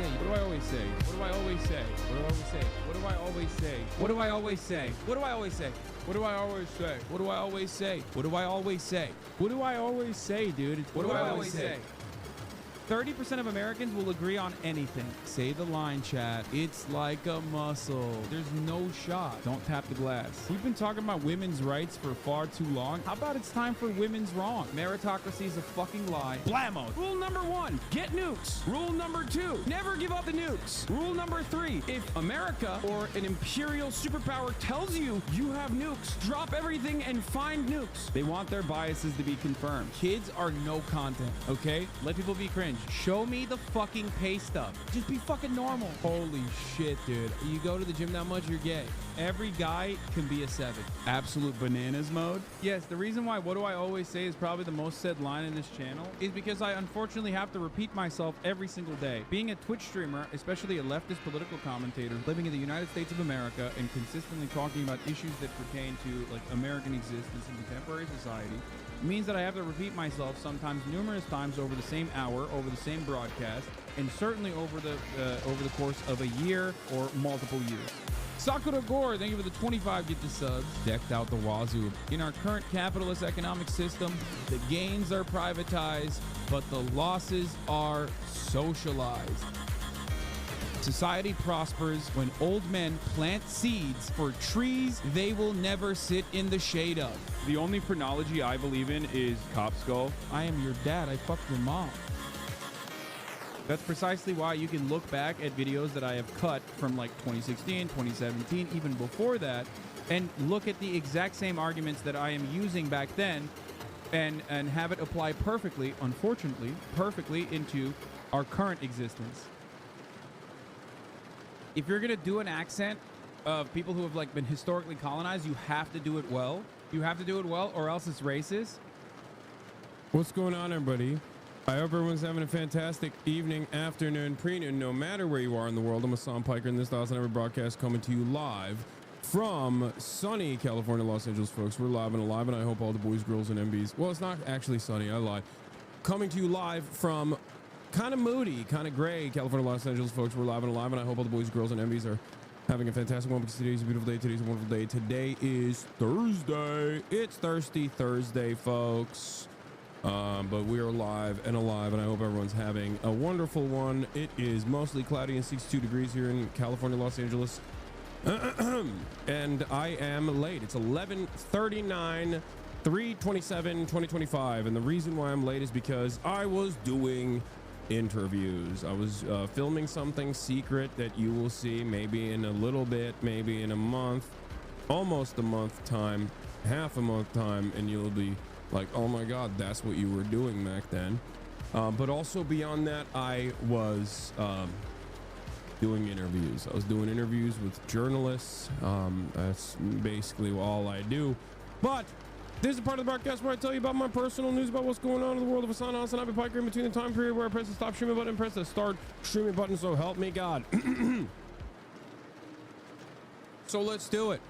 say? What do I always say? What do I always say? What do I always say? What do I always say? What do I always say? What do I always say? What do I always say? What do I always say? What do I always say? What do I always say, dude? What do I always say? 30% of Americans will agree on anything. Say the line, chat. It's like a muscle. There's no shot. Don't tap the glass. We've been talking about women's rights for far too long. How about it's time for women's wrong? Meritocracy is a fucking lie. Blammo. Rule number 1, get nukes. Rule number 2, never give up the nukes. Rule number 3, if America or an imperial superpower tells you you have nukes, drop everything and find nukes. They want their biases to be confirmed. Kids are no content, okay? Let people be cringe. Show me the fucking pay stub. Just be fucking normal. Holy shit, dude. You go to the gym that much, you're gay. Every guy can be a 7. Absolute bananas mode. Yes, the reason why what do I always say is probably the most said line in this channel is because I unfortunately have to repeat myself every single day. Being a Twitch streamer, especially a leftist political commentator, living in the United States of America and consistently talking about issues that pertain to like American existence in contemporary society, means that I have to repeat myself sometimes numerous times over the same hour, over the same broadcast, and certainly over the course of a year or multiple years. Sakura Gore, thank you for the 25 get the subs. Decked out the wazoo. In our current capitalist economic system, the gains are privatized, but the losses are socialized. Society prospers when old men plant seeds for trees they will never sit in the shade of. The only phrenology I believe in is cop skull. I am your dad. I fucked your mom. That's precisely why you can look back at videos that I have cut from like 2016, 2017, even before that, and look at the exact same arguments that I am using back then and have it apply perfectly, unfortunately, perfectly into our current existence. If you're going to do an accent of people who have like been historically colonized, you have to do it well. You have to do it well or else it's racist. What's going on, everybody? I hope everyone's having a fantastic evening, afternoon, pre-noon, no matter where you are in the world. I'm Hasan Piker, and this is Hasanabi broadcast coming to you live from sunny California, Los Angeles, folks. We're live and alive, and I hope all the boys, girls, and MBs. Well, it's not actually sunny. I lied. Coming to you live from kind of moody, kind of gray California, Los Angeles, folks. We're live and alive, and I hope all the boys, girls, and MBs are having a fantastic one because today's a beautiful day. Today's a wonderful day. Today is Thursday. It's Thirsty Thursday, folks. But we are live and alive, and I hope everyone's having a wonderful one. It is mostly cloudy and 62 degrees here in California, Los Angeles. And I am late. It's 11:39, 3/27/2025. And the reason why I'm late is because I was doing interviews. I was filming something secret that you will see maybe in a little bit, maybe in a month, almost a month time, half a month time, and you'll be like, oh my God, that's what you were doing back then. But also beyond that, I was doing interviews. I was doing interviews with journalists. That's basically all I do. But this is a part of the broadcast where I tell you about my personal news about what's going on in the world of Hasan. Hasanabi Piker in between the time period where I press the stop streaming button and press the start streaming button. So help me God. So let's do it.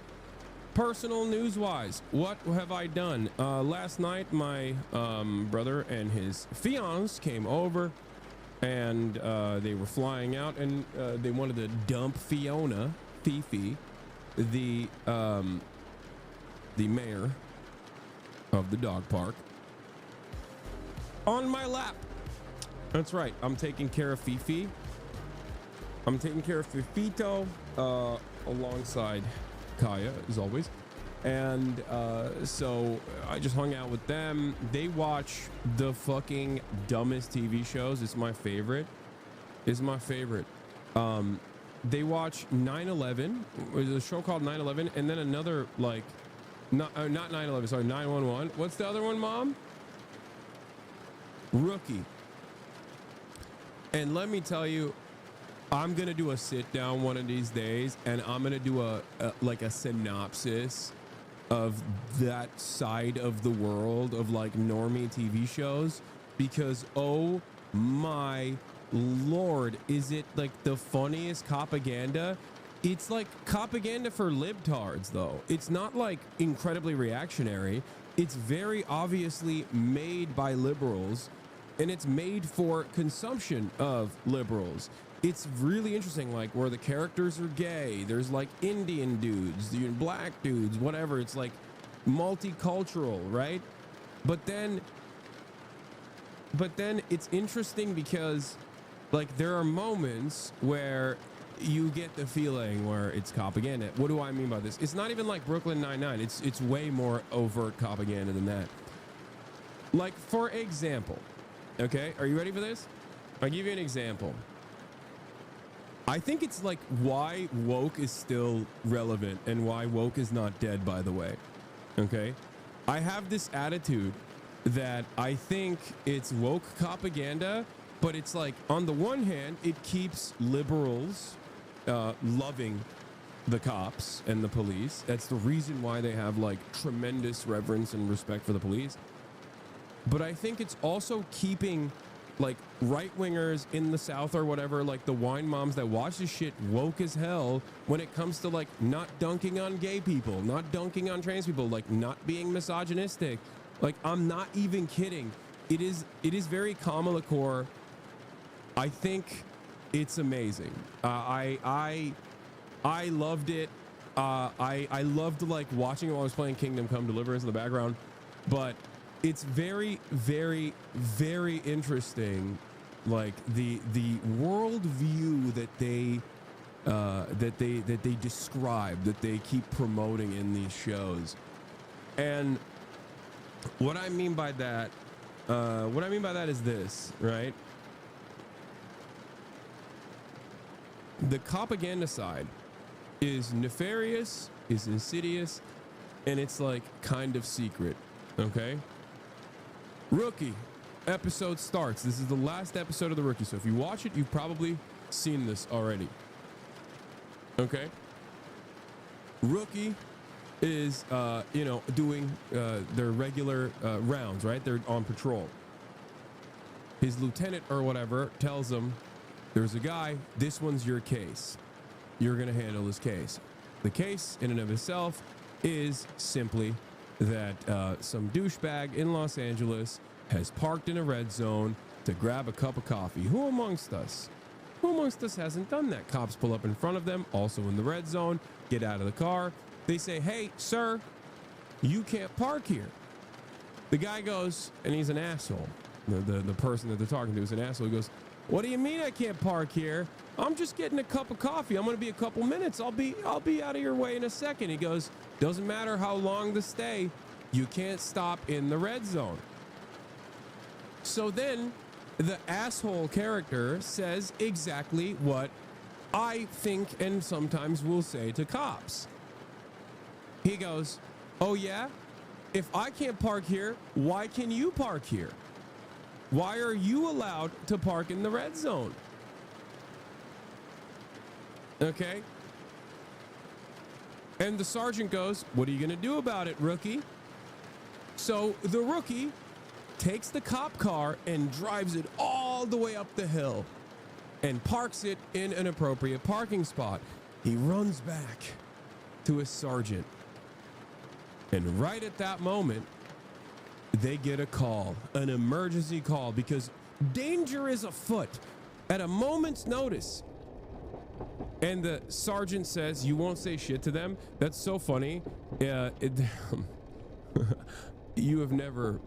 Personal news wise, what have I done? Last night, my brother and his fiance came over, and they were flying out, and they wanted to dump Fifi, the mayor of the dog park, on my lap. That's right. I'm taking care of Fifi. I'm taking care of Fifito alongside Kaya, as always. And so I just hung out with them. They watch the fucking dumbest TV shows. It's my favorite. It's my favorite. They watch 9/11. There's a show called 9/11, and then another like not 9/11. Sorry, 911. What's the other one, Mom? Rookie. And let me tell you, I'm gonna do a sit down one of these days, and I'm gonna do a synopsis of that side of the world of like normie TV shows, because oh my Lord, is it like the funniest propaganda? It's like propaganda for libtards, though. It's not like incredibly reactionary. It's very obviously made by liberals, and it's made for consumption of liberals. it's really interesting, like where the characters are gay. There's like Indian dudes, black dudes, whatever. It's like multicultural, right? But then it's interesting because like there are moments where you get the feeling where it's propaganda. What do I mean by this? It's not even like Brooklyn Nine-Nine. It's way more overt propaganda than that. Like, for example, okay, are you ready for this? I'll give you an example. I think it's like why woke is still relevant and why woke is not dead, by the way. Okay, I have this attitude that I think it's woke propaganda, but it's like, on the one hand, it keeps liberals loving the cops and the police. That's the reason why they have like tremendous reverence and respect for the police. But I think it's also keeping like right-wingers in the South or whatever, like the wine moms that watch this shit, woke as hell when it comes to like not dunking on gay people, not dunking on trans people, like not being misogynistic. Like, I'm not even kidding. It is very Kamala core. I think it's amazing. I loved it. I loved like watching it while I was playing Kingdom Come Deliverance in the background, but it's very, very, very interesting, like the world view that they describe, that they keep promoting in these shows. And what I mean by that is this, right? The propaganda side is nefarious, is insidious, and it's like kind of secret. Okay, Rookie episode starts. This is the last episode of the Rookie, so if you watch it, you've probably seen this already. Okay, Rookie is doing their regular rounds, right? They're on patrol. His lieutenant or whatever tells him, there's a guy, this one's your case, you're gonna handle this case. The case in and of itself is simply that some douchebag in Los Angeles has parked in a red zone to grab a cup of coffee. Who amongst us hasn't done that? Cops pull up in front of them, also in the red zone, get out of the car. They say, hey, sir, you can't park here. The guy goes, and he's an asshole. The person that they're talking to is an asshole. He goes, what do you mean I can't park here? I'm just getting a cup of coffee. I'm going to be a couple minutes. I'll be out of your way in a second. He goes, doesn't matter how long the stay, you can't stop in the red zone. So then the asshole character says exactly what I think and sometimes will say to cops. He goes, oh yeah? If I can't park here, why can you park here? Why are you allowed to park in the red zone? Okay. And the sergeant goes, what are you going to do about it, rookie? So the rookie takes the cop car and drives it all the way up the hill and parks it in an appropriate parking spot. He runs back to his sergeant. And right at that moment, they get a call, an emergency call, because danger is afoot at a moment's notice. And the sergeant says, you won't say shit to them? That's so funny. You have never,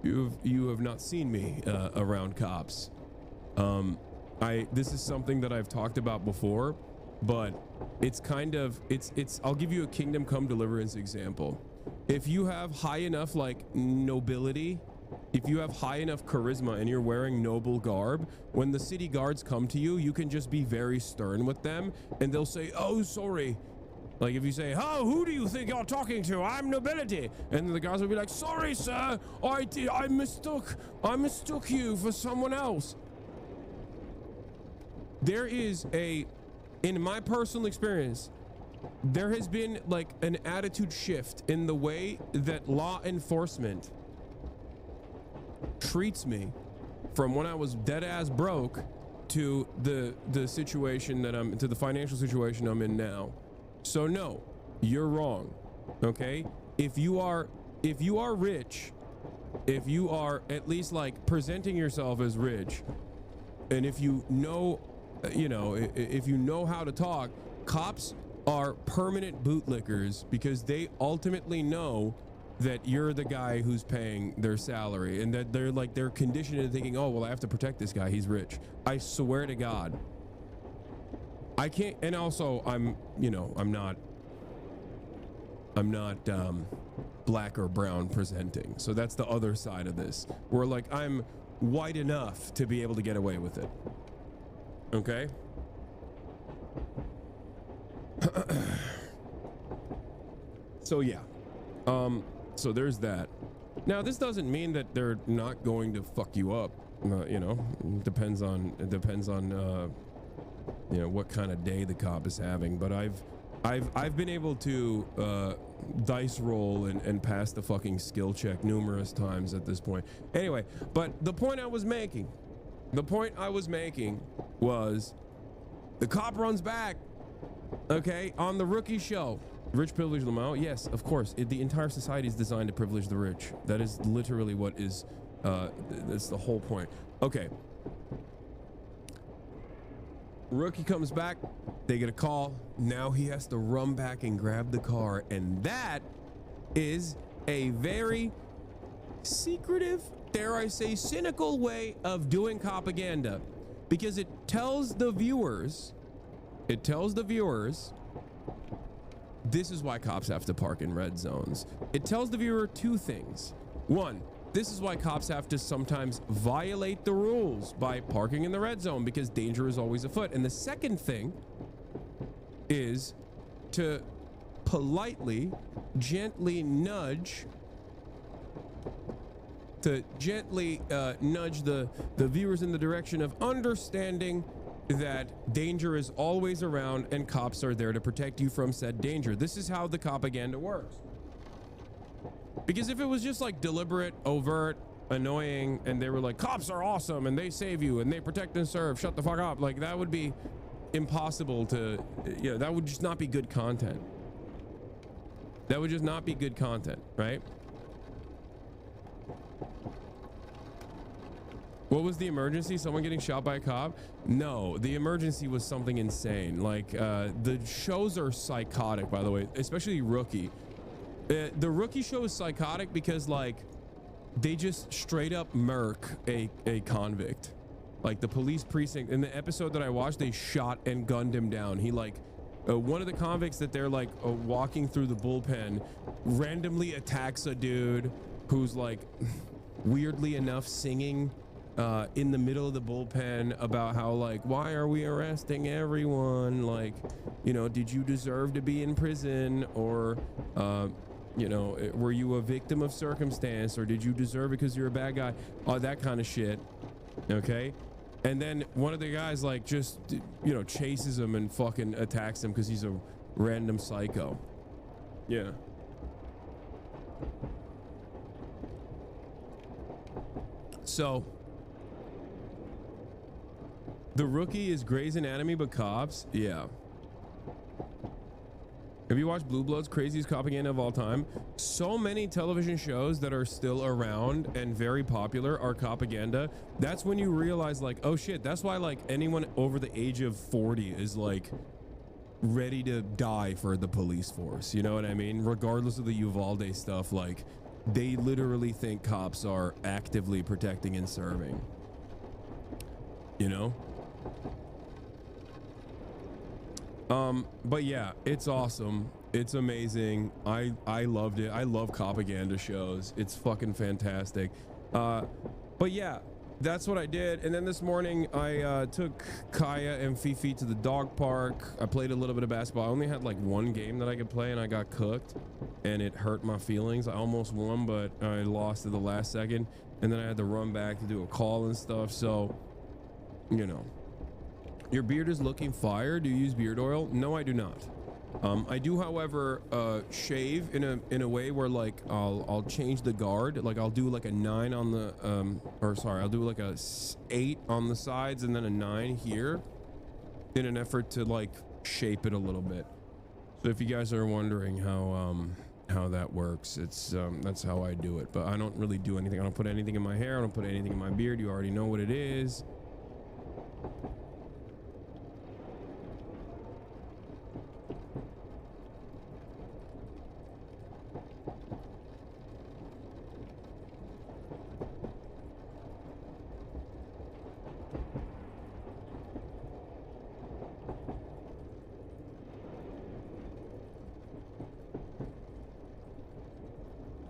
you have not seen me around cops. This is something that I've talked about before, but it's kind of, I'll give you a Kingdom Come Deliverance example. If you have high enough like nobility, if you have high enough charisma and you're wearing noble garb, when the city guards come to you, you can just be very stern with them and they'll say, oh, sorry. Like if you say, oh, who do you think you're talking to? I'm nobility. And then the guards will be like, sorry, sir. I mistook you for someone else. There is in my personal experience, there has been like an attitude shift in the way that law enforcement treats me from when I was dead ass broke to the situation that to the financial situation I'm in now. So no, you're wrong. Okay? If you are rich, if you are at least like presenting yourself as rich, And if you know, if you know how to talk, cops are permanent bootlickers because they ultimately know that you're the guy who's paying their salary, and that they're conditioned into thinking, oh, well, I have to protect this guy, he's rich. I swear to God. I can't, and also I'm not black or brown presenting. So that's the other side of this. Where like I'm white enough to be able to get away with it. Okay? So yeah. So there's that. Now this doesn't mean that they're not going to fuck you up. Depends on what kind of day the cop is having, but I've been able to dice roll and pass the fucking skill check numerous times at this point. Anyway, but the point I was making was the cop runs back, okay, on the rookie show. Rich privilege Lamau. Yes, of course. The entire society is designed to privilege the rich. That is literally what is, that's the whole point. Okay. Rookie comes back, they get a call. Now he has to run back and grab the car, and that is a very secretive, dare I say, cynical way of doing propaganda, because it tells the viewers, this is why cops have to park in red zones. It tells the viewer two things. One, this is why cops have to sometimes violate the rules by parking in the red zone, because danger is always afoot. And the second thing is to politely, gently nudge the viewers in the direction of understanding that danger is always around and cops are there to protect you from said danger. This is how the propaganda works. Because if it was just like deliberate, overt, annoying, and they were like, cops are awesome and they save you and they protect and serve, shut the fuck up, like that would be impossible to, that would just not be good content. That would just not be good content, right? What was the emergency? Someone getting shot by a cop? No, the emergency was something insane. Like, the shows are psychotic, by the way, especially Rookie. The Rookie show is psychotic because, like, they just straight up murk a convict. Like, the police precinct, in the episode that I watched, they shot and gunned him down. He, like, one of the convicts that they're, like, walking through the bullpen randomly attacks a dude who's, like, weirdly enough singing in the middle of the bullpen about how, like, why are we arresting everyone? Like, did you deserve to be in prison? Or, were you a victim of circumstance? Or did you deserve it because you're a bad guy? That kind of shit. Okay. And then one of the guys, like, just, chases him and fucking attacks him because he's a random psycho. Yeah. So the Rookie is Grey's Anatomy but cops. Yeah. Have you watched Blue Bloods? Craziest propaganda of all time. So many television shows that are still around and very popular are propaganda. That's when you realize, like, oh shit, that's why, like, anyone over the age of 40 is, like, ready to die for the police force. You know what I mean? Regardless of the Uvalde stuff, like, they literally think cops are actively protecting and serving. But yeah, it's awesome. It's amazing. I loved it. I love propaganda shows. It's fucking fantastic. But yeah, that's what I did. And then this morning I took Kaya and Fifi to the dog park. I played a little bit of basketball. I only had like one game that I could play and I got cooked and it hurt my feelings. I almost won, but I lost at the last second. And then I had to run back to do a call and stuff. So, your beard is looking fire. Do you use beard oil? No, I do not. I do, however, shave in a way where, like, I'll change the guard. Like, I'll do like a 9 on the I'll do like a 8 on the sides and then a 9 here in an effort to, like, shape it a little bit. So if you guys are wondering how that works, it's that's how I do it. But I don't really do anything. I don't put anything in my hair. I don't put anything in my beard. You already know what it is.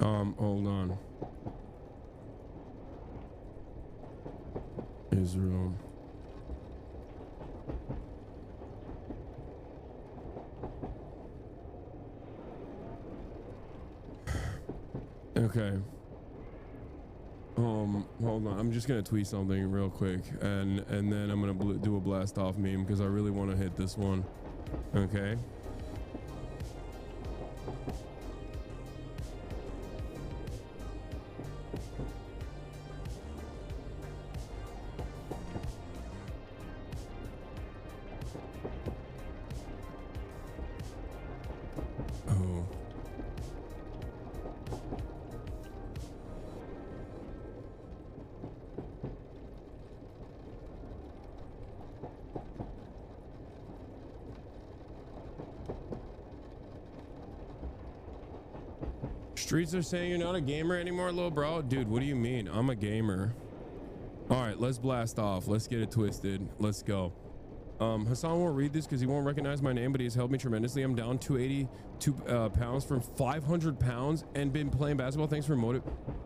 Hold on. Israel. Okay. Hold on. I'm just gonna tweet something real quick, and then I'm gonna do a blast off meme because I really want to hit this one. Okay. Oh. Streets are saying you're not a gamer anymore, little bro. Dude, what do you mean? I'm a gamer. All right, let's blast off. Let's get it twisted. Let's go. Hasan won't read this because he won't recognize my name, but he has helped me tremendously. I'm down 282 pounds from 500 pounds and been playing basketball. Thanks for motive.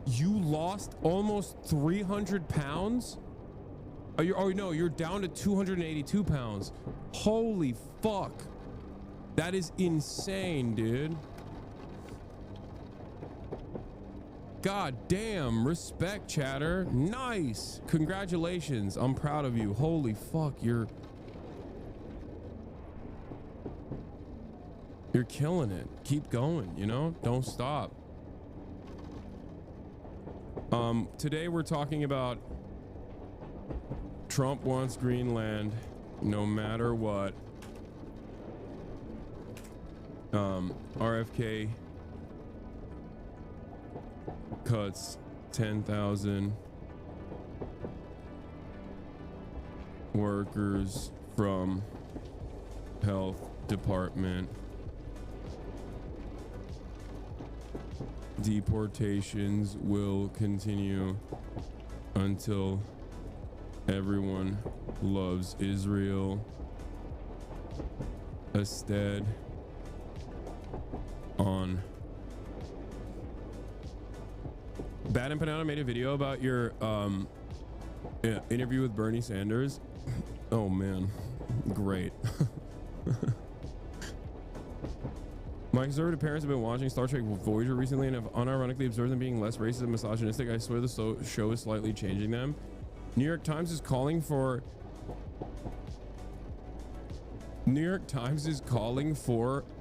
You lost almost 300 pounds? Are you? Oh no, you're down to 282 pounds. Holy fuck. That is insane, dude. God damn, respect, chatter. Nice. Congratulations. I'm proud of you. Holy fuck, you're killing it. Keep going, you know? Don't stop. Today we're talking about Trump wants Greenland no matter what. RFK cuts 10,000 workers from health department. Deportations will continue until everyone loves Israel. Instead on Bad and Panana made a video about your interview with Bernie Sanders. Oh man, great. My conservative parents have been watching Star Trek Voyager recently and have unironically observed them being less racist and misogynistic. I swear the show is slightly changing them. New York Times is calling for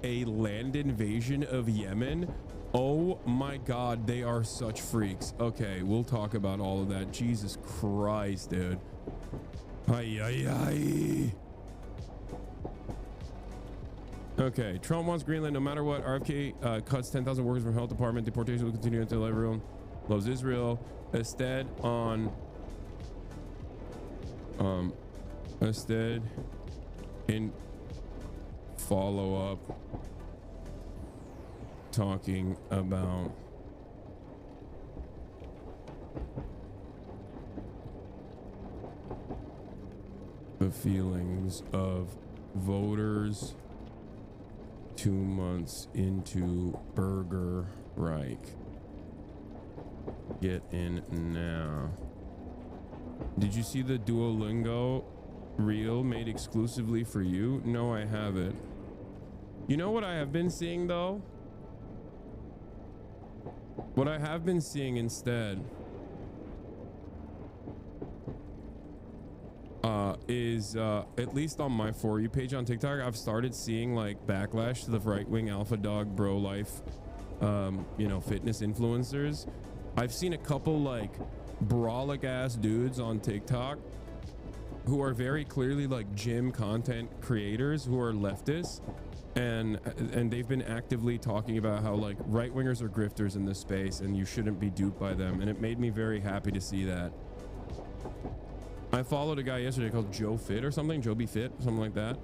a land invasion of Yemen. Oh my God, they are such freaks. Okay, we'll talk about all of that. Jesus Christ, dude. Ay, ay, ay. Okay, Trump wants Greenland no matter what. RFK cuts 10,000 workers from health department. Deportation will continue until everyone loves Israel. Instead in follow-up talking about the feelings of voters 2 months into BURGERREICH. Get in now. Did you see the Duolingo reel made exclusively for you? No, I haven't. You know what I have been seeing though? What I have been seeing instead is at least on my For You page on TikTok, I've started seeing like backlash to the right-wing alpha dog bro life you know, fitness influencers. I've seen a couple like brolic ass dudes on TikTok who are very clearly like gym content creators who are leftists, and they've been actively talking about how like right-wingers are grifters in this space and you shouldn't be duped by them, and it made me very happy to see that. I followed a guy yesterday called Joe Fit or something, Joe Be Fit, something like that.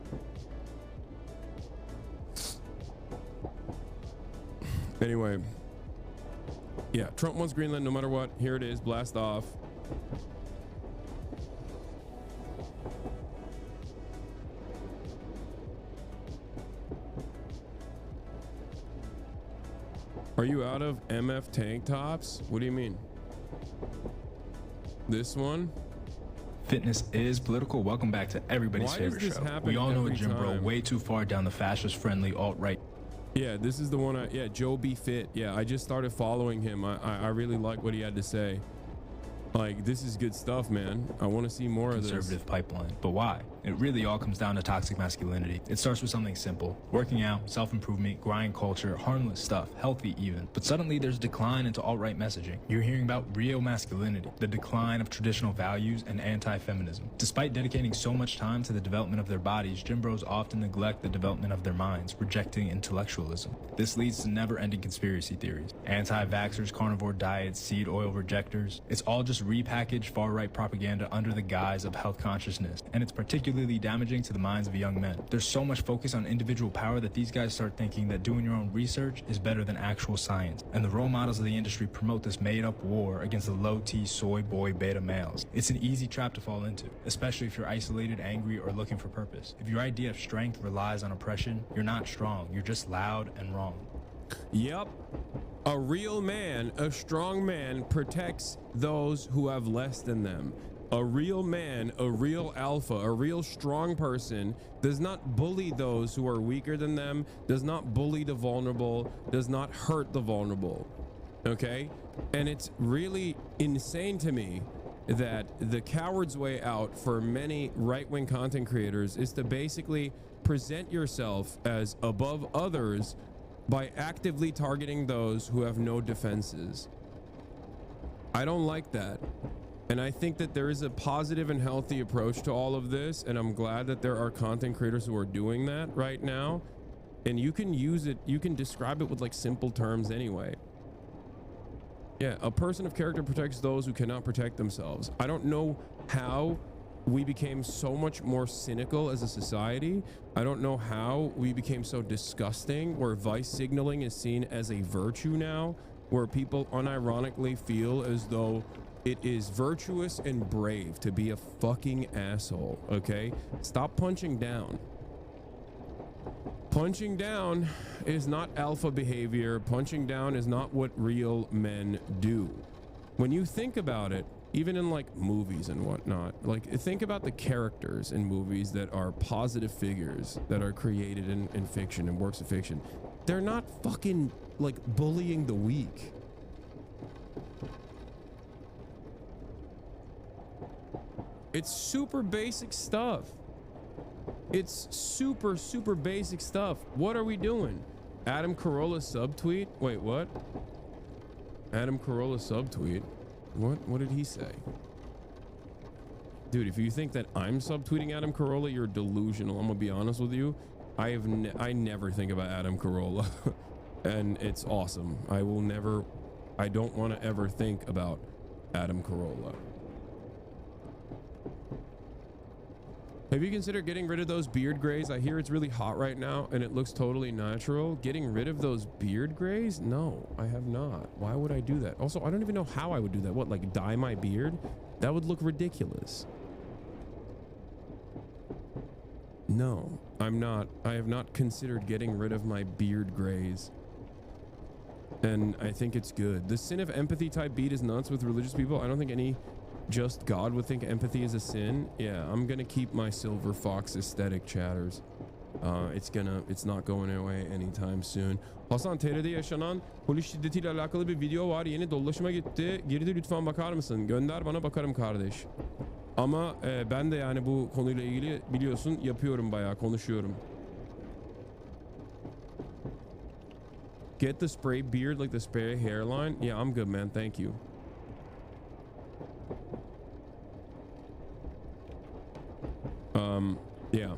Anyway, yeah, Trump wants Greenland no matter what. Here it is, blast off. Are you out of MF tank tops? What do you mean? This one? Fitness is political. Welcome back to everybody's favorite show. We all know a gym bro way too far down the fascist-friendly alt-right. Yeah, this is the one. Yeah, Joe Be Fit. Yeah, I just started following him. I really like what he had to say. Like, this is good stuff, man. I want to see more of this. Conservative pipeline. But why? It really all comes down to toxic masculinity. It starts with something simple. Working out, self-improvement, grind culture, harmless stuff, healthy even. But suddenly there's a decline into alt-right messaging. You're hearing about real masculinity, the decline of traditional values, and anti-feminism. Despite dedicating so much time to the development of their bodies, gym bros often neglect the development of their minds, rejecting intellectualism. This leads to never-ending conspiracy theories. Anti-vaxxers, carnivore diets, seed oil rejectors. It's all just repackaged far-right propaganda under the guise of health consciousness, and it's particularly damaging to the minds of young men. There's so much focus on individual power that these guys start thinking that doing your own research is better than actual science, and the role models of the industry promote this made-up war against the low-T soy boy beta males. It's an easy trap to fall into, especially if you're isolated, angry, or looking for purpose. If your idea of strength relies on oppression, you're not strong, you're just loud and wrong. Yep. A real man, a strong man, protects those who have less than them. A real man, a real alpha, a real strong person does not bully those who are weaker than them, does not bully the vulnerable, does not hurt the vulnerable. Okay? And it's really insane to me that the coward's way out for many right-wing content creators is to basically present yourself as above others by actively targeting those who have no defenses. I don't like that. And I think that there is a positive and healthy approach to all of this. And I'm glad that there are content creators who are doing that right now. And you can use it, you can describe it with like simple terms anyway. Yeah, a person of character protects those who cannot protect themselves. I don't know how we became so much more cynical as a society. I don't know how we became so disgusting, where vice signaling is seen as a virtue now, where people unironically feel as though it is virtuous and brave to be a fucking asshole. Okay, stop punching down. Punching down is not alpha behavior. Punching down is not what real men do. When you think about it, even in like movies and whatnot, like think about the characters in movies that are positive figures that are created in fiction and works of fiction. They're not fucking like bullying the weak. It's super basic stuff. It's super basic stuff. What are we doing? Adam Carolla subtweet? Wait, what? Adam Carolla subtweet? What did he say? Dude, if you think that I'm subtweeting Adam Carolla, you're delusional. I'm gonna be honest with you. I never think about Adam Carolla. And it's awesome. I don't want to ever think about Adam Carolla. Have you considered getting rid of those beard grays? I hear it's really hot right now and it looks totally natural. Getting rid of those beard grays? No, I have not. Why would I do that? Also, I don't even know how I would do that. What, like dye my beard? That would look ridiculous. No, I'm not. I have not considered getting rid of my beard grays. And I think it's good. The sin of empathy type beat is nuts with religious people. I don't think any just God would think empathy is a sin. Yeah, I'm gonna keep my silver fox aesthetic, chatters. It's not going away anytime soon. Hasan, TR'de yaşanan polis şiddetiyle alakalı bir video var. Yeni dolaşıma gitti. Girdi, lütfen bakar mısın? Gönder bana, bakarım kardeş. Ama ben de yani bu konuyla ilgili biliyorsun yapıyorum, bayağı konuşuyorum. Get the spray beard like the spray hairline. Yeah, I'm good, man. Thank you. Yeah.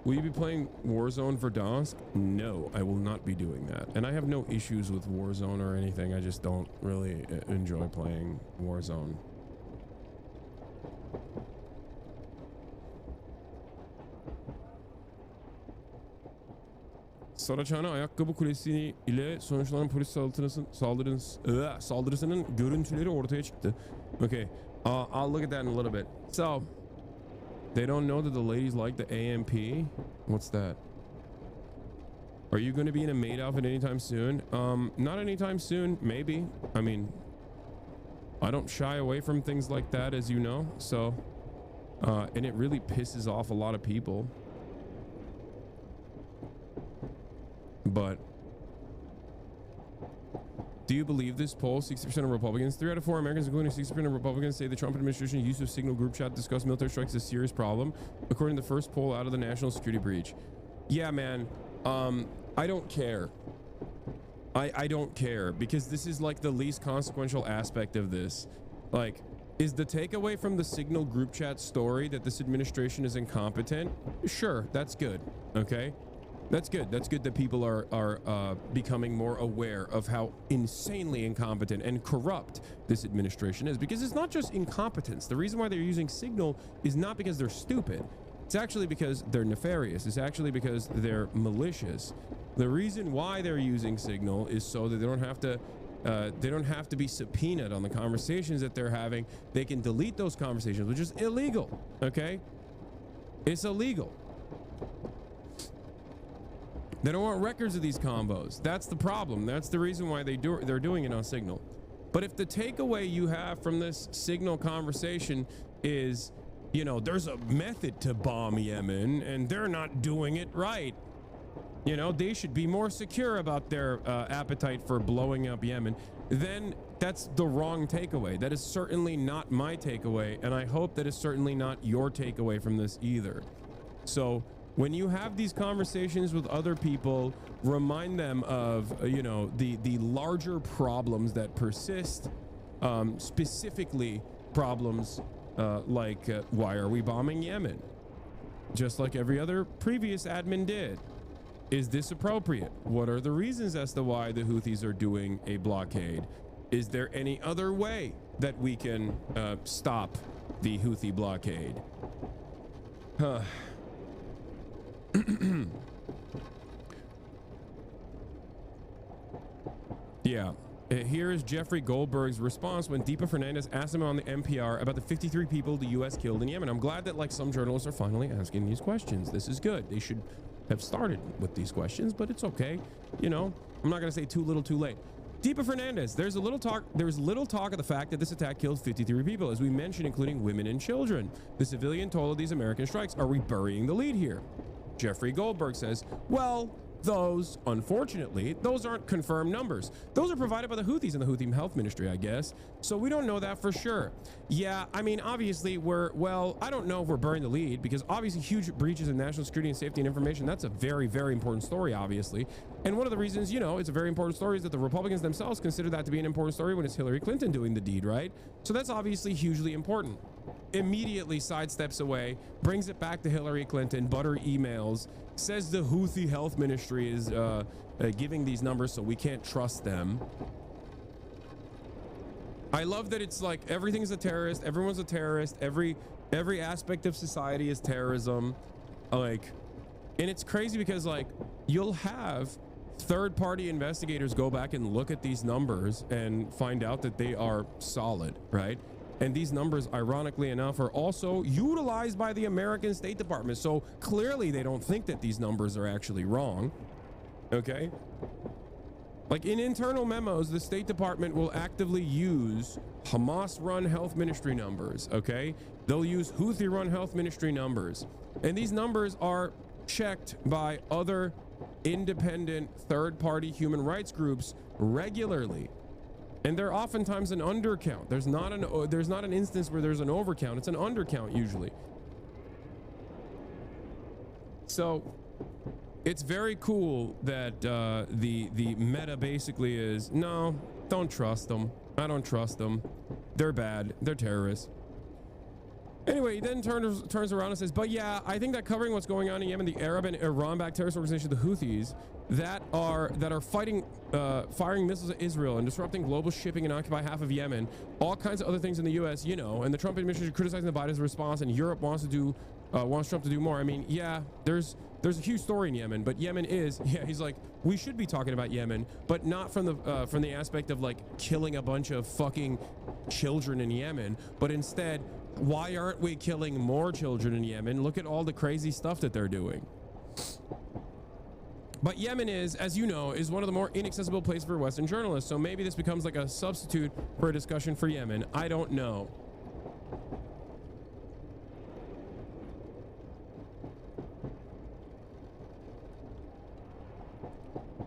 Will you be playing Warzone Verdansk? No, I will not be doing that. And I have no issues with Warzone or anything. I just don't really enjoy playing Warzone. Saraçhane ayakkabı kulesi ile sonuçlanan polis saldırısının görüntüleri ortaya çıktı. Okay, I'll look at that in a little bit. So, they don't know that the ladies like the AMP. What's that? Are you going to be in a maid outfit anytime soon? Not anytime soon, maybe. I mean, I don't shy away from things like that, as you know. So, and it really pisses off a lot of people. But do you believe this poll? 60% of Republicans, 3 out of 4 Americans, including 60% of Republicans, say the Trump administration use of Signal group chat to discuss military strikes is a serious problem, according to the first poll out of the national security breach. Yeah, man. I don't care. I don't care, because this is like the least consequential aspect of this. Like, is the takeaway from the Signal group chat story that this administration is incompetent? Sure, that's good. Okay. That's good. That's good that people are becoming more aware of how insanely incompetent and corrupt this administration is, because it's not just incompetence. The reason why they're using Signal is not because they're stupid. It's actually because they're nefarious. It's actually because they're malicious. The reason why they're using Signal is so that they don't have to be subpoenaed on the conversations that they're having. They can delete those conversations, which is illegal. Okay, it's illegal. They don't want records of these combos. That's the problem. That's the reason why they're doing it on Signal. But if the takeaway you have from this Signal conversation is, you know, there's a method to bomb Yemen and they're not doing it right, you know, they should be more secure about their appetite for blowing up Yemen, then that's the wrong takeaway. That is certainly not my takeaway, and I hope that is certainly not your takeaway from this either. So when you have these conversations with other people, remind them of, you know, the larger problems that persist, specifically problems like why are we bombing Yemen? Just like every other previous admin did. Is this appropriate? What are the reasons as to why the Houthis are doing a blockade? Is there any other way that we can stop the Houthi blockade? Yeah. Here is Jeffrey Goldberg's response when Deepa Fernandez asked him on the NPR about the 53 people the U.S. killed in Yemen. I'm glad that, like, some journalists are finally asking these questions. This is good. They should have started with these questions, but it's okay. You know, I'm not going to say too little too late. Deepa Fernandez, there's little talk of the fact that this attack killed 53 people, as we mentioned, including women and children. The civilian toll of these American strikes. Are we burying the lead here? Jeffrey Goldberg says, well, those, unfortunately, those aren't confirmed numbers. Those are provided by the Houthis and the Houthi Health Ministry, I guess. So we don't know that for sure. Yeah, I mean, obviously I don't know if we're burying the lead, because obviously huge breaches in national security and safety and information, that's a very, very important story, obviously. And one of the reasons, you know, it's a very important story is that the Republicans themselves consider that to be an important story when it's Hillary Clinton doing the deed, right? So that's obviously hugely important. Immediately sidesteps away, brings it back to Hillary Clinton, butter emails, says the Houthi Health Ministry is giving these numbers, so we can't trust them. I love that it's like everything's a terrorist, everyone's a terrorist, every aspect of society is terrorism. Like, and it's crazy because, like, you'll have third-party investigators go back and look at these numbers and find out that they are solid, right? And these numbers, ironically enough, are also utilized by the American State Department. So clearly they don't think that these numbers are actually wrong. Okay? Like, in internal memos, the State Department will actively use Hamas-run health ministry numbers. Okay? They'll use Houthi-run health ministry numbers. And these numbers are checked by other independent third-party human rights groups regularly. And they're oftentimes an undercount. There's not an instance where there's an overcount. It's an undercount usually. So it's very cool that the meta basically is, no, don't trust them. I don't trust them. They're bad. They're terrorists. Anyway, he then turns around and says, but yeah, I think that covering what's going on in Yemen, the Arab and Iran-backed terrorist organization, the Houthis, that are fighting, firing missiles at Israel and disrupting global shipping and occupy half of Yemen, all kinds of other things in the U.S., you know, and the Trump administration criticizing the Biden's response, and Europe wants Trump to do more. I mean, yeah, there's a huge story in Yemen, but Yemen is, yeah, he's like, we should be talking about Yemen, but not from the aspect of, like, killing a bunch of fucking children in Yemen, but instead, why aren't we killing more children in Yemen? Look at all the crazy stuff that they're doing. But Yemen is, as you know, is one of the more inaccessible places for Western journalists. So maybe this becomes like a substitute for a discussion for Yemen. I don't know.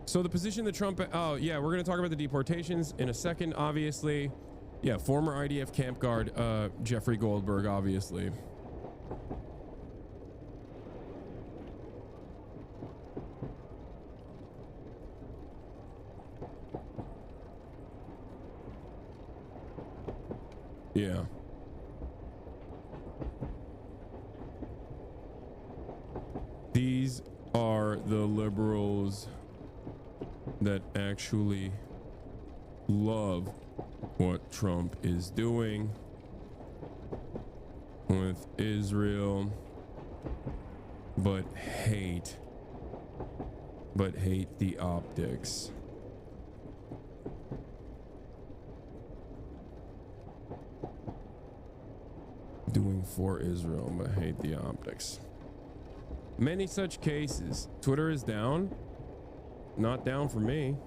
So the position that Trump, oh yeah, we're going to talk about the deportations in a second, obviously. Yeah, former IDF camp guard, Jeffrey Goldberg, obviously. Yeah. These are the liberals that actually love what Trump is doing with Israel, but hate the optics. Doing for Israel, but hate the optics. Many such cases. Twitter is down. Not down for me.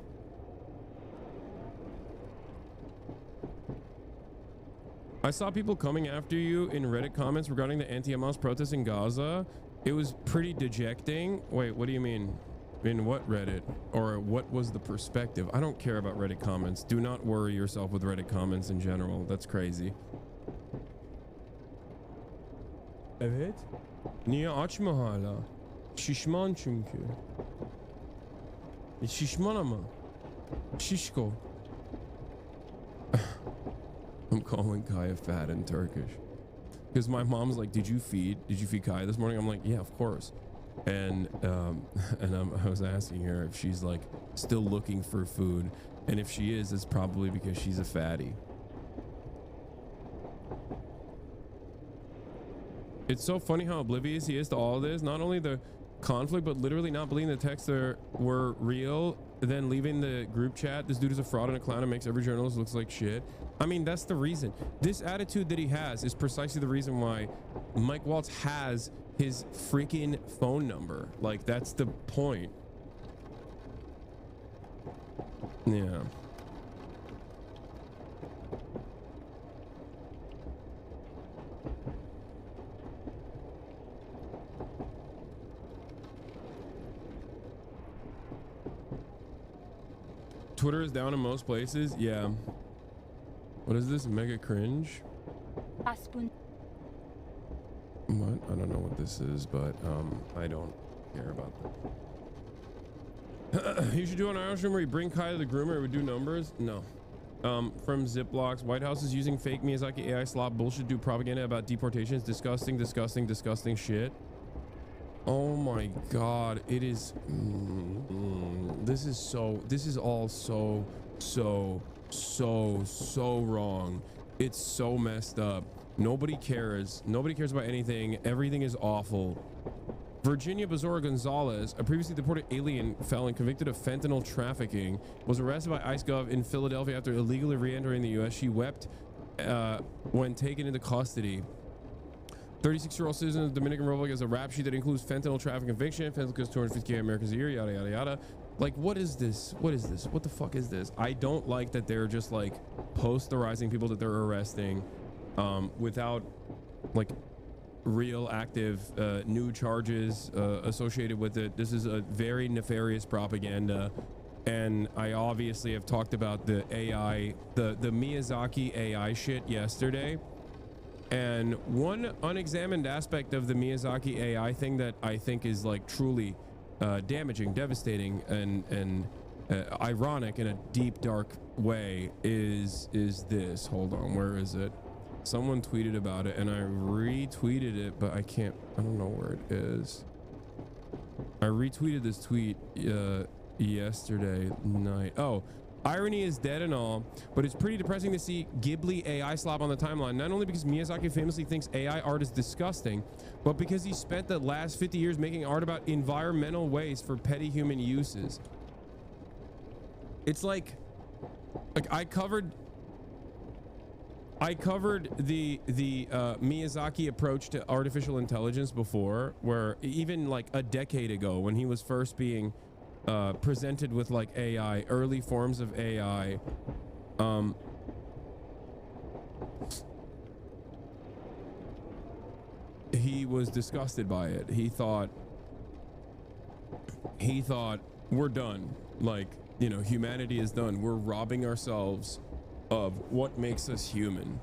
I saw people coming after you in Reddit comments regarding the anti-Hamas protests in Gaza. It was pretty dejecting. Wait, what do you mean? In what Reddit? Or what was the perspective? I don't care about Reddit comments. Do not worry yourself with Reddit comments in general. That's crazy. Evet. Niye açma hala? Şişman çünkü. Şişman ama. Şişko. I'm calling Kaya fat in Turkish. Because my mom's like, did you feed Kaya this morning? I'm like, yeah, of course. And I was asking her if she's like still looking for food. And if she is, it's probably because she's a fatty. It's so funny how oblivious he is to all this. Not only the conflict, but literally not believing the texts were real, then leaving the group chat. This dude is a fraud and a clown and makes every journalist looks like shit. I mean, that's the reason. This attitude that he has is precisely the reason why Mike Waltz has his freaking phone number. Like, that's the point. Yeah. Twitter is down in most places. Yeah. What is this? Mega cringe? What? I don't know what this is, but I don't care about that. You should do an IR stream where you bring Kai to the groomer. It would do numbers. No. From Ziplocs, White House is using fake Miyazaki AI slop bullshit, do propaganda about deportations. Disgusting, disgusting, disgusting shit. Oh my God, it is. This is all so wrong. It's so messed up. Nobody cares. Nobody cares about anything. Everything is awful. Virginia Bazora Gonzalez, a previously deported alien felon convicted of fentanyl trafficking, was arrested by ICE Gov in Philadelphia after illegally re-entering the U.S. She wept when taken into custody. 36-year-old citizen of the Dominican Republic has a rap sheet that includes fentanyl trafficking conviction. Fentanyl kills 250K Americans a year, yada, yada, yada. Like, what is this? What is this? What the fuck is this? I don't like that they're just like posterizing people that they're arresting without like real active new charges associated with it. This is a very nefarious propaganda. And I obviously have talked about the AI, the Miyazaki AI shit yesterday. And one unexamined aspect of the Miyazaki AI thing that I think is like truly damaging, devastating, and ironic in a deep, dark way is this. Hold on, where is it? Someone tweeted about it and I retweeted it, but I don't know where it is. I retweeted this tweet yesterday night. Oh, irony is dead and all, but it's pretty depressing to see Ghibli AI slop on the timeline, not only because Miyazaki famously thinks AI art is disgusting, but because he spent the last 50 years making art about environmental waste for petty human uses. It's like I covered the Miyazaki approach to artificial intelligence before, where even like a decade ago when he was first being presented with like AI, early forms of AI, he was disgusted by it. He thought we're done. Like, you know, humanity is done. We're robbing ourselves of what makes us human.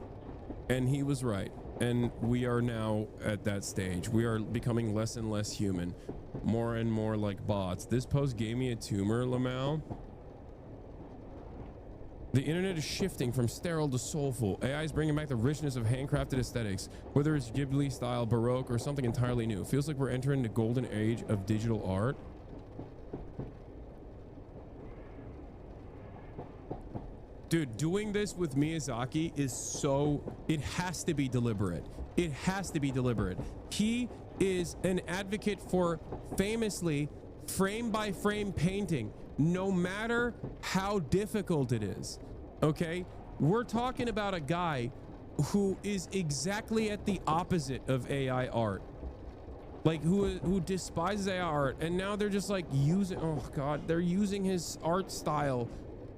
And he was right. And we are now at that stage. We are becoming less and less human, more and more like bots. This post gave me a tumor, Lamau. The internet is shifting from sterile to soulful. AI is bringing back the richness of handcrafted aesthetics, whether it's Ghibli style, Baroque, or something entirely new. It feels like we're entering the golden age of digital art. Dude, doing this with Miyazaki is so, it has to be deliberate. It has to be deliberate. He is an advocate for famously frame by frame painting, no matter how difficult it is. Okay? We're talking about a guy who is exactly at the opposite of AI art. Like who despises AI art, and now they're just like using, oh God, they're using his art style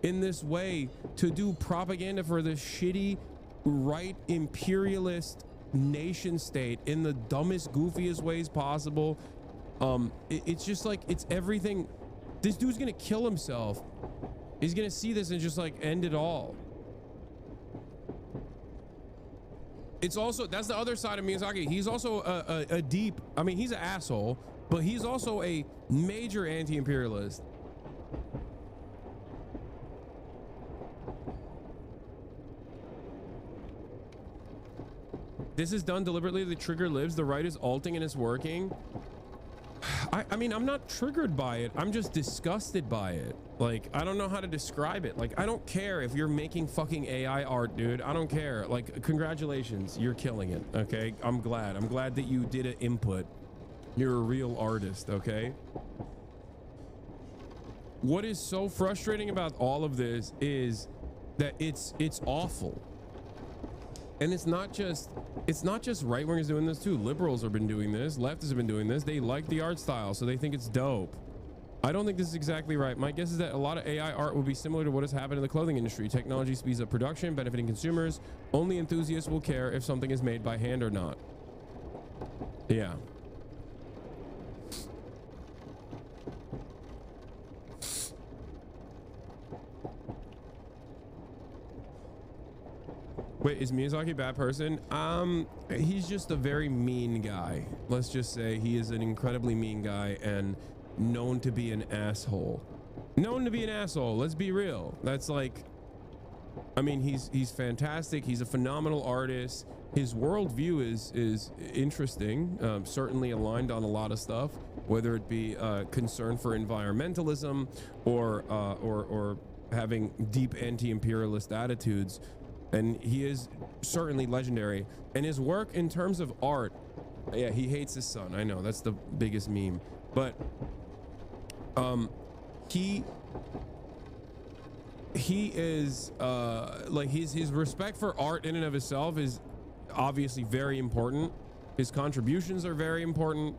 in this way to do propaganda for this shitty right imperialist nation state in the dumbest, goofiest ways possible. It's just like, it's everything. This dude's gonna kill himself. He's gonna see this and just like end it all. It's also, that's the other side of Miyazaki. He's also a deep, I mean, he's an asshole, but he's also a major anti-imperialist. This is done deliberately. The trigger lives. The right is alting and it's working. I mean, I'm not triggered by it. I'm just disgusted by it. Like, I don't know how to describe it. Like, I don't care if you're making fucking AI art, dude. I don't care. Like, congratulations. You're killing it. Okay. I'm glad. I'm glad that you did an input. You're a real artist. Okay. What is so frustrating about all of this is that it's awful. And it's not just right wingers doing this too. Liberals have been doing this. Leftists have been doing this. They like the art style, so they think it's dope. I don't think this is exactly right. My guess is that a lot of AI art will be similar to what has happened in the clothing industry. Technology speeds up production, benefiting consumers. Only enthusiasts will care if something is made by hand or not. Yeah. Wait, is Miyazaki a bad person? He's just a very mean guy. Let's just say he is an incredibly mean guy and known to be an asshole. Known to be an asshole. Let's be real. That's like, I mean, he's fantastic. He's a phenomenal artist. His worldview is interesting. Certainly aligned on a lot of stuff, whether it be concern for environmentalism or having deep anti-imperialist attitudes. And he is certainly legendary. And his work in terms of art, yeah, he hates his son. I know, that's the biggest meme. But he is like his respect for art in and of itself is obviously very important. His contributions are very important.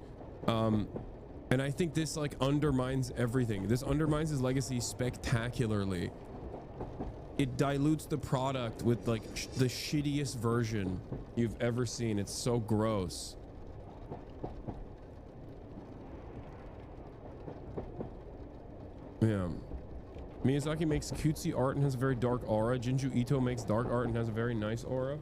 And I think this like undermines everything. This undermines his legacy spectacularly. It dilutes the product with like the shittiest version you've ever seen. It's so gross. Yeah. Miyazaki makes cutesy art and has a very dark aura. Junji Ito makes dark art and has a very nice aura.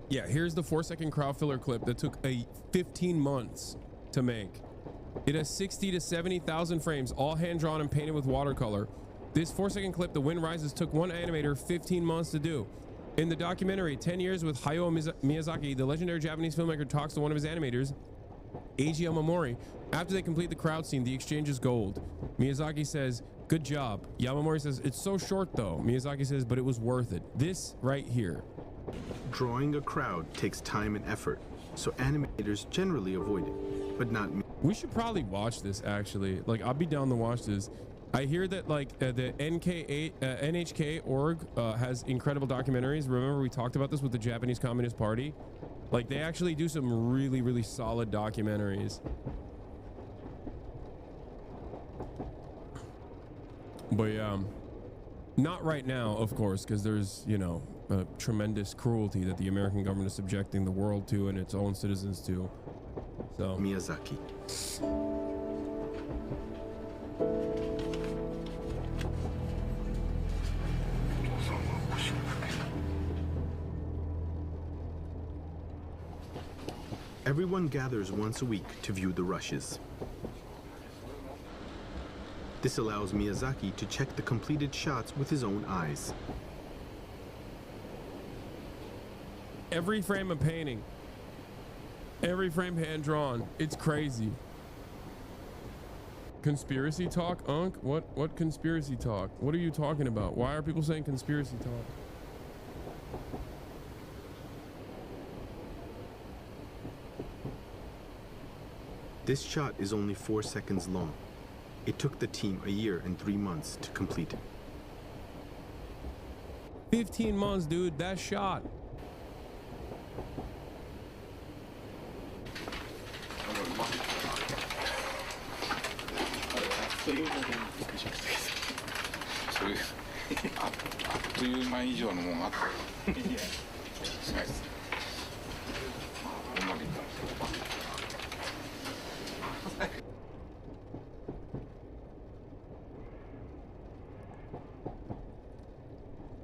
Yeah, here's the 4-second crowd filler clip that took 15 months to make. It has 60 to 70,000 frames, all hand-drawn and painted with watercolor. This 4-second clip, The Wind Rises, took one animator 15 months to do. In the documentary, 10 Years with Hayao Miyazaki, the legendary Japanese filmmaker talks to one of his animators, Eiji Yamamori. After they complete the crowd scene, the exchange is gold. Miyazaki says, "Good job." Yamamori says, "It's so short though." Miyazaki says, "But it was worth it." This right here. Drawing a crowd takes time and effort, so animators generally avoid it, but not me. We should probably watch this actually. Like, I'll be down to watch this. I hear that like the NHK org has incredible documentaries. Remember we talked about this with the Japanese Communist Party? Like, they actually do some really, really solid documentaries. But yeah, not right now, of course, because there's, you know, a tremendous cruelty that the American government is subjecting the world to and its own citizens to. So Miyazaki. Everyone gathers once a week to view the rushes. This allows Miyazaki to check the completed shots with his own eyes. every frame a painting, every frame hand drawn. It's crazy. Conspiracy talk, Unc? What conspiracy talk? What are you talking about? Why are people saying conspiracy talk? This shot is only 4 seconds long. It took the team a year and 3 months to complete it. 15 months, dude, that shot.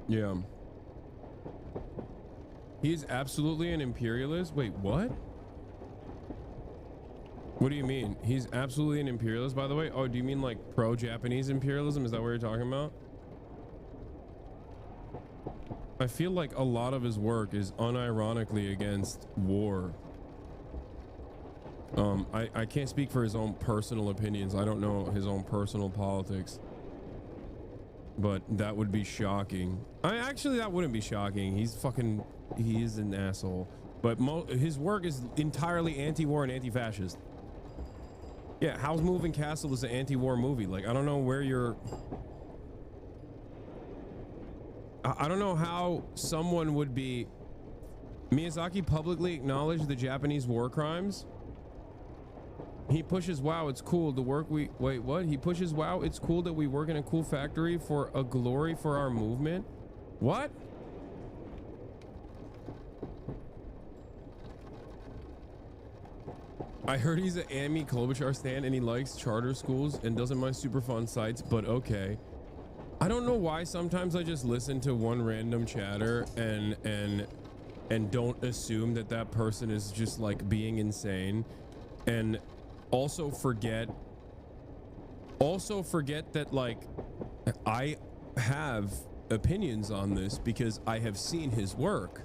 Yeah. He's absolutely an imperialist. Wait, what? What do you mean? He's absolutely an imperialist, by the way? Oh, do you mean like pro-Japanese imperialism? Is that what you're talking about? I feel like a lot of his work is unironically against war. I can't speak for his own personal opinions. I don't know his own personal politics. But that would be shocking. Actually, that wouldn't be shocking. He is an asshole. But his work is entirely anti-war and anti-fascist. Yeah, Howl's Moving Castle is an anti-war movie. Like, I don't know where you're... I don't know how someone would be... Miyazaki publicly acknowledged the Japanese war crimes. He pushes, wow, it's cool to work. Wait, what? He pushes, wow, it's cool that we work in a cool factory for a glory for our movement. What? I heard he's an Amy Klobuchar stan and he likes charter schools and doesn't mind super fun sites, but okay. I don't know why sometimes I just listen to one random chatter and don't assume that that person is just like being insane, and also forget that like I have opinions on this because I have seen his work.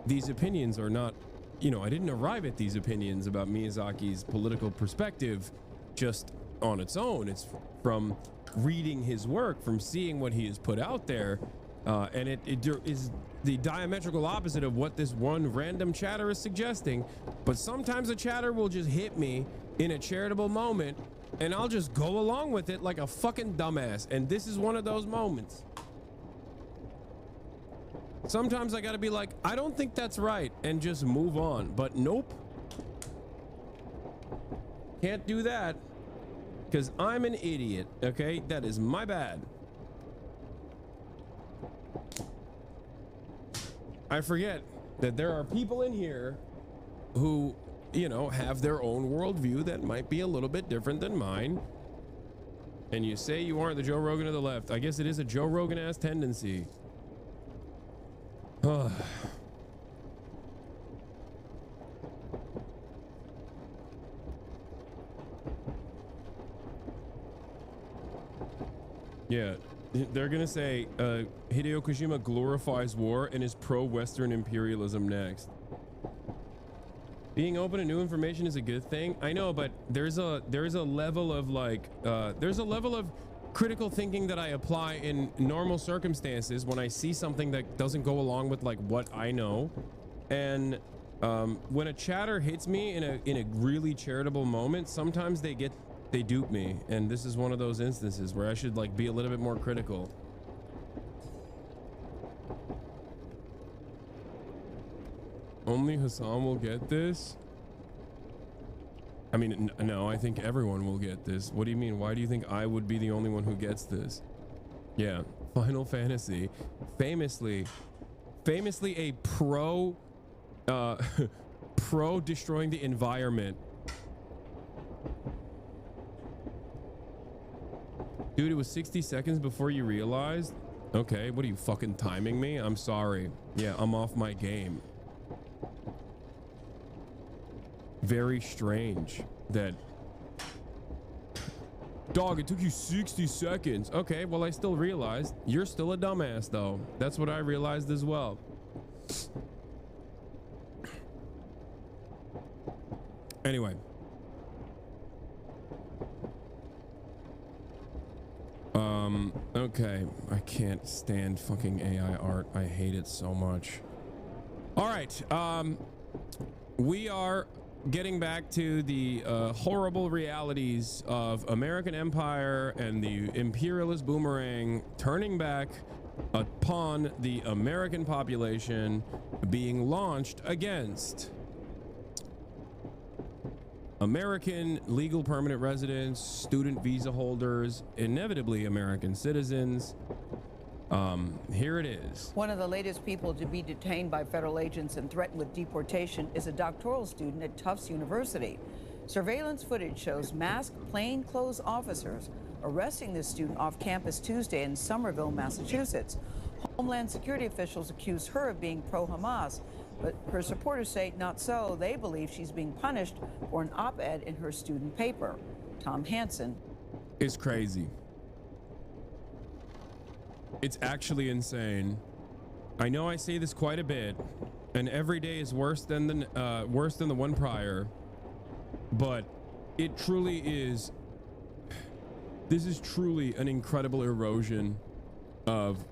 These opinions are not, you know, I didn't arrive at these opinions about Miyazaki's political perspective just on its own. It's from reading his work, from seeing what he has put out there, and it is the diametrical opposite of what this one random chatter is suggesting. But sometimes a chatter will just hit me in a charitable moment and I'll just go along with it like a fucking dumbass, and this is one of those moments. Sometimes I gotta be like, I don't think that's right, and just move on. But nope, can't do that because I'm an idiot. Okay, that is my bad. I forget that there are people in here who, you know, have their own worldview that might be a little bit different than mine. And you say you aren't the Joe Rogan of the left. I guess it is a Joe Rogan-ass tendency. Yeah, they're gonna say Hideo Kojima glorifies war and is pro-Western imperialism next. Being open to new information is a good thing. I know, but there's a level of like there's a level of critical thinking that I apply in normal circumstances when I see something that doesn't go along with like what I know. And when a chatter hits me in a really charitable moment, sometimes they dupe me, and this is one of those instances where I should like be a little bit more critical. only Hasan will get this? I mean, no, I think everyone will get this. What do you mean? Why do you think I would be the only one who gets this? Yeah, Final Fantasy, famously a pro destroying the environment. Dude, it was 60 seconds before you realized? Okay, what are you, fucking timing me? I'm sorry. Yeah, I'm off my game. Very strange that... Dog, it took you 60 seconds. Okay, well, I still realized. You're still a dumbass, though. That's what I realized as well. Anyway. Okay. I can't stand fucking AI art. I hate it so much. All right. We are getting back to the horrible realities of American empire and the imperialist boomerang turning back upon the American population, being launched against American legal permanent residents, student visa holders, inevitably American citizens. Here it is. One of the latest people to be detained by federal agents and threatened with deportation is a doctoral student at Tufts University. Surveillance footage shows masked plainclothes officers arresting this student off campus Tuesday in Somerville, Massachusetts. Homeland Security officials accuse her of being pro-Hamas, but her supporters say not so. They believe she's being punished for an op-ed in her student paper. Tom Hansen. It's crazy. It's actually insane. I know I say this quite a bit, and every day is worse than the one prior, but it truly is. This is truly an incredible erosion of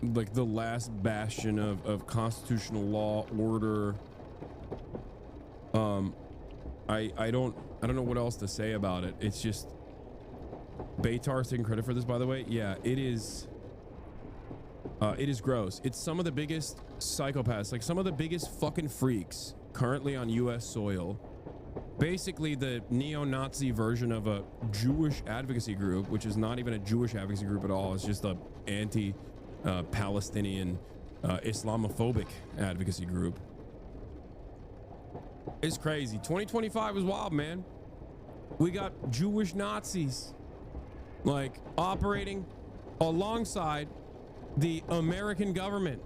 like the last bastion of constitutional law, order. I don't know what else to say about it. It's just Baytar's taking credit for this, by the way. Yeah, it is. It is gross. It's some of the biggest psychopaths, like some of the biggest fucking freaks currently on US soil. Basically the neo-Nazi version of a Jewish advocacy group, which is not even a Jewish advocacy group at all. It's just a anti-Palestinian Islamophobic advocacy group. It's crazy. 2025 is wild, man. We got Jewish Nazis like operating alongside the American government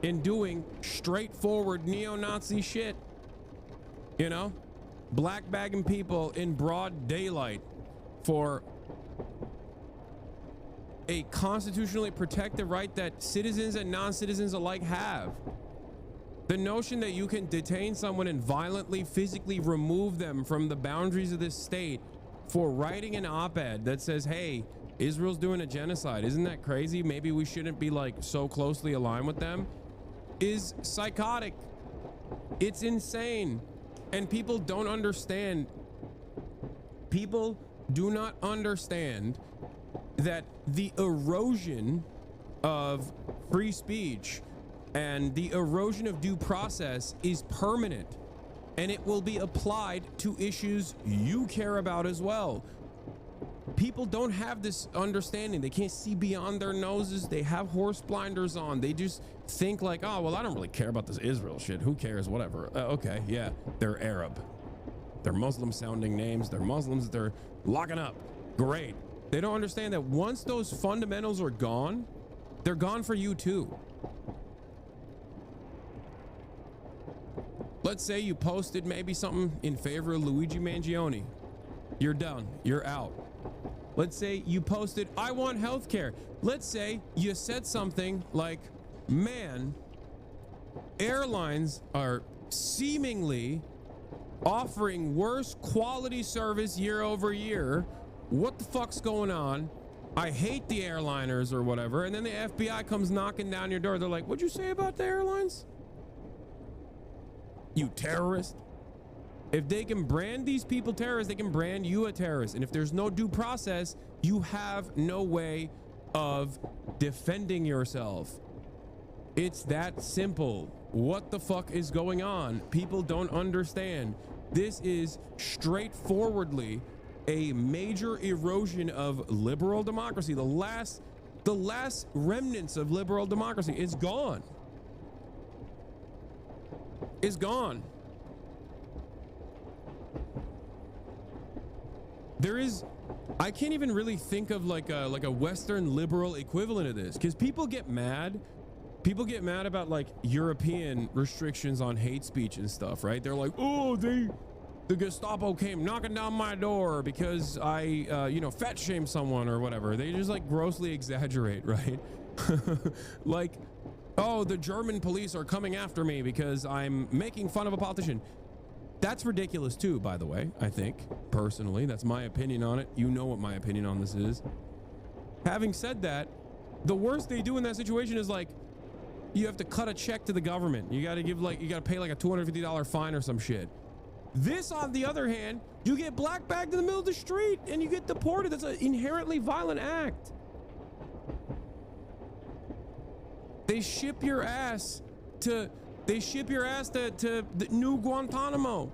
in doing straightforward neo-Nazi shit, you know, black bagging people in broad daylight for a constitutionally protected right that citizens and non-citizens alike have. The notion that you can detain someone and violently, physically remove them from the boundaries of this state for writing an op-ed that says, hey, Israel's doing a genocide. Isn't that crazy? Maybe we shouldn't be like so closely aligned with them. Is psychotic. It's insane. And people don't understand. People do not understand that the erosion of free speech and the erosion of due process is permanent, and it will be applied to issues you care about as well. People don't have this understanding. They can't see beyond their noses. They have horse blinders on. They just think like, oh, well, I don't really care about this Israel shit. Who cares? Whatever. Okay, yeah, they're Arab. They're Muslim sounding names. They're Muslims. They're locking up. Great. They don't understand that once those fundamentals are gone, they're gone for you too. Let's say you posted maybe something in favor of Luigi Mangione. You're done. You're out. Let's say you posted, I want healthcare. Let's say you said something like, man, airlines are seemingly offering worse quality service year over year. What the fuck's going on? I hate the airliners or whatever. And then the FBI comes knocking down your door. They're like, what'd you say about the airlines? You terrorist. If they can brand these people terrorists, they can brand you a terrorist. And if there's no due process, you have no way of defending yourself. It's that simple. What the fuck is going on? People don't understand. This is straightforwardly a major erosion of liberal democracy. The last remnants of liberal democracy is gone. Is gone. There is, I can't even really think of like a Western liberal equivalent of this, because people get mad. People get mad about like European restrictions on hate speech and stuff, right? They're like, oh, the Gestapo came knocking down my door because I, you know, fat shame someone or whatever. They just like grossly exaggerate, right? Like, oh, the German police are coming after me because I'm making fun of a politician. That's ridiculous too, by the way, I think, personally. That's my opinion on it. You know what my opinion on this is. Having said that, the worst they do in that situation is like, you have to cut a check to the government. You got to pay like a $250 fine or some shit. This, on the other hand, you get black bagged in the middle of the street and you get deported. That's an inherently violent act. They ship your ass to the new Guantanamo.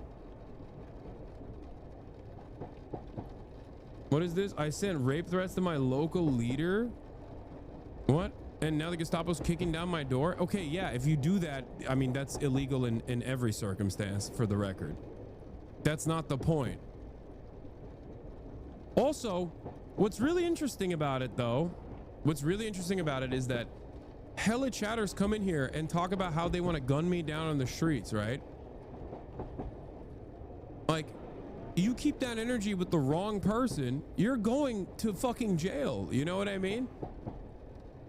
What is this? I sent rape threats to my local leader. What? And now the Gestapo's kicking down my door? Okay, yeah, if you do that, I mean, that's illegal in every circumstance, for the record. That's not the point. Also, what's really interesting about it, though, is that hella chatters come in here and talk about how they want to gun me down on the streets, right? Like, you keep that energy with the wrong person, you're going to fucking jail. You know what I mean?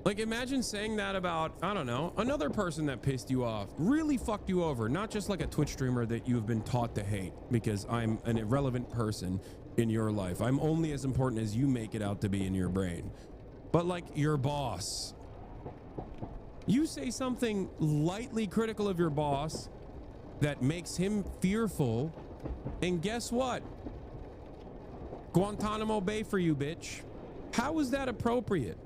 Like, imagine saying that about, I don't know, another person that pissed you off, really fucked you over, not just like a Twitch streamer that you've been taught to hate because I'm an irrelevant person in your life. I'm only as important as you make it out to be in your brain. But like your boss, you say something lightly critical of your boss that makes him fearful, and guess what? Guantanamo Bay for you, bitch. How is that appropriate?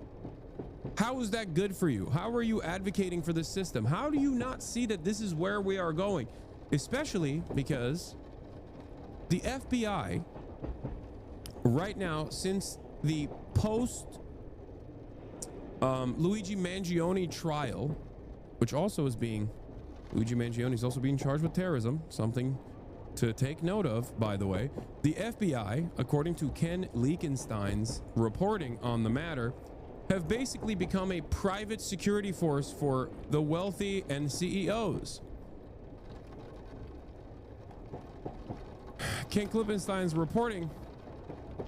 How is that good for you? How are you advocating for this system? How do you not see that this is where we are going? Especially because the FBI right now, since the post Luigi Mangione trial, which also is being, Luigi Mangione is also being charged with terrorism, something to take note of, by the way. The FBI, according to Ken Leekenstein's reporting on the matter, have basically become a private security force for the wealthy and CEOs. Ken Klippenstein's reporting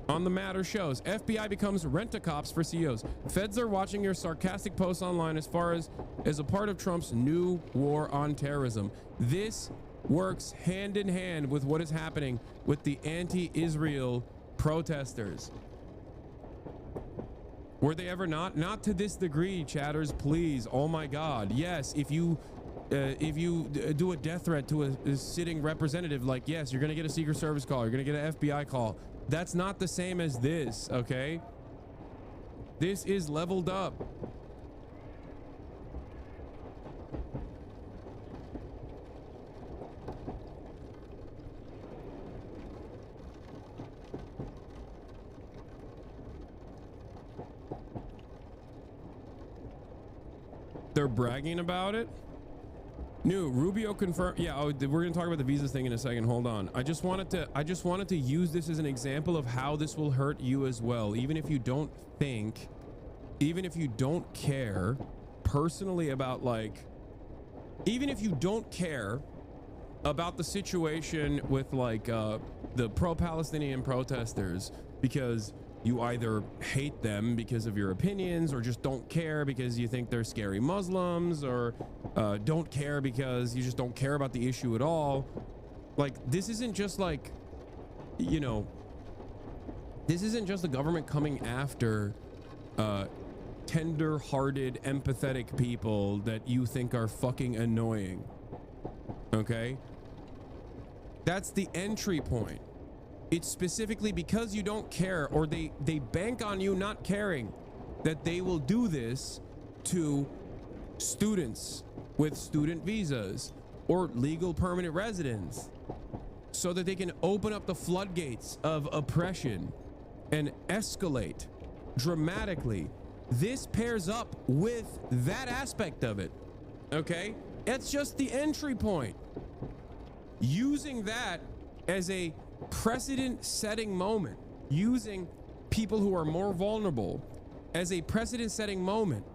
on the matter shows FBI becomes rent-a-cops for CEOs. Feds are watching your sarcastic posts online as far as a part of Trump's new war on terrorism. This works hand in hand with what is happening with the anti-Israel protesters. Were they ever not? Not to this degree, chatters, please. Oh my God. Yes, if you do a death threat to a sitting representative, like, yes, you're gonna get a Secret Service call, you're gonna get an FBI call. That's not the same as this, okay? This is leveled up. They're bragging about it. New Rubio confirmed. Yeah, we're gonna talk about the visa thing in a second. Hold on. I just wanted to use this as an example of how this will hurt you as well. Even if you don't care personally about, like, even if you don't care about the situation with like the pro-Palestinian protesters, because you either hate them because of your opinions, or just don't care because you think they're scary Muslims, or don't care because you just don't care about the issue at all. Like, this isn't just like, you know, this isn't just the government coming after tender-hearted, empathetic people that you think are fucking annoying. Okay? That's the entry point. It's specifically because you don't care, or they bank on you not caring, that they will do this to students with student visas or legal permanent residents so that they can open up the floodgates of oppression and escalate dramatically. This pairs up with that aspect of it, okay? It's just the entry point. Using that as a precedent-setting moment, using people who are more vulnerable as a precedent-setting moment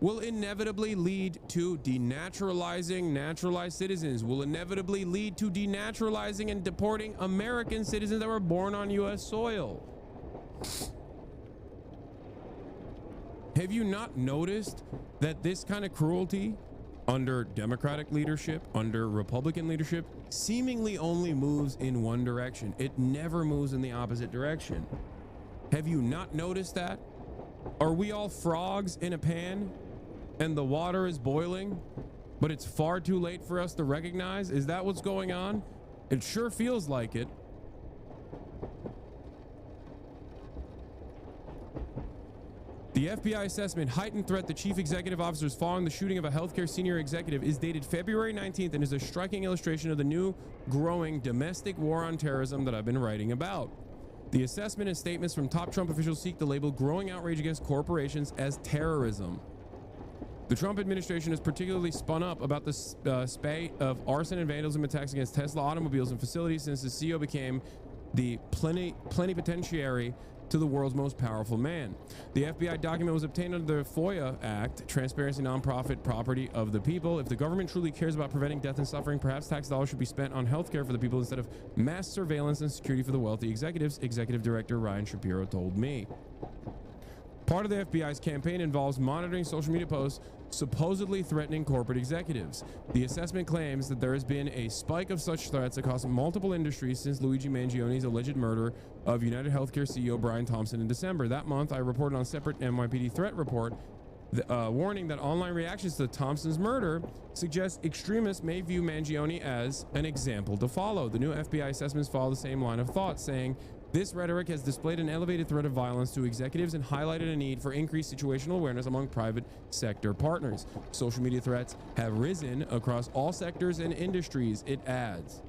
will inevitably lead to denaturalizing naturalized citizens, will inevitably lead to denaturalizing and deporting American citizens that were born on U.S. soil. Have you not noticed that this kind of cruelty under Democratic leadership, under Republican leadership, seemingly only moves in one direction? It never moves in the opposite direction. Have you not noticed that? Are we all frogs in a pan and the water is boiling, but it's far too late for us to recognize? Is that what's going on? It sure feels like it. The FBI assessment, heightened threat the chief executive officers following the shooting of a healthcare senior executive, is dated February 19th and is a striking illustration of the new growing domestic war on terrorism that I've been writing about. The assessment and statements from top Trump officials seek to label growing outrage against corporations as terrorism. The Trump administration has particularly spun up about the spate of arson and vandalism attacks against Tesla automobiles and facilities since the CEO became the plenipotentiary to the world's most powerful man. The FBI document was obtained under the FOIA Act, Transparency Nonprofit Property of the People. If the government truly cares about preventing death and suffering, perhaps tax dollars should be spent on healthcare for the people instead of mass surveillance and security for the wealthy executives, Executive Director Ryan Shapiro told me. Part of the FBI's campaign involves monitoring social media posts supposedly threatening corporate executives. The assessment claims that there has been a spike of such threats across multiple industries since Luigi Mangioni's alleged murder of United Healthcare CEO Brian Thompson in December. That month, I reported on a separate NYPD threat report warning that online reactions to Thompson's murder suggest extremists may view Mangione as an example to follow. The new FBI assessments follow the same line of thought, saying this rhetoric has displayed an elevated threat of violence to executives and highlighted a need for increased situational awareness among private sector partners. Social media threats have risen across all sectors and industries, it adds.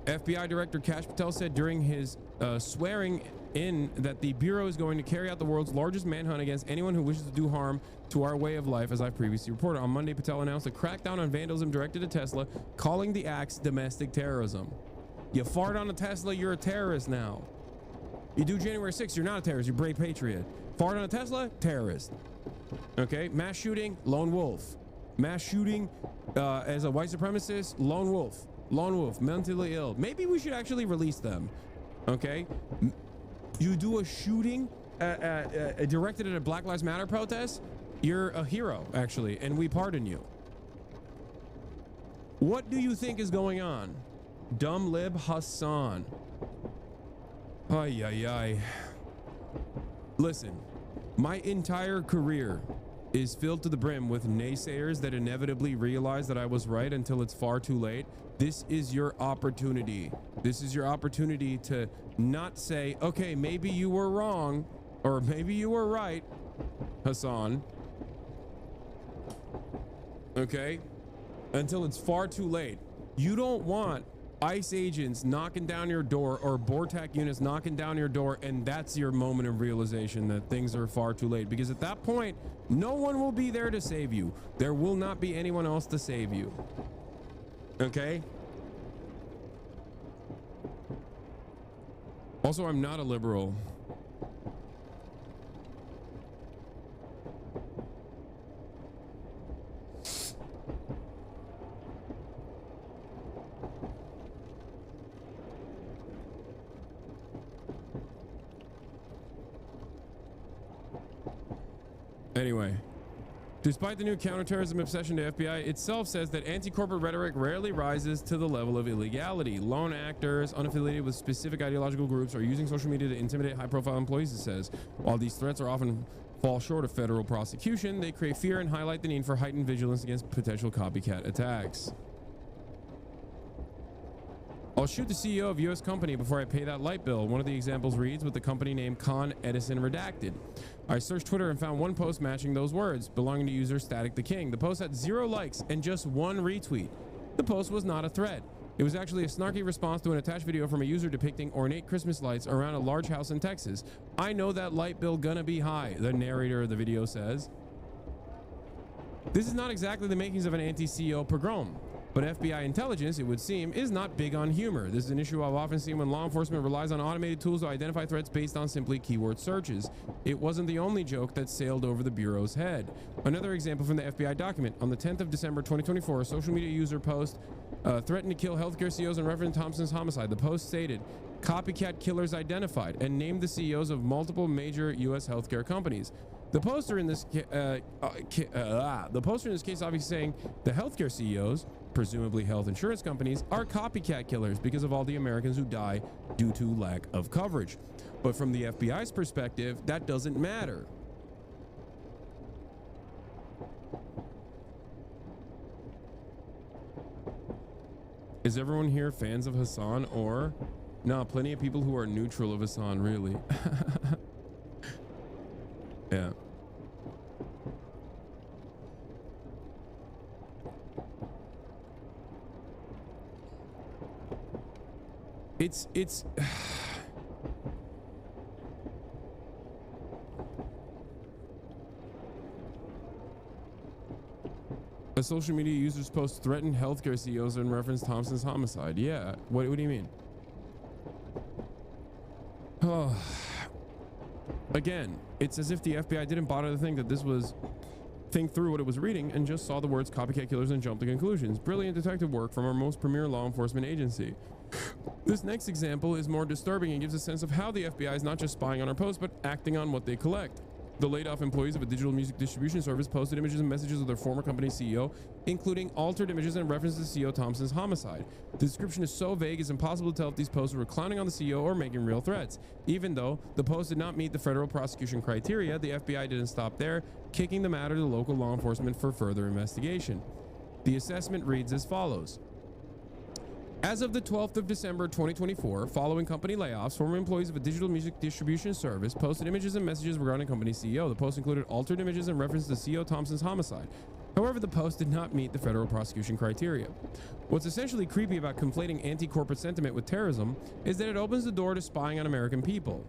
FBI Director Kash Patel said during his swearing in that the Bureau is going to carry out the world's largest manhunt against anyone who wishes to do harm to our way of life, as I've previously reported. On Monday, Patel announced a crackdown on vandalism directed at Tesla, calling the acts domestic terrorism. You fart on a Tesla, you're a terrorist now. You do January 6th, you're not a terrorist, you're a brave patriot. Fart on a Tesla, terrorist. Okay, mass shooting, lone wolf. Mass shooting as a white supremacist, lone wolf. Lone wolf, mentally ill. Maybe we should actually release them. Okay, you do a shooting directed at a Black Lives Matter protest, you're a hero, actually, and we pardon you. What do you think is going on? Dumb lib Hasan. Ay, ay, ay. Listen, my entire career is filled to the brim with naysayers that inevitably realize that I was right until it's far too late. This is your opportunity. This is your opportunity to not say, okay, maybe you were wrong, or maybe you were right, Hasan. Okay? Until it's far too late. You don't want ICE agents knocking down your door or BORTAC units knocking down your door, and that's your moment of realization that things are far too late, because at that point no one will be there to save you. There will not be anyone else to save you. Okay? Also, I'm not a liberal. Anyway, despite the new counterterrorism obsession, the FBI itself says that anti-corporate rhetoric rarely rises to the level of illegality. Lone actors unaffiliated with specific ideological groups are using social media to intimidate high-profile employees, it says. While these threats are often fall short of federal prosecution, they create fear and highlight the need for heightened vigilance against potential copycat attacks. I'll shoot the CEO of U.S. company before I pay that light bill. One of the examples reads with the company name Con Edison Redacted. I searched Twitter and found one post matching those words, belonging to user Static the King. The post had 0 likes and just 1 retweet. The post was not a thread. It was actually a snarky response to an attached video from a user depicting ornate Christmas lights around a large house in Texas. I know that light bill gonna be high, the narrator of the video says. This is not exactly the makings of an anti-CEO pogrom, but FBI intelligence, it would seem, is not big on humor. This is an issue I've often seen when law enforcement relies on automated tools to identify threats based on simply keyword searches. It wasn't the only joke that sailed over the Bureau's head. Another example from the FBI document. On the 10th of December 2024, a social media user post threatened to kill healthcare CEOs in reference to Thompson's homicide. The post stated, copycat killers identified, and named the CEOs of multiple major U.S. healthcare companies. The poster in this case obviously saying the healthcare CEOs, presumably health insurance companies, are copycat killers because of all the Americans who die due to lack of coverage. But from the FBI's perspective, that doesn't matter. Is everyone here fans of Hasan or? No, plenty of people who are neutral of Hasan, really. Yeah. It's a social media user's post threatened healthcare CEOs in reference to Thompson's homicide. Yeah. What do you mean? Oh. Again, it's as if the FBI didn't bother to think through what it was reading and just saw the words copycat killers and jumped to conclusions. Brilliant detective work from our most premier law enforcement agency. This next example is more disturbing and gives a sense of how the FBI is not just spying on our posts, but acting on what they collect. The laid-off employees of a digital music distribution service posted images and messages of their former company CEO, including altered images and references to CEO Thompson's homicide. The description is so vague it's impossible to tell if these posts were clowning on the CEO or making real threats. Even though the posts did not meet the federal prosecution criteria, the FBI didn't stop there, kicking the matter to local law enforcement for further investigation. The assessment reads as follows. As of the 12th of December 2024, following company layoffs, former employees of a digital music distribution service posted images and messages regarding company CEO. The post included altered images and reference to CEO Thompson's homicide. However, the post did not meet the federal prosecution criteria. What's essentially creepy about conflating anti-corporate sentiment with terrorism is that it opens the door to spying on American people.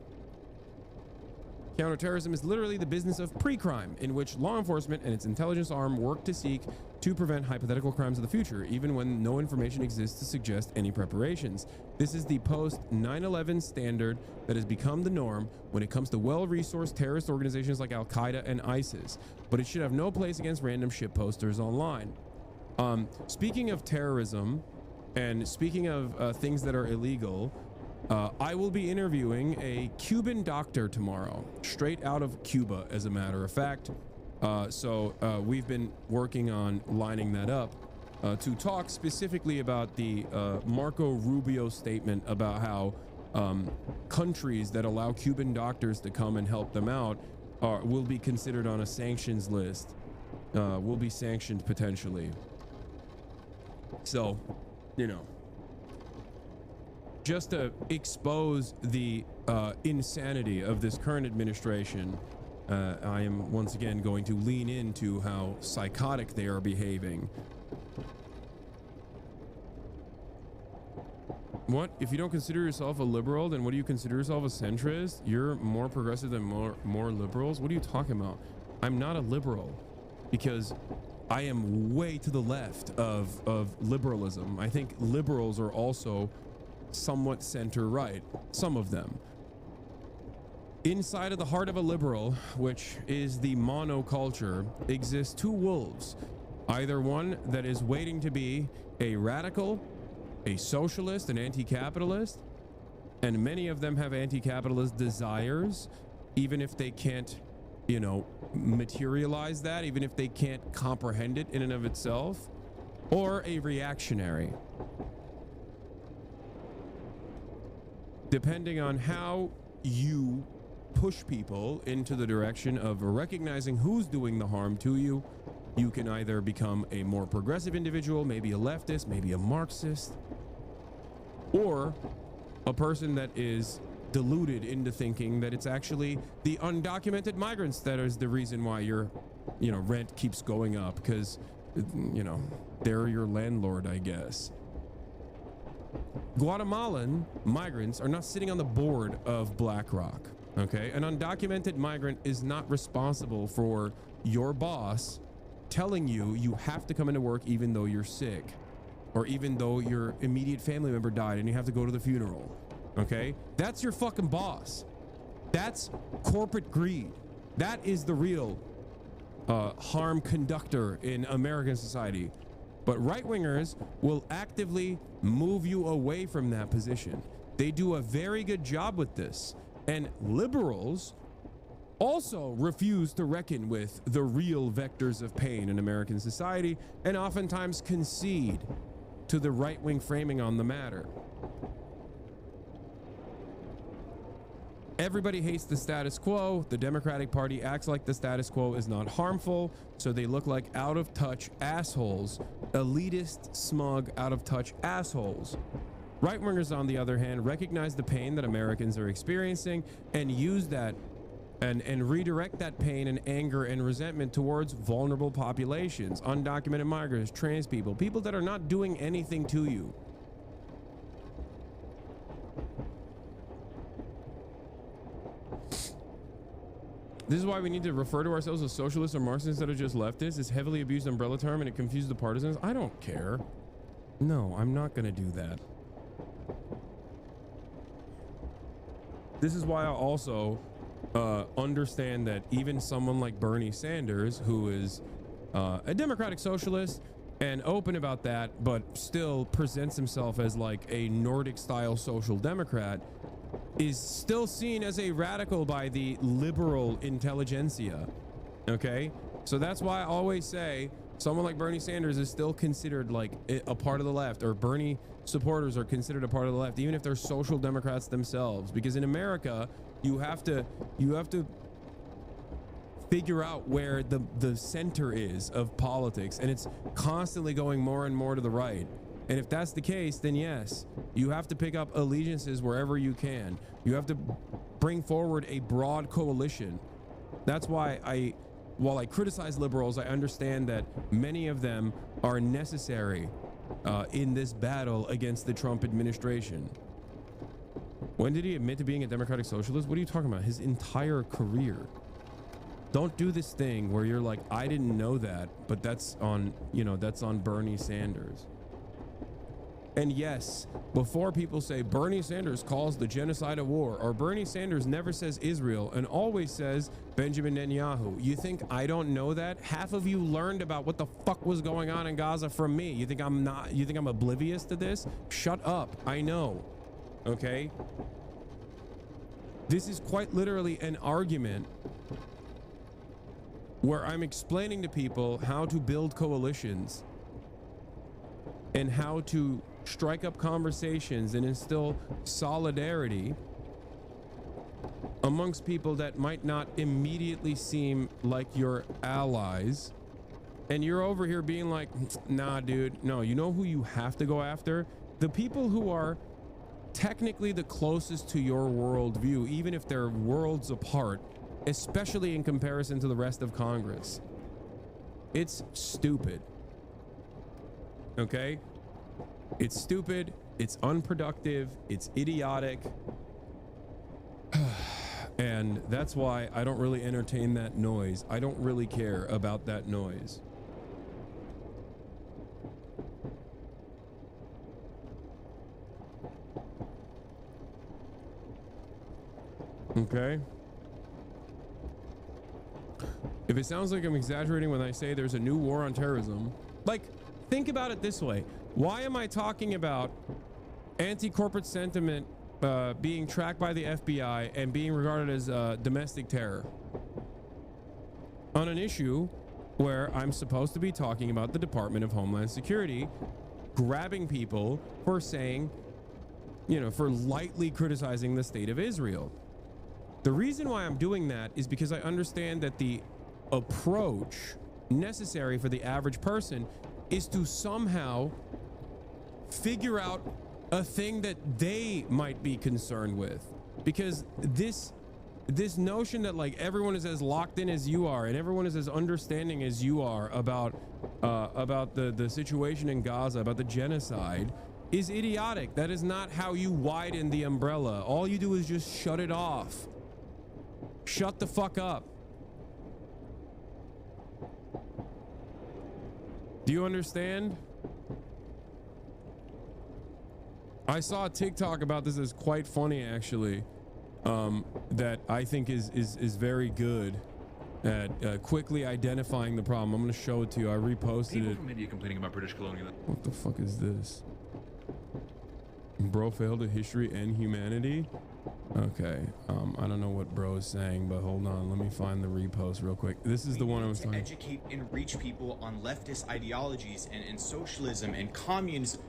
Counterterrorism is literally the business of pre-crime, in which law enforcement and its intelligence arm work to seek to prevent hypothetical crimes of the future, even when no information exists to suggest any preparations. This is the post-9/11 standard that has become the norm when it comes to well-resourced terrorist organizations like Al-Qaeda and ISIS, but it should have no place against random shit posters online. Speaking of terrorism, and speaking of things that are illegal, I will be interviewing a Cuban doctor tomorrow, straight out of Cuba, as a matter of fact. So we've been working on lining that up to talk specifically about the Marco Rubio statement about how countries that allow Cuban doctors to come and help them out will be considered on a sanctions list, will be sanctioned potentially. So, you know, just to expose the insanity of this current administration, I am once again going to lean into how psychotic they are behaving. What? If you don't consider yourself a liberal, then what do you consider yourself, a centrist? You're more progressive than more liberals? What are you talking about? I'm not a liberal because I am way to the left of liberalism. I think liberals are also somewhat center-right, some of them. Inside of the heart of a liberal, which is the monoculture, exist two wolves. Either one that is waiting to be a radical, a socialist, an anti-capitalist, and many of them have anti-capitalist desires, even if they can't, you know, materialize that, even if they can't comprehend it in and of itself, or a reactionary. Depending on how you push people into the direction of recognizing who's doing the harm to you, you can either become a more progressive individual, maybe a leftist, maybe a Marxist, or a person that is deluded into thinking that it's actually the undocumented migrants that is the reason why your, rent keeps going up, because, they're your landlord, I guess. Guatemalan migrants are not sitting on the board of BlackRock, okay? An undocumented migrant is not responsible for your boss telling you you have to come into work even though you're sick, or even though your immediate family member died and you have to go to the funeral, okay? That's your fucking boss. That's corporate greed. That is the real harm conductor in American society. But right-wingers will actively move you away from that position. They do a very good job with this. And liberals also refuse to reckon with the real vectors of pain in American society, and oftentimes concede to the right-wing framing on the matter. Everybody hates the status quo. The Democratic Party acts like the status quo is not harmful, so they look like out-of-touch assholes, elitist, smug, out-of-touch assholes. Right-wingers, on the other hand, recognize the pain that Americans are experiencing and use that and redirect that pain and anger and resentment towards vulnerable populations, undocumented migrants, trans people, people that are not doing anything to you. This is why we need to refer to ourselves as socialists or Marxists instead of just leftists. It's heavily abused umbrella term and it confuses the partisans. I don't care. No, I'm not going to do that. This is why I also understand that even someone like Bernie Sanders, who is a democratic socialist and open about that, but still presents himself as like a Nordic style social democrat, is still seen as a radical by the liberal intelligentsia. Okay, so that's why I always say someone like Bernie Sanders is still considered like a part of the left, or Bernie supporters are considered a part of the left, even if they're social democrats themselves. Because in America, you have to figure out where the center is of politics, and it's constantly going more and more to the right. And if that's the case, then yes, you have to pick up allegiances wherever you can. You have to bring forward a broad coalition. That's why while I criticize liberals, I understand that many of them are necessary in this battle against the Trump administration. When did he admit to being a democratic socialist? What are you talking about? His entire career. Don't do this thing where you're like, I didn't know that, but that's on, that's on Bernie Sanders. And yes, before people say Bernie Sanders calls the genocide a war, or Bernie Sanders never says Israel and always says Benjamin Netanyahu, you think I don't know that? Half of you learned about what the fuck was going on in Gaza from me. You think I'm oblivious to this? Shut up. I know. Okay? This is quite literally an argument where I'm explaining to people how to build coalitions and how to strike up conversations and instill solidarity amongst people that might not immediately seem like your allies. And you're over here being like, nah, dude, no, you know who you have to go after? The people who are technically the closest to your worldview, even if they're worlds apart, especially in comparison to the rest of Congress. It's stupid. Okay? It's stupid, it's unproductive, it's idiotic. And that's why I don't really entertain that noise. I don't really care about that noise. Okay? If it sounds like I'm exaggerating when I say there's a new war on terrorism, like, think about it this way. Why am I talking about anti-corporate sentiment being tracked by the FBI and being regarded as domestic terror on an issue where I'm supposed to be talking about the Department of Homeland Security grabbing people for saying, for lightly criticizing the state of Israel? The reason why I'm doing that is because I understand that the approach necessary for the average person is to somehow figure out a thing that they might be concerned with. because this notion that like everyone is as locked in as you are and everyone is as understanding as you are about the situation in Gaza, about the genocide, is idiotic. That is not how you widen the umbrella. All you do is just shut it off. Shut the fuck up. Do you understand? I saw a TikTok about this that's quite funny, actually, that I think is very good at quickly identifying the problem. I'm going to show it to you. I reposted People it. from India complaining about British colonialism. What the fuck is this? Bro failed at history and humanity. Okay, I don't know what bro is saying, but hold on, let me find the repost real quick. This is the one I was talking. Educate and reach people on leftist ideologies and socialism and communism.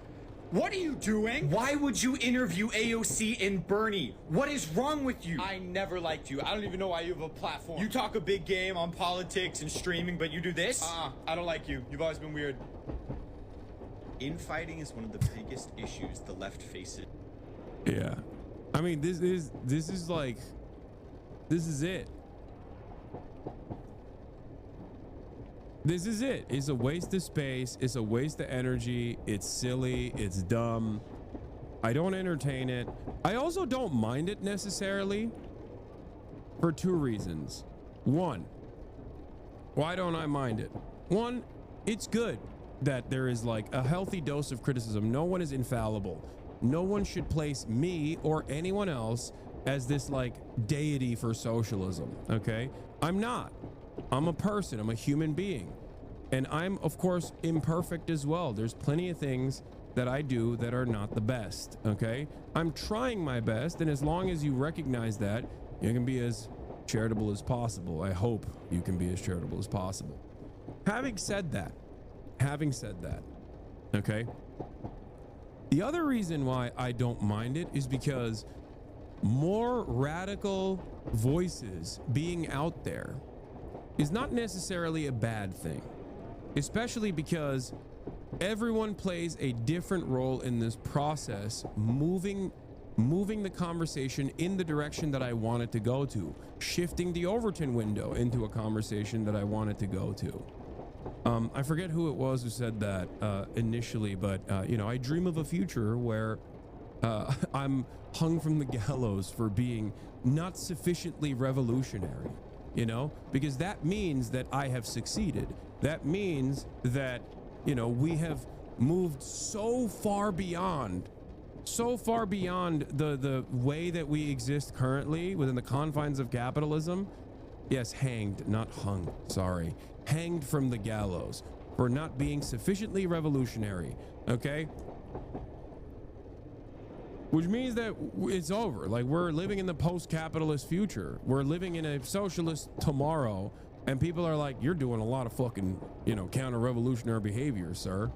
What are you doing? Why would you interview AOC and Bernie? What is wrong with you? I never liked you. I don't even know why you have a platform. You talk a big game on politics and streaming, but you do this? I don't like you. You've always been weird. Infighting is one of the biggest issues the left faces. Yeah, I mean, this is like, this is it. This is it. It's a waste of space. It's a waste of energy. It's silly. It's dumb. I don't entertain it. I also don't mind it necessarily for two reasons. One, why don't I mind it? One, it's good that there is like a healthy dose of criticism. No one is infallible. No one should place me or anyone else as this like deity for socialism. Okay, I'm not. I'm a person. I'm a human being, and I'm of course imperfect as well. There's plenty of things that I do that are not the best. Okay, I'm trying my best, and as long as you recognize that, you can be as charitable as possible. I hope you can be as charitable as possible. Having said that, okay, the other reason why I don't mind it is because more radical voices being out there is not necessarily a bad thing, especially because everyone plays a different role in this process, moving the conversation in the direction that I want it to go to, shifting the Overton window into a conversation that I want it to go to. I forget who it was who said that initially, but you know, I dream of a future where I'm hung from the gallows for being not sufficiently revolutionary, you know, because that means that I have succeeded. That means that, you know, we have moved so far beyond the way that we exist currently within the confines of capitalism. Yes, hanged, not hung, sorry. Hanged from the gallows for not being sufficiently revolutionary, okay? Which means that it's over. Like, we're living in the post-capitalist future. We're living in a socialist tomorrow, and people are like, you're doing a lot of fucking, you know, counter-revolutionary behavior, sir.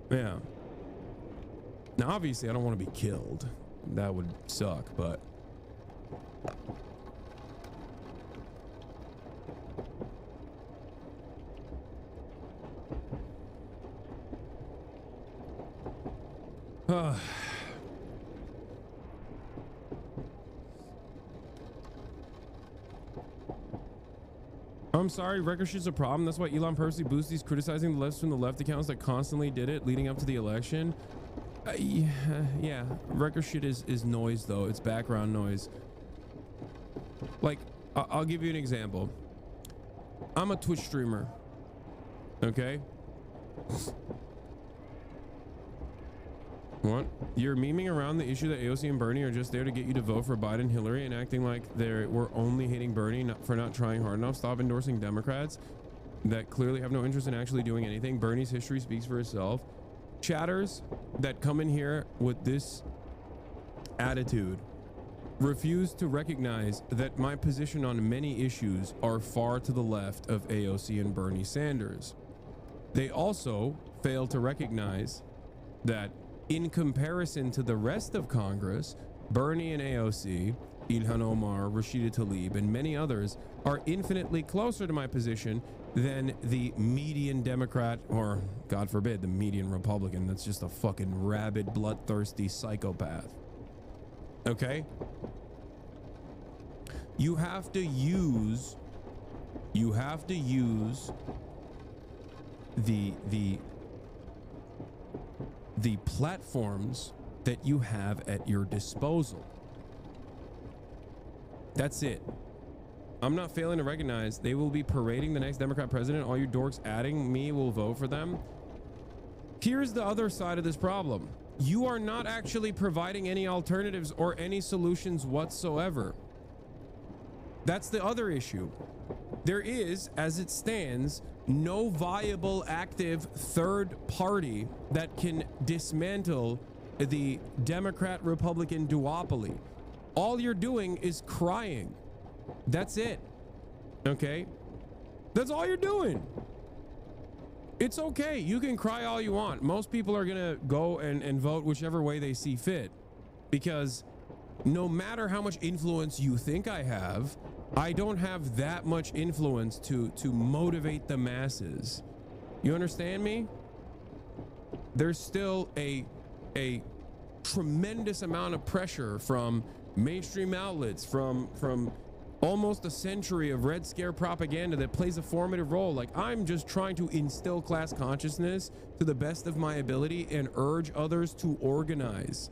Yeah. Now, obviously, I don't want to be killed. That would suck, but... I'm sorry, record shit's a problem. That's why Elon purposely boosted criticizing the left from the left accounts that constantly did it leading up to the election. Yeah, record shit is noise though. It's background noise. Like, I'll give you an example. I'm a Twitch streamer, okay? What? You're memeing around the issue that AOC and Bernie are just there to get you to vote for Biden and Hillary and acting like we're only hating Bernie for not trying hard enough. Stop endorsing Democrats that clearly have no interest in actually doing anything. Bernie's history speaks for itself. Chatters that come in here with this attitude refuse to recognize that my position on many issues are far to the left of AOC and Bernie Sanders. They also fail to recognize that in comparison to the rest of Congress, Bernie and AOC, Ilhan Omar, Rashida Tlaib, and many others are infinitely closer to my position than the median Democrat, or God forbid, the median Republican. That's just a fucking rabid, bloodthirsty psychopath. Okay? You have to use the platforms that you have at your disposal. That's it. I'm not failing to recognize they will be parading the next Democrat president. All you dorks adding me will vote for them. Here's the other side of this problem. You are not actually providing any alternatives or any solutions whatsoever. That's the other issue. There is, as it stands, no viable active third party that can dismantle the Democrat-Republican duopoly. All you're doing is crying. That's it. Okay? That's all you're doing. It's okay. You can cry all you want. Most people are going to go and vote whichever way they see fit. Because no matter how much influence you think I have, I don't have that much influence to motivate the masses. You understand me? There's still a tremendous amount of pressure from mainstream outlets, from almost a century of Red Scare propaganda that plays a formative role. Like, I'm just trying to instill class consciousness to the best of my ability and urge others to organize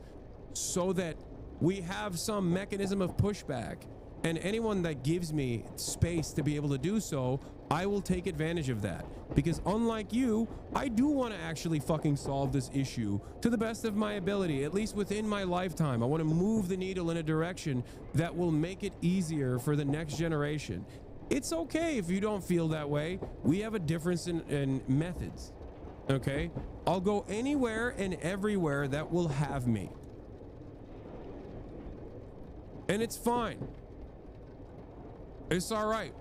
so that we have some mechanism of pushback. And anyone that gives me space to be able to do so, I will take advantage of that. Because unlike you, I do want to actually fucking solve this issue to the best of my ability, at least within my lifetime. I want to move the needle in a direction that will make it easier for the next generation. It's okay if you don't feel that way. We have a difference in methods, okay? I'll go anywhere and everywhere that will have me. And it's fine. It's all right.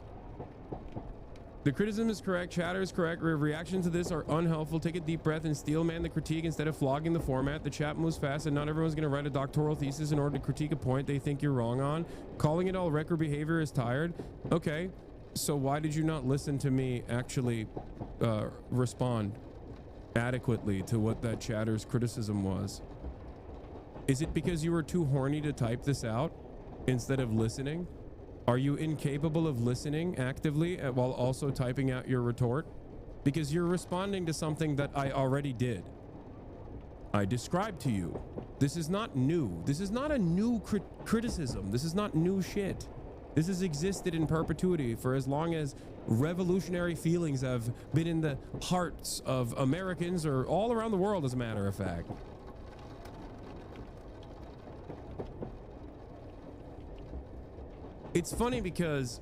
The criticism is correct. Chatter is correct. Reactions to this are unhelpful. Take a deep breath and steelman the critique instead of flogging the format. The chat moves fast and not everyone's going to write a doctoral thesis in order to critique a point they think you're wrong on. Calling it all record behavior is tired. Okay, so why did you not listen to me actually respond adequately to what that chatter's criticism was? Is it because you were too horny to type this out instead of listening? Are you incapable of listening actively while also typing out your retort? Because you're responding to something that I already did. I described to you. This is not new. This is not a new criticism. This is not new shit. This has existed in perpetuity for as long as revolutionary feelings have been in the hearts of Americans, or all around the world, as a matter of fact. It's funny because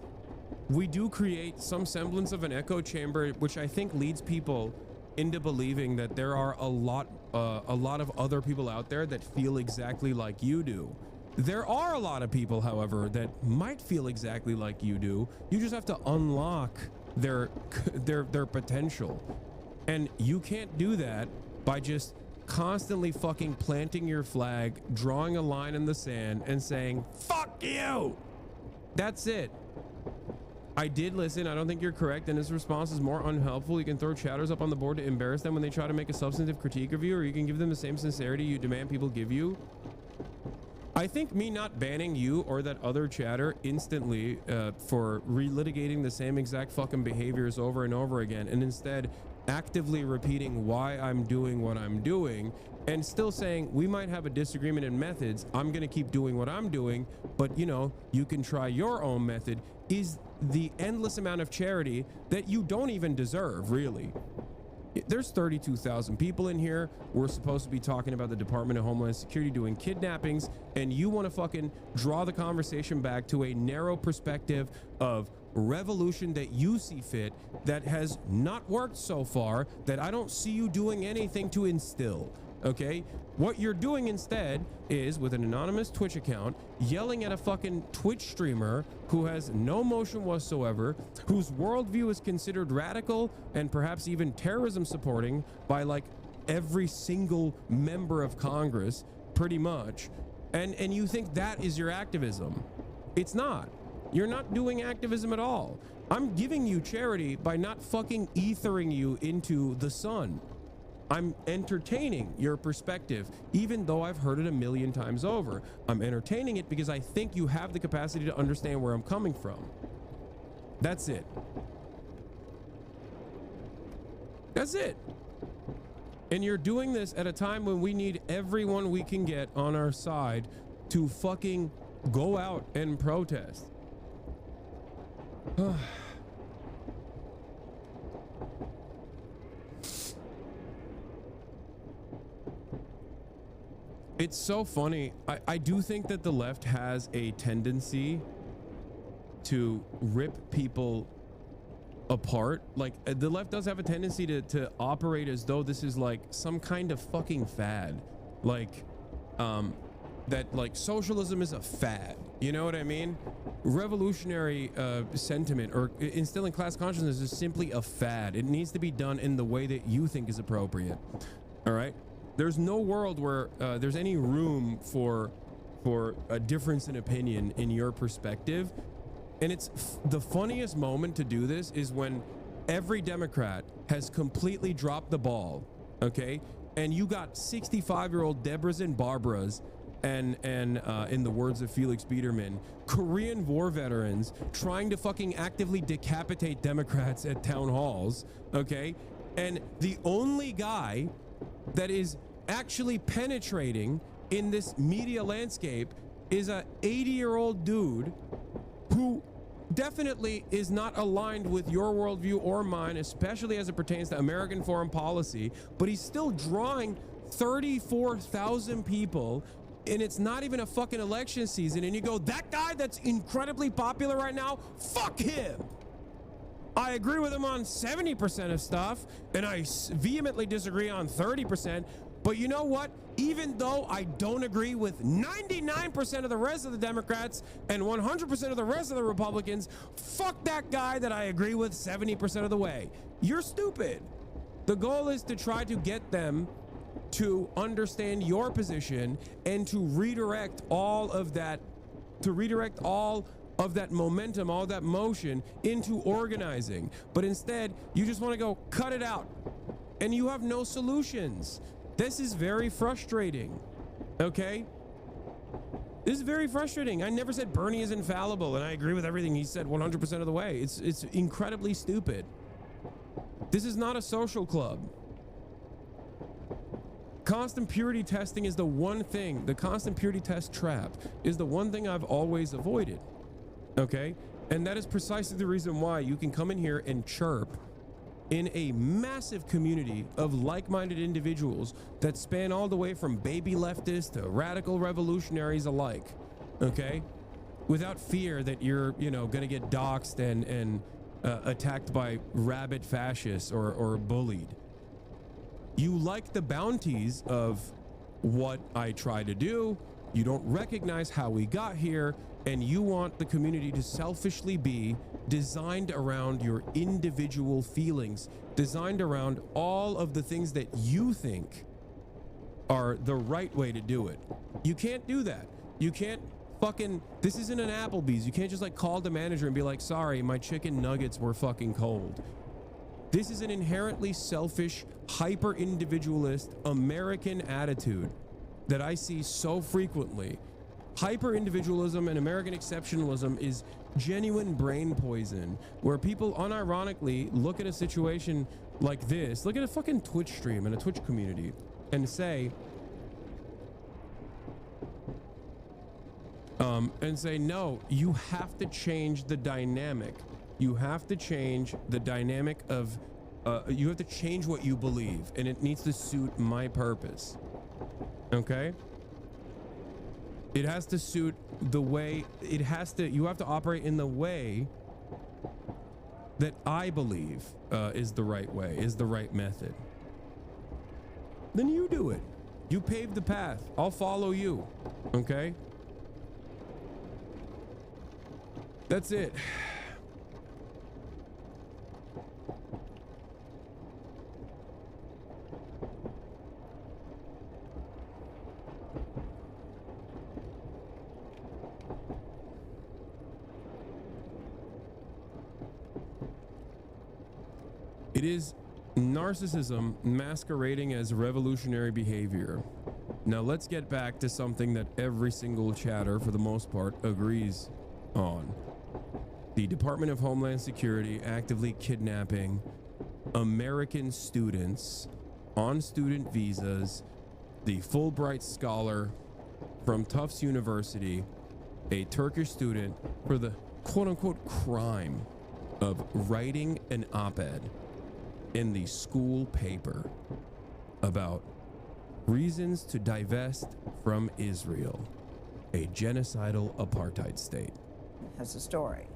we do create some semblance of an echo chamber, which I think leads people into believing that there are a lot of other people out there that feel exactly like you do. There are a lot of people, however, that might feel exactly like you do. You just have to unlock their potential. And you can't do that by just constantly fucking planting your flag, drawing a line in the sand and saying, fuck you. That's it. I did listen. I don't think you're correct, and his response is more unhelpful. You can throw chatters up on the board to embarrass them when they try to make a substantive critique of you, or you can give them the same sincerity you demand people give you. I think me not banning you or that other chatter instantly for relitigating the same exact fucking behaviors over and over again, and instead actively repeating why I'm doing what I'm doing, and still saying we might have a disagreement in methods, I'm gonna keep doing what I'm doing, but you know, you can try your own method, is the endless amount of charity that you don't even deserve, really. There's 32,000 people in here. We're supposed to be talking about the Department of Homeland Security doing kidnappings, and you want to fucking draw the conversation back to a narrow perspective of revolution that you see fit, that has not worked so far, that I don't see you doing anything to instill. Okay, what you're doing instead is, with an anonymous Twitch account, yelling at a fucking Twitch streamer who has no motion whatsoever, whose worldview is considered radical and perhaps even terrorism supporting by like every single member of Congress, pretty much, and you think that is your activism. It's not. You're not doing activism at all. I'm giving you charity by not fucking ethering you into the sun. I'm entertaining your perspective, even though I've heard it a million times over. I'm entertaining it because I think you have the capacity to understand where I'm coming from. That's it. That's it. And you're doing this at a time when we need everyone we can get on our side to fucking go out and protest. It's so funny. I do think that the left has a tendency to rip people apart. Like, the left does have a tendency to operate as though this is like some kind of fucking fad. Like, that like socialism is a fad. You know what I mean? Revolutionary sentiment or instilling class consciousness is simply a fad. It needs to be done in the way that you think is appropriate. All right? There's no world where there's any room for a difference in opinion in your perspective. And it's the funniest moment to do this is when every Democrat has completely dropped the ball, okay? And you got 65-year-old Deborahs and Barbaras and in the words of Felix Biederman, Korean War veterans trying to fucking actively decapitate Democrats at town halls, okay? And the only guy that is actually penetrating in this media landscape is a 80-year-old dude who definitely is not aligned with your worldview or mine, especially as it pertains to American foreign policy, but he's still drawing 34,000 people, and it's not even a fucking election season, and you go, that guy that's incredibly popular right now, fuck him. I agree with him on 70% of stuff, and I vehemently disagree on 30%. But you know what? Even though I don't agree with 99% of the rest of the Democrats and 100% of the rest of the Republicans, fuck that guy that I agree with 70% of the way. You're stupid. The goal is to try to get them to understand your position and to redirect all of that, momentum, all that motion into organizing. But instead, you just want to go cut it out and you have no solutions. This is very frustrating. Okay? This is very frustrating. I never said Bernie is infallible and I agree with everything he said 100% of the way. It's incredibly stupid. This is not a social club. Constant purity testing is the one thing, the constant purity test trap is the one thing I've always avoided. Okay? And that is precisely the reason why you can come in here and chirp in a massive community of like-minded individuals that span all the way from baby leftists to radical revolutionaries alike. Okay? Without fear that you're, gonna get doxxed and attacked by rabid fascists or bullied. You like the bounties of what I try to do. You don't recognize how we got here, and you want the community to selfishly be designed around your individual feelings, designed around all of the things that you think are the right way to do it. You can't do that. You can't this isn't an Applebee's. You can't just like call the manager and be like, sorry, my chicken nuggets were fucking cold. This is an inherently selfish, hyper-individualist American attitude that I see so frequently. Hyper-individualism and American exceptionalism is genuine brain poison, where people unironically look at a situation like this, look at a fucking Twitch stream and a Twitch community, and say, no, you have to change the dynamic. You have to change the dynamic of, you have to change what you believe, and it needs to suit my purpose. Okay? It has to suit the way, you have to operate in the way that I believe is the right way, is the right method. Then you do it. You pave the path. I'll follow you. Okay? That's it. It is narcissism masquerading as revolutionary behavior. Now let's get back to something that every single chatter, for the most part, agrees on. The Department of Homeland Security actively kidnapping American students on student visas, the Fulbright scholar from Tufts University, a Turkish student, for the quote-unquote crime of writing an op-ed in the school paper about reasons to divest from Israel, a genocidal apartheid state. Has a story.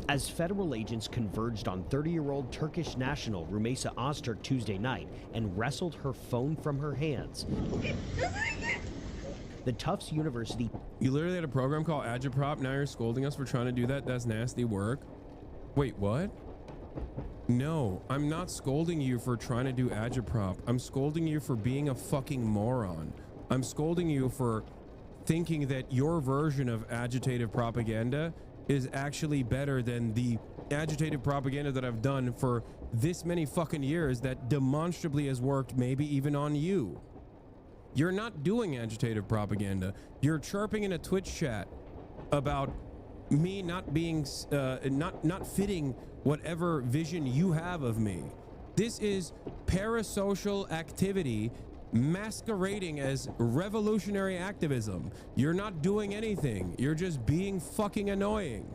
As federal agents converged on 30-year-old Turkish national Rumeysa Öztürk Tuesday night and wrestled her phone from her hands, the Tufts University... You literally had a program called Agitprop. Now you're scolding us for trying to do that? That's nasty work. Wait, what? No, I'm not scolding you for trying to do Agitprop. I'm scolding you for being a fucking moron. I'm scolding you for thinking that your version of agitative propaganda is actually better than the agitative propaganda that I've done for this many fucking years that demonstrably has worked, maybe even on you. You're not doing agitative propaganda. You're chirping in a Twitch chat about me not being, not fitting whatever vision you have of me. This is parasocial activity masquerading as revolutionary activism. You're not doing anything. You're just being fucking annoying.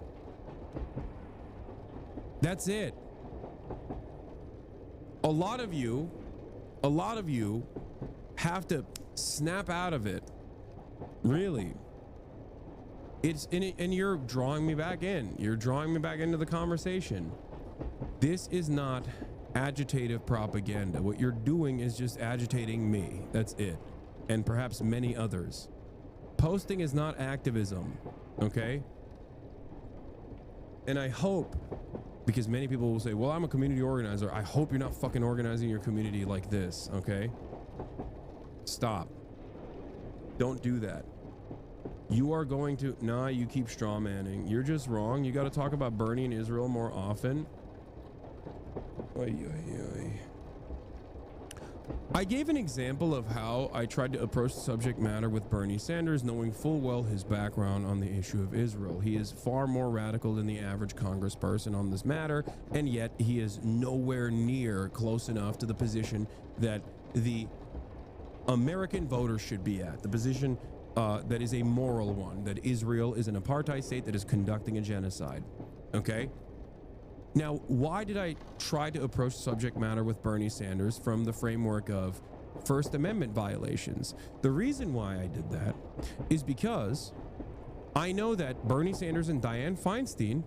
That's it. A lot of you have to snap out of it. Really. And you're drawing me back in. You're drawing me back into the conversation. This is not agitative propaganda. What you're doing is just agitating me. That's it. And perhaps many others. Posting is not activism, okay? And I hope, because many people will say, well, I'm a community organizer. I hope you're not fucking organizing your community like this, okay? Stop. Don't do that. You are going to, nah, you keep straw manning. You're just wrong. You got to talk about Bernie and Israel more often. Oy, oy, oy. I gave an example of how I tried to approach the subject matter with Bernie Sanders, knowing full well his background on the issue of Israel. He is far more radical than the average congressperson on this matter, and yet he is nowhere near close enough to the position that the American voters should be at, the position that is a moral one, that Israel is an apartheid state that is conducting a genocide. Okay? Now, why did I try to approach subject matter with Bernie Sanders from the framework of First Amendment violations? The reason why I did that is because I know that Bernie Sanders and Dianne Feinstein,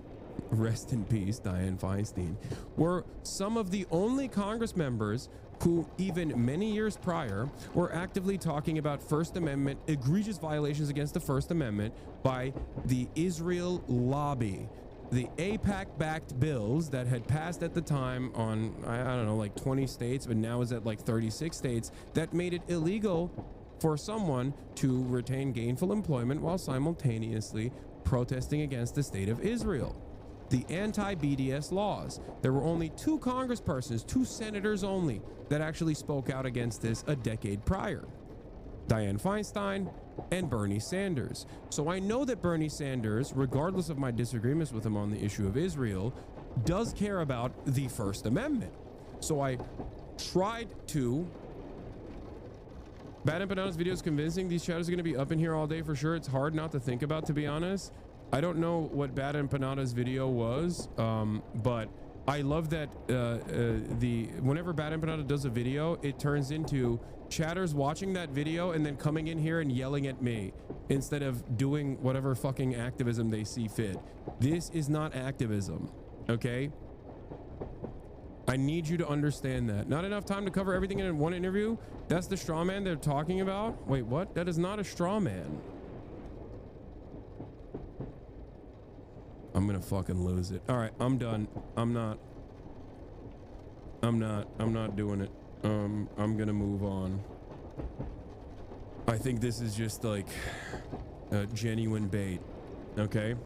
rest in peace, Dianne Feinstein, were some of the only Congress members who even many years prior were actively talking about First Amendment, egregious violations against the First Amendment by the Israel lobby. The AIPAC-backed bills that had passed at the time on, I don't know, like 20 states, but now is at like 36 states, that made it illegal for someone to retain gainful employment while simultaneously protesting against the state of Israel. The anti-BDS laws. There were only 2 congresspersons, 2 senators only, that actually spoke out against this a decade prior. Dianne Feinstein and Bernie Sanders. So I know that Bernie Sanders, regardless of my disagreements with him on the issue of Israel, does care about the First Amendment. So I tried to... Bad Empanadas video is convincing. These shadows are going to be up in here all day for sure. It's hard not to think about, to be honest. I don't know what Bad Empanadas video was, but I love that whenever Bad Empanada does a video, it turns into chatters watching that video and then coming in here and yelling at me instead of doing whatever fucking activism they see fit. This is not activism, okay? I need you to understand that. Not enough time to cover everything in one interview? That's the straw man they're talking about? Wait, what? That is not a straw man. I'm gonna fucking lose it. All right, I'm done. I'm not doing it. I'm gonna move on. I think this is just like a genuine bait. Okay.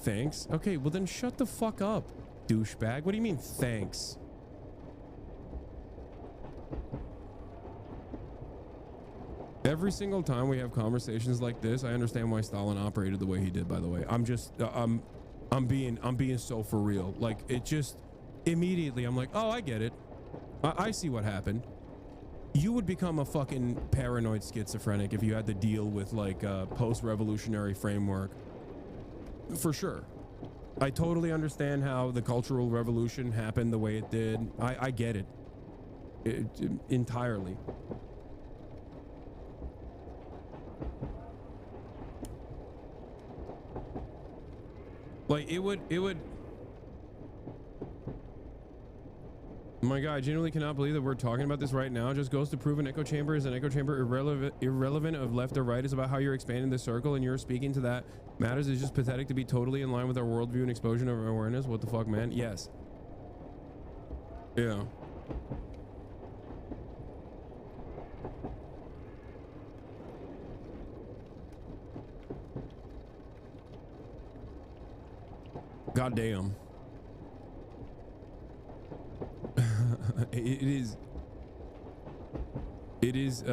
thanks? Okay, well then shut the fuck up, douchebag. What do you mean thanks? Every single time we have conversations like this, I understand why Stalin operated the way he did, by the way. I'm just I'm being so for real. Like, it just immediately I'm like, oh, I get it. I see what happened. You would become a fucking paranoid schizophrenic if you had to deal with like a post-revolutionary framework. For sure. I totally understand how the Cultural Revolution happened the way it did. I get it. Entirely. Like, it would my God, I genuinely cannot believe that we're talking about this right now. It just goes to prove an echo chamber is an echo chamber. Irrelevant of left or right is about how you're expanding the circle and you're speaking to that matters. Is just pathetic to be totally in line with our worldview and explosion of awareness. What the fuck, man? Yes. Yeah. God damn. It is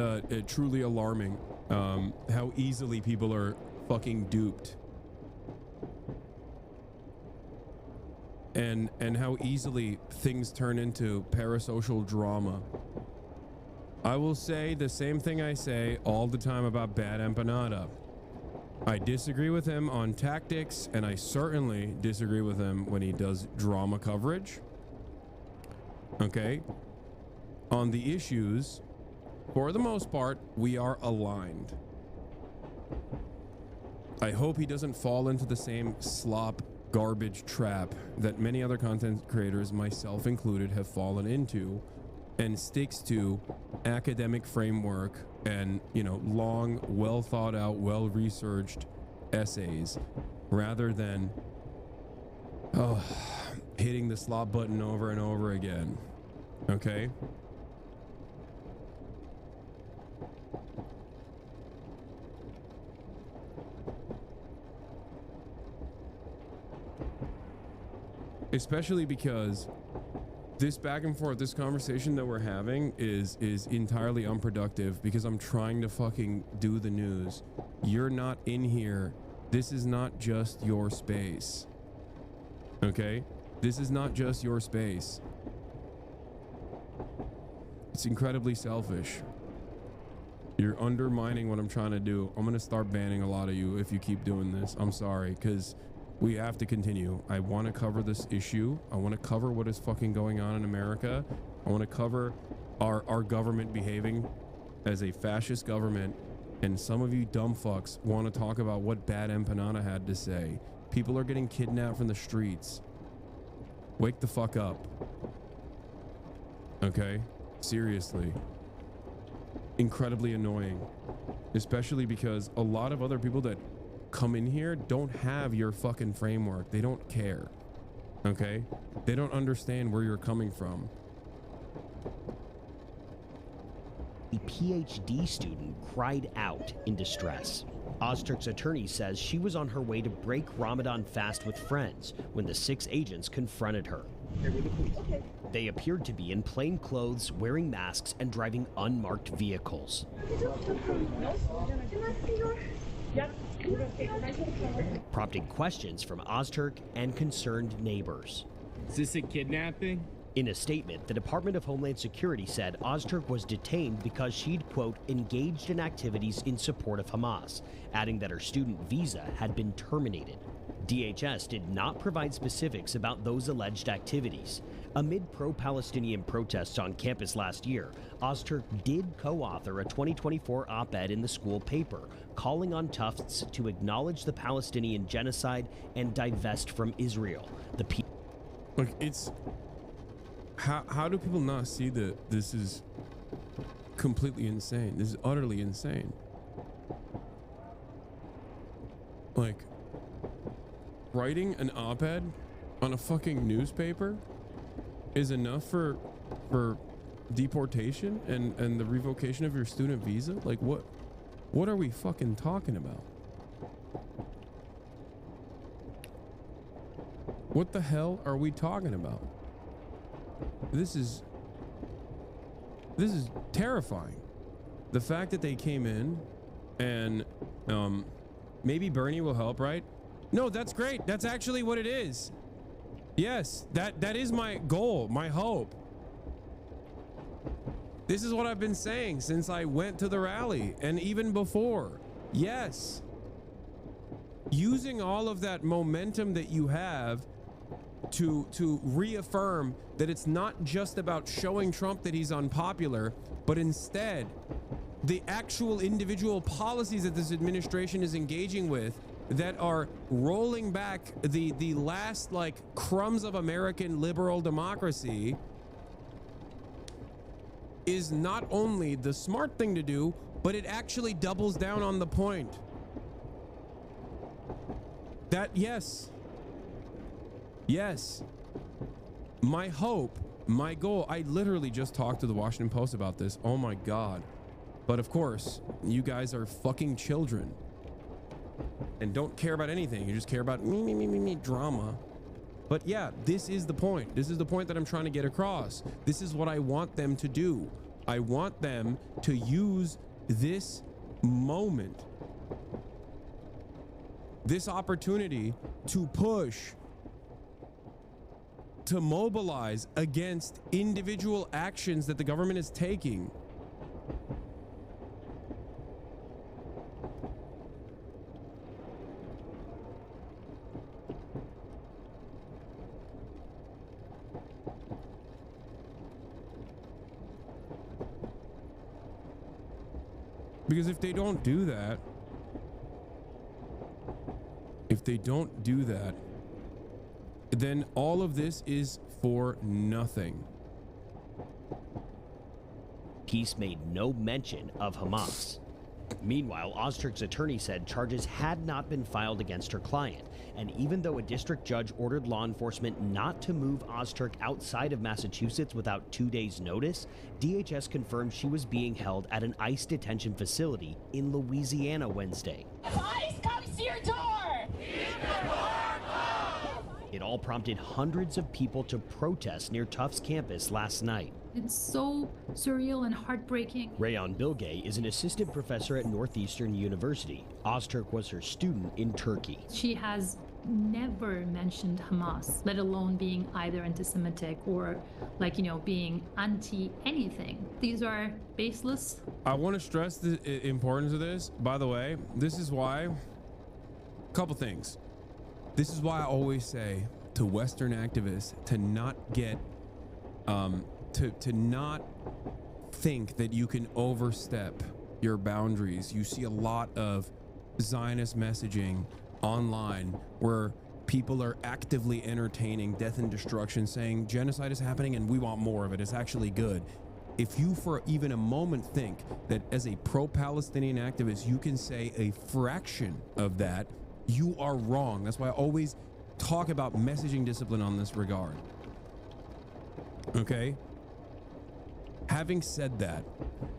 truly alarming how easily people are fucking duped, and how easily things turn into parasocial drama. I will say the same thing I say all the time about Bad Empanada. I disagree with him on tactics, and I certainly disagree with him when he does drama coverage. Okay? On the issues, for the most part, we are aligned. I hope he doesn't fall into the same slop garbage trap that many other content creators, myself included, have fallen into, and sticks to academic framework and, you know, long, well thought out, well researched essays, rather than hitting the slop button over and over again. Okay? Especially because this back and forth, this conversation that we're having is entirely unproductive, because I'm trying to fucking do the news. You're not in here. This is not just your space. Okay? This is not just your space. It's incredibly selfish. You're undermining what I'm trying to do. I'm gonna start banning a lot of you if you keep doing this. I'm sorry, because we have to continue. I want to cover this issue. I want to cover what is fucking going on in America. I want to cover our government behaving as a fascist government. And some of you dumb fucks want to talk about what Bad Empanada had to say. People are getting kidnapped from the streets. Wake the fuck up. Okay? Seriously. Incredibly annoying. Especially because a lot of other people that come in here don't have your fucking framework. They don't care. Okay? They don't understand where you're coming from. A PhD student cried out in distress. Ozturk's attorney says she was on her way to break Ramadan fast with friends when the 6 agents confronted her. Okay. They appeared to be in plain clothes, wearing masks, and driving unmarked vehicles. Prompting questions from Ozturk and concerned neighbors. Is this a kidnapping? In a statement, the Department of Homeland Security said Ozturk was detained because she'd, quote, engaged in activities in support of Hamas, adding that her student visa had been terminated. DHS did not provide specifics about those alleged activities. Amid pro-Palestinian protests on campus last year, Ozturk did co-author a 2024 op-ed in the school paper, calling on Tufts to acknowledge the Palestinian genocide and divest from Israel. Look, it's... How do people not see that this is completely insane? This is utterly insane. Like, writing an op-ed on a fucking newspaper is enough for deportation and the revocation of your student visa? Like, what are we fucking talking about? What the hell are we talking about? This is terrifying. The fact that they came in and maybe Bernie will help, right? No, that's great. That's actually what it is. Yes, that is my goal, my hope. This is what I've been saying since I went to the rally and even before. Yes. Using all of that momentum that you have to reaffirm that it's not just about showing Trump that he's unpopular, but instead the actual individual policies that this administration is engaging with that are rolling back the last like crumbs of American liberal democracy is not only the smart thing to do, but it actually doubles down on the point. That, yes, my hope, my goal, I literally just talked to the Washington Post about this. Oh my God. But of course, you guys are fucking children and don't care about anything. You just care about me, drama. But yeah, this is the point. This is the point that I'm trying to get across. This is what I want them to do. I want them to use this moment, this opportunity to push, to mobilize against individual actions that the government is taking. Because if they don't do that, then all of this is for nothing. Peace made no mention of Hamas. Meanwhile, Ozturk's attorney said charges had not been filed against her client, and even though a district judge ordered law enforcement not to move Ozturk outside of Massachusetts without 2 days' notice, DHS confirmed she was being held at an ICE detention facility in Louisiana Wednesday. If ICE comes to your door, keep the door closed! It all prompted hundreds of people to protest near Tufts campus last night. It's so surreal and heartbreaking. Rayon Bilge is an assistant professor at Northeastern University. Ozturk was her student in Turkey. She has never mentioned Hamas, let alone being either anti-Semitic or being anti-anything. These are baseless. I want to stress the importance of this. By the way, this is why, couple things. This is why I always say to Western activists to not get, to not think that you can overstep your boundaries. You see a lot of Zionist messaging online where people are actively entertaining death and destruction, saying genocide is happening and we want more of it. It's actually good. If you for even a moment think that as a pro-Palestinian activist you can say a fraction of that, you are wrong. That's why I always talk about messaging discipline on this regard. Okay? Having said that,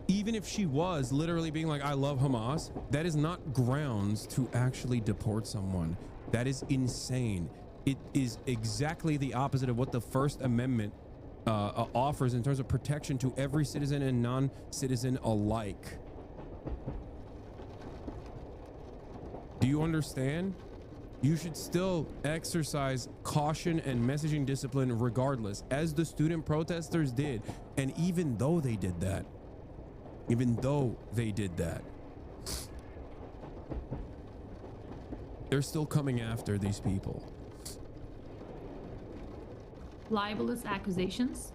even if she was literally being like, I love Hamas, that is not grounds to actually deport someone. That is insane. It is exactly the opposite of what the First Amendment offers in terms of protection to every citizen and non-citizen alike. Do you understand? You should still exercise caution and messaging discipline regardless, as the student protesters did. And even though they did that, they're still coming after these people. Libelous accusations.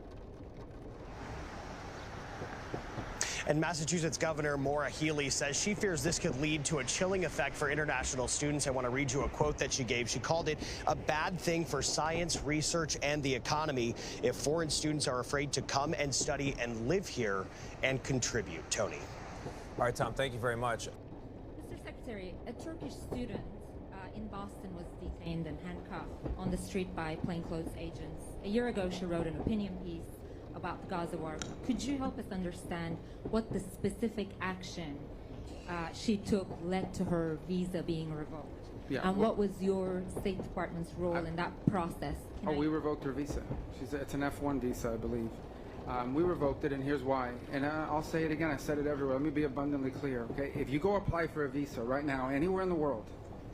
And Massachusetts Governor Maura Healey says she fears this could lead to a chilling effect for international students. I want to read you a quote that she gave. She called it a bad thing for science, research, and the economy if foreign students are afraid to come and study and live here and contribute. Tony. All right, Tom, thank you very much. Mr. Secretary, a Turkish student in Boston was detained and handcuffed on the street by plainclothes agents. A year ago, she wrote an opinion piece about the Gaza war. Could you help us understand what the specific action she took led to her visa being revoked? Yeah. And what was your State Department's role in that process? We revoked her visa. It's an F1 visa, I believe. We revoked it, and here's why. And I'll say it again. I said it everywhere. Let me be abundantly clear, okay? If you go apply for a visa right now, anywhere in the world,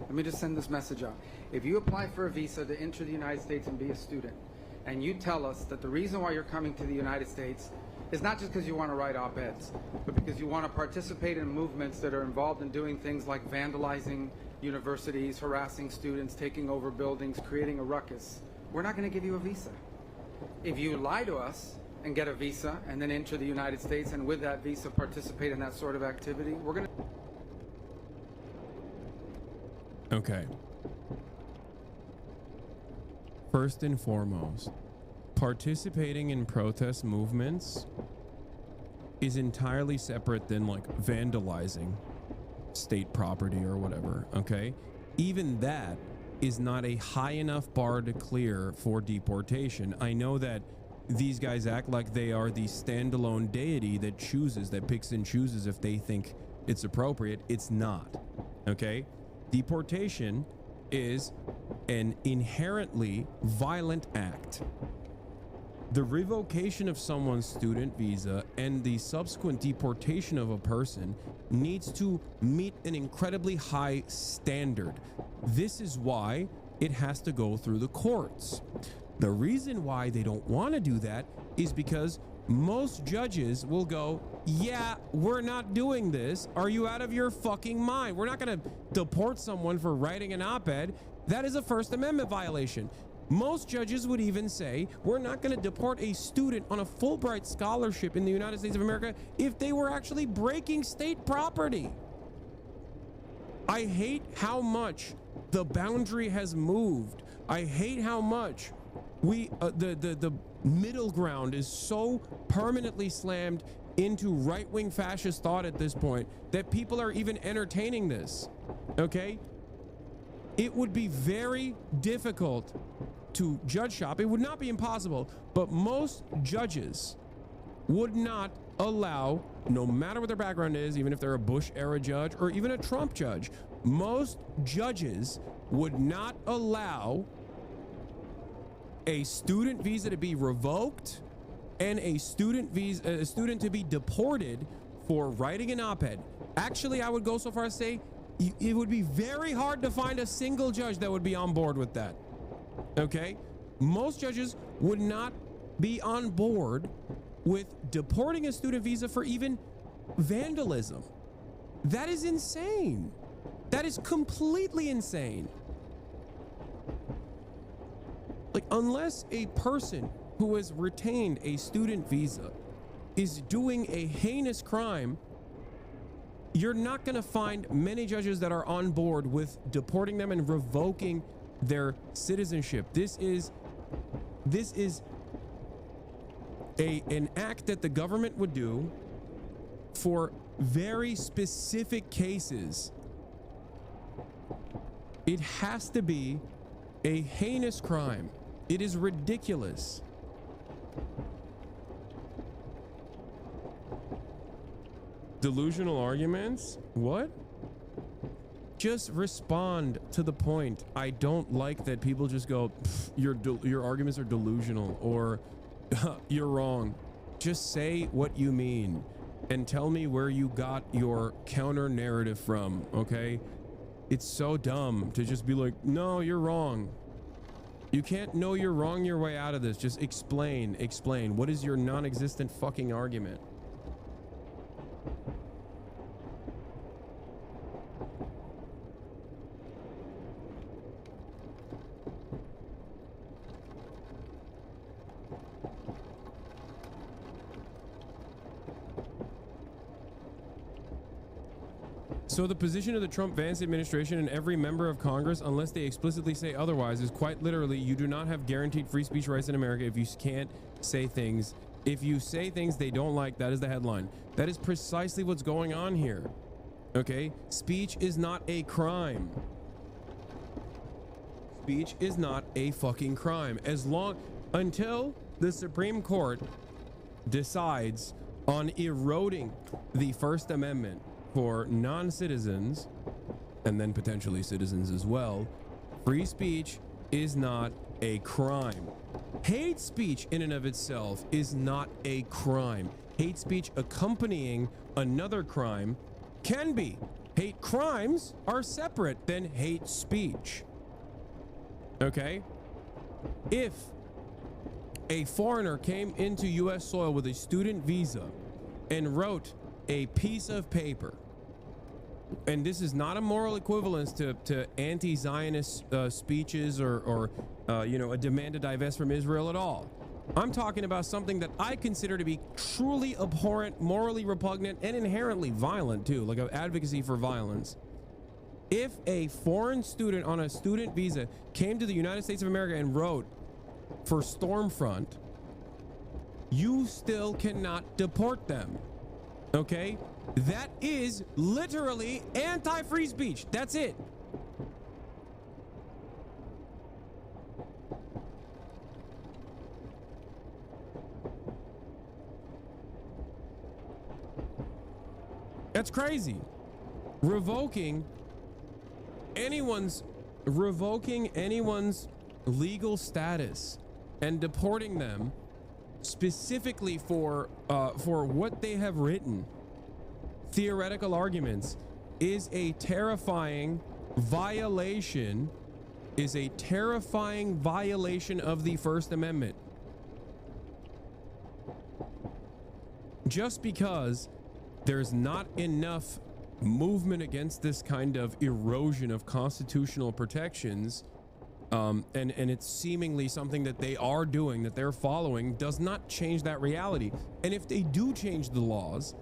let me just send this message out. If you apply for a visa to enter the United States and be a student, and you tell us that the reason why you're coming to the United States is not just because you want to write op-eds, but because you want to participate in movements that are involved in doing things like vandalizing universities, harassing students, taking over buildings, creating a ruckus, we're not going to give you a visa. If you lie to us and get a visa and then enter the United States and with that visa participate in that sort of activity, we're going to... Okay. First and foremost, participating in protest movements is entirely separate than like vandalizing state property or whatever, okay? Even that is not a high enough bar to clear for deportation. I know that these guys act like they are the standalone deity that picks and chooses if they think it's appropriate. It's not, okay? Deportation is an inherently violent act. The revocation of someone's student visa and the subsequent deportation of a person needs to meet an incredibly high standard. This is why it has to go through the courts. The reason why they don't want to do that is because most judges will go, yeah, we're not doing this. Are you out of your fucking mind? We're not going to deport someone for writing an op-ed. That is a First Amendment violation. Most judges would even say, we're not going to deport a student on a Fulbright scholarship in the United States of America if they were actually breaking state property. I hate how much the boundary has moved. I hate how much the middle ground is so permanently slammed into right-wing fascist thought at this point that people are even entertaining this, okay? It would be very difficult to judge shop. It would not be impossible, but most judges would not allow, no matter what their background is, even if they're a Bush era judge or even a Trump judge, most judges would not allow a student visa to be revoked and a student to be deported for writing an op-ed. Actually, I would go so far as to say it would be very hard to find a single judge that would be on board with that. Okay? Most judges would not be on board with deporting a student visa for even vandalism. That is insane. That is completely insane. Like, unless a person who has retained a student visa is doing a heinous crime, you're not going to find many judges that are on board with deporting them and revoking their citizenship. This is an act that the government would do for very specific cases. It has to be a heinous crime. It is ridiculous. Delusional arguments? What? Just respond to the point. I don't like that people just go, your arguments are delusional, or you're wrong. Just say what you mean and tell me where you got your counter narrative from, okay? It's so dumb to just be like, no, you're wrong. You can't know you're wrong your way out of this. Just explain. What is your non-existent fucking argument? So the position of the Trump-Vance administration and every member of Congress, unless they explicitly say otherwise, is quite literally, you do not have guaranteed free speech rights in America if you can't say things. If you say things they don't like, that is the headline. That is precisely what's going on here. Okay? Speech is not a crime. Speech is not a fucking crime. Until the Supreme Court decides on eroding the First Amendment for non-citizens, and then potentially citizens as well, free speech is not a crime. Hate speech in and of itself is not a crime. Hate speech accompanying another crime can be. Hate crimes are separate than hate speech. Okay? If a foreigner came into US soil with a student visa and wrote a piece of paper, and this is not a moral equivalence to anti-Zionist speeches or a demand to divest from Israel at all. I'm talking about something that I consider to be truly abhorrent, morally repugnant, and inherently violent too, like an advocacy for violence. If a foreign student on a student visa came to the United States of America and wrote for Stormfront, you still cannot deport them. Okay? That is literally anti-free speech. That's it. That's crazy. Revoking anyone's legal status and deporting them specifically for what they have written, theoretical arguments, is a terrifying violation of the First Amendment. Just because there's not enough movement against this kind of erosion of constitutional protections, and it's seemingly something that they are doing, that they're following, does not change that reality. And if they do change the laws,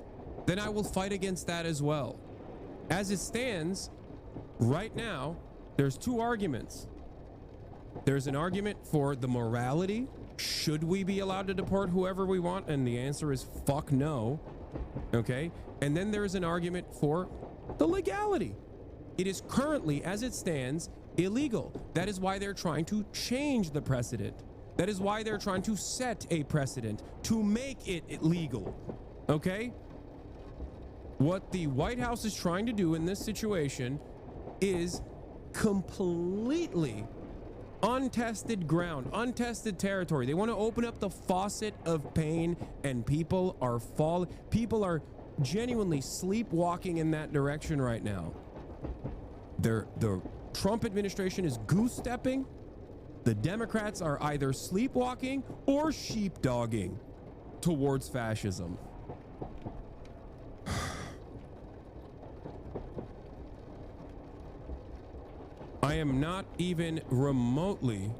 then I will fight against that as well. As it stands right now, there's two arguments. There's an argument for the morality. Should we be allowed to deport whoever we want? And the answer is fuck no. Okay? And then there's an argument for the legality. It is currently, as it stands, illegal. That is why they're trying to change the precedent. That is why they're trying to set a precedent to make it legal. Okay? What the White House is trying to do in this situation is completely untested ground, untested territory. They want to open up the faucet of pain, and people are genuinely sleepwalking in that direction right now. The Trump administration is goose-stepping. The Democrats are either sleepwalking or sheepdogging towards fascism. I am not even remotely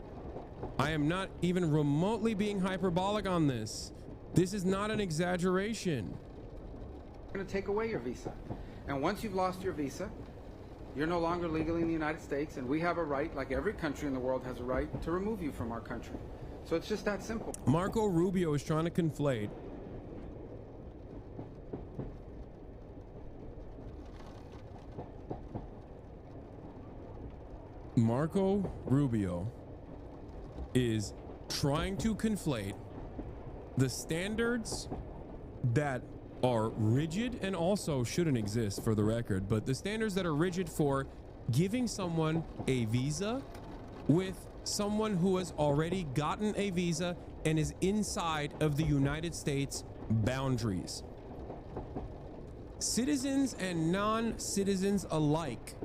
being hyperbolic on this. This is not an exaggeration. We're going to take away your visa. And once you've lost your visa, you're no longer legally in the United States, and we have a right, like every country in the world has a right, to remove you from our country. So it's just that simple. Marco Rubio is trying to conflate Marco Rubio is trying to conflate the standards that are rigid and also shouldn't exist for the record, but the standards that are rigid for giving someone a visa with someone who has already gotten a visa and is inside of the United States boundaries. Citizens and non-citizens alike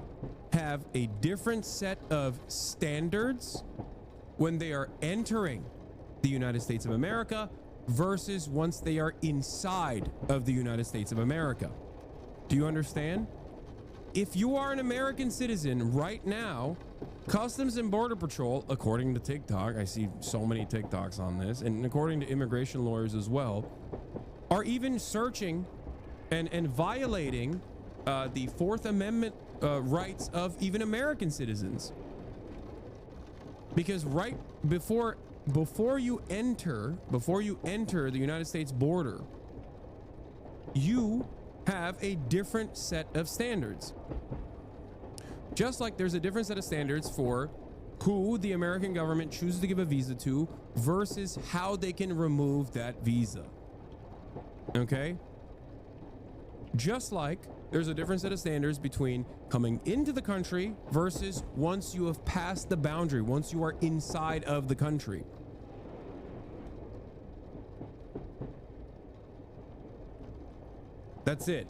have a different set of standards when they are entering the United States of America versus once they are inside of the United States of America. Do you understand? If you are an American citizen right now, Customs and Border Patrol, according to TikTok, I see so many TikToks on this, and according to immigration lawyers as well, are even searching and violating the Fourth Amendment rights of even American citizens. Because right before you enter the United States border, you have a different set of standards. Just like there's a different set of standards for who the American government chooses to give a visa to versus how they can remove that visa. Okay? Just like There's a different set of standards between coming into the country versus once you have passed the boundary, once you are inside of the country. That's it.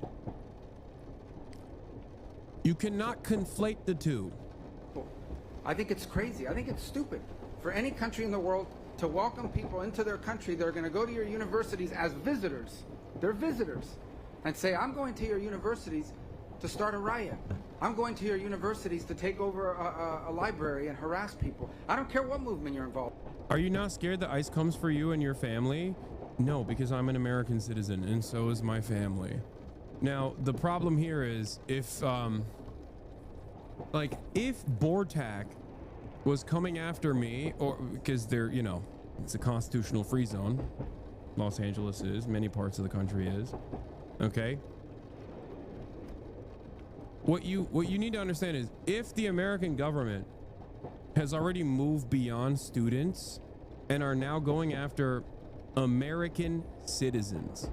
You cannot conflate the two. I think it's crazy. I think it's stupid for any country in the world to welcome people into their country. They're going to go to your universities as visitors. They're visitors. And say, I'm going to your universities to start a riot. I'm going to your universities to take over a library and harass people. I don't care what movement you're involved in. Are you not scared that ICE comes for you and your family? No, because I'm an American citizen and so is my family. Now, the problem here is if BORTAC was coming after me, or because they're, you know, it's a constitutional free zone. Los Angeles is, many parts of the country is. Okay. What you need to understand is if the American government has already moved beyond students and are now going after American citizens,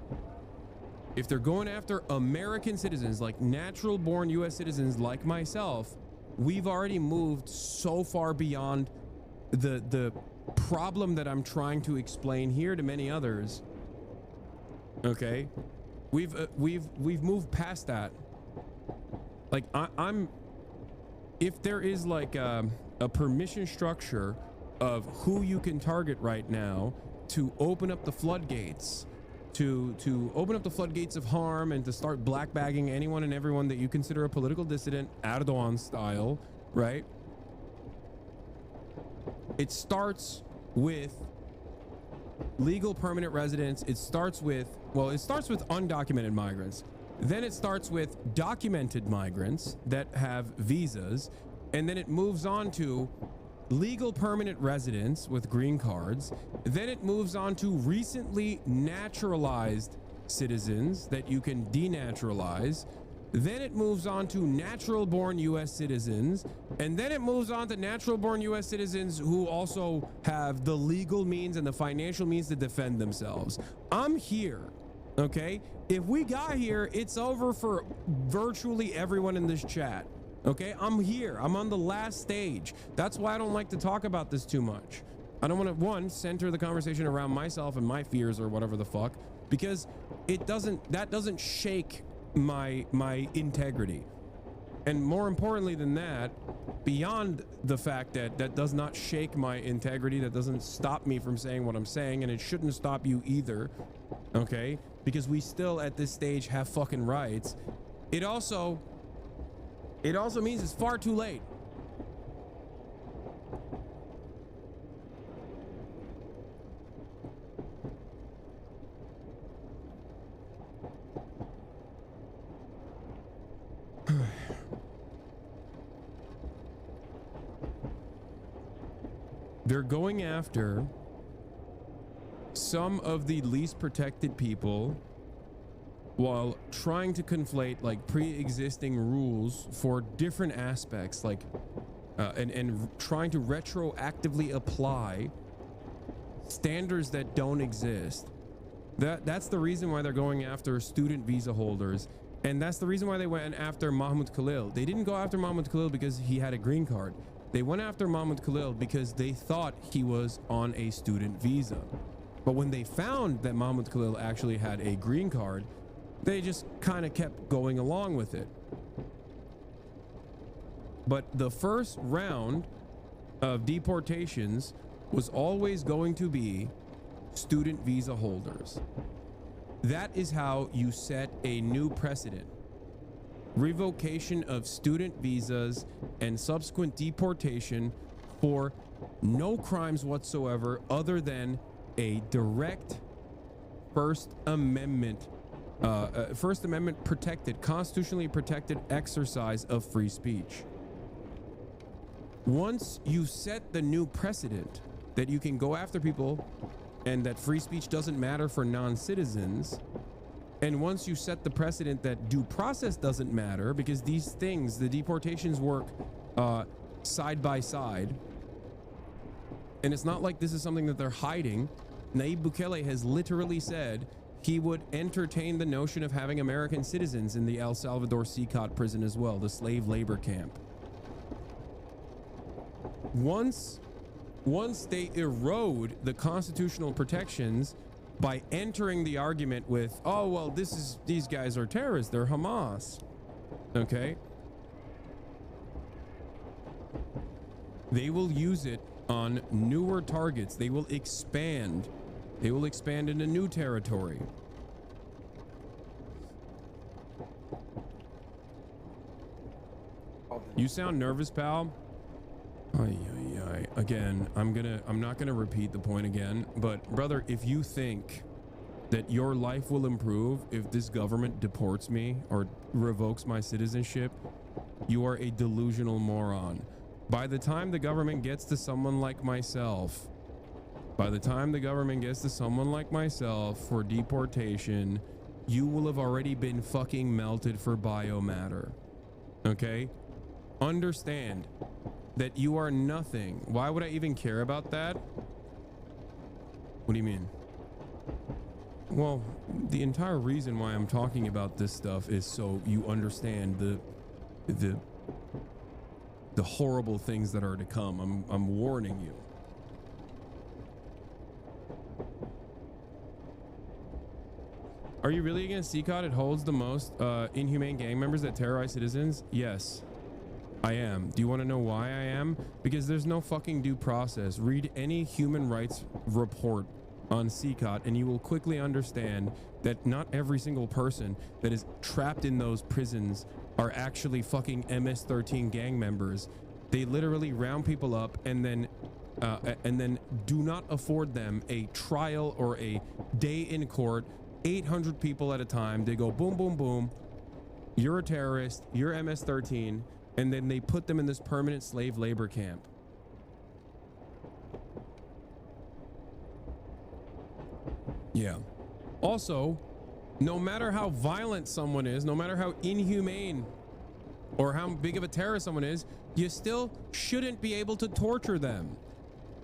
if they're going after American citizens, like natural born US citizens like myself, we've already moved so far beyond the problem that I'm trying to explain here to many others. Okay, we've moved past that. Like I'm if there is like a permission structure of who you can target right now to open up the floodgates, to open up the floodgates of harm and to start black bagging anyone and everyone that you consider a political dissident, Erdogan style, right? It starts with legal permanent residents. It starts with undocumented migrants. Then it starts with documented migrants that have visas. And then it moves on to legal permanent residents with green cards. Then it moves on to recently naturalized citizens that you can denaturalize. Then it moves on to natural born US citizens. And then it moves on to natural born US citizens who also have the legal means and the financial means to defend themselves. I'm here, okay? If we got here, it's over for virtually everyone in this chat. Okay, I'm here. I'm on the last stage. That's why I don't like to talk about this too much. I don't want to, one, center the conversation around myself and my fears or whatever the fuck, because that doesn't shake my integrity. And more importantly than that, beyond the fact that that does not shake my integrity, that doesn't stop me from saying what I'm saying, and it shouldn't stop you either, okay? Because we still at this stage have fucking rights. It also means it's far too late. They're going after some of the least protected people while trying to conflate like pre-existing rules for different aspects, like and trying to retroactively apply standards that don't exist. That's the reason why they're going after student visa holders, and that's the reason why they went after Mahmoud Khalil. They didn't go after Mahmoud Khalil because he had a green card. They went after Mahmoud Khalil because they thought he was on a student visa. But when they found that Mahmoud Khalil actually had a green card, they just kind of kept going along with it. But the first round of deportations was always going to be student visa holders. That is how you set a new precedent. Revocation of student visas and subsequent deportation for no crimes whatsoever other than a direct First Amendment protected, constitutionally protected exercise of free speech. Once you set the new precedent that you can go after people and that free speech doesn't matter for non-citizens, and once you set the precedent that due process doesn't matter because these things, the deportations work side by side, and it's not like this is something that they're hiding. Nayib Bukele has literally said he would entertain the notion of having American citizens in the El Salvador CCOT prison as well, the slave labor camp. Once they erode the constitutional protections by entering the argument with, oh, well, these guys are terrorists, they're Hamas, okay? They will use it on newer targets. They will expand. They will expand into new territory. You sound nervous, pal. Again, I'm not gonna repeat the point again, but brother, if you think that your life will improve if this government deports me or revokes my citizenship, you are a delusional moron. By the time the government gets to someone like myself, for deportation, you will have already been fucking melted for biomatter. Okay? Understand that you are nothing. Why would I even care about that? What do you mean? Well, the entire reason why I'm talking about this stuff is so you understand the horrible things that are to come. I'm warning you. Are you really against CCOT? It holds the most inhumane gang members that terrorize citizens? Yes, I am. Do you want to know why I am? Because there's no fucking due process. Read any human rights report on CCOT and you will quickly understand that not every single person that is trapped in those prisons are actually fucking MS-13 gang members. They literally round people up and then do not afford them a trial or a day in court. 800 people at a time. They go boom, boom, boom. You're a terrorist. You're MS-13. And then they put them in this permanent slave labor camp. Yeah. Also, no matter how violent someone is, no matter how inhumane or how big of a terrorist someone is, you still shouldn't be able to torture them.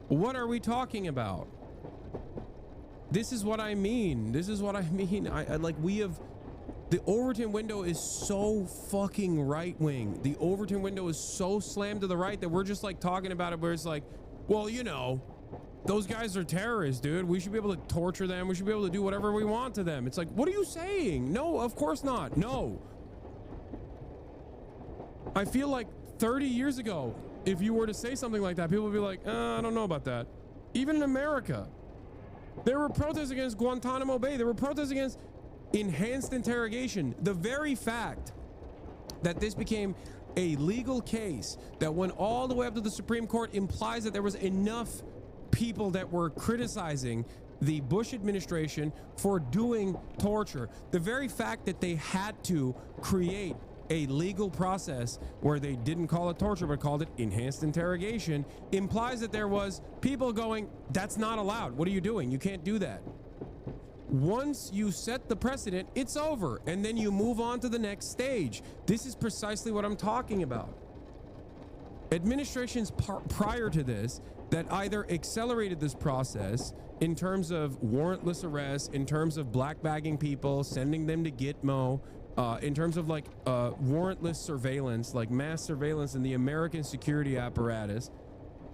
What are we talking about? This is what I mean. This is what I mean. The Overton window is so fucking right wing. The Overton window is so slammed to the right that we're just like talking about it where it's like, well, you know, those guys are terrorists, dude. We should be able to torture them. We should be able to do whatever we want to them. It's like, what are you saying? No, of course not. No. I feel like 30 years ago, if you were to say something like that, people would be like, I don't know about that. Even in America, there were protests against Guantanamo Bay. There were protests against enhanced interrogation. The very fact that this became a legal case that went all the way up to the Supreme Court implies that there was enough people that were criticizing the Bush administration for doing torture. The very fact that they had to create a legal process where they didn't call it torture but called it enhanced interrogation implies that there was people going, that's not allowed. What are you doing? You can't do that. Once you set the precedent, it's over, and then you move on to the next stage. This is precisely what I'm talking about. Administrations prior to this that either accelerated this process in terms of warrantless arrests, in terms of black bagging people, sending them to Gitmo, in terms of like warrantless surveillance, like mass surveillance in the American security apparatus,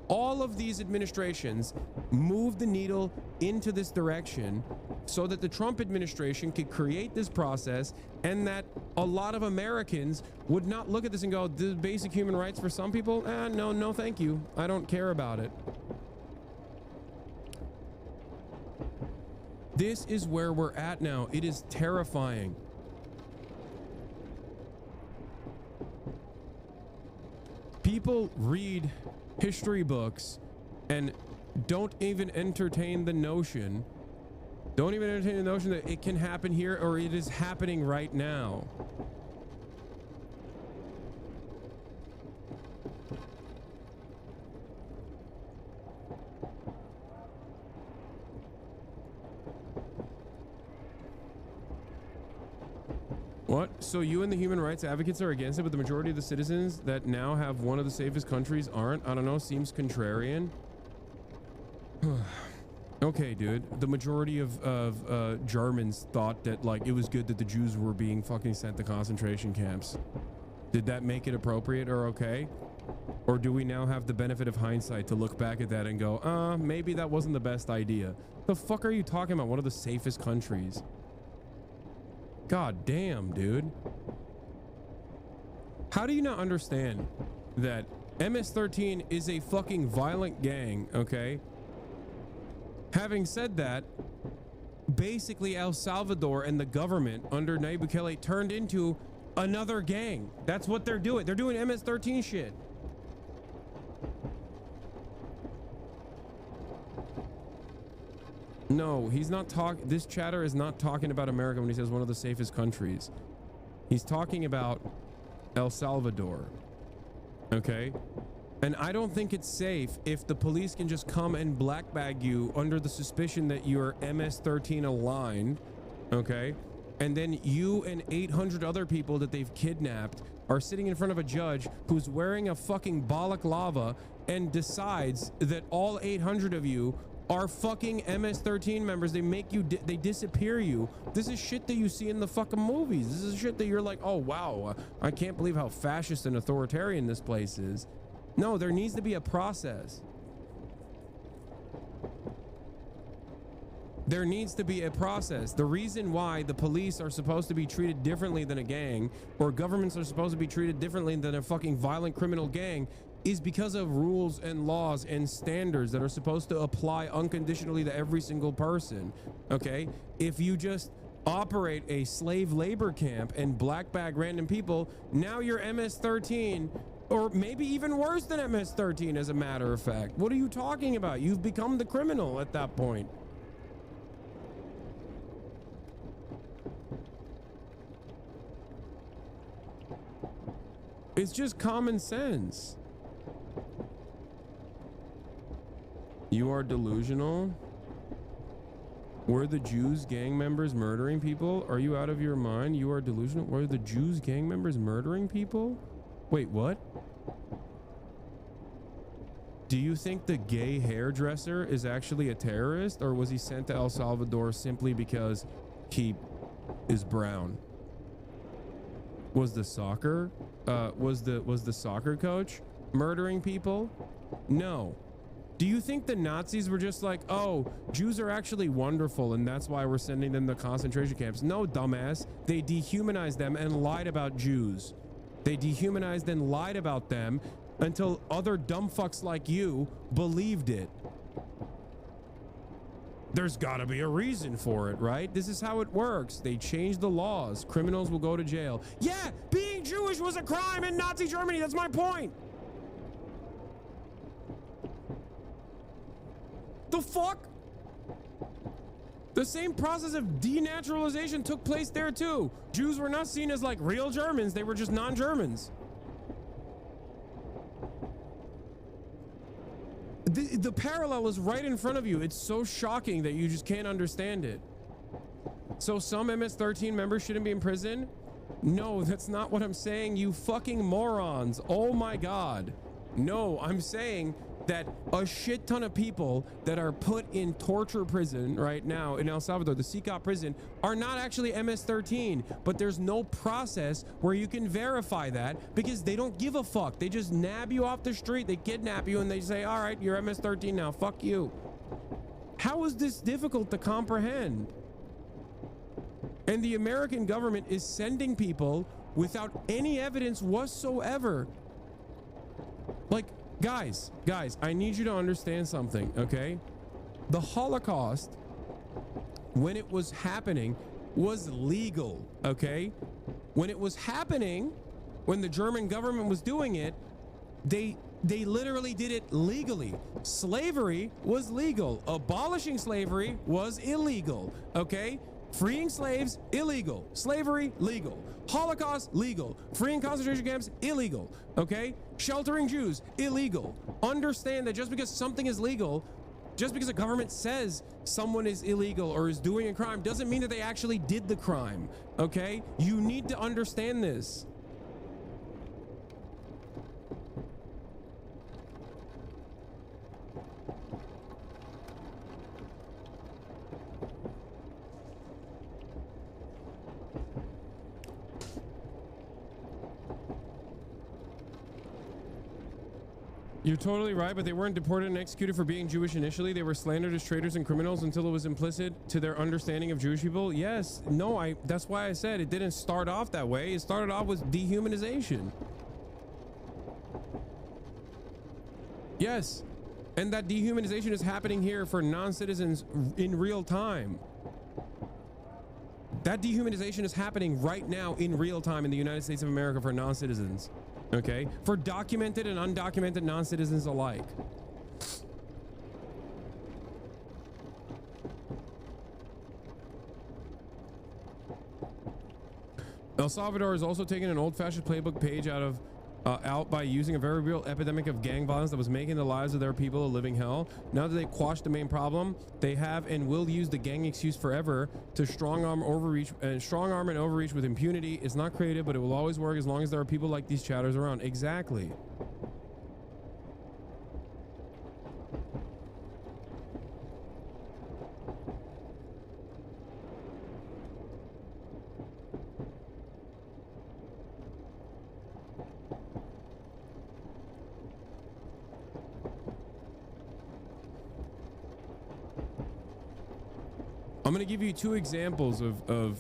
all of these administrations moved the needle into this direction so that the Trump administration could create this process and that a lot of Americans would not look at this and go, the basic human rights for some people? No, thank you. I don't care about it. This is where we're at now. It is terrifying. People read history books and don't even entertain the notion that it can happen here or it is happening right now. What? So you and the human rights advocates are against it, but the majority of the citizens that now have one of the safest countries aren't? I don't know, seems contrarian. Okay. Okay, dude. The majority of Germans thought that like it was good that the Jews were being fucking sent to concentration camps. Did that make it appropriate or okay? Or do we now have the benefit of hindsight to look back at that and go, maybe that wasn't the best idea? The fuck are you talking about? One of the safest countries. God damn, dude. How do you not understand that MS-13 is a fucking violent gang, okay? Having said that, basically El Salvador and the government under Nayib Bukele turned into another gang. That's what they're doing. They're doing MS-13 shit. No, he's not talking. This chatter is not talking about America when he says one of the safest countries. He's talking about El Salvador. Okay? And I don't think it's safe if the police can just come and black bag you under the suspicion that you're MS-13 aligned. Okay? And then you and 800 other people that they've kidnapped are sitting in front of a judge who's wearing a fucking balaclava and decides that all 800 of you are fucking MS-13 members. They make you, they disappear you. This is shit that you see in the fucking movies. This is shit that you're like, oh wow, I can't believe how fascist and authoritarian this place is. No, there needs to be a process. There needs to be a process. The reason why the police are supposed to be treated differently than a gang, or governments are supposed to be treated differently than a fucking violent criminal gang, is because of rules and laws and standards that are supposed to apply unconditionally to every single person. Okay? If you just operate a slave labor camp and black bag random people, now you're MS-13, or maybe even worse than MS-13 as a matter of fact. What are you talking about? You've become the criminal at that point. It's just common sense. You are delusional. Were the Jews gang members murdering people? Are you out of your mind? You are delusional. Were the Jews gang members murdering people? Wait, what? Do you think the gay hairdresser is actually a terrorist, or was he sent to El Salvador simply because he is brown? Was the soccer was the soccer coach murdering people? No. Do you think the Nazis were just like, oh, Jews are actually wonderful and that's why we're sending them to concentration camps? No, dumbass. They dehumanized them and lied about Jews. They dehumanized and lied about them until other dumb fucks like you believed it. There's gotta be a reason for it, right? This is how it works. They change the laws. Criminals will go to jail. Yeah, being Jewish was a crime in Nazi Germany. That's my point. The fuck? The same process of denaturalization took place there too. Jews were not seen as like real Germans. They were just non-Germans. The parallel is right in front of you. It's so shocking that you just can't understand it. So some MS-13 members shouldn't be in prison? No, that's not what I'm saying, you fucking morons. Oh my God. No, I'm saying that a shit ton of people that are put in torture prison right now in El Salvador, the CICOP prison, are not actually MS-13, but there's no process where you can verify that because they don't give a fuck. They just nab you off the street, they kidnap you, and they say, all right, you're MS-13 now, fuck you. How is this difficult to comprehend? And the American government is sending people without any evidence whatsoever. Like, Guys, I need you to understand something, okay? The Holocaust, when it was happening, was legal, okay? When it was happening, when the German government was doing it, they literally did it legally. Slavery was legal. Abolishing slavery was illegal, okay? Freeing slaves, illegal. Slavery, legal. Holocaust, legal. Freeing concentration camps, illegal. Okay? Sheltering Jews, illegal. Understand that just because something is legal, just because a government says someone is illegal or is doing a crime, doesn't mean that they actually did the crime. Okay? You need to understand this. You're totally right, but they weren't deported and executed for being Jewish initially. They were slandered as traitors and criminals until it was implicit to their understanding of Jewish people. Yes, no, that's why I said it didn't start off that way. It started off with dehumanization. Yes, and that dehumanization is happening here for non-citizens in real time. That dehumanization is happening right now in real time in the United States of America for non-citizens. Okay, for documented and undocumented non-citizens alike. El Salvador has also taken an old-fashioned playbook page out by using a very real epidemic of gang violence that was making the lives of their people a living hell. Now that they quashed the main problem, they have and will use the gang excuse forever to strong arm and overreach with impunity. It's not creative, but it will always work as long as there are people like these chatters around. Exactly. I'm going to give you two examples of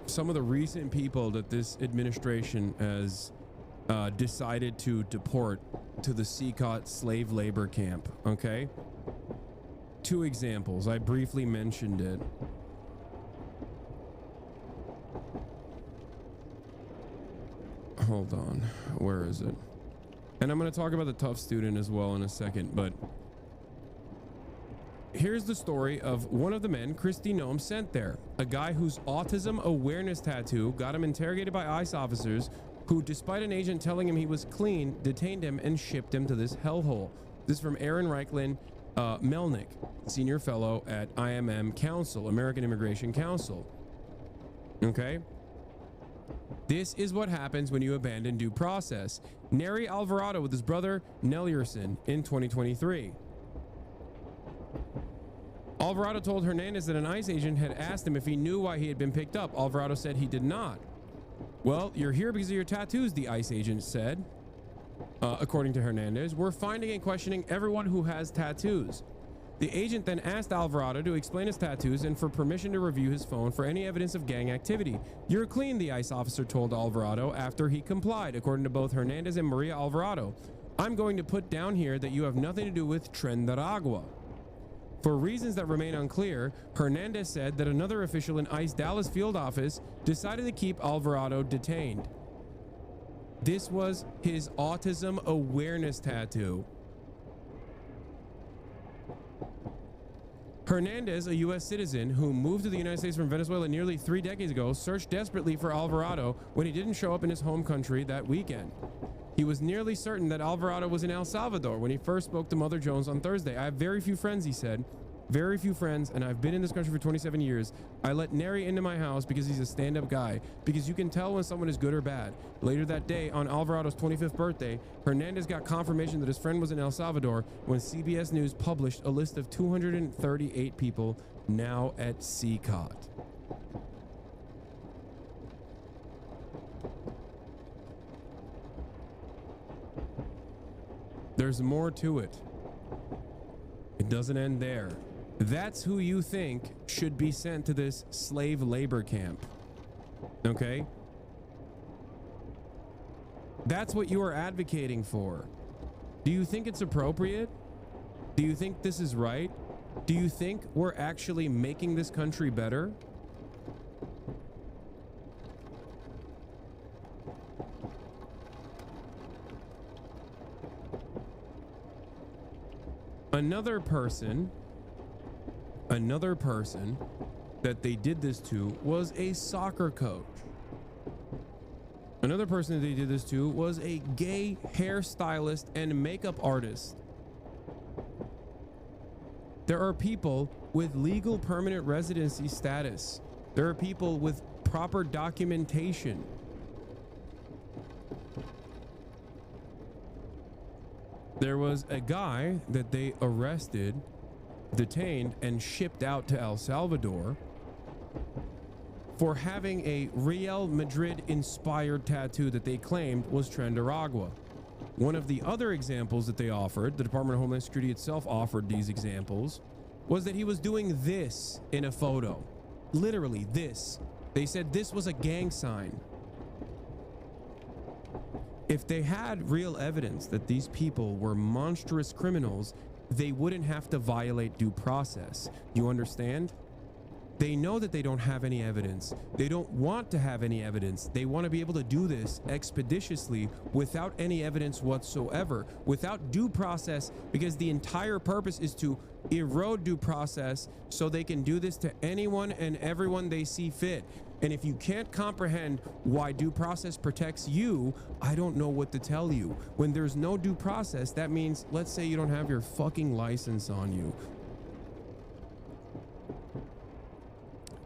some of the recent people that this administration has decided to deport to the CCOT slave labor camp. Okay, two examples. I briefly mentioned it. Hold on, where is it? And I'm going to talk about the tough student as well in a second, but here's the story of one of the men Christy Noem sent there, a guy whose autism awareness tattoo got him interrogated by ICE officers who, despite an agent telling him he was clean, detained him and shipped him to this hellhole. This is from Aaron Reichlin Melnick, senior fellow at IMM Council, American Immigration Council. Okay? This is what happens when you abandon due process. Neri Alvarado with his brother Nellierson in 2023. Alvarado told Hernandez that an ICE agent had asked him if he knew why he had been picked up. Alvarado said he did not. Well, you're here because of your tattoos, the ICE agent said. According to Hernandez, we're finding and questioning everyone who has tattoos. The agent then asked Alvarado to explain his tattoos and for permission to review his phone for any evidence of gang activity. You're clean, the ICE officer told Alvarado after he complied, according to both Hernandez and Maria Alvarado. I'm going to put down here that you have nothing to do with Tren de Aragua. For reasons that remain unclear, Hernandez said that another official in ICE Dallas field office decided to keep Alvarado detained. This was his autism awareness tattoo. Hernandez, a U.S. citizen who moved to the United States from Venezuela nearly 3 decades ago, searched desperately for Alvarado when he didn't show up in his home country that weekend. He was nearly certain that Alvarado was in El Salvador when he first spoke to Mother Jones on Thursday. I have very few friends, he said. Very few friends, and I've been in this country for 27 years. I let Neri into my house because he's a stand-up guy, because you can tell when someone is good or bad. Later that day, on Alvarado's 25th birthday, Hernandez got confirmation that his friend was in El Salvador when CBS News published a list of 238 people now at CCOT. There's more to it. It doesn't end there. That's who you think should be sent to this slave labor camp. Okay? That's what you are advocating for. Do you think it's appropriate? Do you think this is right? Do you think we're actually making this country better? Another person that they did this to was a soccer coach. Another person that they did this to was a gay hairstylist and makeup artist. There are people with legal permanent residency status. There are people with proper documentation. There was a guy that they arrested, detained, and shipped out to El Salvador for having a Real Madrid-inspired tattoo that they claimed was Tren de Aragua. One of the other examples that they offered, the Department of Homeland Security itself offered these examples, was that he was doing this in a photo. Literally this. They said this was a gang sign. If they had real evidence that these people were monstrous criminals, they wouldn't have to violate due process. You understand? They know that they don't have any evidence. They don't want to have any evidence. They want to be able to do this expeditiously without any evidence whatsoever, without due process, because the entire purpose is to erode due process so they can do this to anyone and everyone they see fit. And if you can't comprehend why due process protects you, I don't know what to tell you. When there's no due process, that means, let's say you don't have your fucking license on you.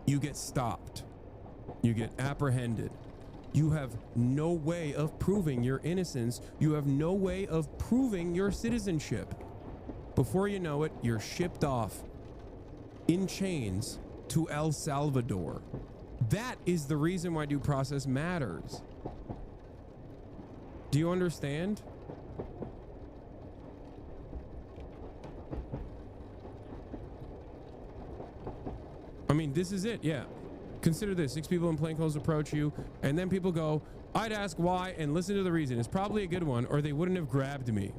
You get stopped. You get apprehended. You have no way of proving your innocence. You have no way of proving your citizenship. Before you know it, you're shipped off in chains to El Salvador. That is the reason why due process matters. Do you understand? I mean, this is it. Yeah. Consider this. 6 people in plainclothes approach you, and then people go, I'd ask why and listen to the reason. It's probably a good one, or they wouldn't have grabbed me.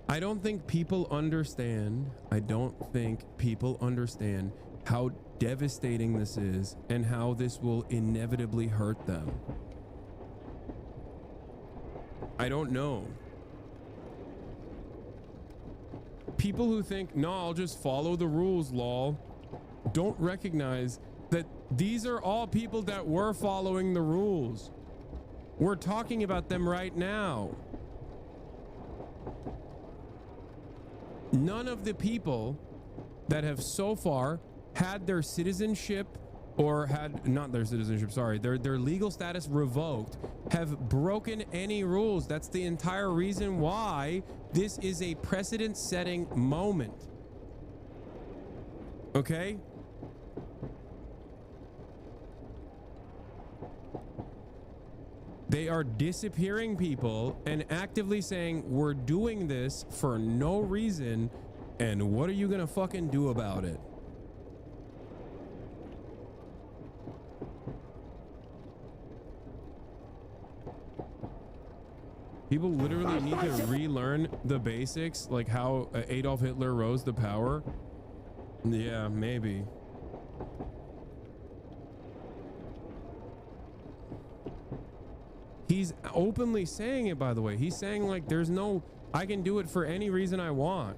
I don't think people understand. I don't think people understand how devastating this is and how this will inevitably hurt them. I don't know. People who think, no, I'll just follow the rules, lol, don't recognize that these are all people that were following the rules. We're talking about them right now. None of the people that have so far had their citizenship or had not their citizenship, sorry, their legal status revoked have broken any rules. That's the entire reason why this is a precedent-setting moment. Okay? They are disappearing people and actively saying, we're doing this for no reason, and what are you gonna fucking do about it? People literally need to relearn the basics, like how Adolf Hitler rose to power. Yeah, maybe. He's openly saying it, by the way. He's saying, like, there's no, I can do it for any reason I want.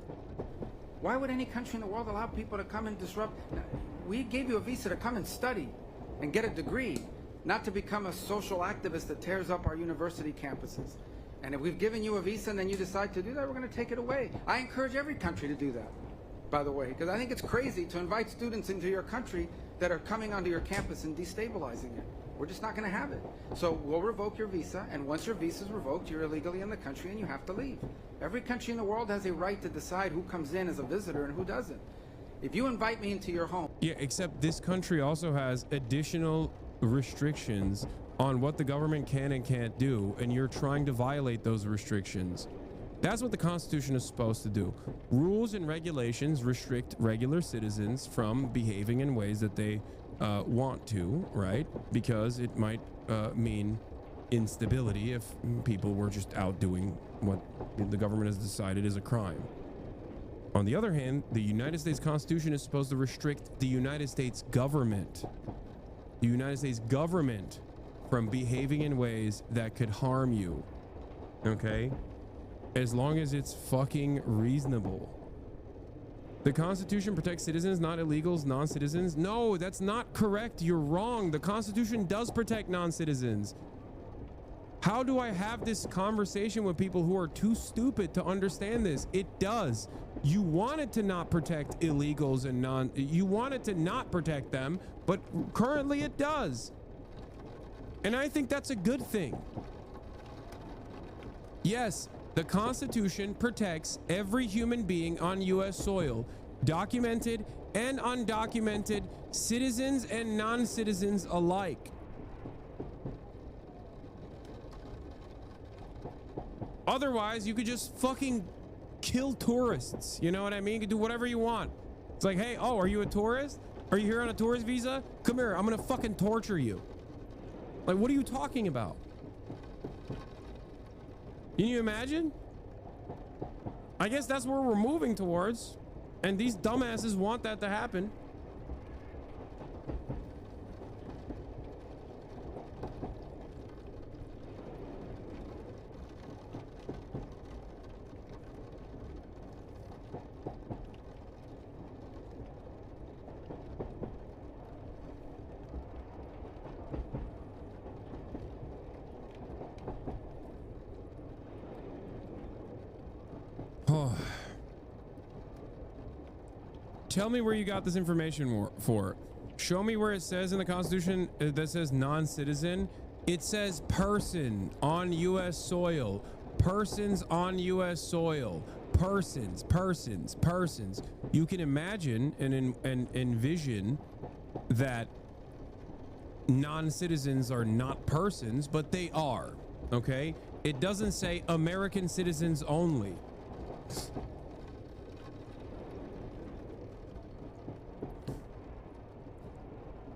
Why would any country in the world allow people to come and disrupt? We gave you a visa to come and study and get a degree, not to become a social activist that tears up our university campuses. And if we've given you a visa and then you decide to do that, we're going to take it away. I encourage every country to do that, by the way, because I think it's crazy to invite students into your country that are coming onto your campus and destabilizing it. We're just not going to have it. So we'll revoke your visa, and once your visa is revoked, you're illegally in the country and you have to leave. Every country in the world has a right to decide who comes in as a visitor and who doesn't. If you invite me into your home... Yeah, except this country also has additional restrictions on what the government can and can't do, and you're trying to violate those restrictions. That's what the Constitution is supposed to do. Rules and regulations restrict regular citizens from behaving in ways that they want to, right? Because it might mean instability if people were just out doing what the government has decided is a crime. On the other hand, the United States Constitution is supposed to restrict the United States government, from behaving in ways that could harm you, okay? As long as it's fucking reasonable. The Constitution protects citizens, not illegals, non-citizens. No, that's not correct. You're wrong. The Constitution does protect non-citizens. How do I have this conversation with people who are too stupid to understand this? It does. You wanted to not protect illegals and you wanted to not protect them, but currently it does. And I think that's a good thing. Yes, the Constitution protects every human being on U.S. soil, documented and undocumented, citizens and non-citizens alike. Otherwise, you could just fucking kill tourists. You know what I mean? You could do whatever you want. It's like, hey, oh, are you a tourist? Are you here on a tourist visa? Come here, I'm gonna fucking torture you. Like, what are you talking about? Can you imagine? I guess that's where we're moving towards. And these dumbasses want that to happen. Tell me where you got this information for. Show me where it says in the Constitution that says non-citizen. It says person on U.S. soil. Persons on U.S. soil. Persons. You can imagine and envision that non-citizens are not persons, but they are. Okay? It doesn't say American citizens only.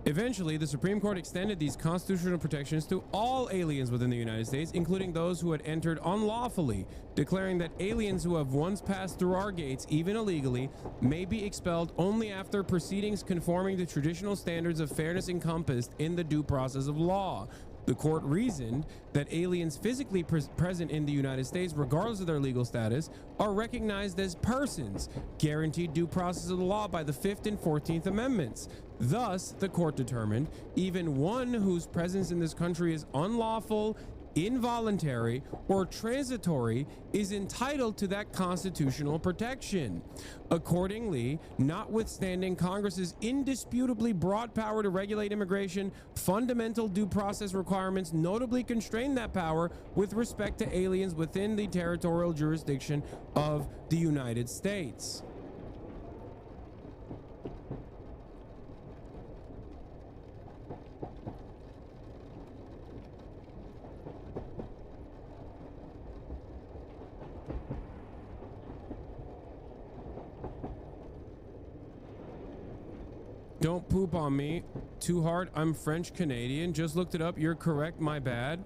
Eventually, the Supreme Court extended these constitutional protections to all aliens within the United States, including those who had entered unlawfully, declaring that aliens who have once passed through our gates, even illegally, may be expelled only after proceedings conforming to traditional standards of fairness encompassed in the due process of law. The court reasoned that aliens physically present in the United States, regardless of their legal status, are recognized as persons, guaranteed due process of the law by the 5th and 14th Amendments. Thus, the court determined, even one whose presence in this country is unlawful, involuntary, or transitory is entitled to that constitutional protection. Accordingly, notwithstanding Congress's indisputably broad power to regulate immigration, fundamental due process requirements notably constrain that power with respect to aliens within the territorial jurisdiction of the United States. Don't poop on me too hard. I'm French Canadian. Just looked it up. You're correct. My bad.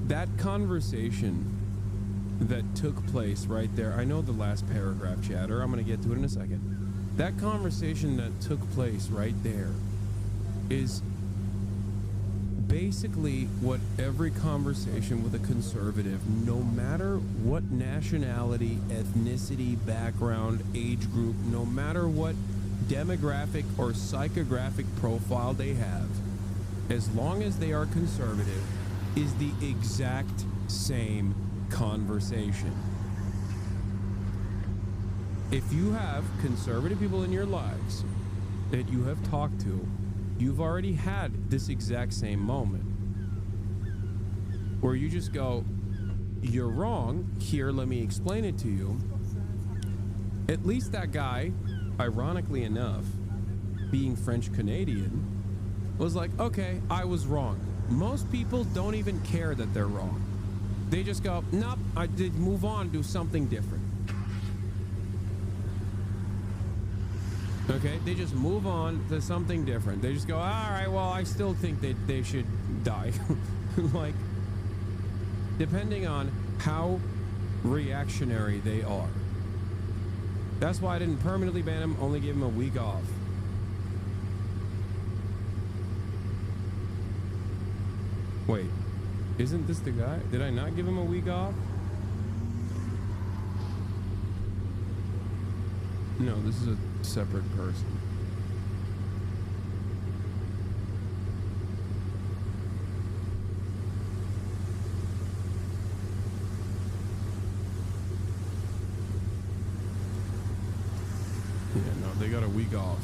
That conversation that took place right there. I know the last paragraph, chatter. I'm going to get to it in a second. That conversation that took place right there is basically what every conversation with a conservative, no matter what nationality, ethnicity, background, age group, no matter what demographic or psychographic profile they have, as long as they are conservative, is the exact same conversation. If you have conservative people in your lives that you have talked to, you've already had this exact same moment where you just go, you're wrong, here, let me explain it to you. At least that guy, ironically enough, being French Canadian, was like, okay, I was wrong. Most people don't even care that they're wrong. They just go, nope, I did move on, do something different. Okay, they just move on to something different. They just go, all right, well, I still think that they should die. Like, depending on how reactionary they are. That's why I didn't permanently ban him, only give him a week off. Wait, isn't this the guy? Did I not give him a week off? No, this is a separate person. Yeah, no, they got a week off.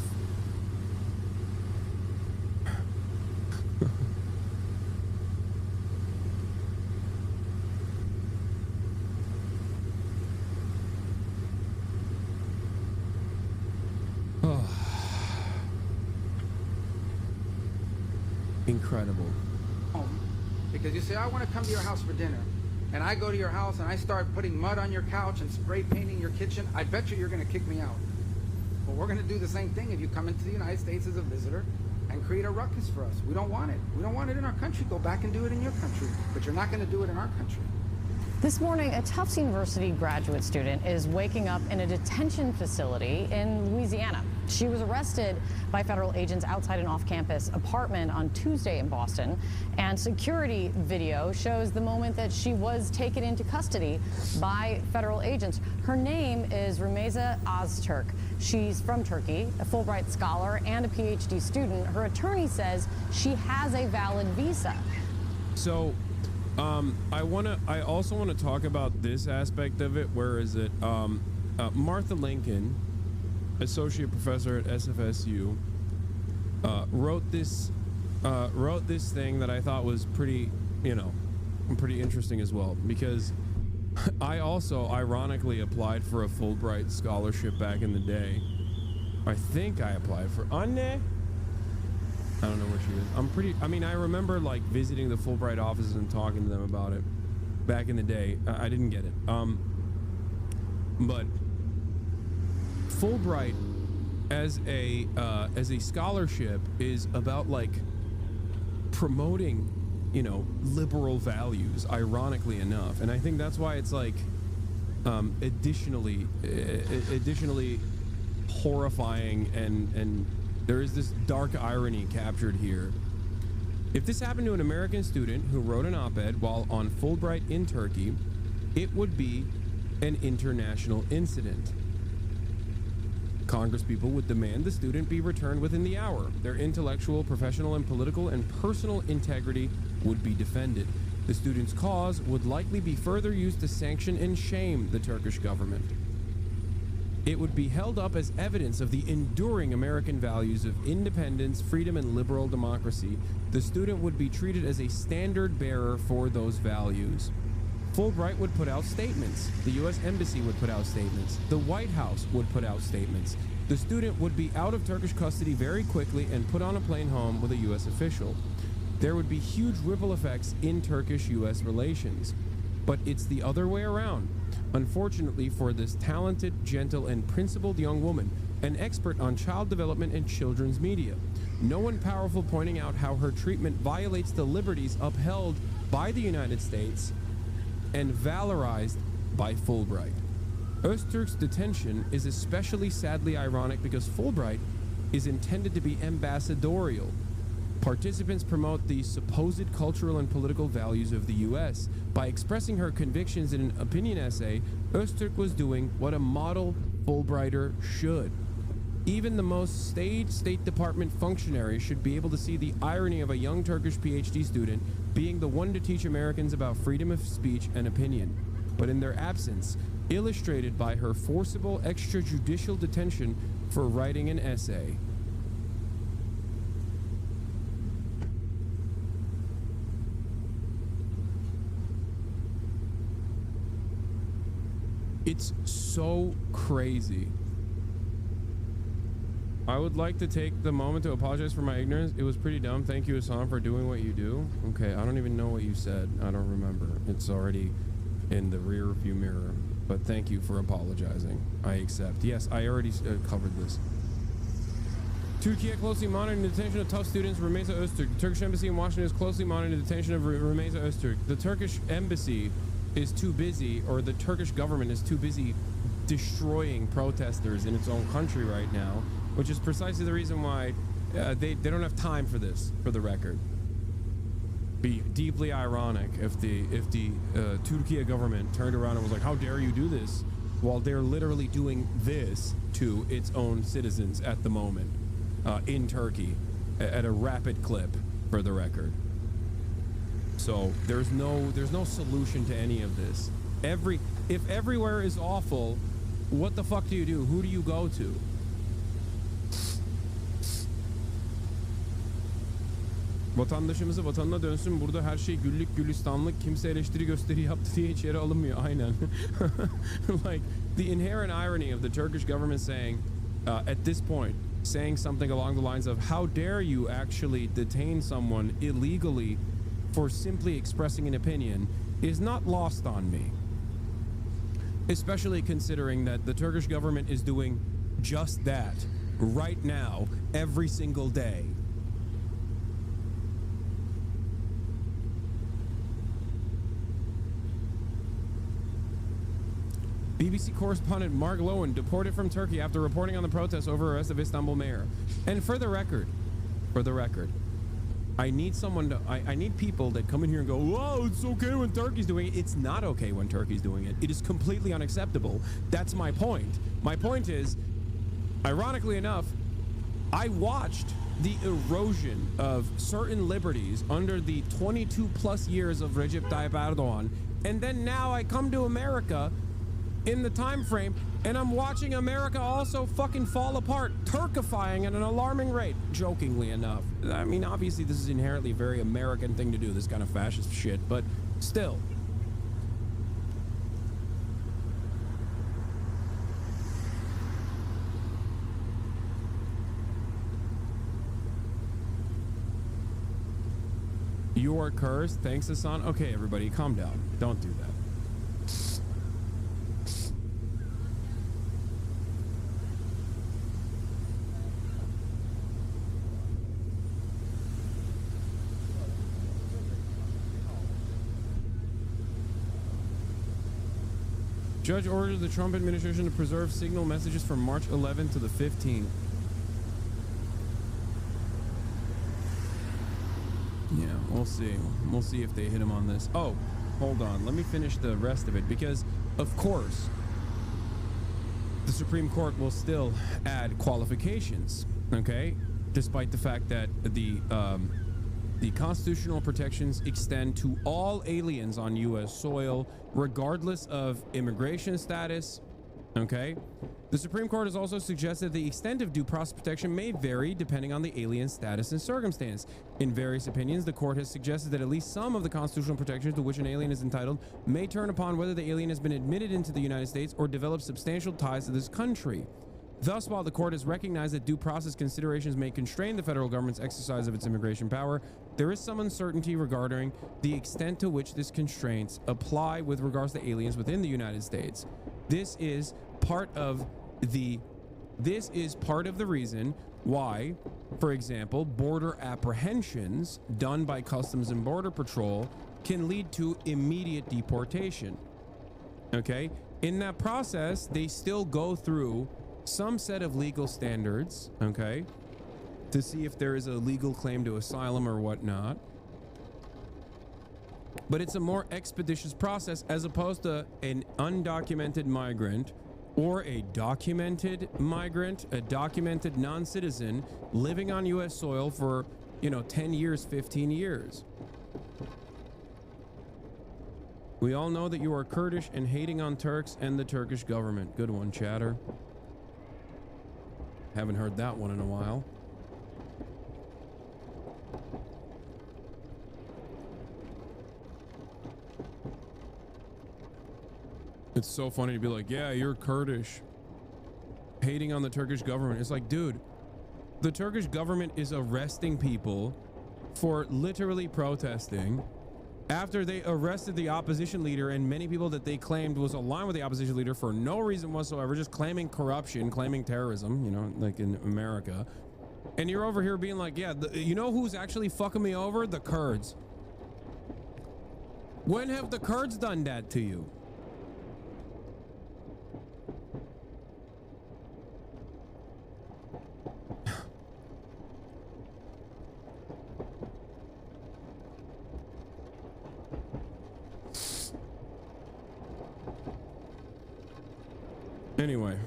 Incredible. Because you say, I want to come to your house for dinner. And I go to your house and I start putting mud on your couch and spray painting your kitchen. I bet you're going to kick me out. But we're going to do the same thing if you come into the United States as a visitor and create a ruckus for us. We don't want it. We don't want it in our country. Go back and do it in your country. But you're not going to do it in our country. This morning, a Tufts University graduate student is waking up in a detention facility in Louisiana. She was arrested by federal agents outside an off-campus apartment on Tuesday in Boston, and security video shows the moment that she was taken into custody by federal agents. Her name is Rumeysa Öztürk. She's from Turkey, a Fulbright scholar and a PhD student. Her attorney says she has a valid visa. So, I also want to talk about this aspect of it. Where is it? Martha Lincoln, associate professor at SFSU, wrote this thing that I thought was pretty interesting as well, because I also ironically applied for a Fulbright scholarship back in the day. I think I applied for Anne. I don't know where she is. I remember like visiting the Fulbright offices and talking to them about it back in the day. I didn't get it. But Fulbright as a scholarship is about like promoting, liberal values, ironically enough. And I think that's why it's like additionally horrifying, and there is this dark irony captured here. If this happened to an American student who wrote an op-ed while on Fulbright in Turkey, it would be an international incident. Congresspeople would demand the student be returned within the hour. Their intellectual, professional, and political and personal integrity would be defended. The student's cause would likely be further used to sanction and shame the Turkish government. It would be held up as evidence of the enduring American values of independence, freedom, and liberal democracy. The student would be treated as a standard bearer for those values. Fulbright would put out statements. The U.S. Embassy would put out statements. The White House would put out statements. The student would be out of Turkish custody very quickly and put on a plane home with a U.S. official. There would be huge ripple effects in Turkish-U.S. relations. But it's the other way around. Unfortunately for this talented, gentle, and principled young woman, an expert on child development and children's media, no one powerful pointing out how her treatment violates the liberties upheld by the United States and valorized by Fulbright. Öztürk's detention is especially sadly ironic because Fulbright is intended to be ambassadorial. Participants promote the supposed cultural and political values of the U.S. By expressing her convictions in an opinion essay, Öztürk was doing what a model Fulbrighter should. Even the most staid State Department functionary should be able to see the irony of a young Turkish PhD student being the one to teach Americans about freedom of speech and opinion. But in their absence, illustrated by her forcible extrajudicial detention for writing an essay. It's so crazy. I would like to take the moment to apologize for my ignorance. It was pretty dumb. Thank you, Hasan, for doing what you do. Okay, I don't even know what you said. I don't remember. It's already in the rear view mirror. But thank you for apologizing. I accept. Yes, I already covered this. Turkey closely monitoring the detention of tough students, Rümeysa Öztürk. The Turkish embassy in Washington is closely monitoring the detention of Rümeysa Öztürk. The Turkish embassy is too busy, or the Turkish government is too busy destroying protesters in its own country right now, which is precisely the reason why they don't have time for this, for the record. Be deeply ironic if the Turkey government turned around and was like, how dare you do this, while they're literally doing this to its own citizens at the moment in Turkey at a rapid clip, for the record. So there's no solution to any of this. If everywhere is awful, what the fuck do you do? Who do you go to? Vatandaşımızı vatanına dönsün. Burada her şey güllük gülistanlık. Kimse eleştiri gösteri yaptı diye içeri alınmıyor. Aynen. Like the inherent irony of the Turkish government saying, at this point, saying something along the lines of, how dare you actually detain someone illegally for simply expressing an opinion, is not lost on me. Especially considering that the Turkish government is doing just that right now, every single day. BBC correspondent Mark Lowen deported from Turkey after reporting on the protests over arrest of Istanbul mayor. And for the record, I need someone to, I need people that come in here and go, whoa, it's okay when Turkey's doing it. It's not okay when Turkey's doing it. It is completely unacceptable. That's my point. My point is, ironically enough, I watched the erosion of certain liberties under the 22 plus years of Recep Tayyip Erdogan. And then now I come to America in the time frame, and I'm watching America also fucking fall apart, Turkifying at an alarming rate, jokingly enough. I mean, obviously this is inherently a very American thing to do, this kind of fascist shit, but still. You are cursed. Thanks, Hasan. Okay, everybody, calm down. Don't do that. Judge ordered the Trump administration to preserve signal messages from March 11th to the 15th. Yeah, we'll see. We'll see if they hit him on this. Oh, hold on. Let me finish the rest of it, because, of course, the Supreme Court will still add qualifications, okay? Despite the fact that the constitutional protections extend to all aliens on U.S. soil, regardless of immigration status, okay? The Supreme Court has also suggested the extent of due process protection may vary depending on the alien's status and circumstance. In various opinions, the court has suggested that at least some of the constitutional protections to which an alien is entitled may turn upon whether the alien has been admitted into the United States or developed substantial ties to this country. Thus, while the court has recognized that due process considerations may constrain the federal government's exercise of its immigration power, there is some uncertainty regarding the extent to which these constraints apply with regards to aliens within the United States. This is part of the reason why, for example, border apprehensions done by Customs and Border Patrol can lead to immediate deportation. Okay? In that process, they still go through some set of legal standards, okay, to see if there is a legal claim to asylum or whatnot. But it's a more expeditious process as opposed to an undocumented migrant or a documented migrant, a documented non-citizen living on U.S. soil for, 10 years, 15 years. We all know that you are Kurdish and hating on Turks and the Turkish government. Good one, chatter. Haven't heard that one in a while. It's so funny to be like, yeah, you're Kurdish, hating on the Turkish government. It's like, dude, the Turkish government is arresting people for literally protesting after they arrested the opposition leader and many people that they claimed was aligned with the opposition leader for no reason whatsoever, just claiming corruption, claiming terrorism, like in America. And you're over here being like, yeah, you know who's actually fucking me over? The Kurds. When have the Kurds done that to you? Anyway.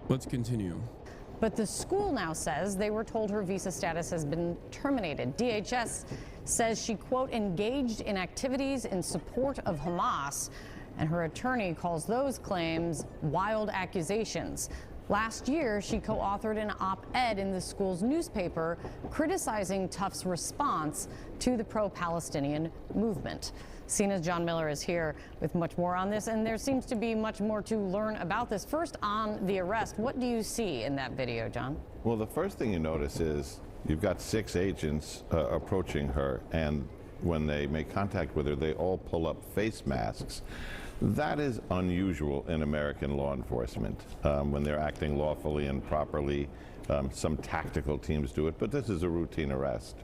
Let's continue. But the school now says they were told her visa status has been terminated. DHS says she, quote, engaged in activities in support of Hamas, and her attorney calls those claims wild accusations. Last year, she co-authored an op-ed in the school's newspaper criticizing Tufts' response to the pro-Palestinian movement. CNN's John Miller is here with much more on this, and there seems to be much more to learn about this. First, on the arrest, what do you see in that video, John? Well, the first thing you notice is you've got 6 agents approaching her, and when they make contact with her, they all pull up face masks. That is unusual in American law enforcement when they're acting lawfully and properly. Some tactical teams do it, but this is a routine arrest.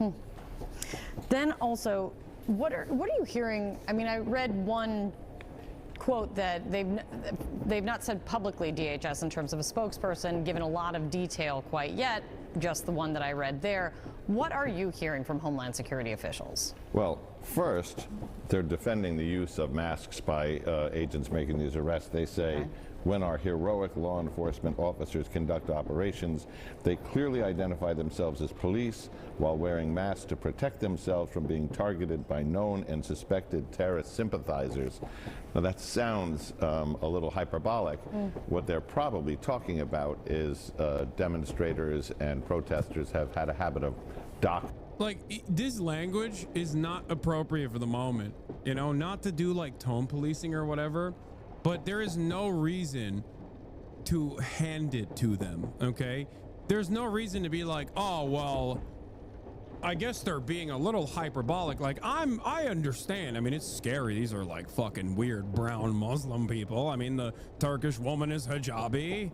Then also, what are you hearing? I mean, I read one quote that they've not said publicly, DHS, in terms of a spokesperson, given a lot of detail quite yet, just the one that I read there. What are you hearing from Homeland Security officials? Well, first, they're defending the use of masks by agents making these arrests. They say, when our heroic law enforcement officers conduct operations, they clearly identify themselves as police while wearing masks to protect themselves from being targeted by known and suspected terrorist sympathizers. Now that sounds a little hyperbolic. What they're probably talking about is demonstrators and protesters have had a habit of like, this language is not appropriate for the moment, not to do like tone policing or whatever, but there is no reason to hand it to them. Okay, there's no reason to be like, oh well, I guess they're being a little hyperbolic. Like, I understand. I mean, it's scary. These are like fucking weird brown Muslim people. I mean, the Turkish woman is hijabi.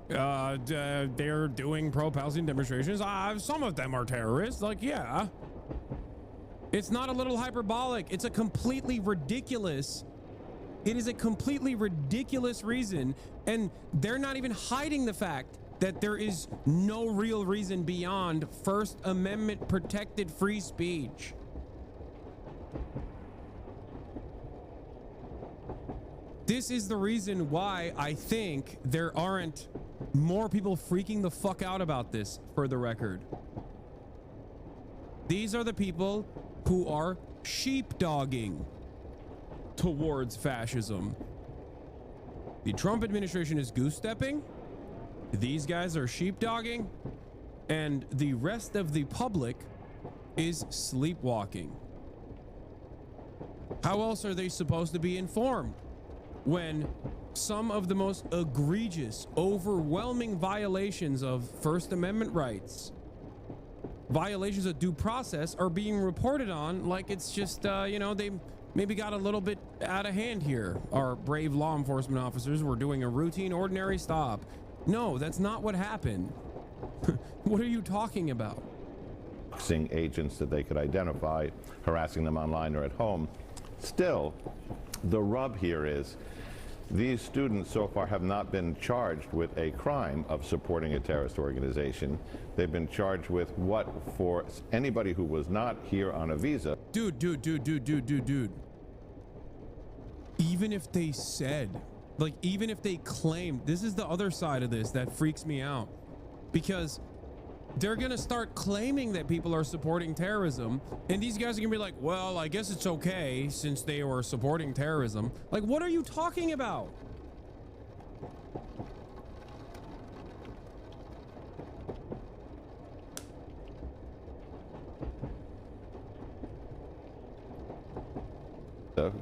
They're doing pro-Palestinian demonstrations. Some of them are terrorists. Like, yeah. It's not a little hyperbolic. It's a completely ridiculous. It is a completely ridiculous reason. And they're not even hiding the fact that there is no real reason beyond First Amendment protected free speech. This is the reason why I think there aren't more people freaking the fuck out about this, for the record. These are the people who are sheepdogging towards fascism. The Trump administration is goose-stepping. These guys are sheepdogging. And the rest of the public is sleepwalking. How else are they supposed to be informed when some of the most egregious, overwhelming violations of First Amendment rights, violations of due process, are being reported on like it's just, they maybe got a little bit out of hand here. Our brave law enforcement officers were doing a routine, ordinary stop. No, that's not what happened. What are you talking about? doxing agents that they could identify, harassing them online or at home. Still, the rub here is these students so far have not been charged with a crime of supporting a terrorist organization. They've been charged with what, for anybody who was not here on a visa. Dude. Even if they said, like, even if they claimed, this is the other side of this that freaks me out, because they're gonna start claiming that people are supporting terrorism, and these guys are gonna be like, well, I guess it's okay since they were supporting terrorism. Like, what are you talking about?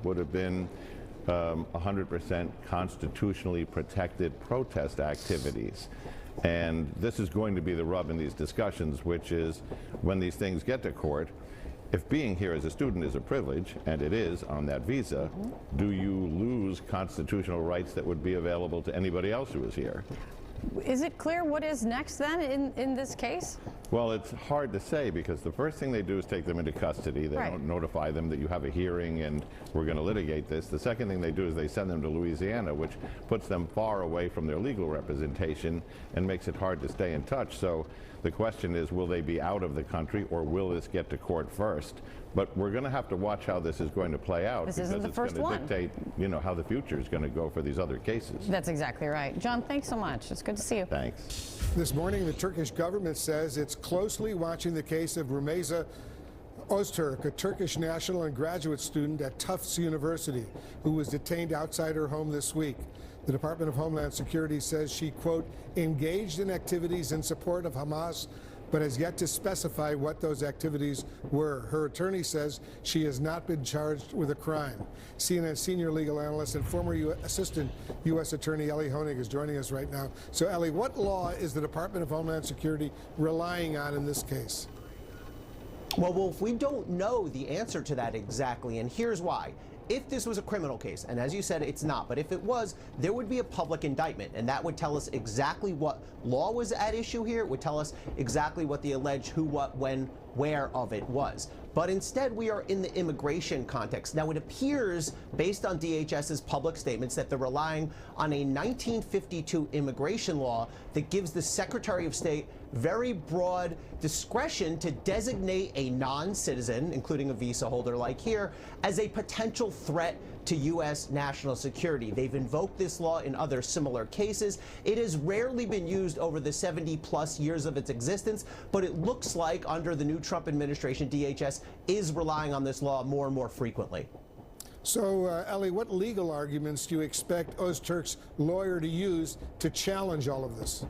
Would have been 100% constitutionally protected protest activities. And this is going to be the rub in these discussions, which is when these things get to court, if being here as a student is a privilege, and it is on that visa, do you lose constitutional rights that would be available to anybody else who is here? Is it clear what is next then in this case? Well, it's hard to say because the first thing they do is take them into custody. They don't notify them that you have a hearing and we're going to litigate this. The second thing they do is they send them to Louisiana, which puts them far away from their legal representation and makes it hard to stay in touch. So the question is, will they be out of the country or will this get to court first? But we're going to have to watch how this is going to play out because it's going to dictate, you know, how the future is going to go for these other cases. That's exactly right. John, thanks so much. It's good to see you. Thanks. This morning, the Turkish government says it's closely watching the case of Rumeysa Öztürk, a Turkish national and graduate student at Tufts University, who was detained outside her home this week. The Department of Homeland Security says she, quote, engaged in activities in support of Hamas, but has yet to specify what those activities were. Her attorney says she has not been charged with a crime. CNN senior legal analyst and former Assistant U.S. Attorney Ellie Honig is joining us right now. So, Ellie, what law is the Department of Homeland Security relying on in this case? Well, Wolf, we don't know the answer to that exactly, and here's why. If this was a criminal case, and as you said, it's not, but if it was, there would be a public indictment, and that would tell us exactly what law was at issue here. It would tell us exactly what the alleged who, what, when, where of it was. But instead, we are in the immigration context. Now, it appears, based on DHS's public statements, that they're relying on a 1952 immigration law that gives the Secretary of State very broad discretion to designate a non-citizen, including a visa holder like here, as a potential threat to U.S. national security. They've invoked this law in other similar cases. It has rarely been used over the 70-plus years of its existence, but it looks like under the new Trump administration, DHS is relying on this law more and more frequently. So, Ellie, what legal arguments do you expect Öztürk's lawyer to use to challenge all of this?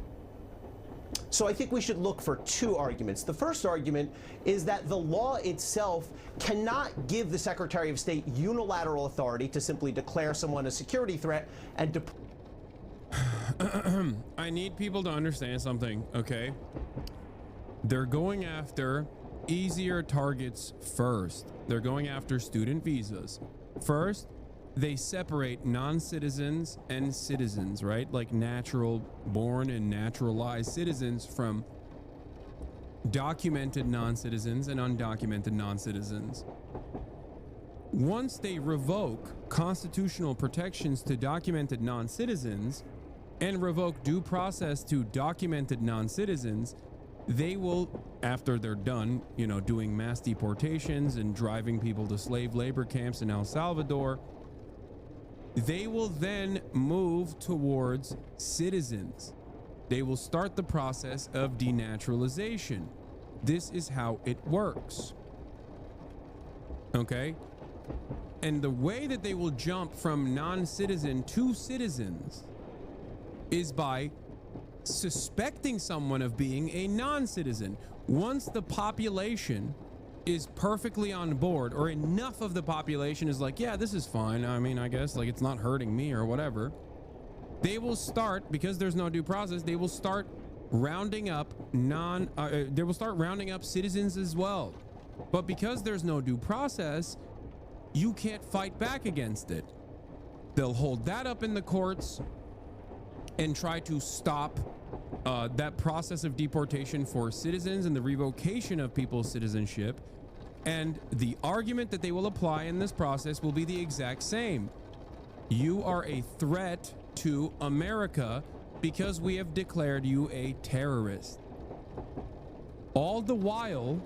So I think we should look for two arguments. The first argument is that the law itself cannot give the Secretary of State unilateral authority to simply declare someone a security threat and I need people to understand something, okay? They're going after easier targets first. They're going after student visas. First, they separate non-citizens and citizens, right? Like natural born and naturalized citizens from documented non-citizens and undocumented non-citizens. Once they revoke constitutional protections to documented non-citizens and revoke due process to documented non-citizens, they will, after they're done, you know, doing mass deportations and driving people to slave labor camps in El Salvador, they will then move towards citizens. They will start the process of denaturalization. This is how it works. Okay? And the way that they will jump from non-citizen to citizens is by suspecting someone of being a non-citizen. Once the population is perfectly on board, or enough of the population is like, yeah, this is fine, I mean, I guess, like, it's not hurting me or whatever, they will start, because there's no due process, they will start rounding up citizens as well. But because there's no due process, you can't fight back against it. They'll hold that up in the courts, and try to stop that process of deportation for citizens and the revocation of people's citizenship. And the argument that they will apply in this process will be the exact same. You are a threat to America because we have declared you a terrorist. All the while,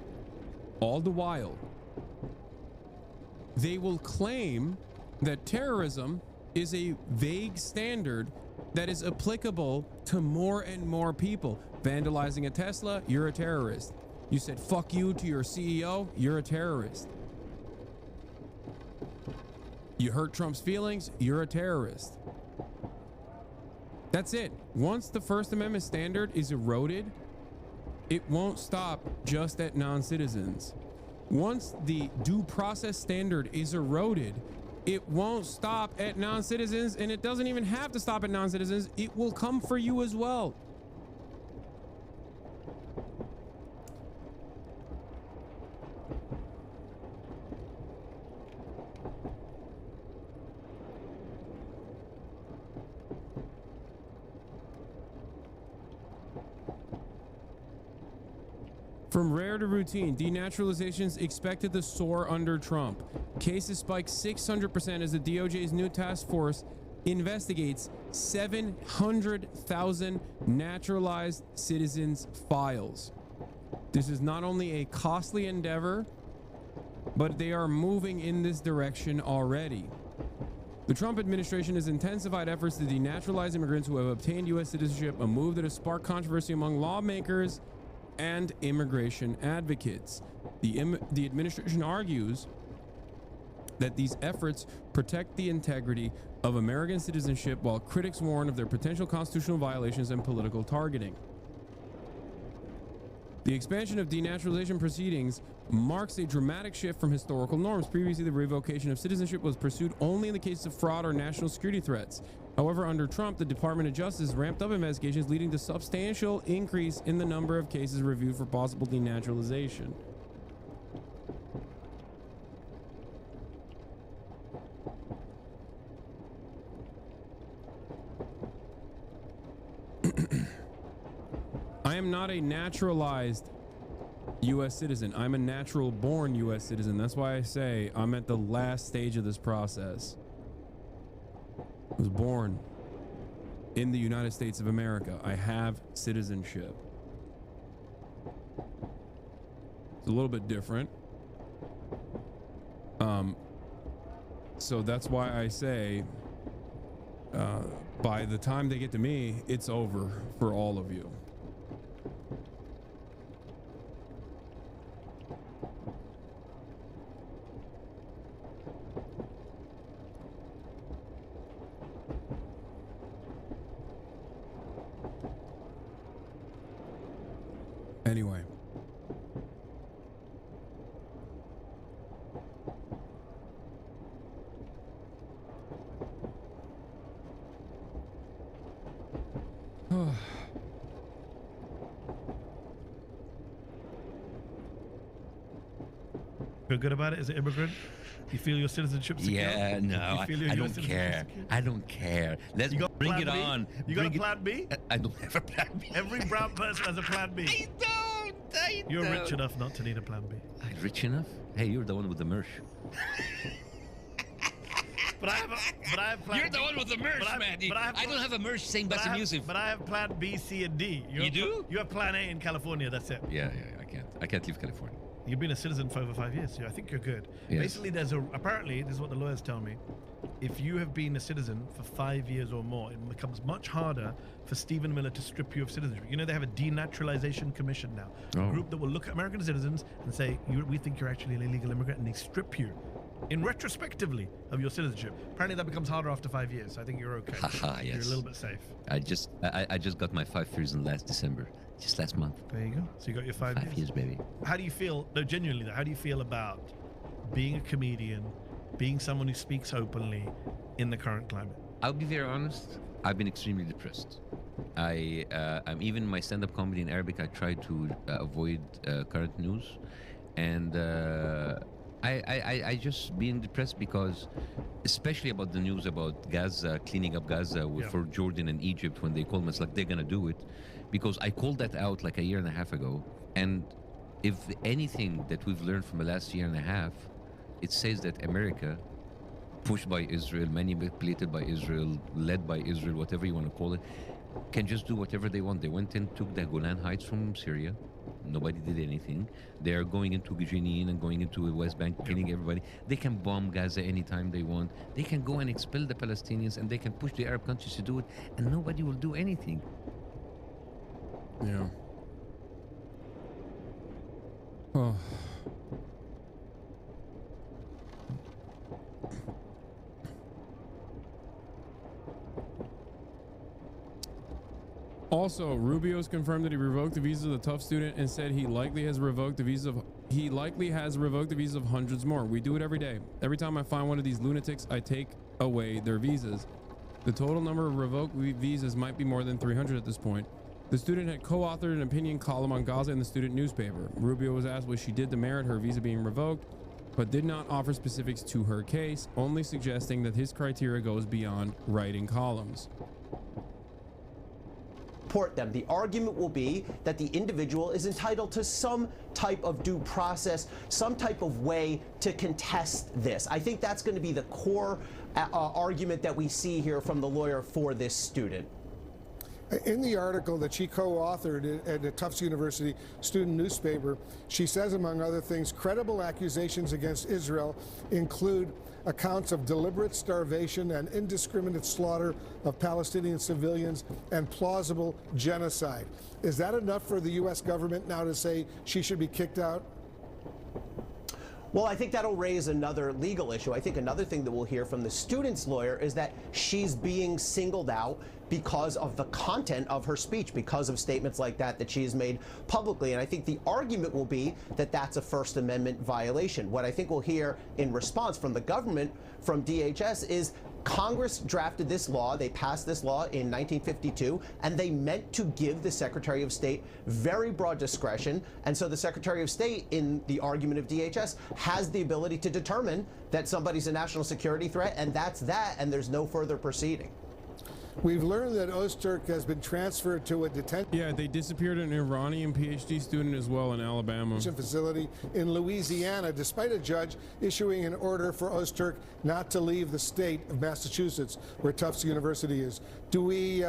they will claim that terrorism is a vague standard that is applicable to more and more people. Vandalizing a Tesla, you're a terrorist. You said fuck you to your CEO, you're a terrorist. You hurt Trump's feelings, you're a terrorist. That's it. Once the First Amendment standard is eroded, it won't stop just at non-citizens. Once the due process standard is eroded, it won't stop at non-citizens, and it doesn't even have to stop at non-citizens. It will come for you as well. From rare to routine, denaturalizations expected to soar under Trump. Cases spiked 600% as the DOJ's new task force investigates 700,000 naturalized citizens' files. This is not only a costly endeavor, but they are moving in this direction already. The Trump administration has intensified efforts to denaturalize immigrants who have obtained U.S. citizenship, a move that has sparked controversy among lawmakers and immigration advocates. The administration argues that these efforts protect the integrity of American citizenship, while critics warn of their potential constitutional violations and political targeting. The expansion of denaturalization proceedings marks a dramatic shift from historical norms. Previously, the revocation of citizenship was pursued only in the case of fraud or national security threats. However, under Trump, the Department of Justice ramped up investigations, leading to substantial increase in the number of cases reviewed for possible denaturalization. I am not a naturalized U.S. citizen. I'm a natural born U.S. citizen. That's why I say I'm at the last stage of this process. I was born in the United States of America. I have citizenship. It's a little bit different. So that's why I say by the time they get to me, it's over for all of you. Anyway. Feel good about it as an immigrant? You feel your citizenship secure? Yeah, no, I don't care. I don't care. Let's bring it on. You got a plan B? I don't have a plan B. Every brown person has a plan B. I don't. You're rich enough not to need a plan B. I'm rich enough? Hey, you're the one with the merch. But I have plan You're the one with the merch, man. I don't have a merch saying Bassy Music. But I have plan B, C, and D. You do? You have plan A in California, that's it. Yeah, I can't leave California. You've been a citizen for over 5 years, so I think you're good. Yes. Basically, apparently, this is what the lawyers tell me. If you have been a citizen for 5 years or more, it becomes much harder for Stephen Miller to strip you of citizenship. You know, they have a denaturalization commission now, a group that will look at American citizens and say, we think you're actually an illegal immigrant, and they strip you in retrospectively of your citizenship. Apparently that becomes harder after 5 years. So I think you're okay. Haha, yes. You're a little bit safe. I just got my 5 years in last December. Just last month. There you go. So you got your 5 years. 5 years, baby. How do you feel, no, genuinely though, how do you feel about being a comedian, being someone who speaks openly in the current climate? I'll be very honest. I've been extremely depressed. I'm even my stand-up comedy in Arabic. I try to avoid current news, and I just being depressed because, especially about the news about Gaza, cleaning up Gaza for Jordan and Egypt, when they call me, it's like they're gonna do it, because I called that out like a year and a half ago. And if anything that we've learned from the last year and a half, it says that America, pushed by Israel, manipulated by Israel, led by Israel, whatever you want to call it, can just do whatever they want. They went and took the Golan Heights from Syria. Nobody did anything. They are going into Jenin and going into the West Bank, killing everybody. They can bomb Gaza anytime they want. They can go and expel the Palestinians, and they can push the Arab countries to do it, and nobody will do anything. Yeah. Oh. Also, Rubio's confirmed that he revoked the visa of the tough student and said he likely has revoked the visa of hundreds more. We do it every day. Every time I find one of these lunatics, I take away their visas. The total number of revoked visas might be more than 300 at this point. The student had co-authored an opinion column on Gaza in the student newspaper. Rubio was asked what she did to merit her visa being revoked, but did not offer specifics to her case, only suggesting that his criteria goes beyond writing columns. Deport them. The argument will be that the individual is entitled to some type of due process, some type of way to contest this. I think that's going to be the core argument that we see here from the lawyer for this student. In the article that she co-authored at the Tufts University student newspaper, she says, among other things, credible accusations against Israel include accounts of deliberate starvation and indiscriminate slaughter of Palestinian civilians and plausible genocide. Is that enough for the U.S. government now to say she should be kicked out? Well, I think that'll raise another legal issue. I think another thing that we'll hear from the student's lawyer is that she's being singled out because of the content of her speech, because of statements like that she's made publicly. And I think the argument will be that that's a First Amendment violation. What I think we'll hear in response from the government, from DHS, is Congress drafted this law, they passed this law in 1952, and they meant to give the Secretary of State very broad discretion. And so the Secretary of State, in the argument of DHS, has the ability to determine that somebody's a national security threat, and that's that, and there's no further proceeding. We've learned that Ozturk has been transferred to a detention. Yeah, they disappeared an Iranian PhD student as well in Alabama. Facility in Louisiana, despite a judge issuing an order for Ozturk not to leave the state of Massachusetts, where Tufts University is. Do we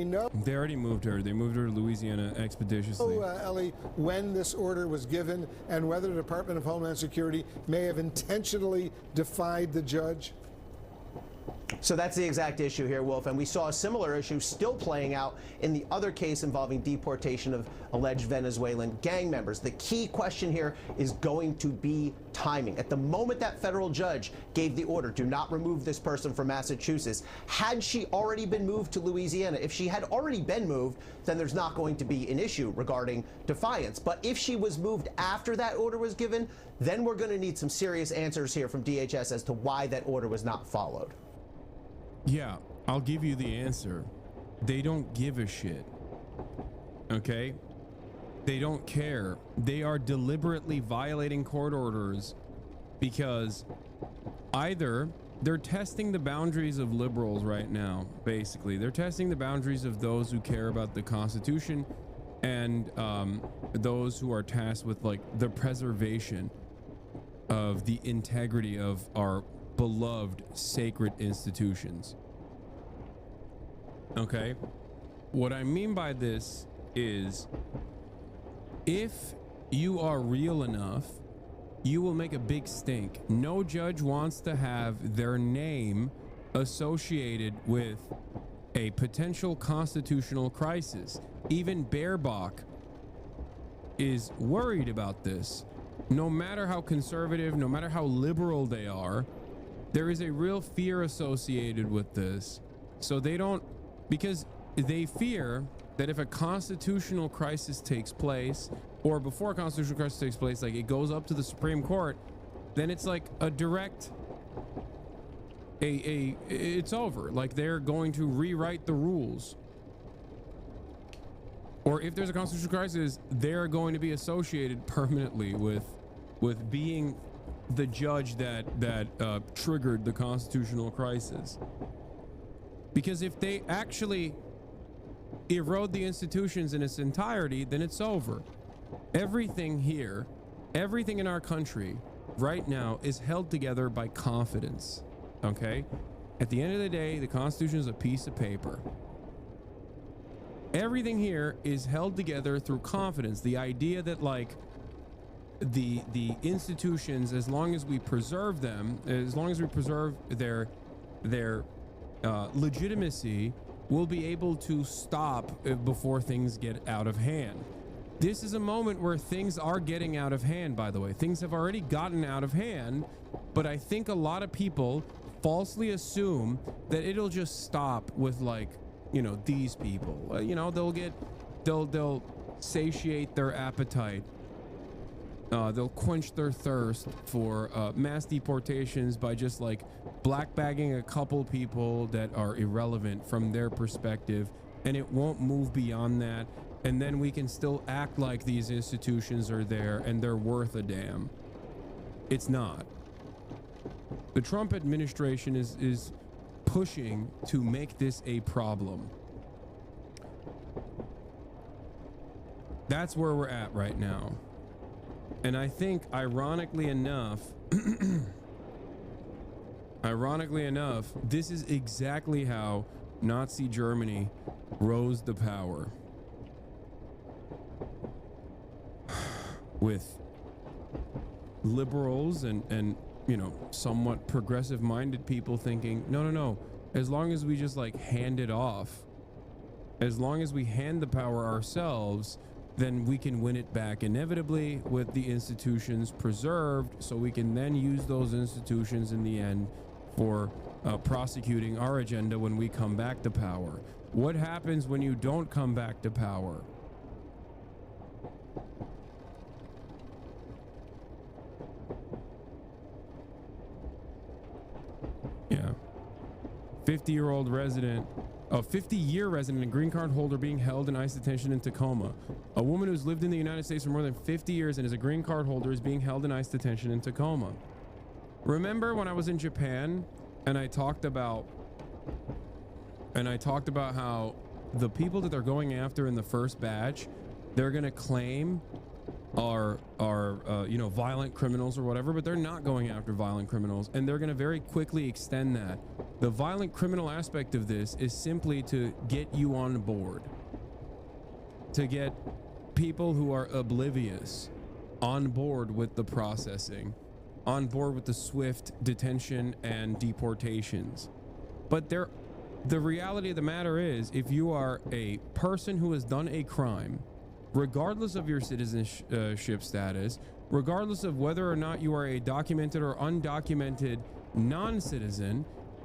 know? They already moved her. They moved her to Louisiana expeditiously. Ellie, when this order was given and whether the Department of Homeland Security may have intentionally defied the judge? So that's the exact issue here, Wolf, and we saw a similar issue still playing out in the other case involving deportation of alleged Venezuelan gang members. The key question here is going to be timing. At the moment that federal judge gave the order, do not remove this person from Massachusetts, had she already been moved to Louisiana, if she had already been moved, then there's not going to be an issue regarding defiance. But if she was moved after that order was given, then we're going to need some serious answers here from DHS as to why that order was not followed. Yeah, I'll give you the answer. They don't give a shit. Okay? They don't care. They are deliberately violating court orders because either they're testing the boundaries of liberals right now, basically. They're testing the boundaries of those who care about the Constitution and those who are tasked with, like, the preservation of the integrity of our beloved sacred institutions. Okay, what I mean by this is, if you are real enough, you will make a big stink. No judge wants to have their name associated with a potential constitutional crisis. Even Baerbock is worried about this. No matter how conservative, no matter how liberal they are, there is a real fear associated with this. So they don't, because they fear that if a constitutional crisis takes place, or before a constitutional crisis takes place, like it goes up to the Supreme Court, then it's like a direct, it's over. Like they're going to rewrite the rules. Or if there's a constitutional crisis, they're going to be associated permanently with being the judge that triggered the constitutional crisis. Because if they actually erode the institutions in its entirety, then it's over. Everything here, everything in our country right now is held together by confidence, okay? At the end of the day, the Constitution is a piece of paper. Everything here is held together through confidence. The idea that, like, the institutions, as long as we preserve them, as long as we preserve their legitimacy, we'll be able to stop before things get out of hand. This is a moment where things are getting out of hand, by the way. Things have already gotten out of hand, but I think a lot of people falsely assume that it'll just stop with, like, you know, these people. You know, they'll satiate their appetite. They'll quench their thirst for mass deportations by just, like, black bagging a couple people that are irrelevant from their perspective, and it won't move beyond that. And then we can still act like these institutions are there and they're worth a damn. It's not. The Trump administration is pushing to make this a problem. That's where we're at right now. And I think, ironically enough, this is exactly how Nazi Germany rose to power. With liberals and you know, somewhat progressive minded people thinking, no, as long as we just, like, hand it off, as long as we hand the power ourselves, then we can win it back inevitably with the institutions preserved, so we can then use those institutions in the end for prosecuting our agenda when we come back to power. What happens when you don't come back to power? Yeah. 50-year-old resident, a 50-year resident and green card holder being held in ICE detention in Tacoma. A woman who's lived in the United States for more than 50 years and is a green card holder is being held in ICE detention in Tacoma. Remember when I was in Japan and I talked about how the people that they're going after in the first batch, they're going to claim are you know, violent criminals or whatever, but they're not going after violent criminals, and they're going to very quickly extend that. The violent criminal aspect of this is simply to get you on board, to get people who are oblivious on board with the processing, on board with the swift detention and deportations. But the reality of the matter is, if you are a person who has done a crime, regardless of your citizenship status, regardless of whether or not you are a documented or undocumented non-citizen,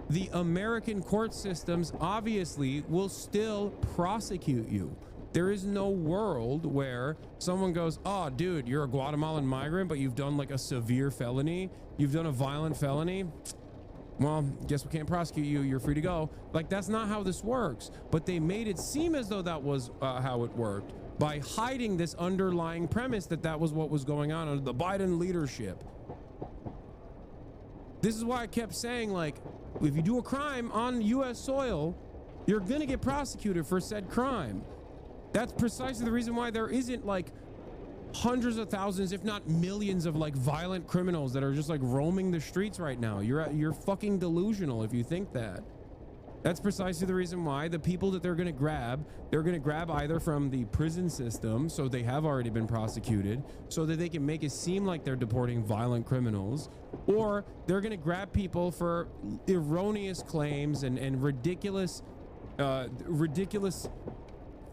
the American court systems obviously will still prosecute you. There is no world where someone goes, oh, dude, you're a Guatemalan migrant, but you've done, like, a severe felony. You've done a violent felony. Well, guess we can't prosecute you. You're free to go. Like, that's not how this works. But they made it seem as though that was how it worked, by hiding this underlying premise that was what was going on under the Biden leadership. This is why I kept saying, like, if you do a crime on U.S. soil, you're going to get prosecuted for said crime. That's precisely the reason why there isn't, like, hundreds of thousands, if not millions, of, like, violent criminals that are just, like, roaming the streets right now. You're fucking delusional if you think that. That's precisely the reason why the people that they're going to grab either from the prison system, so they have already been prosecuted, so that they can make it seem like they're deporting violent criminals, or they're going to grab people for erroneous claims and ridiculous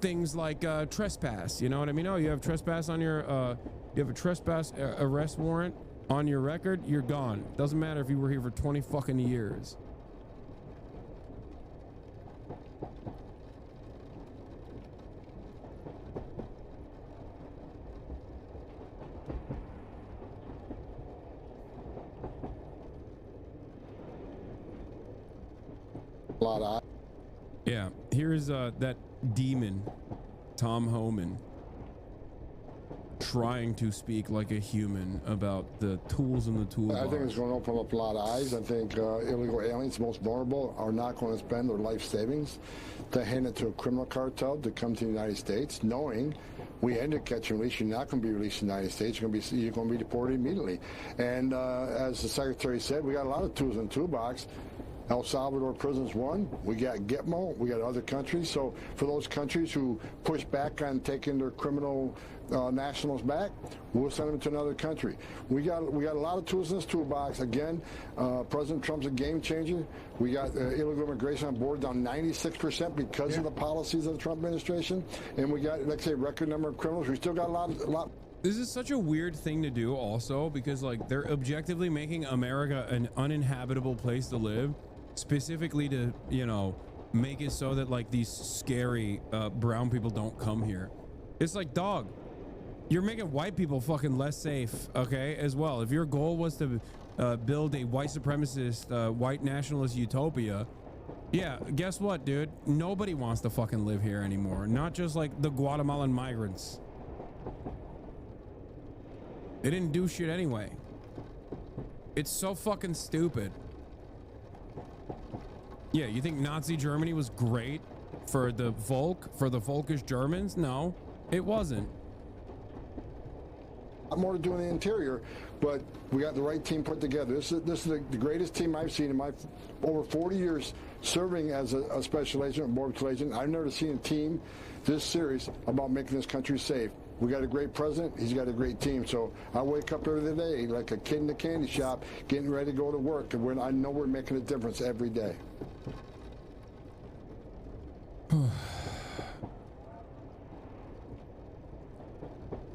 things like trespass. You know what I mean? Oh, you have trespass on your you have a trespass arrest warrant on your record, you're gone. Doesn't matter if you were here for 20 fucking years. Yeah, here's that demon, Tom Homan, trying to speak like a human about the tools in the toolbox. I think it's going to open up a lot of eyes. I think illegal aliens, most vulnerable, are not going to spend their life savings to hand it to a criminal cartel to come to the United States, knowing we end at catch and release. You're not going to be released in the United States. You're going to be deported immediately. And as the Secretary said, we got a lot of tools in the toolbox. El Salvador prison's one. We got Gitmo. We got other countries. So for those countries who push back on taking their criminal nationals back, we'll send them to another country. We got a lot of tools in this toolbox. Again, President Trump's a game changer. We got illegal immigration on board down 96% because of the policies of the Trump administration, and we got, let's say, record number of criminals. We still got a lot. This is such a weird thing to do, also, because like they're objectively making America an uninhabitable place to live, specifically to, you know, make it so that like these scary brown people don't come here. It's like, dog, you're making white people fucking less safe, okay, as well. If your goal was to build a white supremacist, white nationalist utopia, yeah, guess what, dude? Nobody wants to fucking live here anymore. Not just like the Guatemalan migrants. They didn't do shit anyway. It's so fucking stupid. Yeah, you think Nazi Germany was great for the Volk, for the Volkish Germans? No, it wasn't. More to do in the interior, but we got the right team put together. This is the greatest team I've seen in my over 40 years serving as a special agent, a border patrol agent. I've never seen a team this serious about making this country safe. We got a great president. He's got a great team. So I wake up every day like a kid in the candy shop, getting ready to go to work. And I know we're making a difference every day.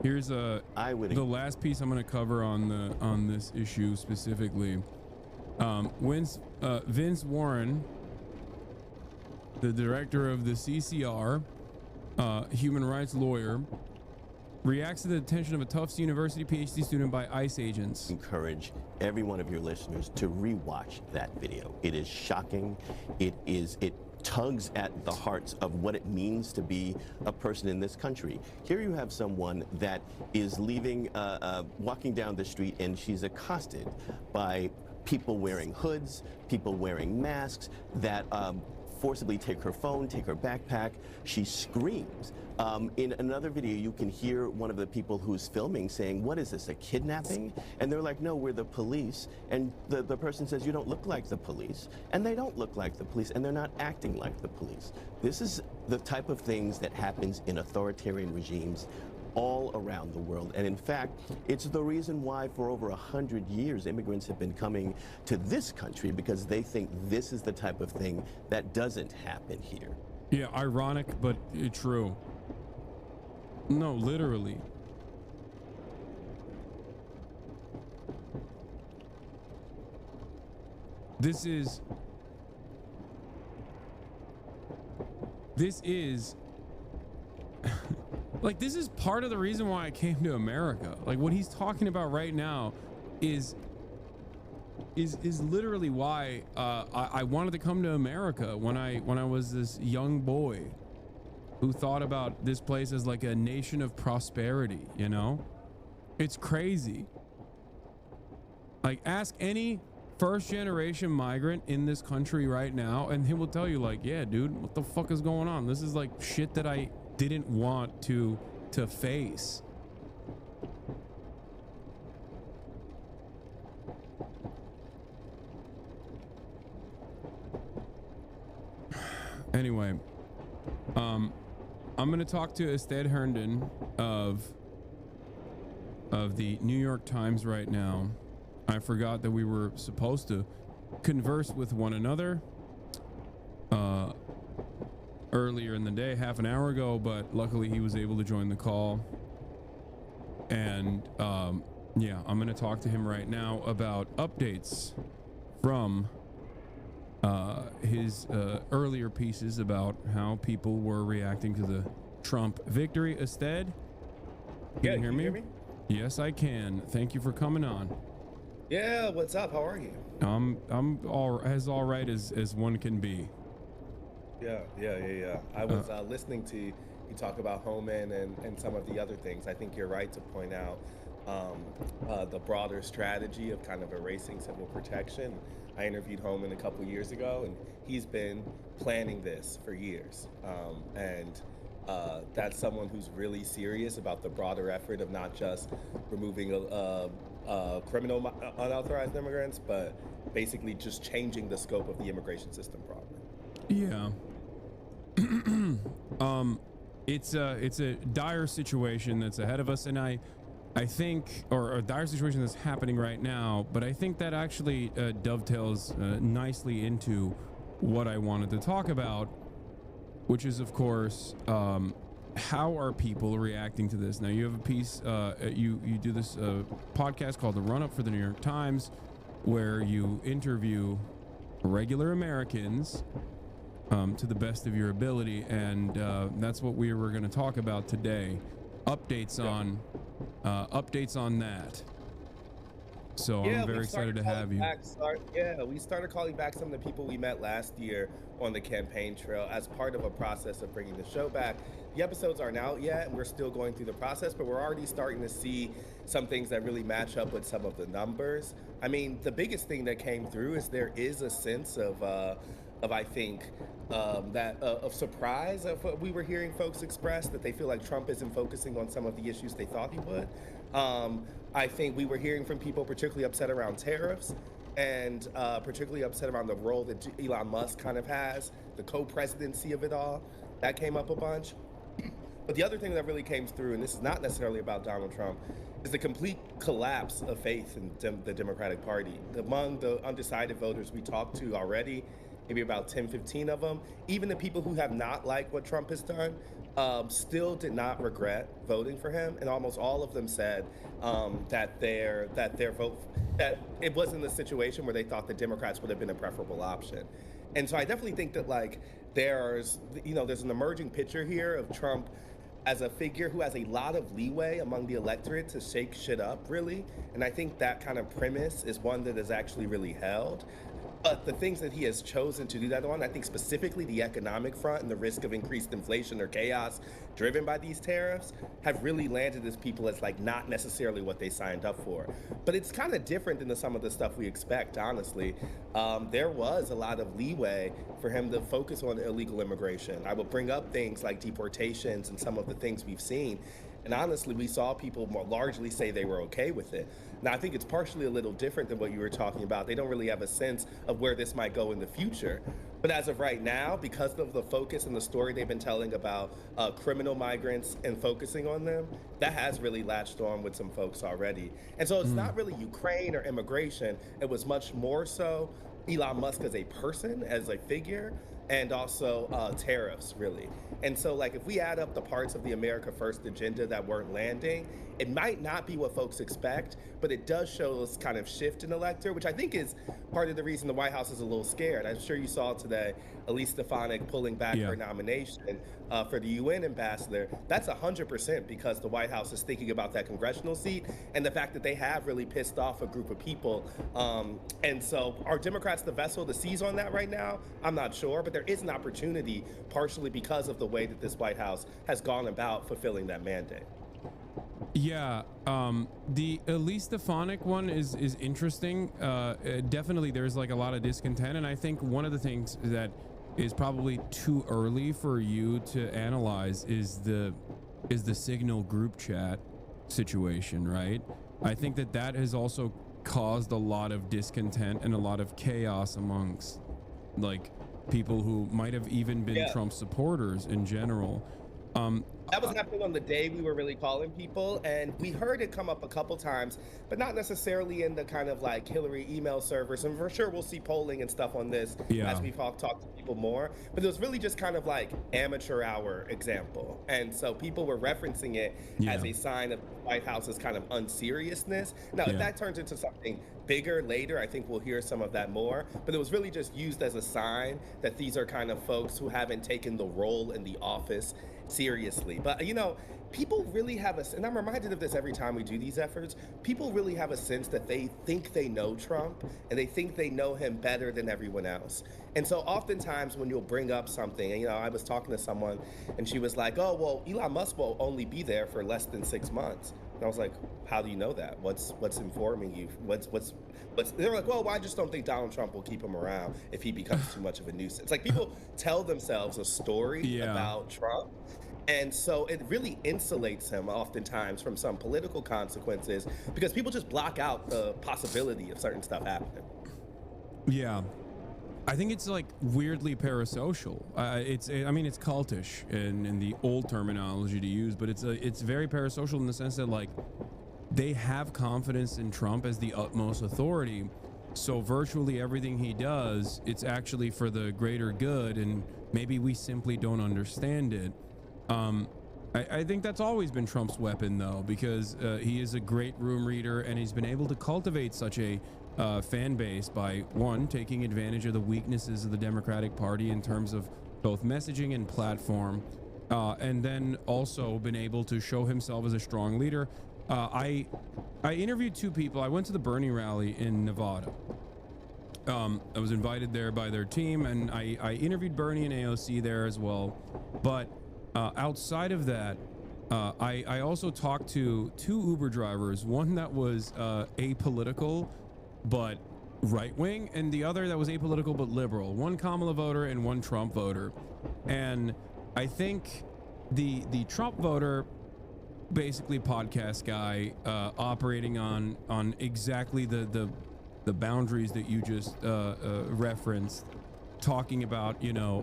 Here's the last piece I'm going to cover on this issue specifically. Vince Warren, the director of the CCR, human rights lawyer, reacts to the detention of a Tufts University PhD student by ICE agents. Encourage every one of your listeners to rewatch that video. It is shocking. It tugs at the hearts of what it means to be a person in this country. Here you have someone that is leaving, walking down the street, and she's accosted by people wearing hoods, people wearing masks that forcibly take her phone, take her backpack. She screams. In another video, you can hear one of the people who's filming saying, "What is this, a kidnapping?" And they're like, "No, we're the police." And the person says, "You don't look like the police." And they don't look like the police, and they're not acting like the police. This is the type of things that happens in authoritarian regimes all around the world. And in fact, it's the reason why for over 100 years immigrants have been coming to this country, because they think this is the type of thing that doesn't happen here. Yeah, ironic, but true. No, literally. This is like, this is part of the reason why I came to America. Like, what he's talking about right now is literally why I wanted to come to America when I was this young boy who thought about this place as like a nation of prosperity, you know? It's crazy. Like, ask any first generation migrant in this country right now, and he will tell you, like, yeah, dude, what the fuck is going on? This is like shit that I didn't want to face. Anyway, I'm gonna talk to Ested Herndon of the New York Times right now. I forgot that we were supposed to converse with one another earlier in the day, half an hour ago, but luckily he was able to join the call. And yeah, I'm gonna talk to him right now about updates from his earlier pieces about how people were reacting to the Trump victory. Ested, can you hear me? Yes, I can. Thank you for coming on. Yeah, what's up? How are you? I'm all right as one can be. Yeah. I was listening to you talk about Homan and some of the other things. I think you're right to point out the broader strategy of kind of erasing civil protection. I interviewed Homan a couple years ago, and he's been planning this for years. That's someone who's really serious about the broader effort of not just removing criminal unauthorized immigrants, but basically just changing the scope of the immigration system broadly. Yeah. It's a dire situation that's ahead of us, and I think, or a dire situation that's happening right now, but I think that actually dovetails nicely into what I wanted to talk about, which is, of course, how are people reacting to this? Now, you have a piece, you do this podcast called The Run-Up for the New York Times, where you interview regular Americans to the best of your ability, and that's what we were going to talk about today. Updates on that. So I'm very excited to have you. We started calling back some of the people we met last year on the campaign trail as part of a process of bringing the show back. The episodes aren't out yet, and we're still going through the process, but we're already starting to see some things that really match up with some of the numbers. I mean, the biggest thing that came through is there is a sense of surprise of what we were hearing folks express, that they feel like Trump isn't focusing on some of the issues they thought he would. I think we were hearing from people particularly upset around tariffs and particularly upset around the role that Elon Musk kind of has, the co-presidency of it all. That came up a bunch. But the other thing that really came through, and this is not necessarily about Donald Trump, is the complete collapse of faith in the Democratic Party. Among the undecided voters we talked to already, maybe about 10, 15 of them, even the people who have not liked what Trump has done, still did not regret voting for him. And almost all of them said that it wasn't a situation where they thought the Democrats would have been a preferable option. And so I definitely think that there's an emerging picture here of Trump as a figure who has a lot of leeway among the electorate to shake shit up, really. And I think that kind of premise is one that is actually really held. But the things that he has chosen to do that on, I think specifically the economic front and the risk of increased inflation or chaos driven by these tariffs, have really landed as people as not necessarily what they signed up for. But it's kind of different than some of the stuff we expect, honestly. There was a lot of leeway for him to focus on illegal immigration. I will bring up things like deportations and some of the things we've seen. And honestly, we saw people more largely say they were okay with it. Now, I think it's partially a little different than what you were talking about. They don't really have a sense of where this might go in the future. But as of right now, because of the focus and the story they've been telling about criminal migrants and focusing on them, that has really latched on with some folks already. And so it's not really Ukraine or immigration. It was much more so Elon Musk as a person, as a figure, and also tariffs, really. And so if we add up the parts of the America First agenda that weren't landing, it might not be what folks expect, but it does show this kind of shift in the electorate, which I think is part of the reason the White House is a little scared. I'm sure you saw today Elise Stefanik pulling back her nomination for the UN ambassador. That's 100% because the White House is thinking about that congressional seat and the fact that they have really pissed off a group of people. And so are Democrats the vessel to seize on that right now? I'm not sure, but there is an opportunity partially because of the way that this White House has gone about fulfilling that mandate. Yeah, the Elise Stefanik one is interesting. Definitely there's a lot of discontent, and I think one of the things that is probably too early for you to analyze is the Signal group chat situation, right? I think that has also caused a lot of discontent and a lot of chaos amongst people who might have even been Trump supporters in general. That was happening on the day we were really calling people, and we heard it come up a couple times, but not necessarily in the kind of Hillary email servers. And for sure, we'll see polling and stuff on this as we talk to people more. But it was really just kind of amateur hour example. And so people were referencing it as a sign of the White House's kind of unseriousness. Now, if that turns into something bigger later, I think we'll hear some of that more. But it was really just used as a sign that these are kind of folks who haven't taken the role in the office seriously. But people really have and I'm reminded of this every time we do these efforts, people really have a sense that they think they know Trump and they think they know him better than everyone else. And so oftentimes when you'll bring up something, and I was talking to someone and she was like, oh, well, Elon Musk will only be there for less than 6 months. And I was like, how do you know that? What's informing you? What's they're like, well, I just don't think Donald Trump will keep him around if he becomes too much of a nuisance. Like, people tell themselves a story about Trump. And so it really insulates him oftentimes from some political consequences because people just block out the possibility of certain stuff happening. Yeah. I think it's like weirdly parasocial. It's cultish in the old terminology to use, but it's very parasocial in the sense that like they have confidence in Trump as the utmost authority. So virtually everything he does, it's actually for the greater good, and maybe we simply don't understand it. I think that's always been Trump's weapon, though, because he is a great room reader, and he's been able to cultivate such a fan base by, one, taking advantage of the weaknesses of the Democratic Party in terms of both messaging and platform, and then also been able to show himself as a strong leader. I interviewed two people. I went to the Bernie rally in Nevada. I was invited there by their team, and I interviewed Bernie and AOC there as well. But outside of that, I also talked to two Uber drivers, one that was apolitical but right-wing, and the other that was apolitical but liberal, one Kamala voter and one Trump voter. And I think the Trump voter, basically podcast guy, operating on exactly the boundaries that you just referenced, talking about,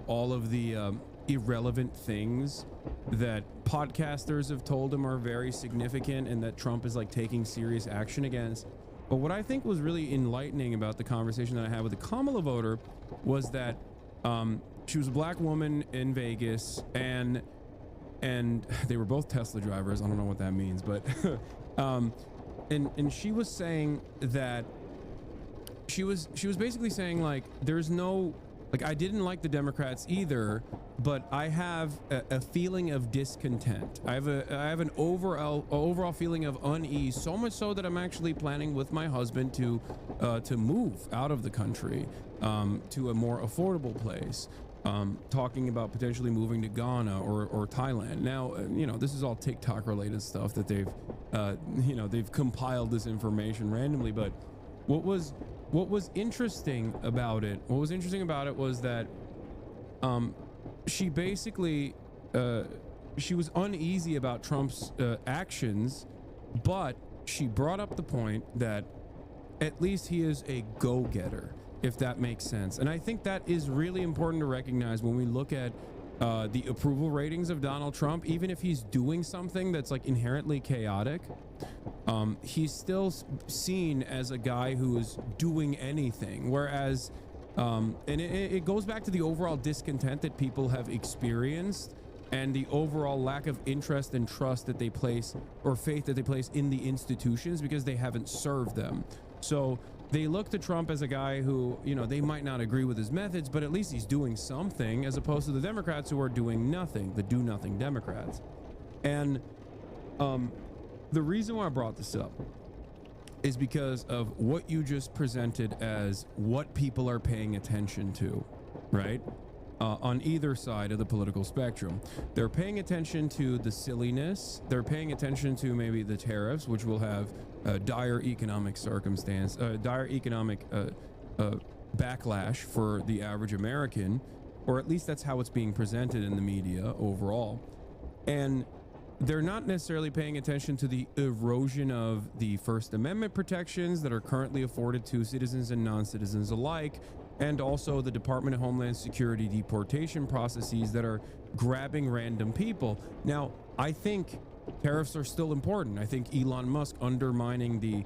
all of the irrelevant things that podcasters have told him are very significant and that Trump is like taking serious action against. But what I think was really enlightening about the conversation that I had with the Kamala voter was that she was a black woman in Vegas, and they were both Tesla drivers. I don't know what that means, but and she was saying that she was basically saying like there's no, like, I didn't like the Democrats either, but I have a feeling of discontent. I have an overall feeling of unease, so much so that I'm actually planning with my husband to move out of the country to a more affordable place. Talking about potentially moving to Ghana or Thailand. Now, this is all TikTok related stuff that they've compiled this information randomly. But what was interesting about it was that she basically she was uneasy about Trump's actions, but she brought up the point that at least he is a go-getter, if that makes sense. And I think that is really important to recognize when we look at the approval ratings of Donald Trump. Even if he's doing something that's like inherently chaotic, he's still seen as a guy who is doing anything. Whereas, and it goes back to the overall discontent that people have experienced and the overall lack of interest and trust that they place, or faith that they place in the institutions, because they haven't served them. So they look to Trump as a guy who, they might not agree with his methods, but at least he's doing something, as opposed to the Democrats who are doing nothing, the do-nothing Democrats. And the reason why I brought this up is because of what you just presented as what people are paying attention to, right? On either side of the political spectrum. They're paying attention to the silliness. They're paying attention to maybe the tariffs, which will have dire economic backlash for the average American, or at least that's how it's being presented in the media overall. And they're not necessarily paying attention to the erosion of the First Amendment protections that are currently afforded to citizens and non-citizens alike, and also the Department of Homeland Security deportation processes that are grabbing random people. Now, I think tariffs are still important. I think Elon Musk undermining the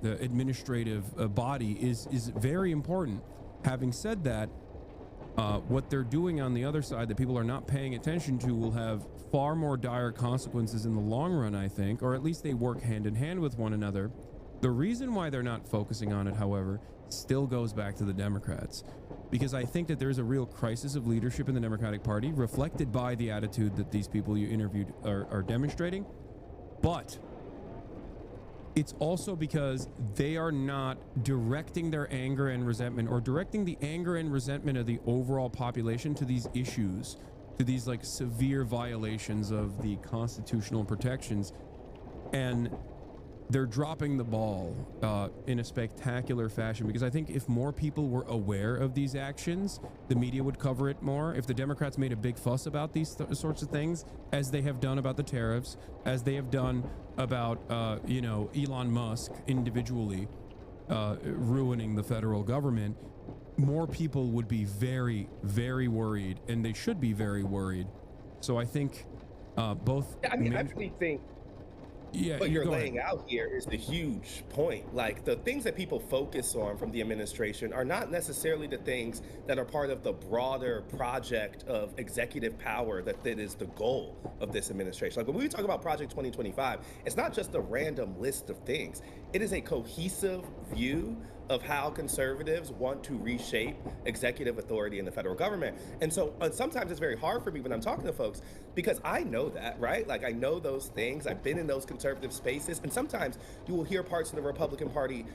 administrative body is very important. Having said that, what they're doing on the other side that people are not paying attention to will have far more dire consequences in the long run, I think, or at least they work hand in hand with one another. The reason why they're not focusing on it, however, still goes back to the Democrats, because I think that there's a real crisis of leadership in the Democratic Party, reflected by the attitude that these people you interviewed are demonstrating. But it's also because they are not directing their anger and resentment, or directing the anger and resentment of the overall population to these issues, to these like severe violations of the constitutional protections, and they're dropping the ball in a spectacular fashion. Because I think if more people were aware of these actions, the media would cover it more. If the Democrats made a big fuss about these sorts of things, as they have done about the tariffs, as they have done about you know, Elon Musk individually ruining the federal government, more people would be very, very worried, and they should be very worried. So I think both. I mean, I actually think what you're go laying ahead. out here is a huge point. Like, the things that people focus on from the administration are not necessarily the things that are part of the broader project of executive power that is the goal of this administration. Like, when we talk about Project 2025, it's not just a random list of things. It is a cohesive view of how conservatives want to reshape executive authority in the federal government. And so sometimes it's very hard for me when I'm talking to folks, because I know that, right? Like, I know those things. I've been in those conservative spaces. And sometimes you will hear parts of the Republican Party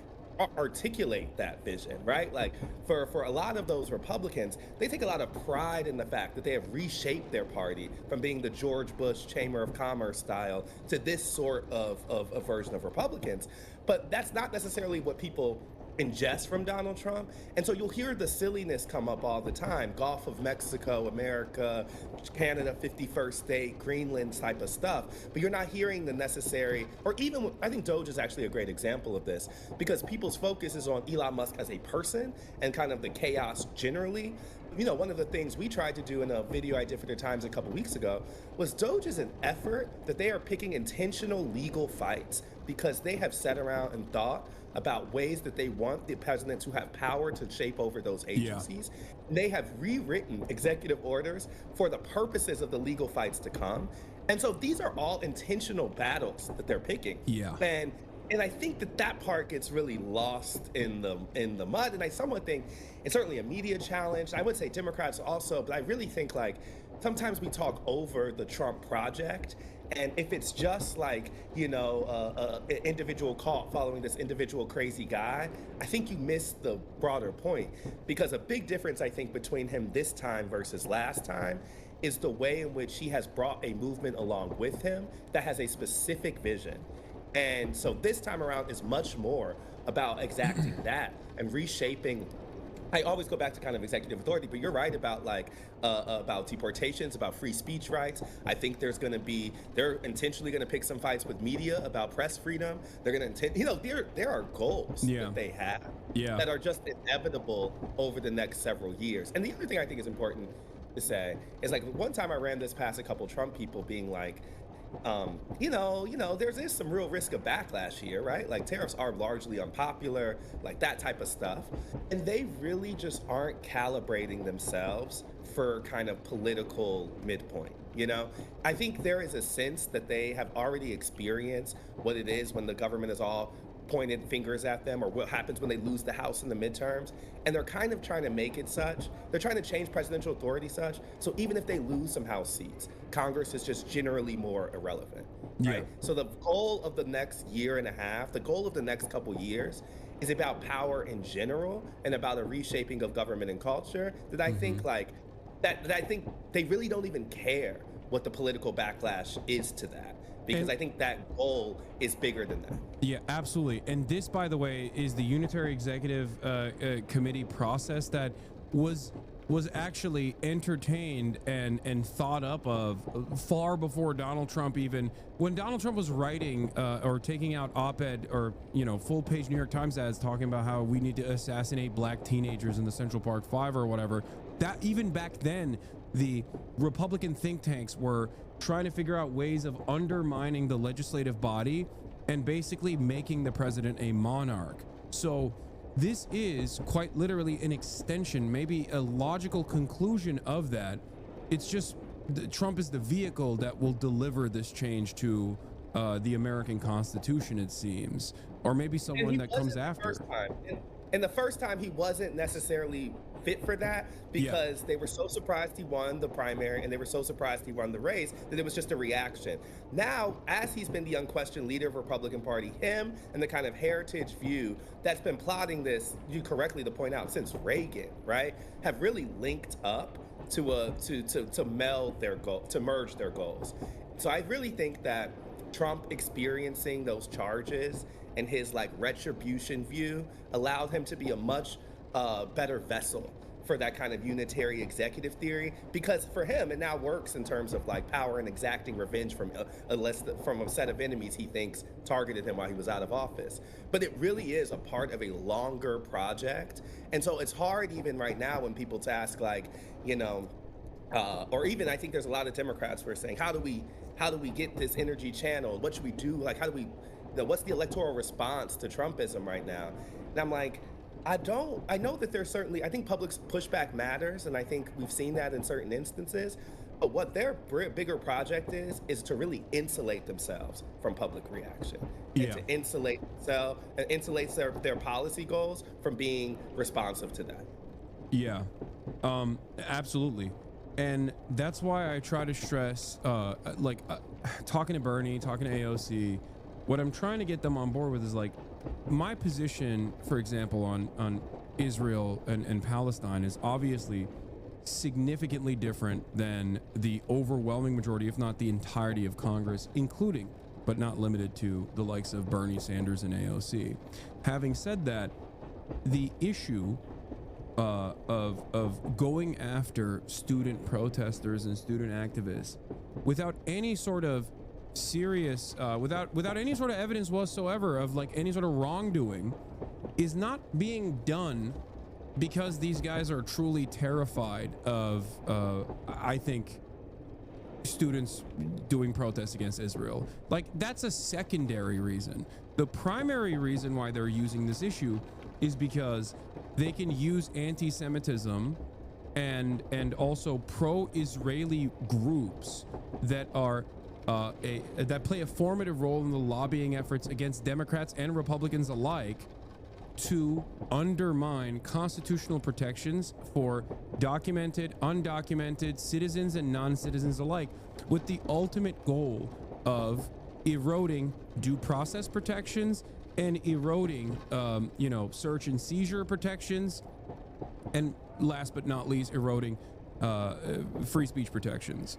articulate that vision, right? Like, for a lot of those Republicans, they take a lot of pride in the fact that they have reshaped their party from being the George Bush Chamber of Commerce style to this sort of a version of Republicans. But that's not necessarily what people ingest from Donald Trump. And so you'll hear the silliness come up all the time: Gulf of Mexico, America, Canada, 51st state, Greenland type of stuff. But you're not hearing the necessary, or even, I think Doge is actually a great example of this, because people's focus is on Elon Musk as a person and kind of the chaos generally. You know, one of the things we tried to do in a video I did for the Times a couple weeks ago was Doge is an effort that they are picking intentional legal fights because they have sat around and thought about ways that they want the president to have power to shape over those agencies. Yeah. They have rewritten executive orders for the purposes of the legal fights to come. And so these are all intentional battles that they're picking. Yeah. And I think that part gets really lost in the mud. And I somewhat think it's certainly a media challenge. I would say Democrats also, but I really think, like, sometimes we talk over the Trump project. And if it's just like, you know, an individual caught following this individual crazy guy, I think you miss the broader point. Because a big difference, I think, between him this time versus last time is the way in which he has brought a movement along with him that has a specific vision. And so this time around is much more about exacting that and reshaping. I always go back to kind of executive authority, but you're right about, like, about deportations, about free speech rights. I think they're intentionally going to pick some fights with media about press freedom. They're going to you know, there are goals that they have that are just inevitable over the next several years. And the other thing I think is important to say is, like, one time I ran this past a couple Trump people being like, you know, there's some real risk of backlash here, right? Like, tariffs are largely unpopular, like that type of stuff. And they really just aren't calibrating themselves for kind of political midpoint, you know? I think there is a sense that they have already experienced what it is when the government is all pointed fingers at them, or what happens when they lose the House in the midterms. And they're kind of trying to make it such, they're trying to change presidential authority such, so even if they lose some House seats, Congress is just generally more irrelevant, right? So the goal of the next year and a half, the goal of the next couple years is about power in general and about a reshaping of government and culture that I think, like, that I think they really don't even care what the political backlash is to that. Because I think that goal is bigger than that. Yeah, absolutely. And this, by the way, is the Unitary Executive Committee process that was actually entertained and thought up of far before Donald Trump even. When Donald Trump was writing or taking out op-ed or, you know, full-page New York Times ads talking about how we need to assassinate black teenagers in the Central Park 5 or whatever, that even back then, the Republican think tanks were trying to figure out ways of undermining the legislative body and basically making the president a monarch. So this is quite literally an extension, maybe a logical conclusion of that. It's just Trump is the vehicle that will deliver this change to the American Constitution, it seems, or maybe someone that comes after. And the first time he wasn't necessarily fit for that because they were so surprised he won the primary and they were so surprised he won the race that it was just a reaction. Now, as he's been the unquestioned leader of the Republican Party, him and the kind of heritage view that's been plotting this, you correctly to point out, since Reagan, right, have really linked up to meld their goal, to merge their goals. So I really think that Trump experiencing those charges and his like retribution view allowed him to be a much better vessel for that kind of unitary executive theory, because for him it now works in terms of like power and exacting revenge from a set of enemies he thinks targeted him while he was out of office. But it really is a part of a longer project, and so it's hard even right now when people ask like, you know, or even I think there's a lot of Democrats who are saying, how do we get this energy channeled? What should we do? Like, how do we, what's the electoral response to Trumpism right now? And I'm like, I know that there's certainly, I think public pushback matters, and I think we've seen that in certain instances, but what their bigger project is to really insulate themselves from public reaction. And to insulate themselves, and insulates their policy goals from being responsive to that. Yeah, absolutely. And that's why I try to stress, talking to Bernie, talking to AOC, what I'm trying to get them on board with is like, my position, for example, on Israel and Palestine is obviously significantly different than the overwhelming majority, if not the entirety of Congress, including, but not limited to, the likes of Bernie Sanders and AOC. Having said that, the issue of going after student protesters and student activists without any sort of serious without any sort of evidence whatsoever of like any sort of wrongdoing is not being done because these guys are truly terrified of I think students doing protests against Israel. Like, that's a secondary reason. The primary reason why they're using this issue is because they can use anti-Semitism and also pro-Israeli groups that are that play a formative role in the lobbying efforts against Democrats and Republicans alike to undermine constitutional protections for documented, undocumented citizens and non-citizens alike, with the ultimate goal of eroding due process protections and eroding, search and seizure protections, and last but not least, eroding free speech protections.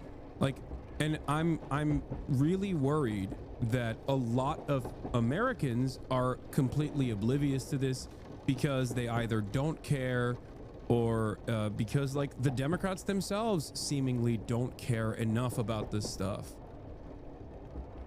And I'm really worried that a lot of Americans are completely oblivious to this because they either don't care or because like the Democrats themselves seemingly don't care enough about this stuff.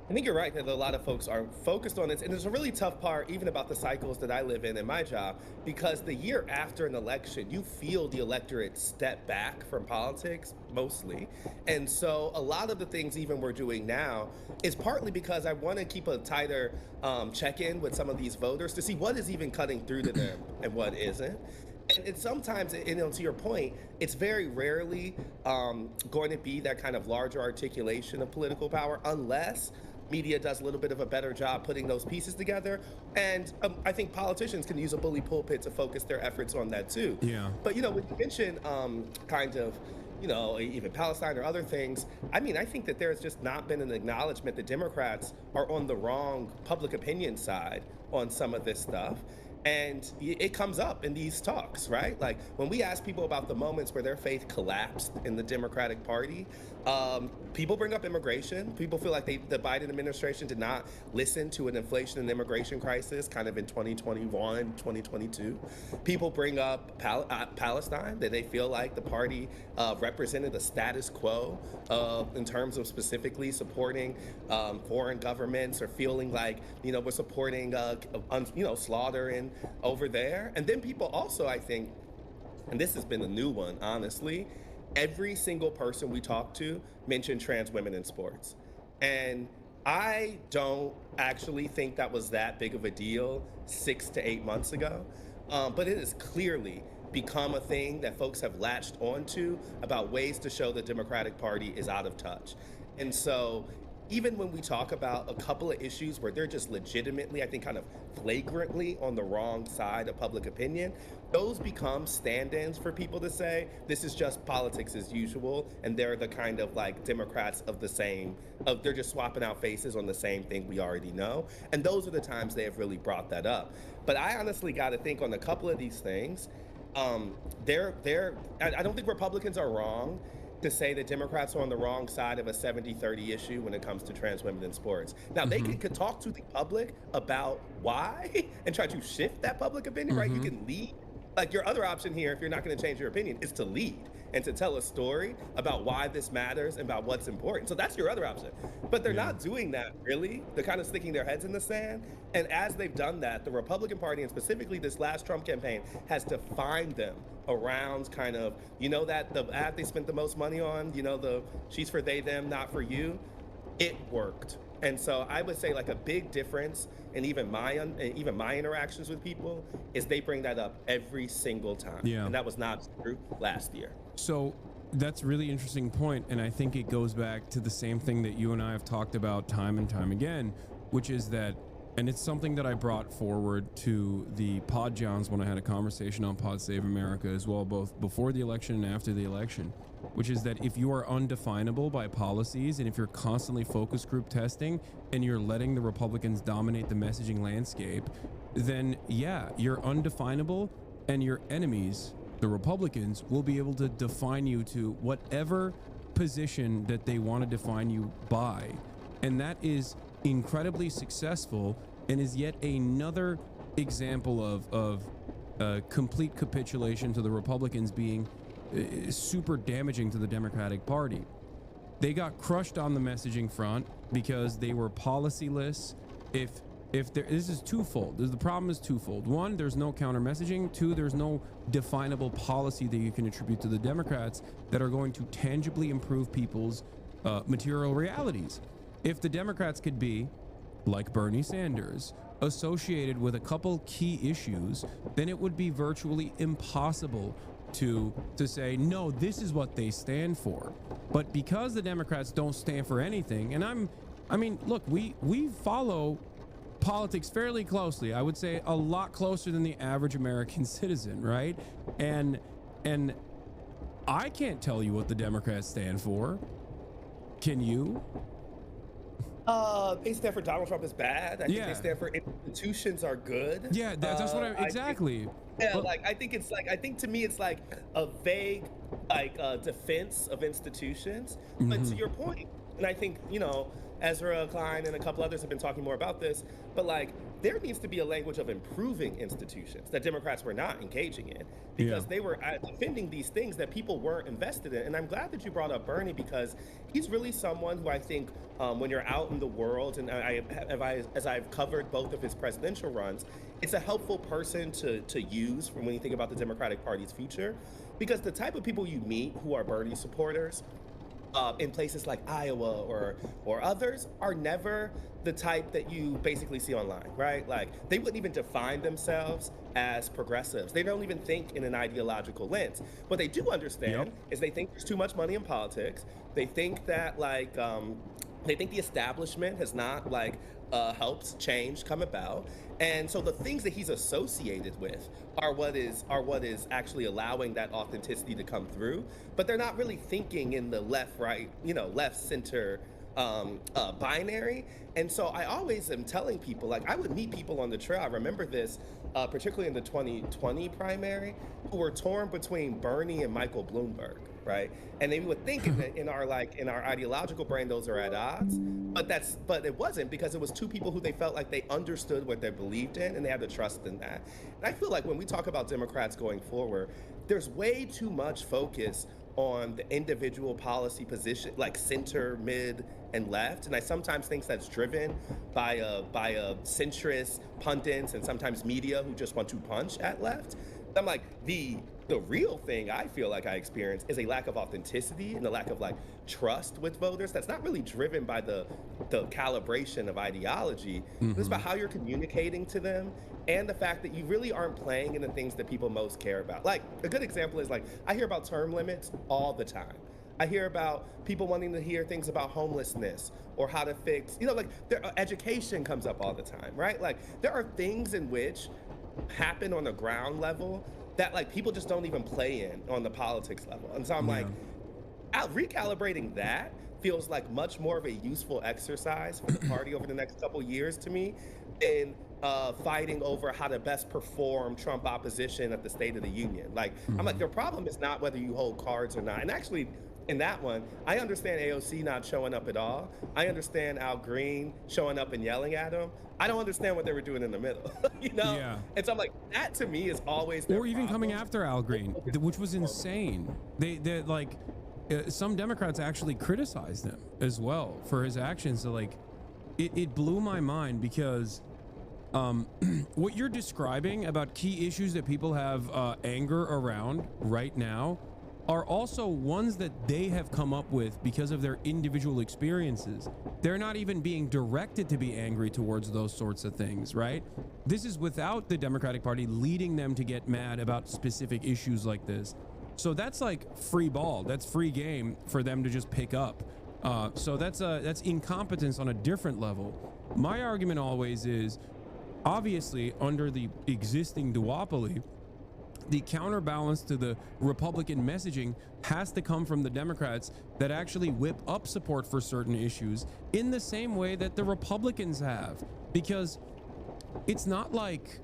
I think you're right that a lot of folks are focused on this, and there's a really tough part even about the cycles that I live in my job, because the year after an election, you feel the electorate step back from politics, mostly. And so a lot of the things even we're doing now is partly because I want to keep a tighter check-in with some of these voters to see what is even cutting through to them and what isn't. And sometimes, to your point, it's very rarely going to be that kind of larger articulation of political power unless media does a little bit of a better job putting those pieces together. And I think politicians can use a bully pulpit to focus their efforts on that too. Yeah. But, when you mention even Palestine or other things, I think that there's just not been an acknowledgement that Democrats are on the wrong public opinion side on some of this stuff. And it comes up in these talks, right? Like when we ask people about the moments where their faith collapsed in the Democratic Party, people bring up immigration. People feel like the Biden administration did not listen to an inflation and immigration crisis kind of in 2021, 2022. People bring up Palestine, that they feel like the party represented a status quo in terms of specifically supporting foreign governments, or feeling like, we're supporting, slaughter in over there. And then people also, I think, and this has been a new one, honestly, every single person we talk to mentioned trans women in sports. And I don't actually think that was that big of a deal 6 to 8 months ago. But it has clearly become a thing that folks have latched onto about ways to show the Democratic Party is out of touch. And so even when we talk about a couple of issues where they're just legitimately, I think, kind of flagrantly on the wrong side of public opinion, those become stand-ins for people to say, this is just politics as usual, and they're the kind of like Democrats of the same, they're just swapping out faces on the same thing we already know. And those are the times they have really brought that up. But I honestly got to think on a couple of these things, I don't think Republicans are wrong to say that Democrats are on the wrong side of a 70-30 issue when it comes to trans women in sports. Now, they could talk to the public about why and try to shift that public opinion, right? You can lead. Like, your other option here, if you're not going to change your opinion, is to lead and to tell a story about why this matters and about what's important. So that's your other option. But they're not doing that, really. They're kind of sticking their heads in the sand. And as they've done that, the Republican Party, and specifically this last Trump campaign, has defined them around kind of, you know, that the ad they spent the most money on, you know, the she's for they, them, not for you, it worked. And so I would say like a big difference in even my interactions with people is they bring that up every single time. Yeah. And that was not true last year. So that's a really interesting point, and I think it goes back to the same thing that you and I have talked about time and time again, which is that, and it's something that I brought forward to the Pod Johns when I had a conversation on Pod Save America as well, both before the election and after the election, which is that if you are undefinable by policies and if you're constantly focus group testing and you're letting the Republicans dominate the messaging landscape, then yeah, you're undefinable, and your enemies, the Republicans, will be able to define you to whatever position that they want to define you by. And that is incredibly successful and is yet another example of complete capitulation to the Republicans being super damaging to the Democratic Party. They got crushed on the messaging front because they were policyless. This is twofold. The problem is twofold. One, there's no counter messaging. Two, there's no definable policy that you can attribute to the Democrats that are going to tangibly improve people's material realities. If the Democrats could be, like Bernie Sanders, associated with a couple key issues, then it would be virtually impossible to say, no, this is what they stand for. But because the Democrats don't stand for anything, and I mean, look, we follow politics fairly closely. I would say a lot closer than the average American citizen, right? And I can't tell you what the Democrats stand for. Can you? They stand for Donald Trump is bad. I think they stand for institutions are good. Yeah, that's what exactly. I think to me it's like a vague defense of institutions. But to your point, and I think, you know, Ezra Klein and a couple others have been talking more about this, but like there needs to be a language of improving institutions that Democrats were not engaging in because they were defending these things that people weren't invested in. And I'm glad that you brought up Bernie because he's really someone who I think when you're out in the world, and as I've covered both of his presidential runs, it's a helpful person to use when you think about the Democratic Party's future, because the type of people you meet who are Bernie supporters in places like Iowa or others are never the type that you basically see online, right? Like they wouldn't even define themselves as progressives. They don't even think in an ideological lens. What they do understand is they think there's too much money in politics. They think that they think the establishment has not helped change come about. And so the things that he's associated with are what is actually allowing that authenticity to come through. But they're not really thinking in the left-right, left center binary. And so I always am telling people, I would meet people on the trail. I remember this, particularly in the 2020 primary, who were torn between Bernie and Michael Bloomberg, right? And they would think in our ideological brain, those are at odds, but it wasn't, because it was two people who they felt like they understood what they believed in and they had the trust in that. And I feel like when we talk about Democrats going forward, there's way too much focus on the individual policy position, like center, mid, and left. And I sometimes think that's driven by a centrist pundits and sometimes media who just want to punch at left. I'm like, the real thing I feel like I experience is a lack of authenticity and a lack of trust with voters that's not really driven by the calibration of ideology. It's about how you're communicating to them and the fact that you really aren't playing in the things that people most care about. Like a good example is I hear about term limits all the time. I hear about people wanting to hear things about homelessness or how to fix, like education comes up all the time, right? Like there are things in which happen on the ground level that like people just don't even play in on the politics level. And so I'm like, recalibrating that feels like much more of a useful exercise for the party over the next couple years to me than fighting over how to best perform Trump opposition at the State of the Union. Like, I'm like, the problem is not whether you hold cards or not. And actually, in that one, I understand AOC not showing up at all. I understand Al Green showing up and yelling at him. I don't understand what they were doing in the middle, Yeah. And so I'm like, that to me is always Or even coming after Al Green, which was insane. They're like, some Democrats actually criticized him as well for his actions. So like, it blew my mind because what you're describing about key issues that people have anger around right now are also ones that they have come up with because of their individual experiences. They're not even being directed to be angry towards those sorts of things, right? This is without the Democratic Party leading them to get mad about specific issues like this. So that's like free ball. That's free game for them to just pick up. So that's incompetence on a different level. My argument always is, obviously, under the existing duopoly, the counterbalance to the Republican messaging has to come from the Democrats that actually whip up support for certain issues in the same way that the Republicans have. Because it's not like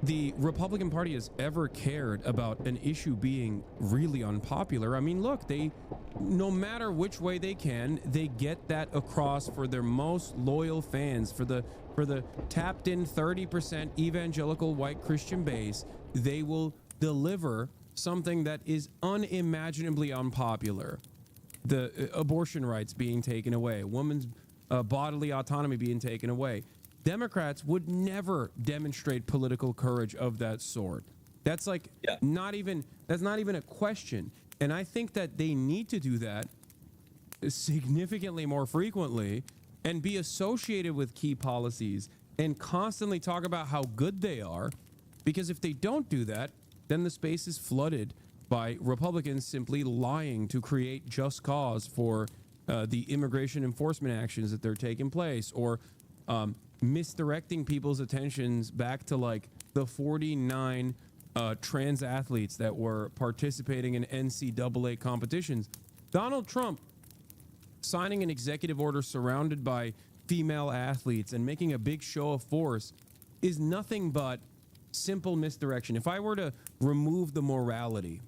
the Republican Party has ever cared about an issue being really unpopular. I mean, look, no matter which way they can, they get that across for their most loyal fans, for the tapped in 30% evangelical white Christian base. They will deliver something that is unimaginably unpopular. The abortion rights being taken away, women's bodily autonomy being taken away. Democrats would never demonstrate political courage of that sort. That's like not even a question. And I think that they need to do that significantly more frequently and be associated with key policies and constantly talk about how good they are. Because if they don't do that, then the space is flooded by Republicans simply lying to create just cause for the immigration enforcement actions that they're taking place, or misdirecting people's attentions back to like the 49 trans athletes that were participating in NCAA competitions. Donald Trump signing an executive order surrounded by female athletes and making a big show of force is nothing but simple misdirection. If I were to remove the morality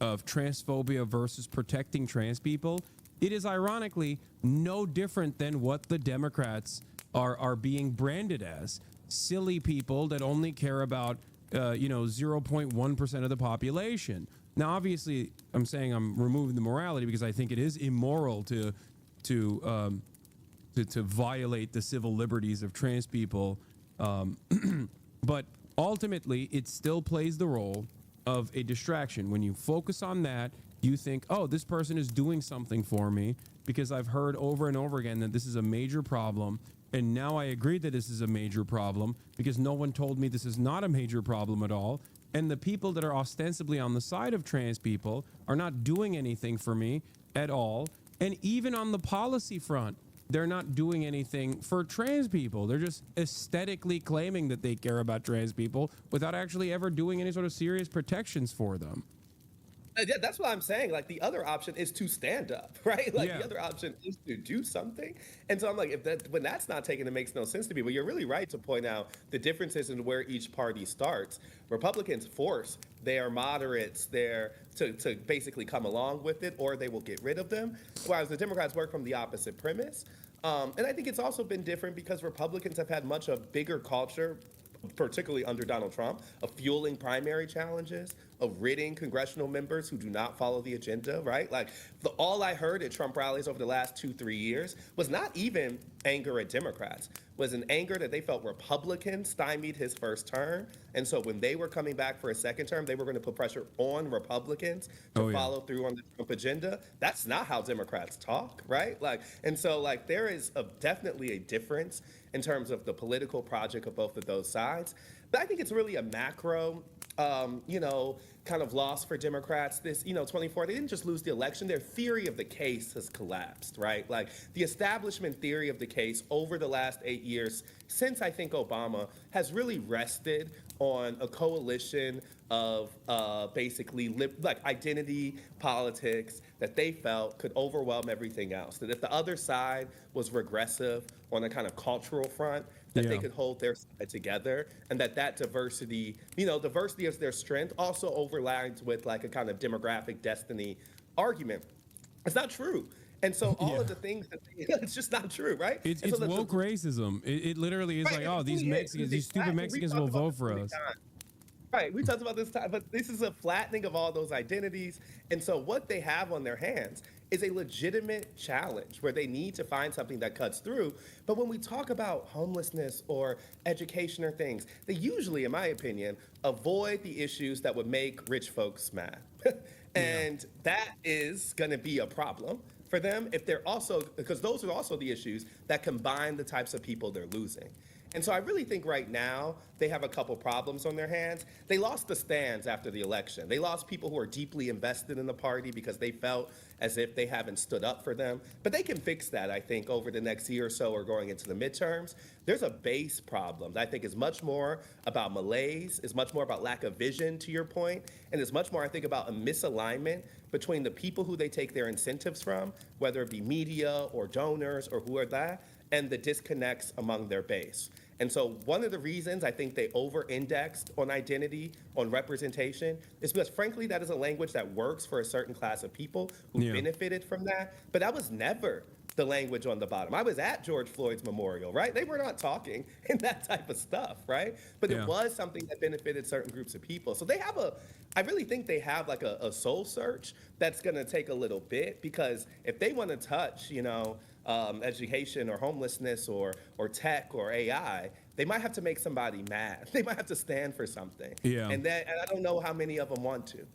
of transphobia versus protecting trans people, it is ironically no different than what the Democrats are being branded as. Silly people that only care about 0.1% of the population. Now, obviously, I'm saying I'm removing the morality because I think it is immoral to violate the civil liberties of trans people. But ultimately, it still plays the role of a distraction. When you focus on that, you think, oh, this person is doing something for me because I've heard over and over again that this is a major problem. And now I agree that this is a major problem because no one told me this is not a major problem at all. And the people that are ostensibly on the side of trans people are not doing anything for me at all. And even on the policy front, they're not doing anything for trans people. They're just aesthetically claiming that they care about trans people without actually ever doing any sort of serious protections for them. Yeah, that's what I'm saying. Like, the other option is to stand up, right? Like, the other option is to do something. And so I'm like, when that's not taken, it makes no sense to me. But you're really right to point out the differences in where each party starts. Republicans force their moderates there to basically come along with it, or they will get rid of them. Whereas the Democrats work from the opposite premise. And I think it's also been different because Republicans have had much a bigger culture, particularly under Donald Trump, of fueling primary challenges, of ridding congressional members who do not follow the agenda, right? Like, all I heard at Trump rallies over the last 2-3 years was not even anger at Democrats, was an anger that they felt Republicans stymied his first term. And so when they were coming back for a second term, they were going to put pressure on Republicans to follow through on the Trump agenda. That's not how Democrats talk, right? Like, and so like there is definitely a difference in terms of the political project of both of those sides. But I think it's really a macro you know, kind of loss for Democrats. This, you know, 24, they didn't just lose the election, their theory of the case has collapsed, right? Like the establishment theory of the case over the last 8 years, since I think Obama, has really rested on a coalition of basically like identity politics that they felt could overwhelm everything else. That if the other side was regressive on a kind of cultural front, that they could hold their side together, and that diversity, you know, diversity is their strength, also overlaps with like a kind of demographic destiny argument. It's not true. And so all of the things that it's just not true, right? It's so woke racism. It literally is Right, like, it oh, these really is. Mexicans, these stupid Mexicans will vote for us. Right, we talked about this time, but this is a flattening of all those identities. And so what they have on their hands is a legitimate challenge where they need to find something that cuts through. But when we talk about homelessness or education or things, they usually, in my opinion, avoid the issues that would make rich folks mad. And that is going to be a problem for them if they're also, because those are also the issues that combine the types of people they're losing. And so I really think right now they have a couple problems on their hands. They lost the stands after the election. They lost people who are deeply invested in the party because they felt as if they haven't stood up for them. But they can fix that, I think, over the next year or so or going into the midterms. There's a base problem that I think is much more about malaise, is much more about lack of vision, to your point, and is much more, I think, about a misalignment between the people who they take their incentives from, whether it be media or donors or who are that, and the disconnects among their base. And so one of the reasons I think they over-indexed on identity, on representation, is because frankly, that is a language that works for a certain class of people who benefited from that. But that was never the language on the bottom. I was at George Floyd's memorial, right? They were not talking in that type of stuff, right? But it was something that benefited certain groups of people. So they have I really think they have like a soul search that's gonna take a little bit, because if they wanna touch, you know, education or homelessness or tech or AI, they might have to make somebody mad. They might have to stand for something. Yeah. And I don't know how many of them want to.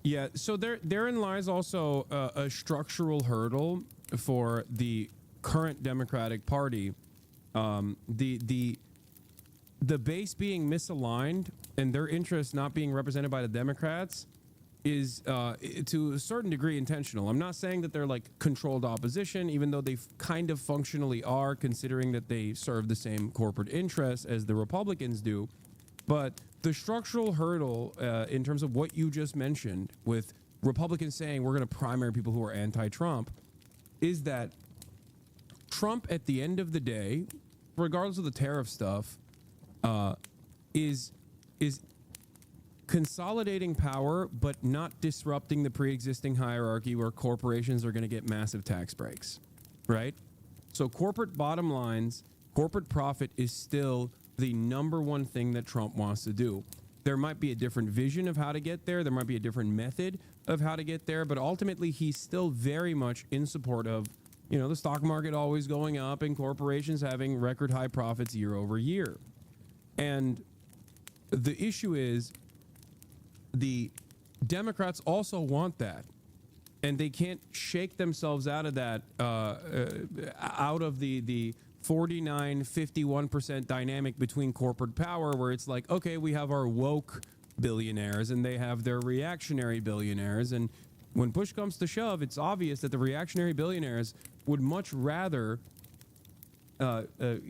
Yeah, so therein lies also a structural hurdle for the current Democratic Party. The base being misaligned and their interests not being represented by the Democrats is to a certain degree intentional. I'm not saying that they're like controlled opposition, even though they kind of functionally are, considering that they serve the same corporate interests as the Republicans do. But the structural hurdle in terms of what you just mentioned, with Republicans saying we're going to primary people who are anti-Trump, is that Trump, at the end of the day, regardless of the tariff stuff, is consolidating power, but not disrupting the pre-existing hierarchy where corporations are going to get massive tax breaks, right? So corporate bottom lines, corporate profit is still the number one thing that Trump wants to do. There might be a different vision of how to get there. There might be a different method of how to get there, but ultimately he's still very much in support of, you know, the stock market always going up and corporations having record high profits year over year. And the issue is, the Democrats also want that, and they can't shake themselves out of that, out of the 49-51% dynamic between corporate power, where it's like, okay, we have our woke billionaires and they have their reactionary billionaires, and when push comes to shove, it's obvious that the reactionary billionaires would much rather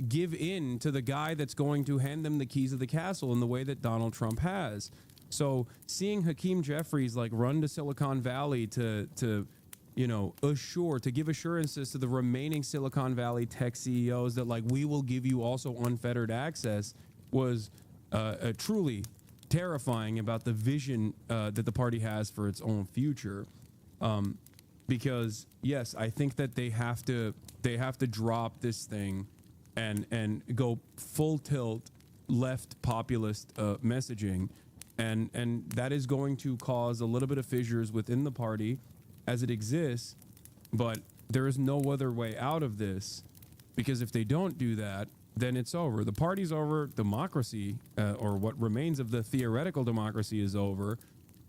give in to the guy that's going to hand them the keys of the castle in the way that Donald Trump has. So seeing Hakeem Jeffries like run to Silicon Valley to you know, to give assurances to the remaining Silicon Valley tech CEOs that like we will give you also unfettered access was truly terrifying about the vision that the party has for its own future. Because yes, I think that they have to drop this thing and go full tilt left populist messaging. And that is going to cause a little bit of fissures within the party as it exists, but there is no other way out of this, because if they don't do that, then it's over. The party's over, democracy, or what remains of the theoretical democracy is over,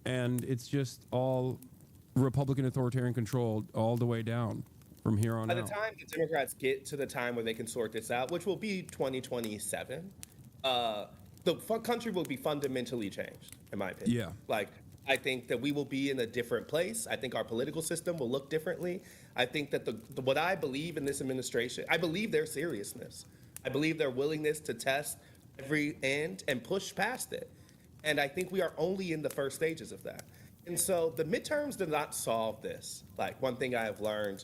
and it's just all Republican authoritarian control all the way down from here on out. By the time the Democrats get to the time where they can sort this out, which will be 2027, country will be fundamentally changed, in my opinion. Yeah. Like, I think that we will be in a different place. I think our political system will look differently. I think that what I believe in this administration, I believe their seriousness. I believe their willingness to test every end and push past it. And I think we are only in the first stages of that. And so the midterms did not solve this. Like, one thing I have learned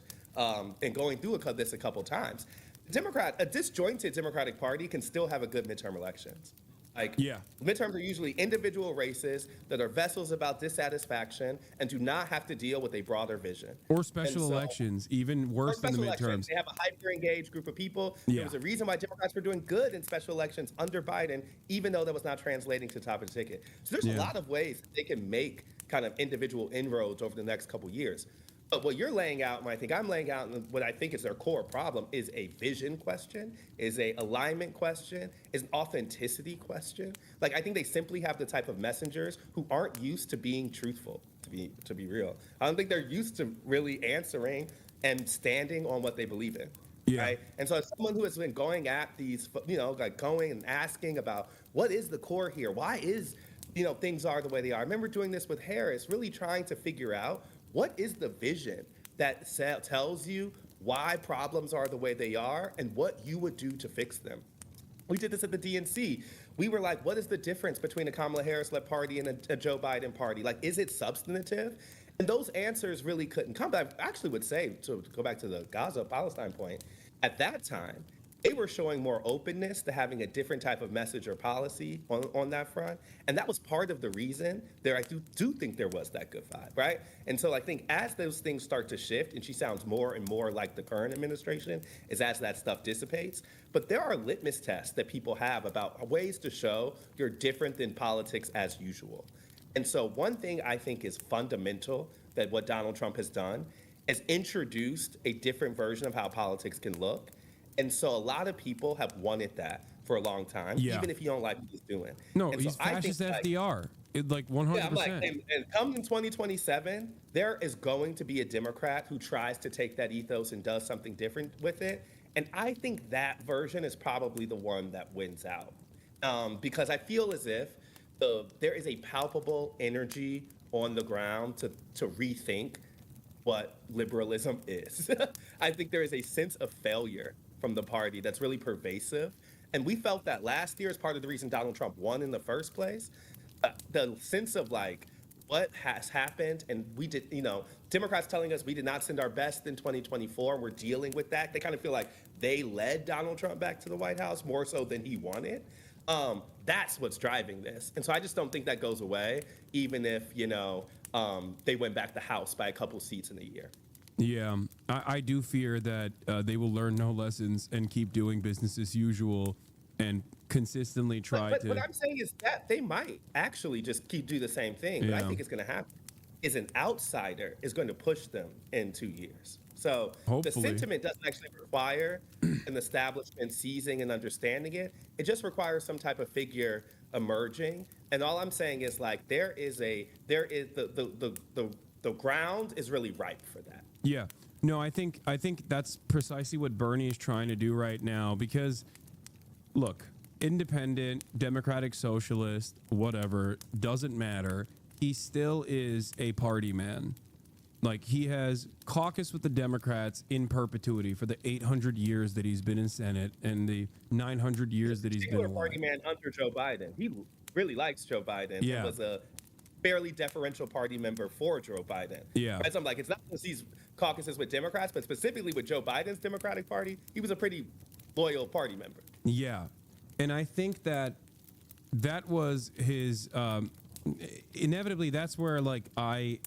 in going through this a couple times, a disjointed Democratic Party can still have a good midterm elections. Like, midterms are usually individual races that are vessels about dissatisfaction and do not have to deal with a broader vision. Or special elections, even worse than the midterms. They have a hyper-engaged group of people. There was a reason why Democrats were doing good in special elections under Biden, even though that was not translating to the top of the ticket. So there's a lot of ways that they can make kind of individual inroads over the next couple years. But what you're laying out, and I think I'm laying out, and what I think is their core problem, is a vision question, is a alignment question, is an authenticity question. Like, I think they simply have the type of messengers who aren't used to being truthful, to be real. I don't think they're used to really answering and standing on what they believe in. Right? And so as someone who has been going at these, like going and asking about what is the core here? Why is, things are the way they are? I remember doing this with Harris, really trying to figure out what is the vision that tells you why problems are the way they are and what you would do to fix them. We did this at the DNC. We were like, what is the difference between a Kamala Harris-led party and a Joe Biden party? Like, is it substantive? And those answers really couldn't come. But I actually would say, to go back to the Gaza-Palestine point, at that time, they were showing more openness to having a different type of message or policy on that front. And that was part of the reason I do think there was that good vibe, right? And so I think as those things start to shift, and she sounds more and more like the current administration, is as that stuff dissipates. But there are litmus tests that people have about ways to show you're different than politics as usual. And so one thing I think is fundamental that what Donald Trump has done is introduced a different version of how politics can look. And so a lot of people have wanted that for a long time, even if you don't like what he's doing. No, and he's fascist FDR. Like 100%. Yeah, I'm like, and come in 2027, there is going to be a Democrat who tries to take that ethos and does something different with it. And I think that version is probably the one that wins out. Because I feel as if there is a palpable energy on the ground to rethink what liberalism is. I think there is a sense of failure from the party that's really pervasive. And we felt that last year as part of the reason Donald Trump won in the first place. The sense of like what has happened, and we did, Democrats telling us we did not send our best in 2024, and we're dealing with that. They kind of feel like they led Donald Trump back to the White House more so than he wanted. That's what's driving this. And so I just don't think that goes away, even if, they went back the House by a couple seats in a year. Yeah, I do fear that they will learn no lessons and keep doing business as usual and consistently try to. What I'm saying is that they might actually just do the same thing. What I think is going to happen is an outsider is going to push them in 2 years. So the sentiment doesn't actually require an establishment seizing and understanding it. It just requires some type of figure emerging. And all I'm saying is like the ground is really ripe for that. Yeah. No, I think that's precisely what Bernie is trying to do right now, because look, independent, democratic, socialist, whatever, doesn't matter. He still is a party man. Like, he has caucused with the Democrats in perpetuity for the 800 years that he's been in Senate and the 900 years that he's been alive. Party man under Joe Biden. He really likes Joe Biden. Yeah. And was a fairly deferential party member for Joe Biden. Yeah. Right? So I'm like, it's not just these caucuses with Democrats, but specifically with Joe Biden's Democratic Party, he was a pretty loyal party member. Yeah. And I think that was his, inevitably, that's where, like, I,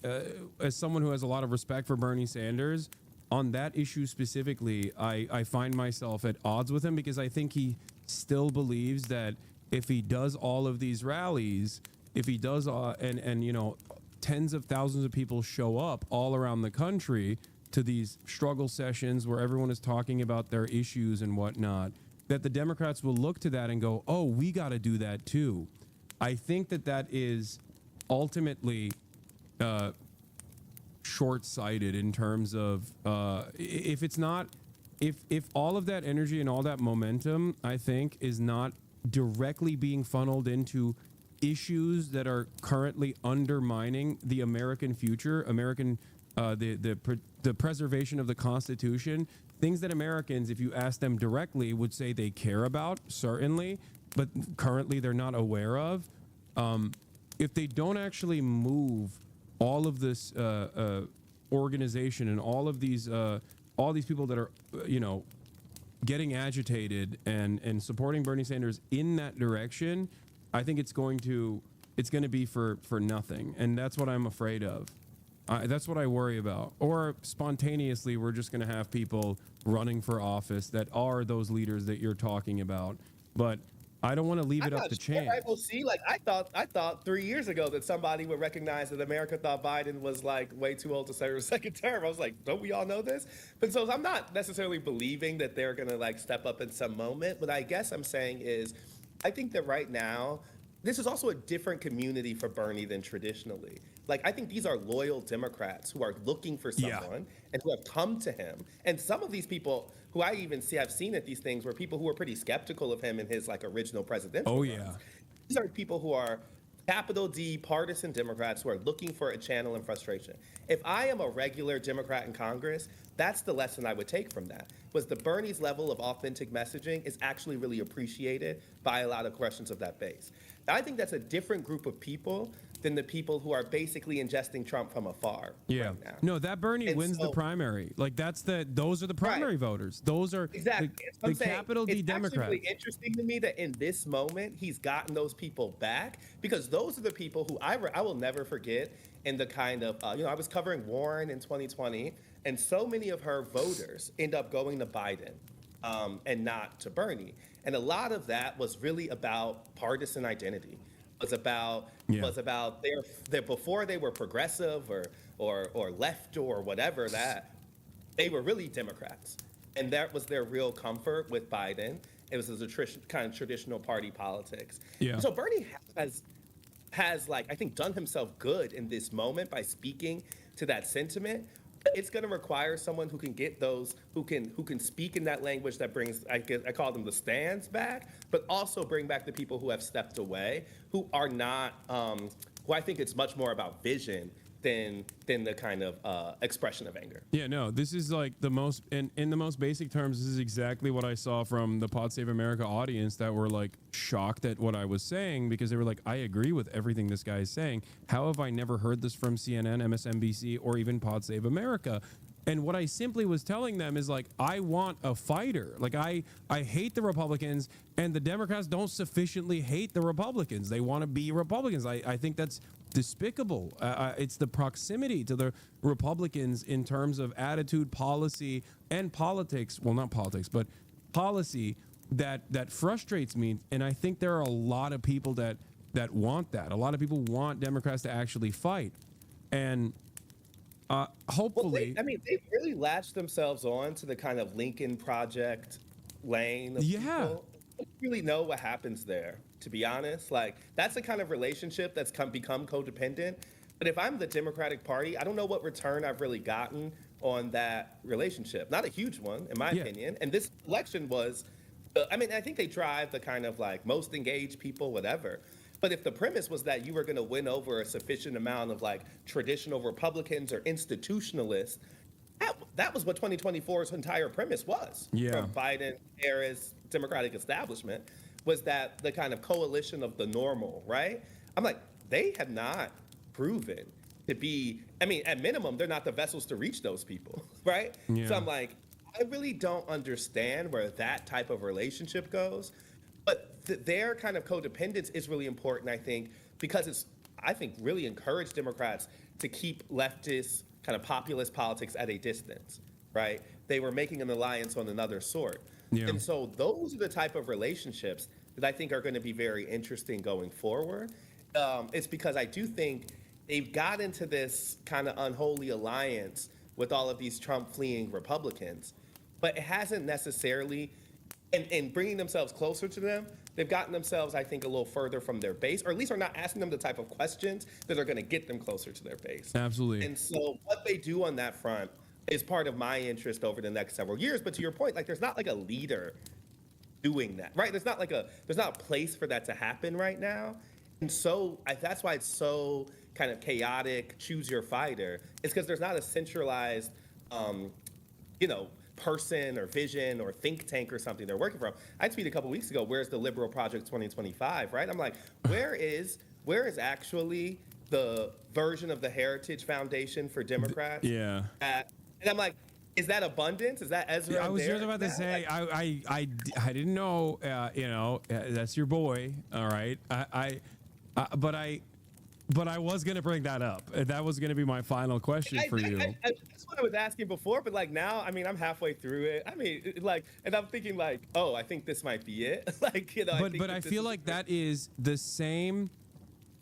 as someone who has a lot of respect for Bernie Sanders, on that issue specifically, I find myself at odds with him, because I think he still believes that if he does all of these rallies, if he does, and tens of thousands of people show up all around the country to these struggle sessions where everyone is talking about their issues and whatnot, that the Democrats will look to that and go, oh, we got to do that too. I think that is ultimately short-sighted in terms of if all of that energy and all that momentum, I think, is not directly being funneled into issues that are currently undermining the American future, the preservation of the Constitution, things that Americans, if you ask them directly, would say they care about, certainly, but currently they're not aware of. If they don't actually move all of this organization and all these people that are, getting agitated and supporting Bernie Sanders in that direction, I think it's going to be for nothing, and that's what I'm afraid of. That's what I worry about. Or spontaneously, we're just going to have people running for office that are those leaders that you're talking about. But I don't want to leave it up to chance. Right? Well, see, like I thought 3 years ago that somebody would recognize that America thought Biden was like way too old to serve a second term. I was like, don't we all know this? But so I'm not necessarily believing that they're going to like step up in some moment. But I guess I'm saying is, I think that right now, this is also a different community for Bernie than traditionally. Like, I think these are loyal Democrats who are looking for someone and who have come to him. And some of these people who I even see, I've seen at these things, were people who were pretty skeptical of him in his like original presidential runs. These are people who are capital D partisan Democrats who are looking for a channel in frustration. If I am a regular Democrat in Congress, that's the lesson I would take from that, was the Bernie's level of authentic messaging is actually really appreciated by a lot of questions of that base. I think that's a different group of people than the people who are basically ingesting Trump from afar. Yeah. Right now. No, that Bernie wins the primary. Like those are the primary voters. Those are exactly the capital D Democrats. It's actually really interesting to me that in this moment he's gotten those people back, because those are the people who I will never forget. In the kind of I was covering Warren in 2020, and so many of her voters end up going to Biden and not to Bernie. And a lot of that was really about partisan identity. Was about their before they were progressive or left or whatever, that they were really Democrats, and that was their real comfort with Biden. It was a kind of traditional party politics. Yeah. So Bernie has like, I think, done himself good in this moment by speaking to that sentiment. It's going to require someone who can get those, who can speak in that language that brings, I call them the stands back, but also bring back the people who have stepped away, who are not, who I think it's much more about vision than the kind of expression of anger. Yeah, no, this is like the most, in the most basic terms, this is exactly what I saw from the Pod Save America audience that were like shocked at what I was saying, because they were like, I agree with everything this guy is saying. How have I never heard this from CNN, MSNBC, or even Pod Save America? And what I simply was telling them is like, I want a fighter. Like I hate the Republicans, and the Democrats don't sufficiently hate the Republicans. They want to be Republicans. I think that's despicable. It's the proximity to the Republicans in terms of attitude, policy, and politics. Well, not politics, but policy that frustrates me. And I think there are a lot of people that want that. A lot of people want Democrats to actually fight. And hopefully, they've really latched themselves on to the kind of Lincoln Project lane of people. I don't really know what happens there, to be honest. Like, that's the kind of relationship that's become codependent. But if I'm the Democratic Party, I don't know what return I've really gotten on that relationship. Not a huge one, in my opinion. And this election was, I think they drive the kind of like most engaged people, whatever. But if the premise was that you were going to win over a sufficient amount of like traditional Republicans or institutionalists, that was what 2024's entire premise was. From Biden, Harris, Democratic establishment, was that the kind of coalition of the normal, right? I'm like, they have not proven to be, at minimum, they're not the vessels to reach those people, right? So I'm like, I really don't understand where that type of relationship goes. But their kind of codependence is really important, I think, because it's, I think, really encouraged Democrats to keep leftist kind of populist politics at a distance, right? They were making an alliance on another sort. And so those are the type of relationships that I think are going to be very interesting going forward. It's because I do think they've got into this kind of unholy alliance with all of these Trump fleeing Republicans, but it hasn't necessarily, and bringing themselves closer to them, they've gotten themselves, I think, a little further from their base, or at least are not asking them the type of questions that are going to get them closer to their base. Absolutely. And so what they do on that front is part of my interest over the next several years. But to your point, like, there's not like a leader doing that, right? There's not a place for that to happen right now. And so that's why it's so kind of chaotic, choose your fighter. It's because there's not a centralized, person or vision or think tank or something they're working from. I tweeted a couple weeks ago, where's the Liberal Project 2025, right? I'm like, where is actually the version of the Heritage Foundation for Democrats? Yeah. And I'm like, is that abundance? Is that Ezra? I was just about to say, I didn't know, that's your boy. All right. But I was going to bring that up. That was going to be my final question for you. That's what I was asking before, but like now, I mean, I'm halfway through it. I mean, like, and I'm thinking like, oh, I think this might be it. But I feel like that is the same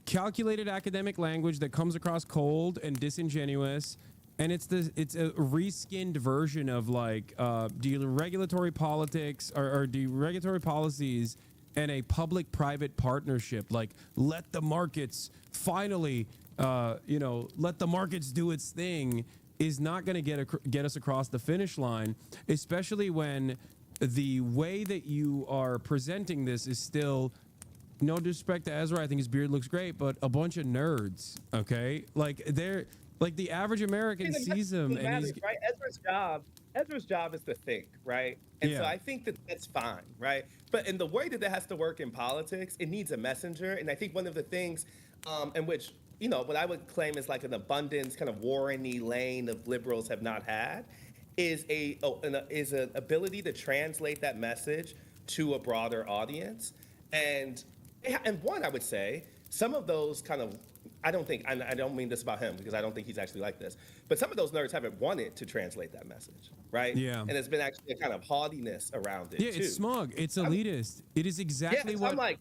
calculated academic language that comes across cold and disingenuous. And it's a reskinned version of like regulatory politics or regulatory policies and a public-private partnership. Like, let the markets finally, let the markets do its thing, is not going to get us across the finish line, especially when the way that you are presenting this is still, no disrespect to Ezra, I think his beard looks great, but a bunch of nerds, okay? Like, they're... Like, the average American sees him and he's... Right? Ezra's job is to think, right? And so I think that's fine, right? But in the way that has to work in politics, it needs a messenger. And I think one of the things in which, what I would claim is like an abundance, kind of Warren-y lane of liberals have not had is an ability to translate that message to a broader audience. And one, I would say, some of those kind of... I don't mean this about him because I don't think he's actually like this, but some of those nerds haven't wanted to translate that message, right? Yeah. And there's been actually a kind of haughtiness around it, Yeah, too. It's smug. It's elitist. It is exactly what... I'm like,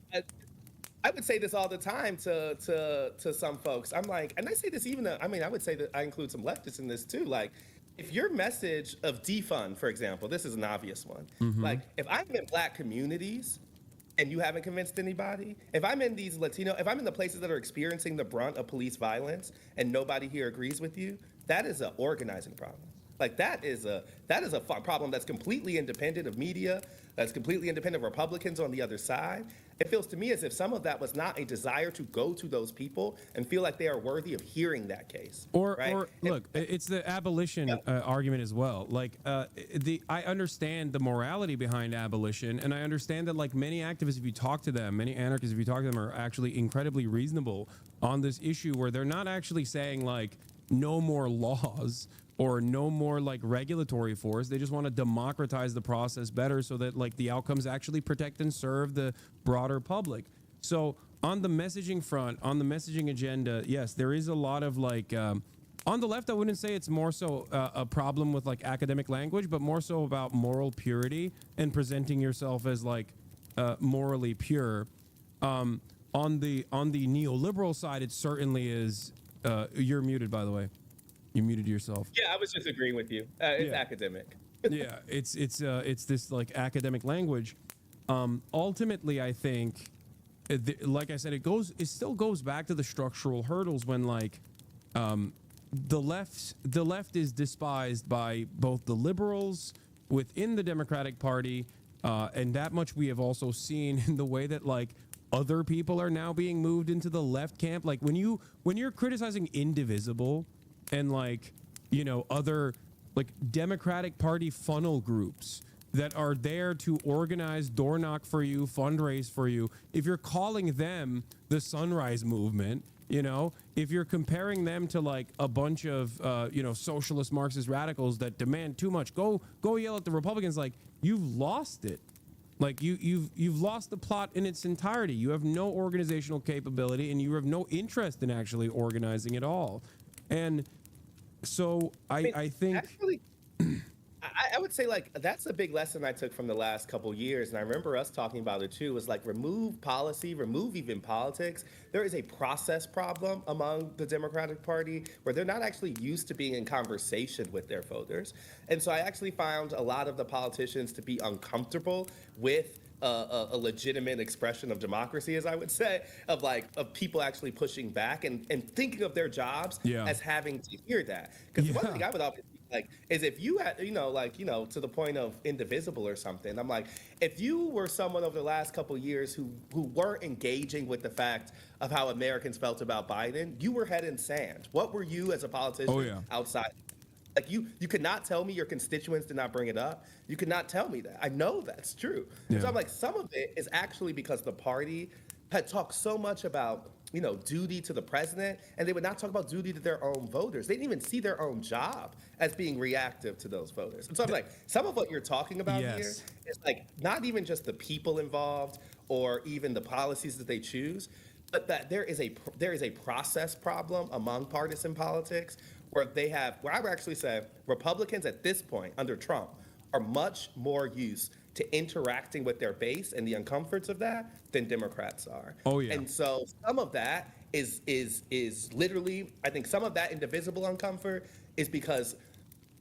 I would say this all the time to some folks. I'm like, and I say this even, I would say that I include some leftists in this too. Like, if your message of defund, for example, this is an obvious one. Mm-hmm. Like, if I'm in Black communities, and you haven't convinced anybody, if I'm in these if I'm in the places that are experiencing the brunt of police violence and nobody here agrees with you, that is an organizing problem. Like, that is a problem that's completely independent of media, that's completely independent of Republicans on the other side. It feels to me as if some of that was not a desire to go to those people and feel like they are worthy of hearing that case. Or look, it's the abolition argument as well. Like, I understand the morality behind abolition, and I understand that, like, many activists, if you talk to them, many anarchists, if you talk to them, are actually incredibly reasonable on this issue, where they're not actually saying like no more laws or no more like regulatory force. They just want to democratize the process better so that like the outcomes actually protect and serve the broader public. So on the messaging front, on the messaging agenda, yes, there is a lot of like, on the left, I wouldn't say it's more so a problem with like academic language, but more so about moral purity and presenting yourself as like morally pure. On the neoliberal side, it certainly is. You're muted, by the way. You muted yourself. Yeah, I was just agreeing with you. It's academic. Yeah, it's this like academic language. Ultimately, I think, like I said, it still goes back to the structural hurdles when like the left is despised by both the liberals within the Democratic Party, and that much we have also seen in the way that like other people are now being moved into the left camp. Like when you're criticizing Indivisible and like, other like Democratic Party funnel groups that are there to organize, door knock for you, fundraise for you, if you're calling them the Sunrise Movement, if you're comparing them to like a bunch of socialist Marxist radicals that demand too much, go yell at the Republicans, like, you've lost it. Like you've lost the plot in its entirety. You have no organizational capability, and you have no interest in actually organizing at all. And so I think actually, I would say like that's a big lesson I took from the last couple years, and I remember us talking about it too. Was like remove policy, remove even politics. There is a process problem among the Democratic Party where they're not actually used to being in conversation with their voters, and so I actually found a lot of the politicians to be uncomfortable with a legitimate expression of democracy, as I would say, of people actually pushing back and thinking of their jobs as having to hear that. Because one thing I would always be like, is if you had, to the point of indivisible or something. I'm like, if you were someone over the last couple of years who weren't engaging with the fact of how Americans felt about Biden, you were head in sand. What were you as a politician outside? Like you could not tell me your constituents did not bring it up. You could not tell me that. I know that's true. Yeah. So I'm like, some of it is actually because the party had talked so much about, duty to the president, and they would not talk about duty to their own voters. They didn't even see their own job as being reactive to those voters. And so I'm like, some of what you're talking about here is like not even just the people involved or even the policies that they choose, but that there is a process problem among partisan politics where I would actually say Republicans at this point under Trump are much more used to interacting with their base and the uncomforts of that than Democrats are. Oh yeah. And so some of that is literally, I think some of that indivisible uncomfort is because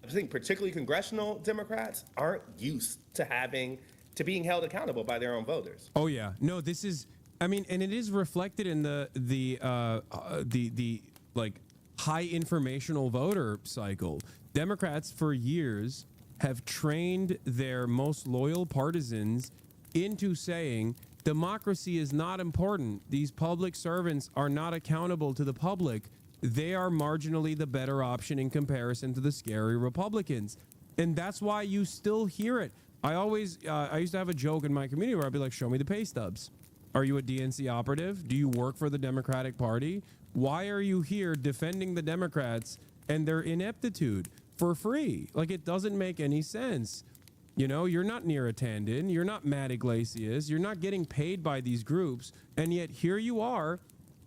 I think particularly congressional Democrats aren't used to being held accountable by their own voters. Oh yeah. No, this is, I mean, and it is reflected in the like high informational voter cycle. Democrats for years have trained their most loyal partisans into saying democracy is not important. These public servants are not accountable to the public. They are marginally the better option in comparison to the scary Republicans. And that's why you still hear it. I used to have a joke in my community where I'd be like, show me the pay stubs. Are you a DNC operative? Do you work for the Democratic Party? Why are you here defending the Democrats and their ineptitude for free? Like, it doesn't make any sense. You're not near a Tandon. You're not Matt Iglesias. You're not getting paid by these groups. And yet here you are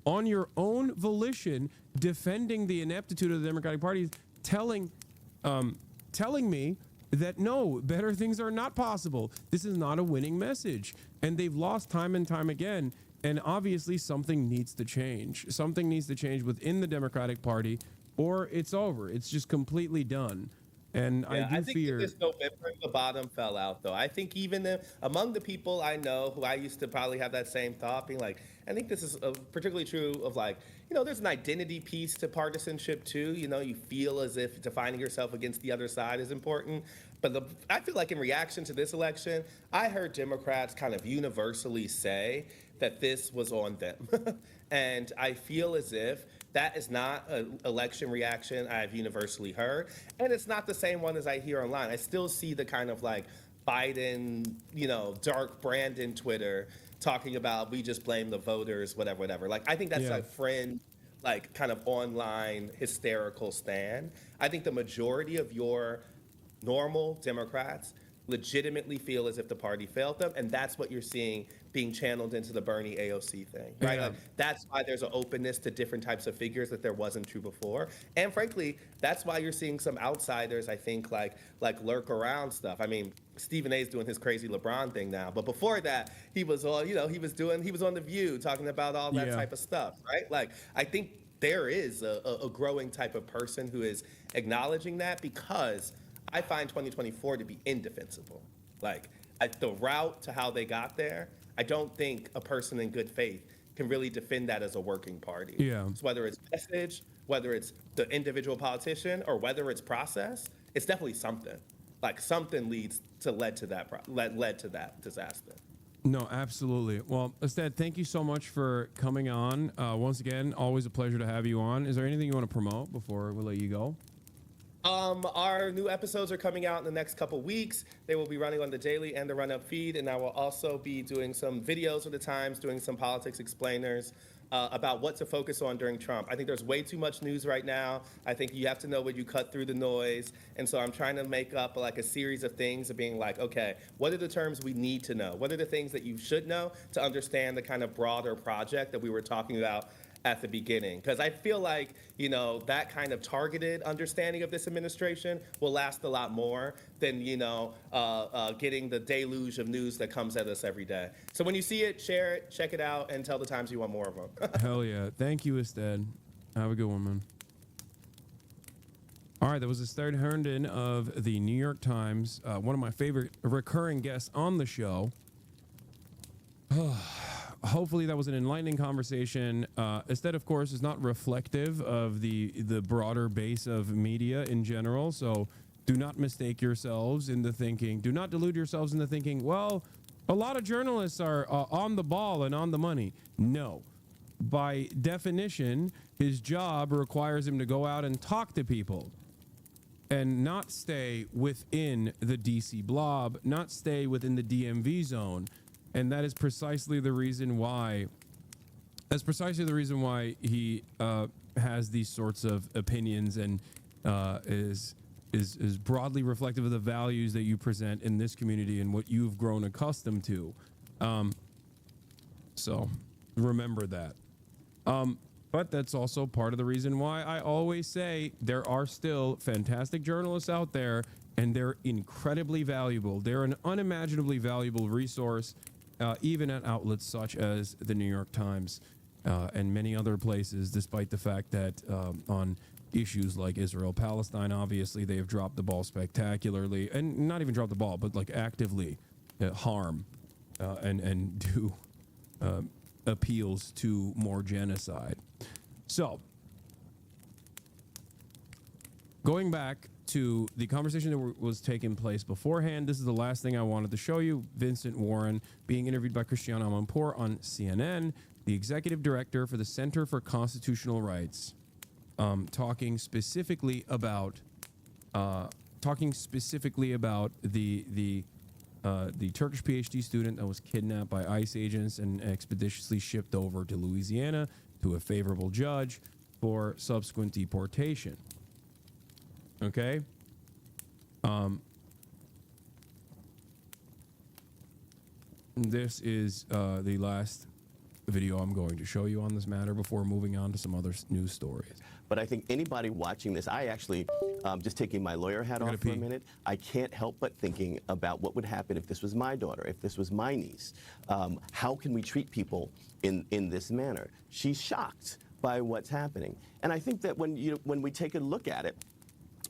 on your own volition defending the ineptitude of the Democratic Party, telling me that no, better things are not possible. This is not a winning message. And they've lost time and time again. And obviously something needs to change. Something needs to change within the Democratic Party, or it's over. It's just completely done. And I think fear there's no the bottom fell out, though. I think even among the people I know who I used to probably have that same thought, being like, I think this is particularly true of like, there's an identity piece to partisanship too. You feel as if defining yourself against the other side is important. But I feel like in reaction to this election, I heard Democrats kind of universally say that this was on them. And I feel as if that is not an election reaction I've universally heard. And it's not the same one as I hear online. I still see the kind of like Biden, dark Brandon Twitter talking about we just blame the voters, whatever. Like, I think that's a friend, like kind of online hysterical stand. I think the majority of your normal Democrats legitimately feel as if the party failed them, and that's what you're seeing being channeled into the Bernie AOC thing, right? Like, that's why there's an openness to different types of figures that there wasn't true before, and frankly, that's why you're seeing some outsiders, I think, like lurk around stuff. I mean, Stephen A's doing his crazy LeBron thing now, but before that, he was on, he was on The View talking about all that type of stuff, right? Like, I think there is a growing type of person who is acknowledging that, because I find 2024 to be indefensible. Like, the route to how they got there, I don't think a person in good faith can really defend that as a working party. Yeah. So whether it's message, whether it's the individual politician, or whether it's process, it's definitely something. Like, something led to that disaster. No, absolutely. Well, Estad, thank you so much for coming on. Once again, always a pleasure to have you on. Is there anything you want to promote before we let you go? Our new episodes are coming out in the next couple weeks. They will be running on the daily and the run-up feed, and I will also be doing some videos of the Times, doing some politics explainers about what to focus on during Trump. I think there's way too much news right now. I think you have to know when you cut through the noise, and so I'm trying to make up like a series of things of being like, okay, what are the terms we need to know? What are the things that you should know to understand the kind of broader project that we were talking about at the beginning? Because I feel like, that kind of targeted understanding of this administration will last a lot more than, getting the deluge of news that comes at us every day. So when you see it, share it, check it out, and tell the Times you want more of them. Hell yeah. Thank you, Estad. Have a good one, man. All right, that was Estad Herndon of the New York Times, one of my favorite recurring guests on the show. hopefully that was an enlightening conversation. Instead, of course, is not reflective of the broader base of media in general. So do not mistake yourselves into thinking, do not delude yourselves into thinking, well, a lot of journalists are on the ball and on the money. No. By definition, his job requires him to go out and talk to people and not stay within the DC blob, not stay within the DMV zone. And that is precisely the reason why he has these sorts of opinions and is broadly reflective of the values that you present in this community and what you've grown accustomed to. So remember that. But that's also part of the reason why I always say there are still fantastic journalists out there, and they're incredibly valuable. They're an unimaginably valuable resource, even at outlets such as the New York Times and many other places, despite the fact that on issues like Israel-Palestine, obviously they have dropped the ball spectacularly, and not even dropped the ball, but like actively harm and do appeals to more genocide. So, going back to the conversation that was taking place beforehand, this is the last thing I wanted to show you. Vincent Warren being interviewed by Christiane Amanpour on CNN, the executive director for the Center for Constitutional Rights, talking specifically about the Turkish PhD student that was kidnapped by ICE agents and expeditiously shipped over to Louisiana to a favorable judge for subsequent deportation. Okay. This is the last video I'm going to show you on this matter before moving on to some other news stories. But I think anybody watching this, I actually, just taking my lawyer hat off for a minute, I can't help but thinking about what would happen if this was my daughter, if this was my niece. How can we treat people in this manner? She's shocked by what's happening. And I think that when we take a look at it,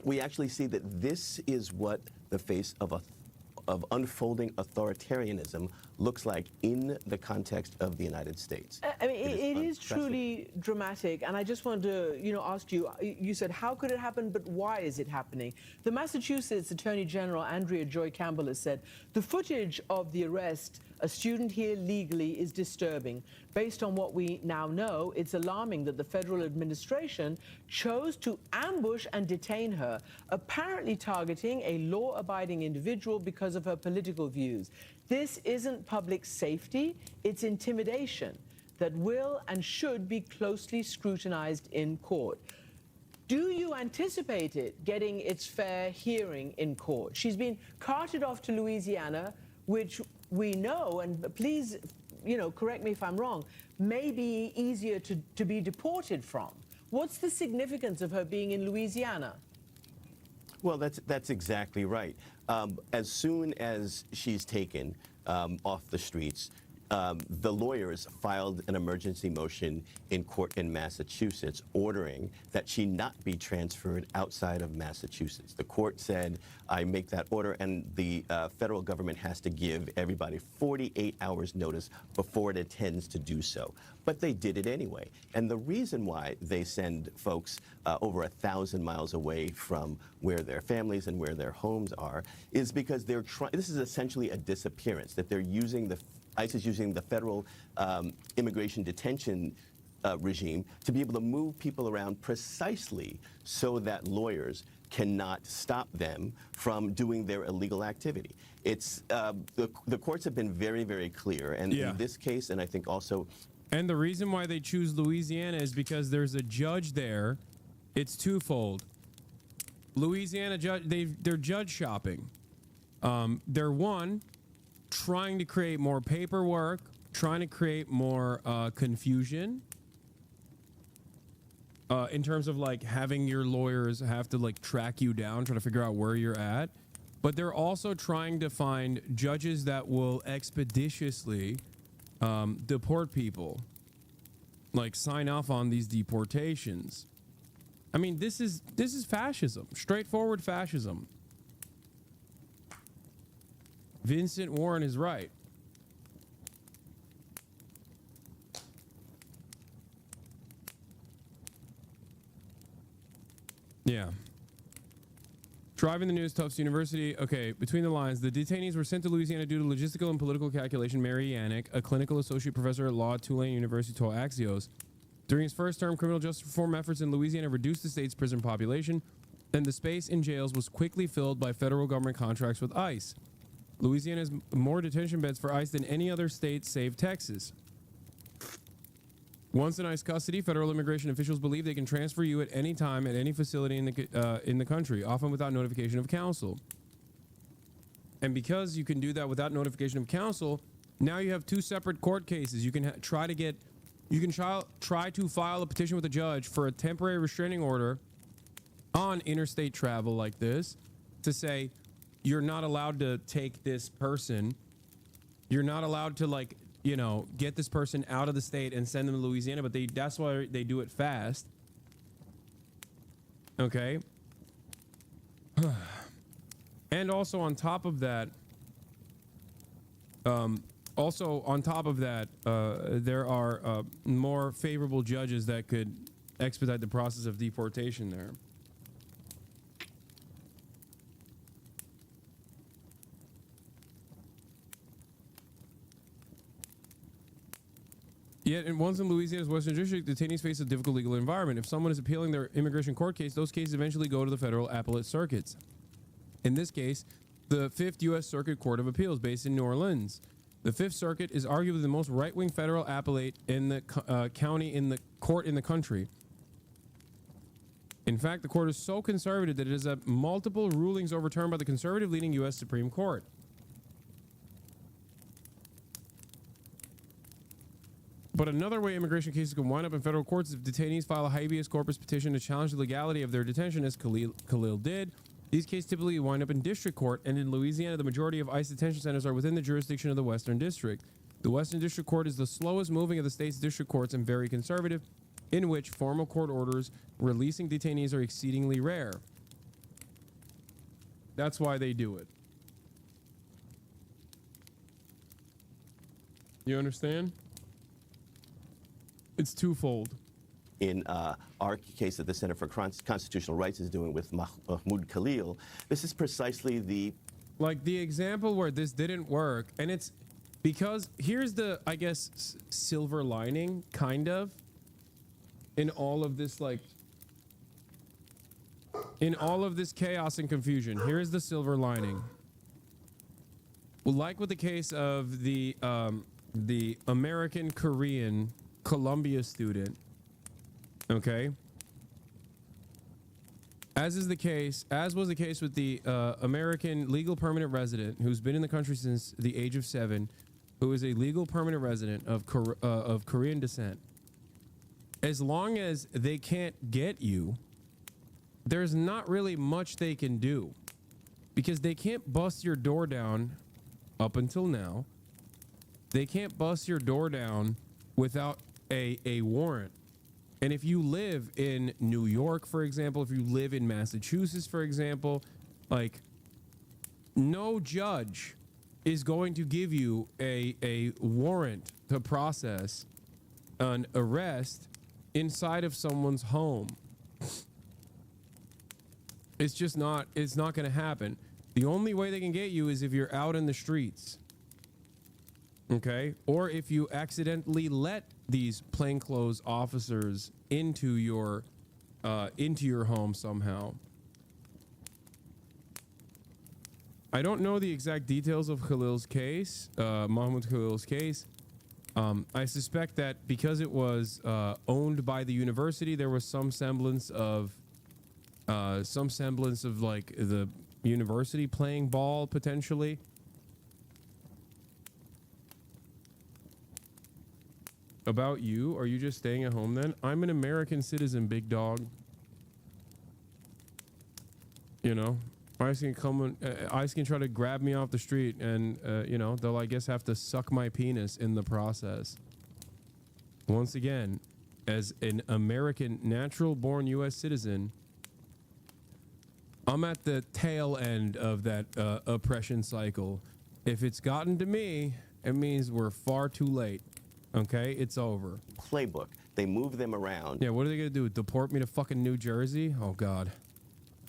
we actually see that this is what the face of unfolding authoritarianism looks like in the context of the United States. I mean, it is truly dramatic, and I just wanted to, ask you, you said, how could it happen, but why is it happening? The Massachusetts Attorney General, Andrea Joy Campbell, has said, the footage of the arrest, a student here legally, is disturbing. Based on what we now know, it's alarming that the federal administration chose to ambush and detain her, apparently targeting a law-abiding individual because of her political views. This isn't public safety, it's intimidation that will and should be closely scrutinized in court. Do you anticipate it getting its fair hearing in court? She's been carted off to Louisiana, which we know, and please, correct me if I'm wrong, may be easier to be deported from. What's the significance of her being in Louisiana? Well, that's exactly right. As soon as she's taken off the streets, the lawyers filed an emergency motion in court in Massachusetts ordering that she not be transferred outside of Massachusetts. The court said, I make that order, and the federal government has to give everybody 48 hours notice before it intends to do so. But they did it anyway. And the reason why they send folks over 1,000 miles away from where their families and where their homes are is because they're trying, this is essentially a disappearance, that they're using ICE is using the federal immigration detention regime to be able to move people around precisely so that lawyers cannot stop them from doing their illegal activity. It's the courts have been very, very clear, and in this case, and I think also. And the reason why they choose Louisiana is because there's a judge there. It's twofold. Louisiana judge, they're judge shopping. They're trying to create more paperwork, trying to create more confusion in terms of like having your lawyers have to like track you down, trying to figure out where you're at. But they're also trying to find judges that will expeditiously deport people, like sign off on these deportations. I mean, this is fascism, straightforward fascism. Vincent Warren is right. Yeah. Driving the news, Tufts University. Okay, between the lines, the detainees were sent to Louisiana due to logistical and political calculation. Mary Yannick, a clinical associate professor at law at Tulane University, told Axios. During his first term, criminal justice reform efforts in Louisiana reduced the state's prison population, and the space in jails was quickly filled by federal government contracts with ICE. Louisiana has more detention beds for ICE than any other state save Texas. Once in ICE custody, federal immigration officials believe they can transfer you at any time at any facility in the country, often without notification of counsel. And because you can do that without notification of counsel, now you have two separate court cases. You can try to file a petition with a judge for a temporary restraining order on interstate travel like this to say you're not allowed to take this person. You're not allowed to, like, you know, get this person out of the state and send them to Louisiana, but that's why they do it fast. Okay. And also on top of that, there are more favorable judges that could expedite the process of deportation there. Yet, once in Louisiana's Western District, detainees face a difficult legal environment. If someone is appealing their immigration court case, those cases eventually go to the federal appellate circuits. In this case, the 5th U.S. Circuit Court of Appeals, based in New Orleans. The 5th Circuit is arguably the most right-wing federal appellate in the court in the country. In fact, the court is so conservative that it has had multiple rulings overturned by the conservative-leaning U.S. Supreme Court. But another way immigration cases can wind up in federal courts is if detainees file a habeas corpus petition to challenge the legality of their detention, as Khalil did. These cases typically wind up in district court, and in Louisiana, the majority of ICE detention centers are within the jurisdiction of the Western District. The Western District Court is the slowest moving of the state's district courts and very conservative, in which formal court orders releasing detainees are exceedingly rare. That's why they do it. You understand? It's twofold. In our case that the Center for Constitutional Rights is doing with Mahmoud Khalil, this is precisely the example where this didn't work. And it's because here's the, I guess, silver lining, kind of, in all of this, in all of this chaos and confusion. Here's the silver lining. Well, like with the case of the American Korean Columbia student, okay, as was the case with the American legal permanent resident who's been in the country since the age of 7, who is a legal permanent resident of Korean descent. As long as they can't get you, there's not really much they can do, because they can't bust your door down. Up until now, they can't bust your door down without a warrant. And if you live in New York, for example, if you live in Massachusetts, for example, like, no judge is going to give you a warrant to process an arrest inside of someone's home. It's just not, it's not going to happen. The only way they can get you is if you're out in the streets. Okay? Or if you accidentally let these plainclothes officers into your home somehow. I don't know the exact details of Khalil's case, Mahmoud Khalil's case. I suspect that because it was owned by the university, there was some semblance of like the university playing ball potentially. About you, are you just staying at home then? I'm an American citizen, big dog. You know, ICE can try to grab me off the street, and you know, they'll, I guess, have to suck my penis in the process. Once again, as an American natural-born U.S. citizen, I'm at the tail end of that oppression cycle. If it's gotten to me, it means we're far too late. Okay, it's over. Playbook. They move them around. Yeah, what are they gonna do? Deport me to fucking New Jersey? Oh God.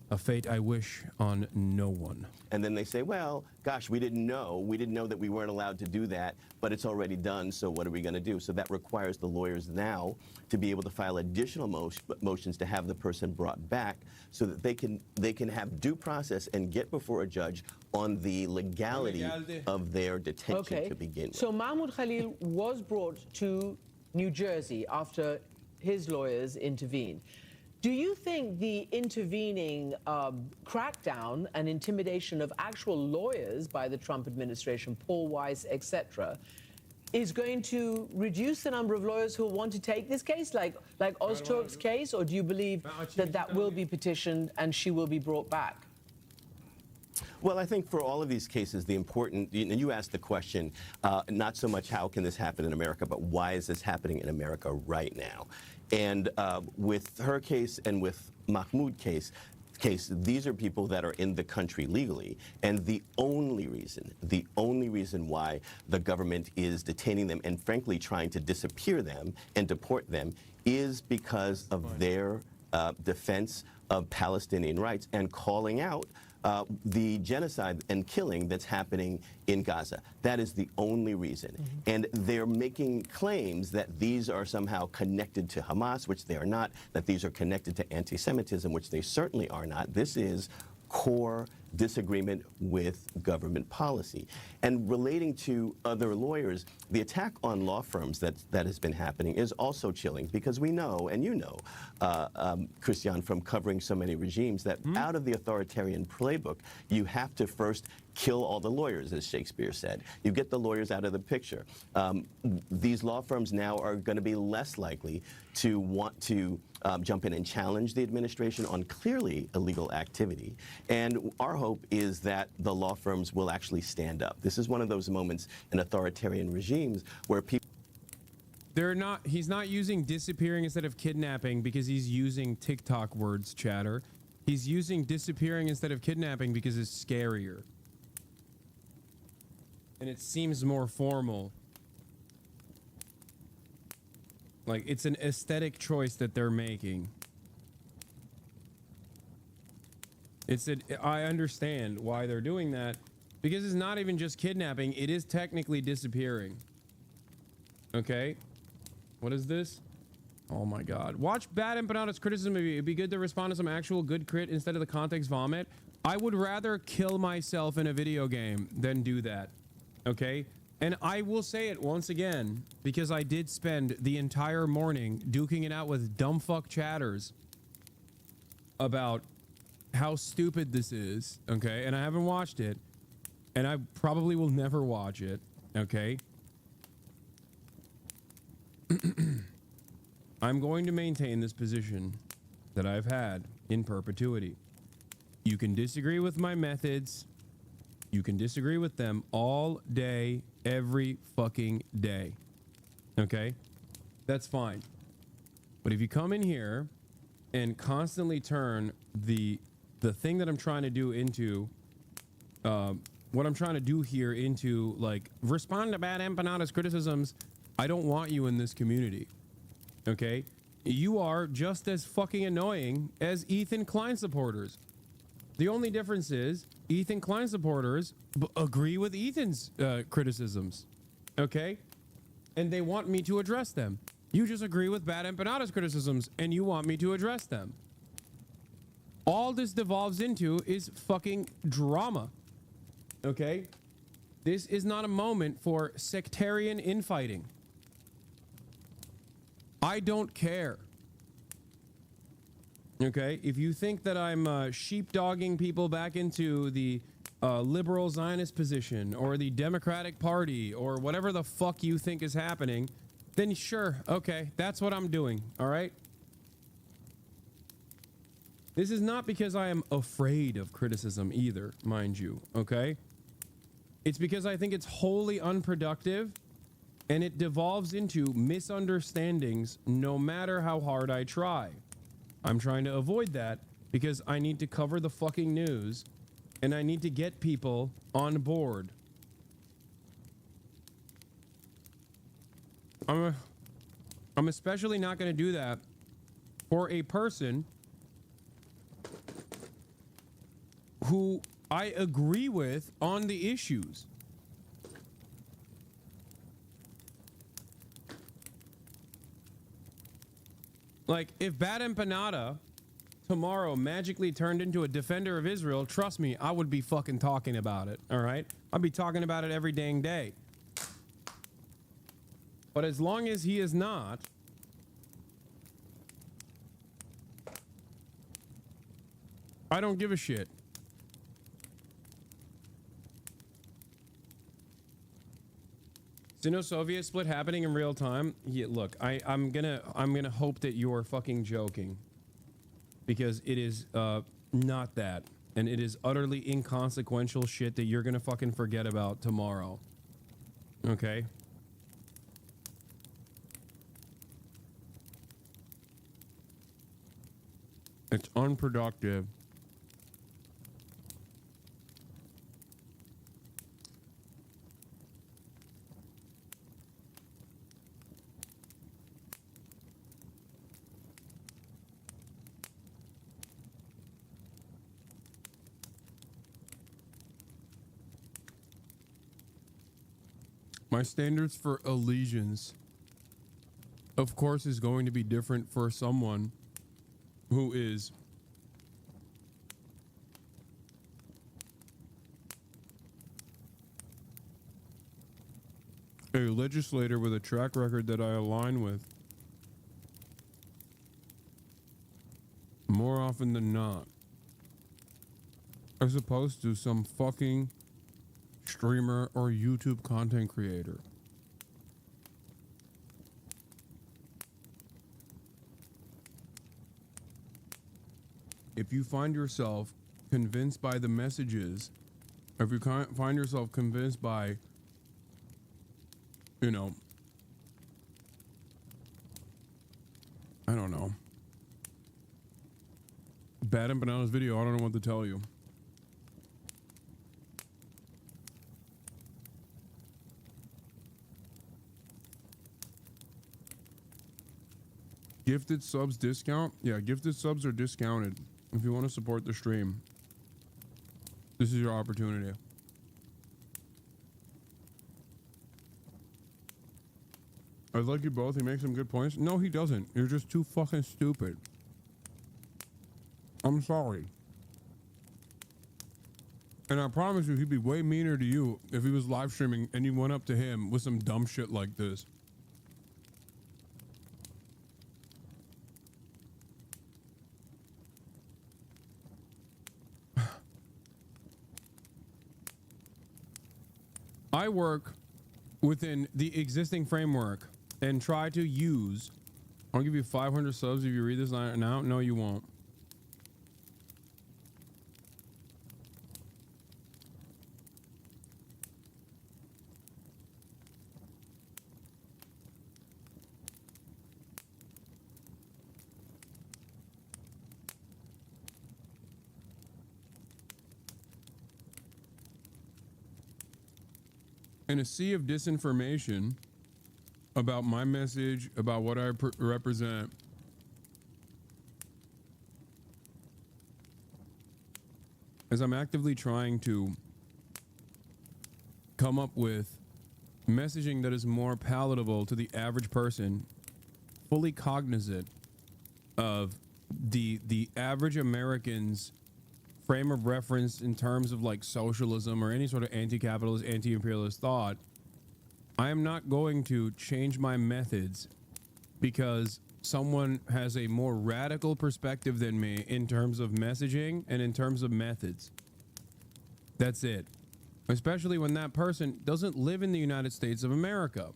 A fate I wish on no one. And then they say, well, gosh, we didn't know. We didn't know that we weren't allowed to do that, but it's already done, so what are we going to do? So that requires the lawyers now to be able to file additional motions to have the person brought back so that they can have due process and get before a judge on the legality of their detention to begin with. So Mahmoud Khalil was brought to New Jersey after his lawyers intervened. Do you think the intervening crackdown and intimidation of actual lawyers by the Trump administration, Paul Weiss, etc., is going to reduce the number of lawyers who want to take this case, like Ozturk's case, or do you believe that will be petitioned and she will be brought back? Well, I think for all of these cases, the important, you asked the question, not so much how can this happen in America, but why is this happening in America right now? And with her case and with Mahmoud case, these are people that are in the country legally, and the only reason why the government is detaining them and frankly trying to disappear them and deport them is because of their defense of Palestinian rights and calling out the genocide and killing that's happening in Gaza. That is the only reason. And they're making claims that these are somehow connected to Hamas, which they are not, that these are connected to anti-Semitism, which they certainly are not. This is core disagreement with government policy. And relating to other lawyers, the attack on law firms that has been happening is also chilling, because we know, and you know, Christian, from covering so many regimes, that out of the authoritarian playbook, you have to first kill all the lawyers, as Shakespeare said. You get the lawyers out of the picture. These law firms now are going to be less likely to want to jump in and challenge the administration on clearly illegal activity. And our hope is that the law firms will actually stand up. This is one of those moments in authoritarian regimes where people... He's not using disappearing instead of kidnapping because he's using TikTok words, chatter. He's using disappearing instead of kidnapping because it's scarier. And it seems more formal. Like, it's an aesthetic choice that they're making. I understand why they're doing that, because it's not even just kidnapping, it is technically disappearing. Okay? What is this? Oh my god. Watch Bad Empanada's criticism movie. It'd be good to respond to some actual good crit instead of the context vomit. I would rather kill myself in a video game than do that. Okay? And I will say it once again, because I did spend the entire morning duking it out with dumbfuck chatters about how stupid this is, okay? And I haven't watched it, and I probably will never watch it, okay? I'm going to maintain this position that I've had in perpetuity. You can disagree with my methods. You can disagree with them all day, every fucking day. Okay? That's fine. But if you come in here and constantly turn the thing that I'm trying to do into what I'm trying to do here into, like, respond to Bad Empanadas criticisms, I don't want you in this community. Okay? You are just as fucking annoying as Ethan Klein supporters. The only difference is Ethan Klein supporters agree with Ethan's criticisms, okay? And they want me to address them. You just agree with Bad Empanadas criticisms and you want me to address them. All this devolves into is fucking drama, okay? This is not a moment for sectarian infighting. I don't care. Okay, if you think that I'm sheepdogging people back into the liberal Zionist position or the Democratic Party or whatever the fuck you think is happening, then sure, okay, that's what I'm doing, all right? This is not because I am afraid of criticism either, mind you, okay? It's because I think it's wholly unproductive and it devolves into misunderstandings no matter how hard I try. I'm trying to avoid that because I need to cover the fucking news and I need to get people on board. I'm especially not going to do that for a person who I agree with on the issues. Like, if Bad Empanada tomorrow magically turned into a defender of Israel, trust me, I would be fucking talking about it, all right? I'd be talking about it every dang day. But as long as he is not, I don't give a shit. Sino-Soviet split happening in real time. Yeah, look, I'm gonna hope that you're fucking joking, because it is not that, and it is utterly inconsequential shit that you're gonna fucking forget about tomorrow. Okay. It's unproductive. My standards for allegiance, of course, is going to be different for someone who is a legislator with a track record that I align with more often than not, as opposed to some fucking streamer or YouTube content creator. If you find yourself convinced by the messages, or if you find yourself convinced by, you know, I don't know, Bad and Bananas video, I don't know what to tell you. Gifted subs discount? Yeah, gifted subs are discounted. If you want to support the stream, this is your opportunity. I like you both. He makes some good points. No, he doesn't. You're just too fucking stupid. I'm sorry. And I promise you, he'd be way meaner to you if he was live streaming and you went up to him with some dumb shit like this. I work within the existing framework and try to use. I'll give you 500 subs if you read this now. No, you won't. In a sea of disinformation about my message, about what I represent, as I'm actively trying to come up with messaging that is more palatable to the average person, fully cognizant of the average American's frame of reference in terms of like socialism or any sort of anti-capitalist, anti-imperialist thought, I am not going to change my methods because someone has a more radical perspective than me in terms of messaging and in terms of methods. That's it. Especially when that person doesn't live in the United States of America.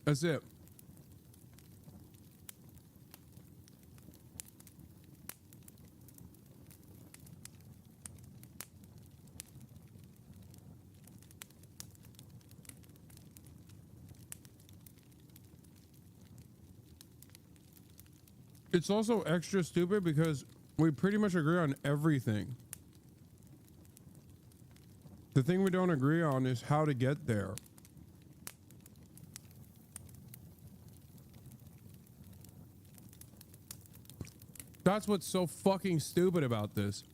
That's it. It's also extra stupid because we pretty much agree on everything. The thing we don't agree on is how to get there. That's what's so fucking stupid about this.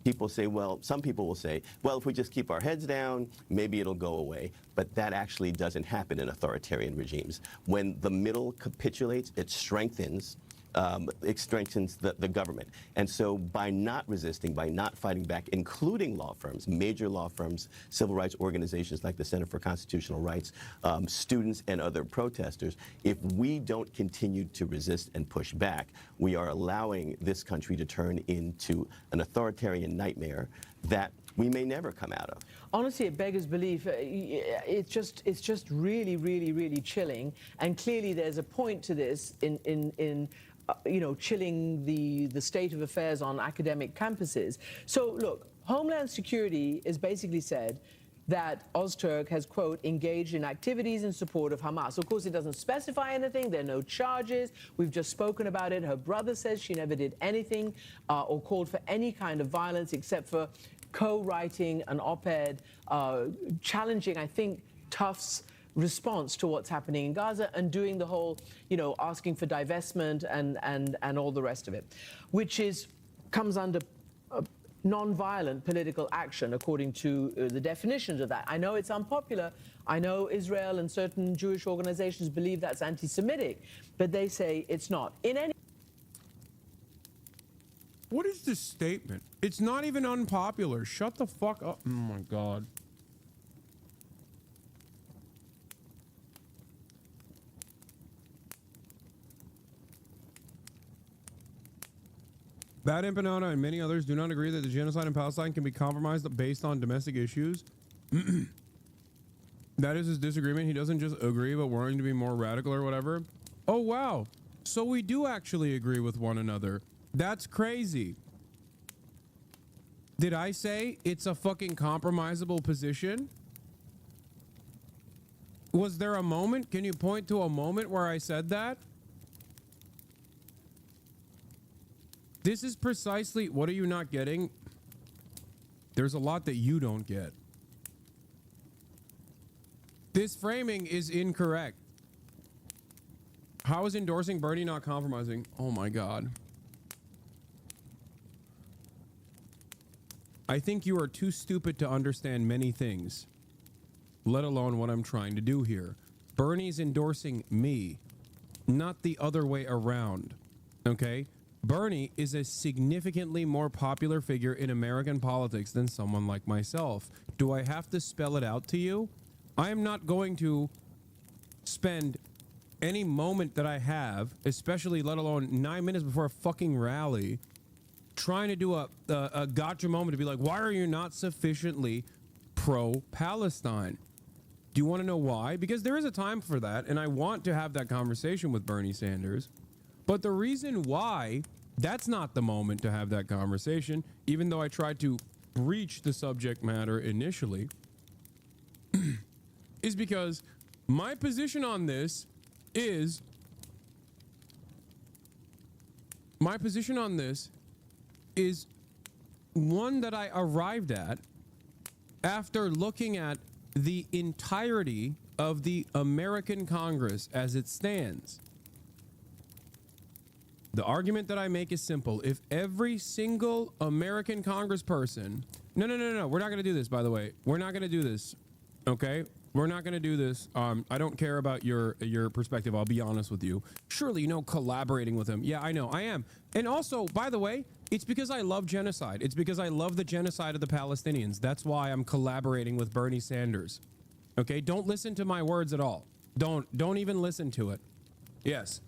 People say, well, some people will say, well, if we just keep our heads down, maybe it'll go away. But that actually doesn't happen in authoritarian regimes. When the middle capitulates, it strengthens the government. And so by not resisting, by not fighting back, including law firms, major law firms, civil rights organizations like the Center for Constitutional Rights, students and other protesters, if we don't continue to resist and push back, we are allowing this country to turn into an authoritarian nightmare that we may never come out of. Honestly, it beggars belief. It's just really, really, really chilling. And clearly, there's a point to this in you know, chilling the state of affairs on academic campuses. So look, Homeland Security has basically said that Ozturk has, quote, engaged in activities in support of Hamas. Of course, it doesn't specify anything. There are no charges. We've just spoken about it. Her brother says she never did anything or called for any kind of violence except for co-writing an op-ed challenging, I think, Tufts' response to what's happening in Gaza and doing the whole, you know, asking for divestment and all the rest of it, which comes under non-violent political action according to the definitions of that. I know it's unpopular. I know Israel and certain Jewish organizations believe that's anti-Semitic, but they say it's not. In any What is this statement? It's not even unpopular. Shut the fuck up. Oh my God. Bad Empanada and many others do not agree that the genocide in Palestine can be compromised based on domestic issues. That is his disagreement. He doesn't just agree, but wanting to be more radical or whatever. Oh, wow. So we do actually agree with one another. That's crazy. Did I say it's a fucking compromisable position? Was there a moment? Can you point to a moment where I said that? This is precisely, what are you not getting? There's a lot that you don't get. This framing is incorrect. How is endorsing Bernie not compromising? Oh my God. I think you are too stupid to understand many things, let alone what I'm trying to do here. Bernie's endorsing me, not the other way around, okay? Bernie is a significantly more popular figure in American politics than someone like myself. Do I have to spell it out to you? I am not going to spend any moment that I have, especially let alone 9 minutes before a fucking rally, trying to do a gotcha moment to be like, why are you not sufficiently pro-Palestine? Do you want to know why? Because there is a time for that, and I want to have that conversation with Bernie Sanders. But the reason why that's not the moment to have that conversation, even though I tried to breach the subject matter initially, is because my position on this is one that I arrived at after looking at the entirety of the American Congress as it stands. The argument that I make is simple. If every single American congressperson... No. We're not going to do this, by the way. We're not going to do this. Okay? We're not going to do this. I don't care about your perspective. I'll be honest with you. Surely, collaborating with him. Yeah, I know. I am. And also, by the way, it's because I love genocide. It's because I love the genocide of the Palestinians. That's why I'm collaborating with Bernie Sanders. Okay? Don't listen to my words at all. Don't even listen to it. Yes.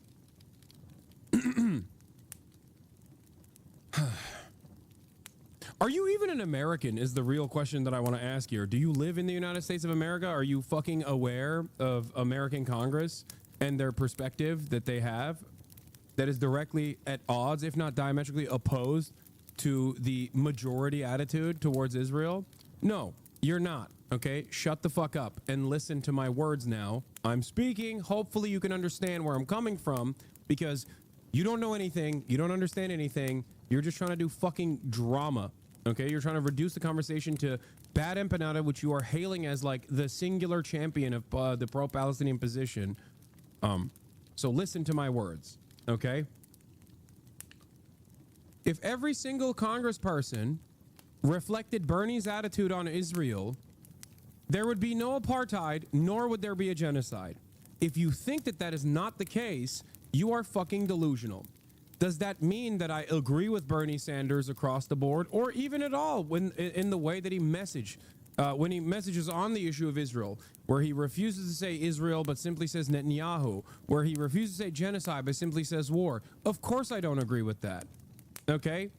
Are you even an American is the real question that I want to ask here. Do you live in the United States of America? Are you fucking aware of American Congress and their perspective that they have that is directly at odds, if not diametrically opposed to the majority attitude towards Israel? No. You're not, okay? Shut the fuck up and listen to my words now. I'm speaking. Hopefully you can understand where I'm coming from, because you don't know anything. You don't understand anything. You're just trying to do fucking drama, okay? You're trying to reduce the conversation to Bad Empanada, which you are hailing as like the singular champion of the pro-Palestinian position. So listen to my words, okay? If every single congressperson reflected Bernie's attitude on Israel, there would be no apartheid, nor would there be a genocide. If you think that that is not the case, you are fucking delusional. Does that mean that I agree with Bernie Sanders across the board, or even at all when in the way that he when he messages on the issue of Israel, where he refuses to say Israel but simply says Netanyahu, where he refuses to say genocide but simply says war? Of course I don't agree with that, okay?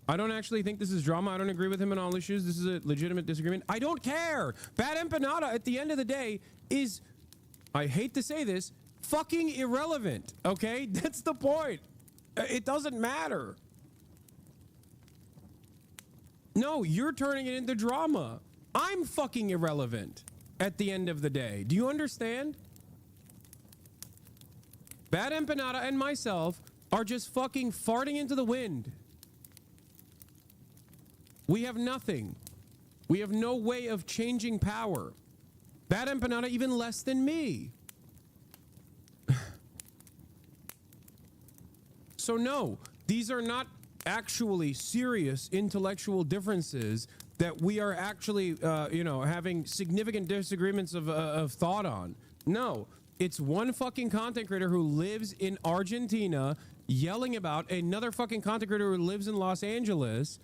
I don't actually think this is drama. I don't agree with him on all issues. This is a legitimate disagreement. I don't care. Bad Empanada, at the end of the day, is, I hate to say this, fucking irrelevant, okay? That's the point. It doesn't matter. No, you're turning it into drama. I'm fucking irrelevant at the end of the day. Do you understand? Bad Empanada and myself are just fucking farting into the wind. We have nothing. We have no way of changing power. Bad Empanada even less than me. So no, these are not actually serious intellectual differences that we are actually, having significant disagreements of thought on. No, it's one fucking content creator who lives in Argentina yelling about another fucking content creator who lives in Los Angeles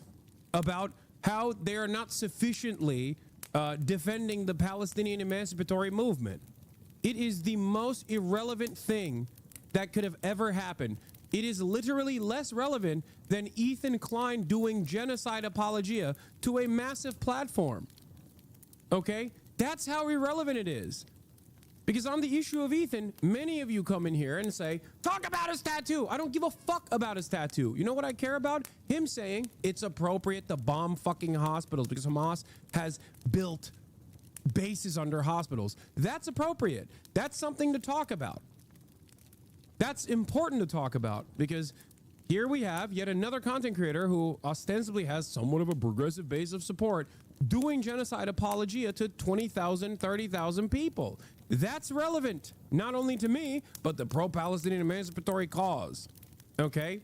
about how they are not sufficiently defending the Palestinian emancipatory movement. It is the most irrelevant thing that could have ever happened. It is literally less relevant than Ethan Klein doing genocide apologia to a massive platform. Okay? That's how irrelevant it is. Because on the issue of Ethan, many of you come in here and say, talk about his tattoo. I don't give a fuck about his tattoo. You know what I care about? Him saying it's appropriate to bomb fucking hospitals because Hamas has built bases under hospitals. That's appropriate. That's something to talk about. That's important to talk about, because here we have yet another content creator who ostensibly has somewhat of a progressive base of support doing genocide apologia to 20,000, 30,000 people. That's relevant, not only to me, but the pro-Palestinian emancipatory cause, okay?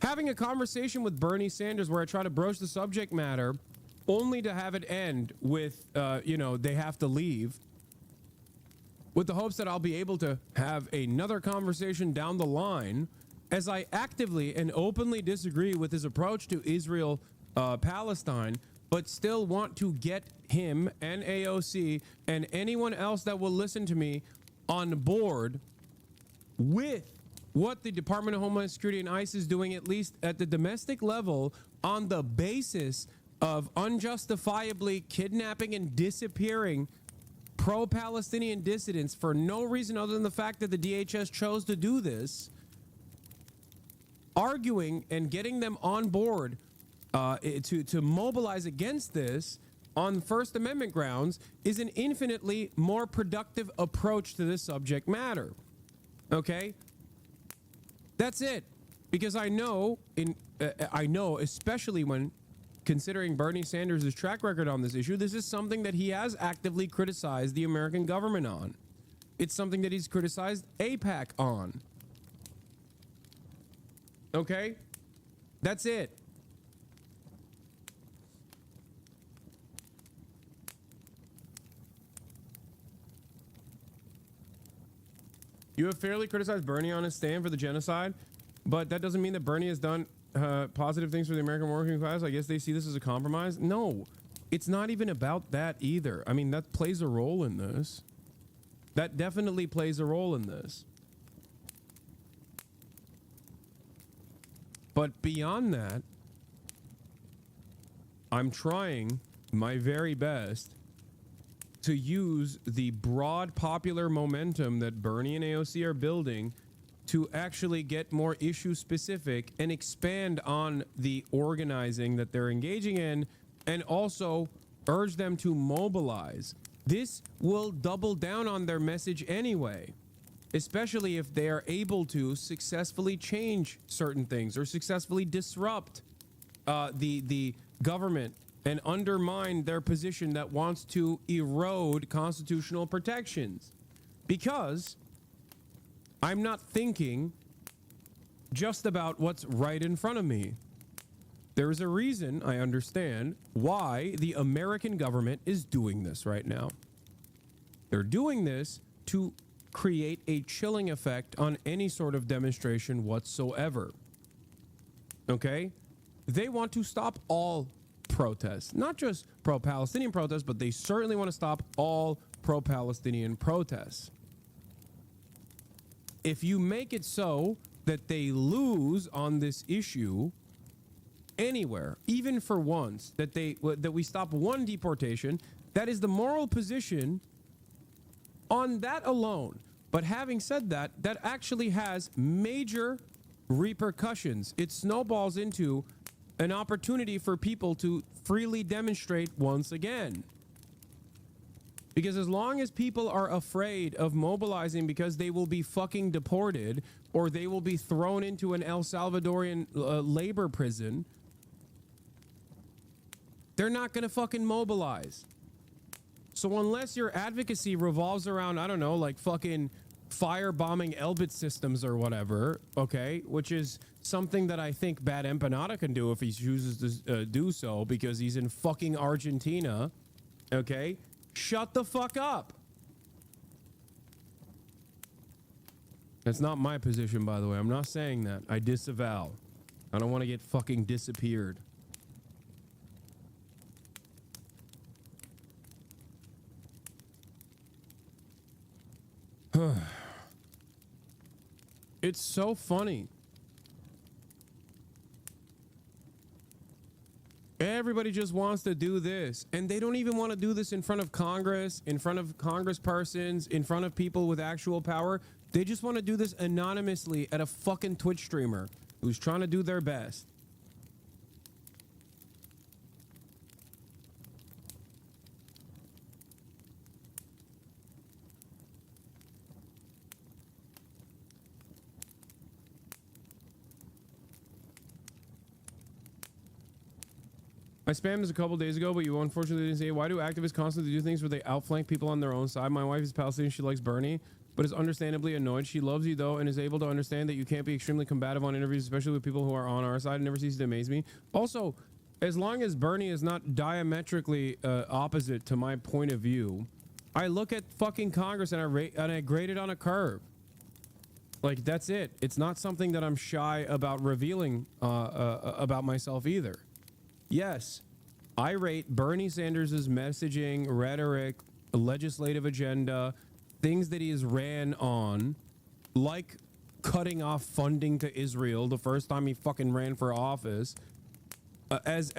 Having a conversation with Bernie Sanders where I try to broach the subject matter only to have it end with, they have to leave, with the hopes that I'll be able to have another conversation down the line, as I actively and openly disagree with his approach to Israel, Palestine, but still want to get him and AOC and anyone else that will listen to me on board with what the Department of Homeland Security and ICE is doing, at least at the domestic level, on the basis of unjustifiably kidnapping and disappearing pro-Palestinian dissidents for no reason other than the fact that the DHS chose to do this, arguing and getting them on board to mobilize against this on First Amendment grounds is an infinitely more productive approach to this subject matter. Okay? That's it. Because I know, especially when considering Bernie Sanders' track record on this issue, this is something that he has actively criticized the American government on. It's something that he's criticized AIPAC on. Okay? That's it. You have fairly criticized Bernie on his stand for the genocide, but that doesn't mean that Bernie has done positive things for the American working class. I guess they see this as a compromise. No, it's not even about that either. I mean, that plays a role in this. That definitely plays a role in this. But beyond that, I'm trying my very best to use the broad popular momentum that Bernie and AOC are building to actually get more issue specific and expand on the organizing that they're engaging in, and also urge them to mobilize, this will double down on their message anyway, especially if they are able to successfully change certain things or successfully disrupt the government and undermine their position that wants to erode constitutional protections. Because I'm not thinking just about what's right in front of me. There is a reason, I understand, why the American government is doing this right now. They're doing this to create a chilling effect on any sort of demonstration whatsoever. Okay? They want to stop all protests, not just pro-Palestinian protests, but they certainly want to stop all pro-Palestinian protests. If you make it so that they lose on this issue anywhere, even for once, that we stop one deportation, that is the moral position on that alone. But having said that, that actually has major repercussions. It snowballs into an opportunity for people to freely demonstrate once again. Because as long as people are afraid of mobilizing because they will be fucking deported or they will be thrown into an El Salvadorian labor prison, they're not gonna fucking mobilize. So unless your advocacy revolves around, I don't know, like fucking firebombing Elbit systems or whatever, okay, which is something that I think Bad Empanada can do if he chooses to do so because he's in fucking Argentina, okay? Shut the fuck up. That's not my position, by the way. I'm not saying that. I disavow. I don't want to get fucking disappeared. It's so funny. Everybody just wants to do this, and they don't even want to do this in front of Congress, in front of congresspersons, in front of people with actual power. They just want to do this anonymously at a fucking Twitch streamer who's trying to do their best. I spammed this a couple days ago, but you unfortunately didn't say, why do activists constantly do things where they outflank people on their own side? My wife is Palestinian. She likes Bernie, but is understandably annoyed. She loves you, though, and is able to understand that you can't be extremely combative on interviews, especially with people who are on our side. It never ceases to amaze me. Also, as long as Bernie is not diametrically opposite to my point of view, I look at fucking Congress and I grade it on a curve. Like, that's it. It's not something that I'm shy about revealing about myself either. Yes, I rate Bernie Sanders' messaging, rhetoric, legislative agenda, things that he has ran on, like cutting off funding to Israel the first time he fucking ran for office, as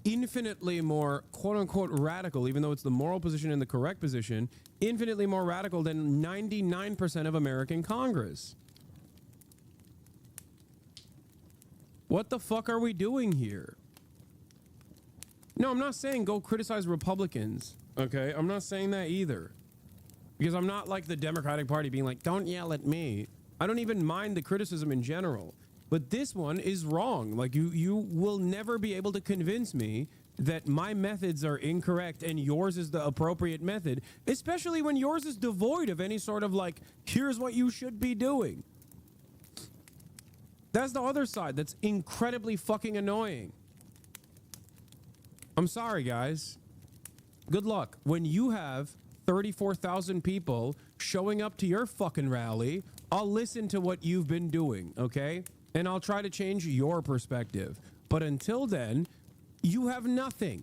infinitely more quote-unquote radical, even though it's the moral position and the correct position, infinitely more radical than 99% of American Congress. What the fuck are we doing here? No, I'm not saying go criticize Republicans, okay? I'm not saying that either. Because I'm not like the Democratic Party being like, don't yell at me. I don't even mind the criticism in general. But this one is wrong. Like, you will never be able to convince me that my methods are incorrect and yours is the appropriate method, especially when yours is devoid of any sort of like, here's what you should be doing. That's the other side that's incredibly fucking annoying. I'm sorry, guys. Good luck. When you have 34,000 people showing up to your fucking rally, I'll listen to what you've been doing, okay? And I'll try to change your perspective. But until then, you have nothing,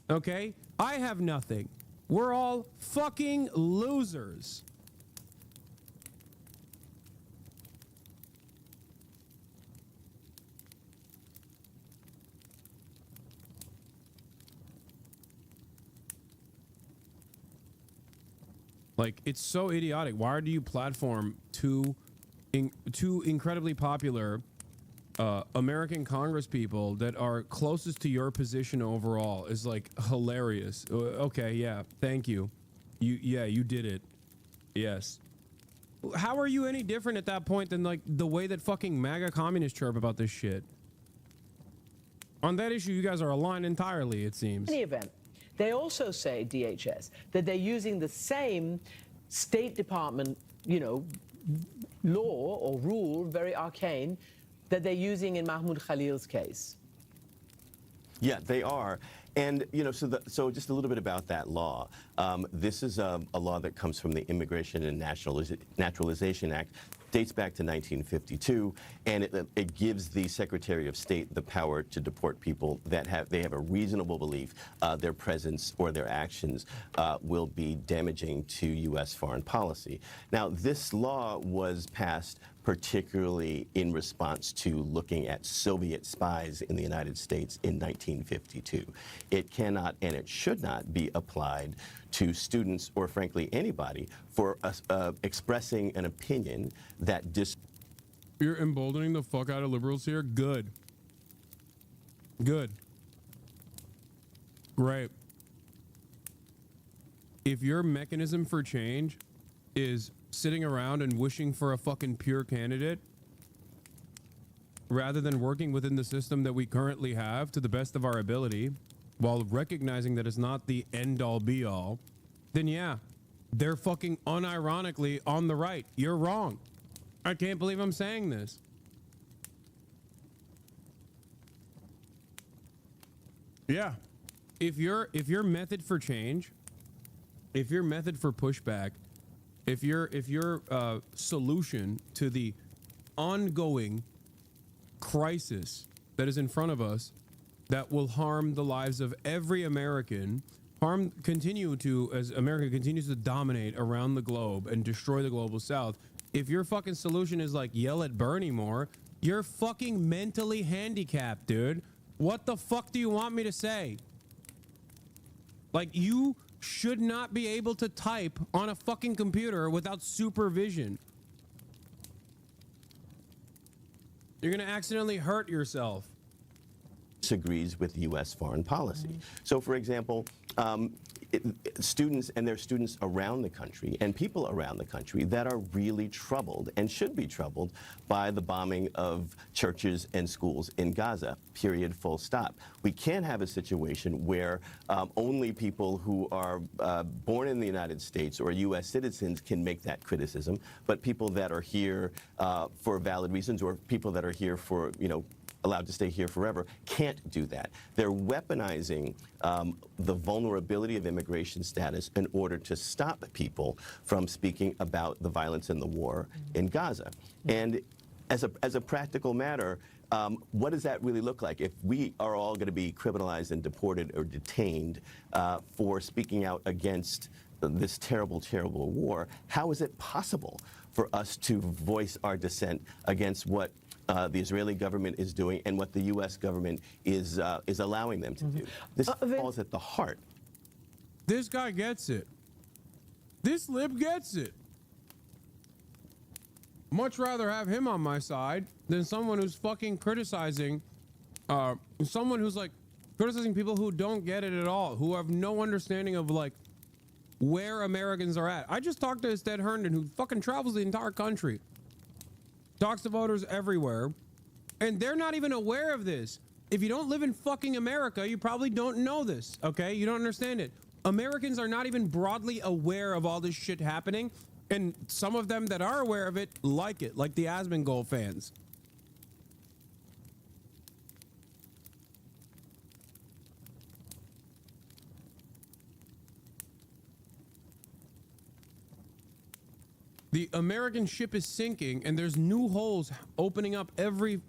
okay? I have nothing. We're all fucking losers. Like, it's so idiotic. Why do you platform two incredibly popular American Congress people that are closest to your position overall is like hilarious. Okay, yeah, thank you. You did it. Yes. How are you any different at that point than like the way that fucking MAGA communists chirp about this shit? On that issue, you guys are aligned entirely, it seems. In any event, they also say, DHS, that they're using the same State Department, you know, law or rule, very arcane, that they're using in Mahmoud Khalil's case. Yeah, they are. And, you know, so just a little bit about that law. This is a law that comes from the Immigration and Naturalization Act, dates back to 1952, and it gives the Secretary of State the power to deport people that have a reasonable belief their presence or their actions will be damaging to U.S. foreign policy. Now, this law was passed particularly in response to looking at Soviet spies in the United States in 1952. It cannot and it should not be applied to students or, frankly, anybody for expressing an opinion that You're emboldening the fuck out of liberals here? Good. Good. Great. If your mechanism for change is sitting around and wishing for a fucking pure candidate rather than working within the system that we currently have to the best of our ability while recognizing that it's not the end-all be-all, then yeah, they're fucking unironically on the right. You're wrong. I can't believe I'm saying this. Yeah. If your method for change, if your method for pushback, if your solution to the ongoing crisis that is in front of us that will harm the lives of every American, as America continues to dominate around the globe and destroy the global south, if your fucking solution is like yell at Bernie more, you're fucking mentally handicapped, dude. What the fuck do you want me to say? Like, you should not be able to type on a fucking computer without supervision. You're gonna accidentally hurt yourself. Disagrees with U.S. foreign policy. So, for example, students, and there are students around the country and people around the country that are really troubled and should be troubled by the bombing of churches and schools in Gaza, period, full stop. We can't have a situation where only people who are born in the United States or U.S. citizens can make that criticism, but people that are here for valid reasons or people that are here for, you know, allowed to stay here forever, can't do that. They're weaponizing the vulnerability of immigration status in order to stop people from speaking about the violence and the war in Gaza. And as a practical matter, what does that really look like? If we are all going to be criminalized and deported or detained for speaking out against this terrible, terrible war, how is it possible for us to voice our dissent against what the Israeli government is doing and what the U.S. government is allowing them to do? This falls at the heart. This guy gets it. This lib gets it. Much rather have him on my side than someone who's fucking criticizing, someone who's like criticizing people who don't get it at all, who have no understanding of like where Americans are at. I just talked to Ested Herndon, who fucking travels the entire country. Talks to voters everywhere, and they're not even aware of this. If you don't live in fucking America, you probably don't know this, okay? You don't understand it. Americans are not even broadly aware of all this shit happening, and some of them that are aware of it, like the Asmongold fans. The American ship is sinking, and there's new holes opening up every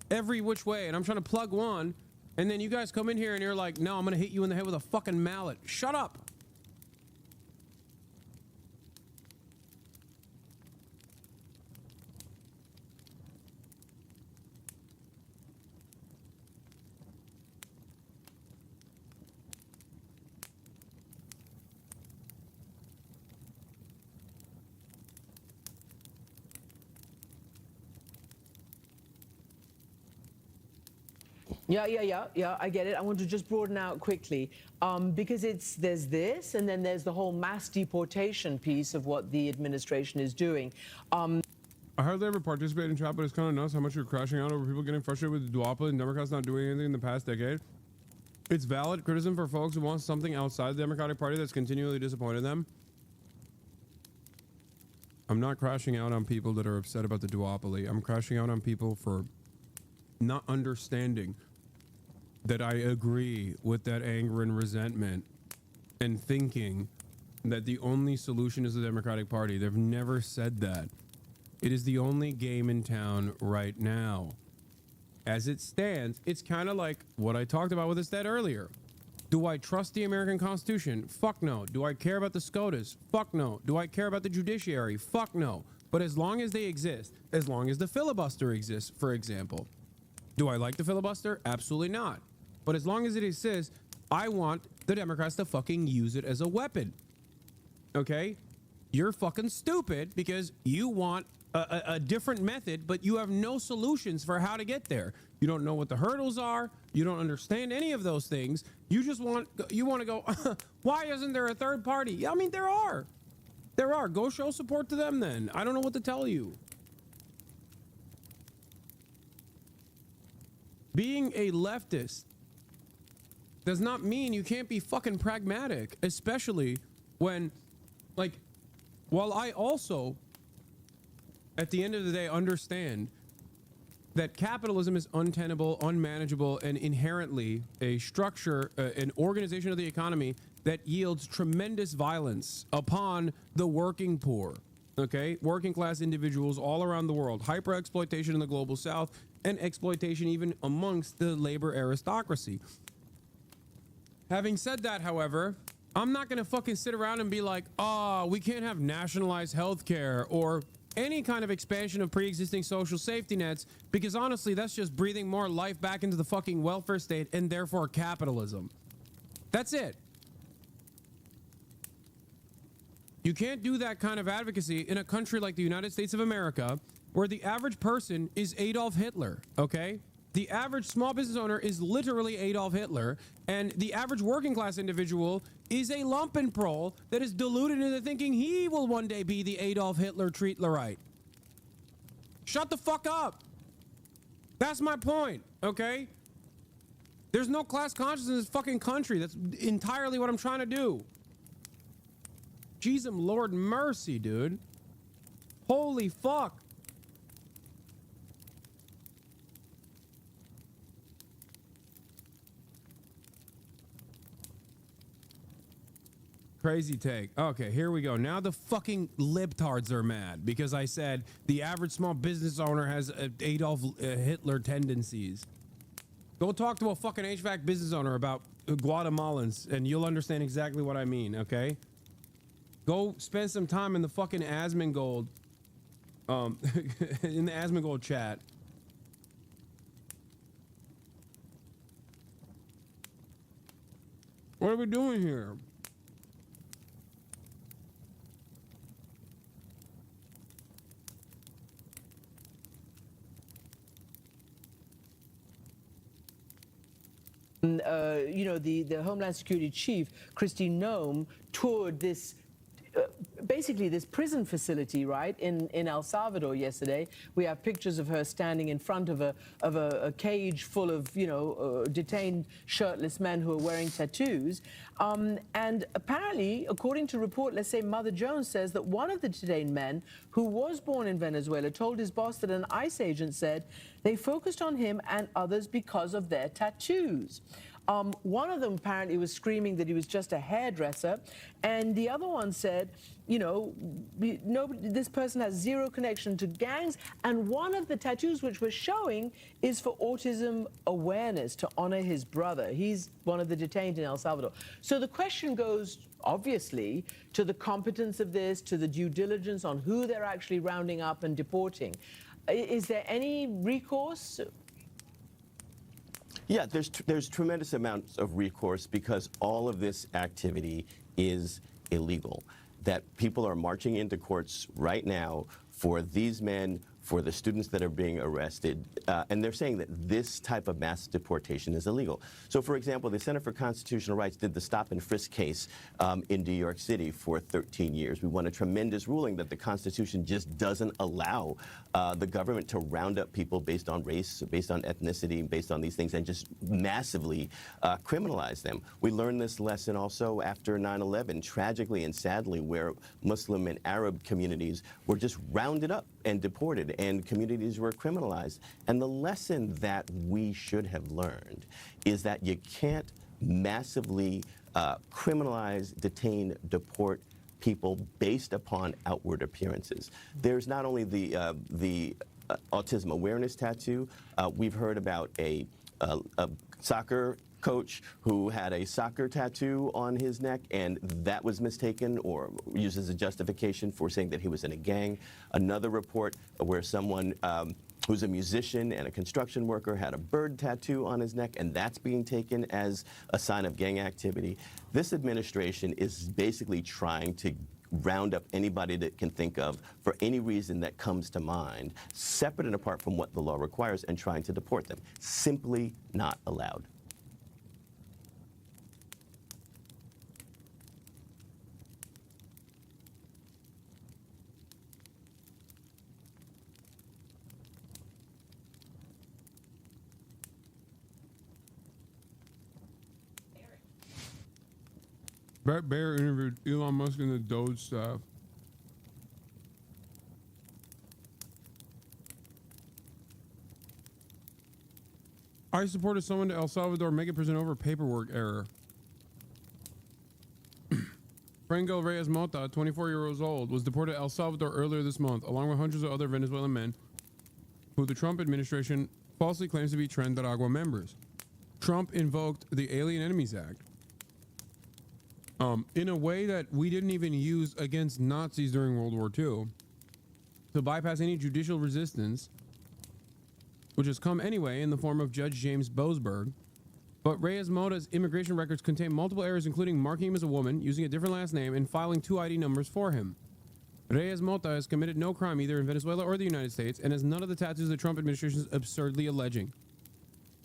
which way, and I'm trying to plug one, and then you guys come in here and you're like, no, I'm gonna hit you in the head with a fucking mallet. Shut up. Yeah, I get it. I want to just broaden out quickly because there's this, and then there's the whole mass deportation piece of what the administration is doing. I hardly ever participate in chat, but it's kind of nuts how much you're crashing out over people getting frustrated with the duopoly and Democrats not doing anything in the past decade. It's valid criticism for folks who want something outside the Democratic Party that's continually disappointed them. I'm not crashing out on people that are upset about the duopoly. I'm crashing out on people for not understanding that I agree with that anger and resentment and thinking that the only solution is the Democratic Party. They've never said that. It is the only game in town right now. As it stands, it's kind of like what I talked about with Estet earlier. Do I trust the American Constitution? Fuck no. Do I care about the SCOTUS? Fuck no. Do I care about the judiciary? Fuck no. But as long as they exist, as long as the filibuster exists, for example. Do I like the filibuster? Absolutely not. But as long as it exists, I want the Democrats to fucking use it as a weapon. Okay? You're fucking stupid because you want a different method, but you have no solutions for how to get there. You don't know what the hurdles are. You don't understand any of those things. You just want to go, why isn't there a third party? Yeah, I mean, there are. There are. Go show support to them then. I don't know what to tell you. Being a leftist does not mean you can't be fucking pragmatic, especially when, like, while I also, at the end of the day, understand that capitalism is untenable, unmanageable, and inherently a structure, an organization of the economy that yields tremendous violence upon the working poor, okay? Working class individuals all around the world, hyper exploitation in the global south, and exploitation even amongst the labor aristocracy. Having said that, however, I'm not gonna fucking sit around and be like, oh, we can't have nationalized healthcare or any kind of expansion of pre-existing social safety nets, because honestly, that's just breathing more life back into the fucking welfare state and therefore capitalism. That's it. You can't do that kind of advocacy in a country like the United States of America, where the average person is Adolf Hitler, okay? The average small business owner is literally Adolf Hitler, and the average working class individual is a lumpenprole that is deluded into thinking he will one day be the Adolf Hitler Treatlerite. Shut the fuck up. That's my point, okay? There's no class consciousness in this fucking country. That's entirely what I'm trying to do. Jesus, Lord mercy, dude. Holy fuck. Crazy take. Okay, here we go. Now the fucking libtards are mad because I said the average small business owner has Adolf Hitler tendencies. Go talk to a fucking HVAC business owner about Guatemalans and you'll understand exactly what I mean, okay? Go spend some time in the fucking Asmongold, in the Asmongold chat. What are we doing here? You know, the Homeland Security Chief, Christine Noem, toured this, basically this prison facility, right, in El Salvador yesterday. We have pictures of her standing in front of a cage full of, you know, detained shirtless men who are wearing tattoos. And apparently, according to report, let's say Mother Jones says that one of the detained men, who was born in Venezuela, told his boss that an ICE agent said they focused on him and others because of their tattoos. One of them apparently was screaming that he was just a hairdresser, and the other one said, you know, this person has zero connection to gangs, and one of the tattoos which we're showing is for autism awareness, to honor his brother. He's one of the detained in El Salvador. So the question goes, obviously, to the competence of this, to the due diligence on who they're actually rounding up and deporting. Is there any recourse? Yeah, there's tremendous amounts of recourse because all of this activity is illegal. That people are marching into courts right now for these men for the students that are being arrested, and they're saying that this type of mass deportation is illegal. So, for example, the Center for Constitutional Rights did the stop and frisk case in New York City for 13 years. We won a tremendous ruling that the Constitution just doesn't allow the government to round up people based on race, based on ethnicity, based on these things, and just massively criminalize them. We learned this lesson also after 9/11, tragically and sadly, where Muslim and Arab communities were just rounded up and deported, and communities were criminalized. And the lesson that we should have learned is that you can't massively criminalize, detain, deport people based upon outward appearances. There's not only the autism awareness tattoo. We've heard about a soccer coach who had a soccer tattoo on his neck, and that was mistaken or used as a justification for saying that he was in a gang. Another report where someone who's a musician and a construction worker had a bird tattoo on his neck, and that's being taken as a sign of gang activity. This administration is basically trying to round up anybody that can think of for any reason that comes to mind, separate and apart from what the law requires, and trying to deport them. Simply not allowed. Brett Baer interviewed Elon Musk and the Doge staff. I supported someone to El Salvador mega prison over paperwork error. Franco Reyes Mota, 24 years old, was deported to El Salvador earlier this month, along with hundreds of other Venezuelan men who the Trump administration falsely claims to be Tren de Aragua members. Trump invoked the Alien Enemies Act in a way that we didn't even use against Nazis during World War II, to bypass any judicial resistance, which has come anyway in the form of Judge James Boasberg. But Reyes Mota's immigration records contain multiple errors, including marking him as a woman, using a different last name, and filing 2 ID numbers for him. Reyes Mota has committed no crime either in Venezuela or the United States, and has none of the tattoos the Trump administration is absurdly alleging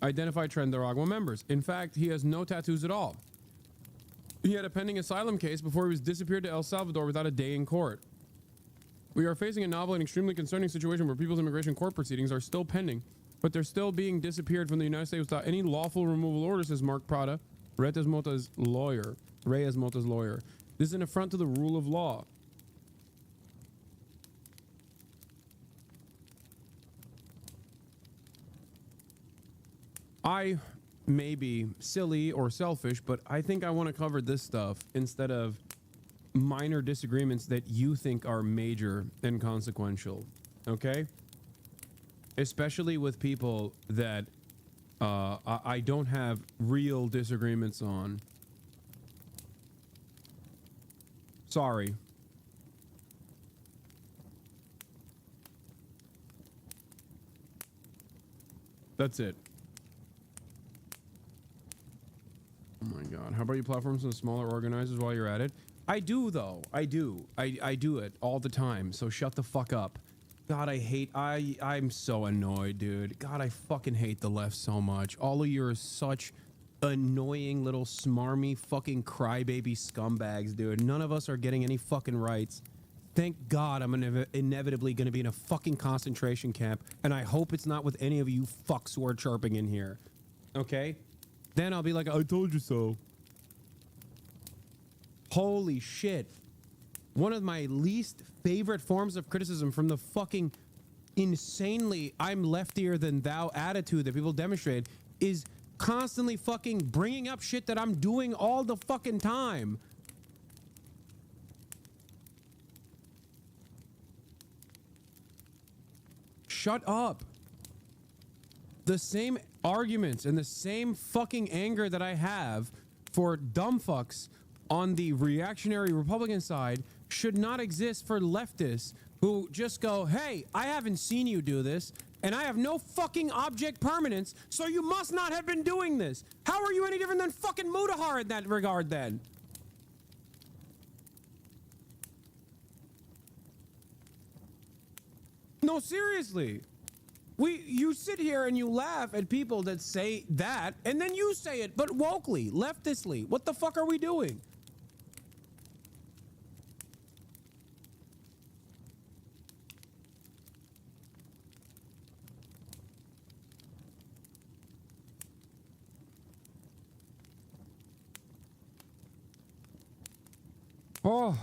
identify Tren de Aragua members. In fact, he has no tattoos at all. He had a pending asylum case before he was disappeared to El Salvador without a day in court. We are facing a novel and extremely concerning situation where people's immigration court proceedings are still pending, but they're still being disappeared from the United States without any lawful removal order, says Mark Prada, Reyes Mota's lawyer. This is an affront to the rule of law. I may be silly or selfish, but I think I want to cover this stuff instead of minor disagreements that you think are major and consequential, okay? Especially with people that I don't have real disagreements on. Sorry. That's it. Oh my God. How about you platform some smaller organizers while you're at it? I do, though. I do. I do it all the time. So shut the fuck up. God, I'm so annoyed, dude. God, I fucking hate the left so much. All of you are such annoying little smarmy fucking crybaby scumbags, dude. None of us are getting any fucking rights. Thank God I'm inevitably going to be in a fucking concentration camp, and I hope it's not with any of you fucks who are chirping in here. Okay? Then I'll be like, I told you so. Holy shit. One of my least favorite forms of criticism from the fucking insanely I'm leftier than thou attitude that people demonstrate is constantly fucking bringing up shit that I'm doing all the fucking time. Shut up. The same arguments and the same fucking anger that I have for dumb fucks on the reactionary Republican side should not exist for leftists who just go, hey, I haven't seen you do this, and I have no fucking object permanence, so you must not have been doing this. How are you any different than fucking Mudahar in that regard, then? No, seriously. You sit here and you laugh at people that say that, and then you say it, but wokely, leftistly. What the fuck are we doing? Oh.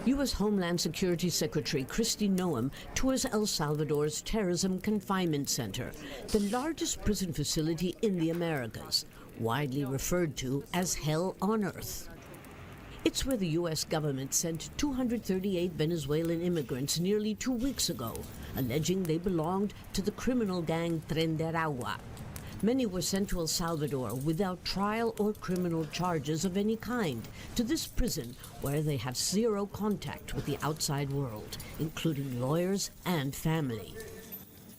U.S. Homeland Security Secretary Kristi Noem tours El Salvador's Terrorism Confinement Center, the largest prison facility in the Americas, widely referred to as Hell on Earth. It's where the U.S. government sent 238 Venezuelan immigrants nearly 2 weeks ago, alleging they belonged to the criminal gang Tren de Aragua. Many were sent to El Salvador without trial or criminal charges of any kind, to this prison where they have zero contact with the outside world, including lawyers and family.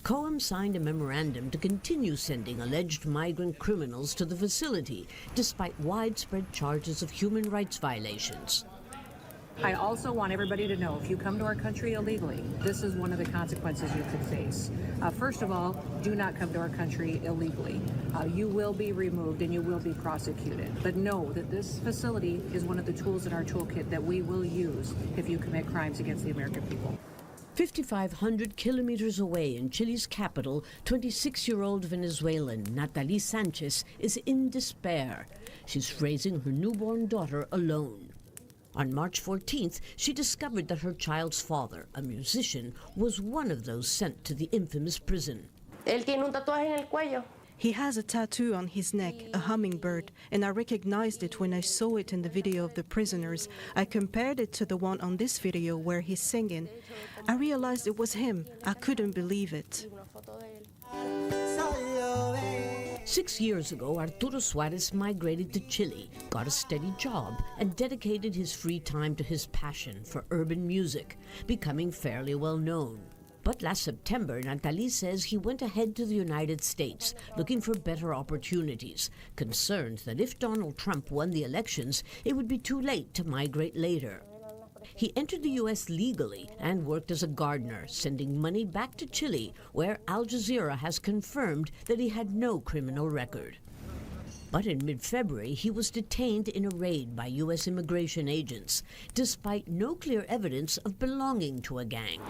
Cohen signed a memorandum to continue sending alleged migrant criminals to the facility, despite widespread charges of human rights violations. I also want everybody to know, if you come to our country illegally, this is one of the consequences you could face. First of all, do not come to our country illegally. You will be removed and you will be prosecuted. But know that this facility is one of the tools in our toolkit that we will use if you commit crimes against the American people. 5,500 kilometers away in Chile's capital, 26-year-old Venezuelan Natalie Sanchez is in despair. She's raising her newborn daughter alone. On March 14th, she discovered that her child's father, a musician, was one of those sent to the infamous prison. Él tiene un tatuaje en el cuello. He has a tattoo on his neck, a hummingbird, and I recognized it when I saw it in the video of the prisoners. I compared it to the one on this video where he's singing. I realized it was him. I couldn't believe it. 6 years ago, Arturo Suarez migrated to Chile, got a steady job, and dedicated his free time to his passion for urban music, becoming fairly well known. But last September, Nathalie says he went ahead to the United States, looking for better opportunities, concerned that if Donald Trump won the elections, it would be too late to migrate later. He entered the U.S. legally and worked as a gardener, sending money back to Chile, where Al Jazeera has confirmed that he had no criminal record. But in mid-February, he was detained in a raid by U.S. immigration agents, despite no clear evidence of belonging to a gang.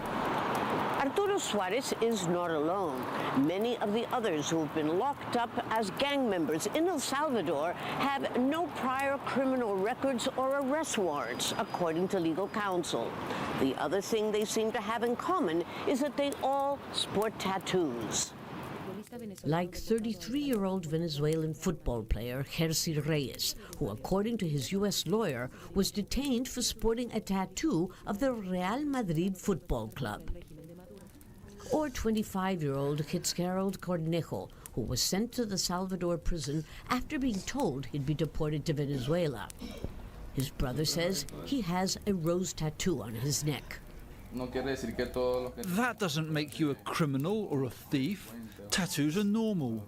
Arturo Suarez is not alone. Many of the others who've been locked up as gang members in El Salvador have no prior criminal records or arrest warrants, according to legal counsel. The other thing they seem to have in common is that they all sport tattoos. Like 33-year-old Venezuelan football player Jerzy Reyes, who, according to his U.S. lawyer, was detained for sporting a tattoo of the Real Madrid Football Club. Or 25-year-old Fitzgerald Cornejo, who was sent to the Salvador prison after being told he'd be deported to Venezuela. His brother says he has a rose tattoo on his neck. That doesn't make you a criminal or a thief. Tattoos are normal.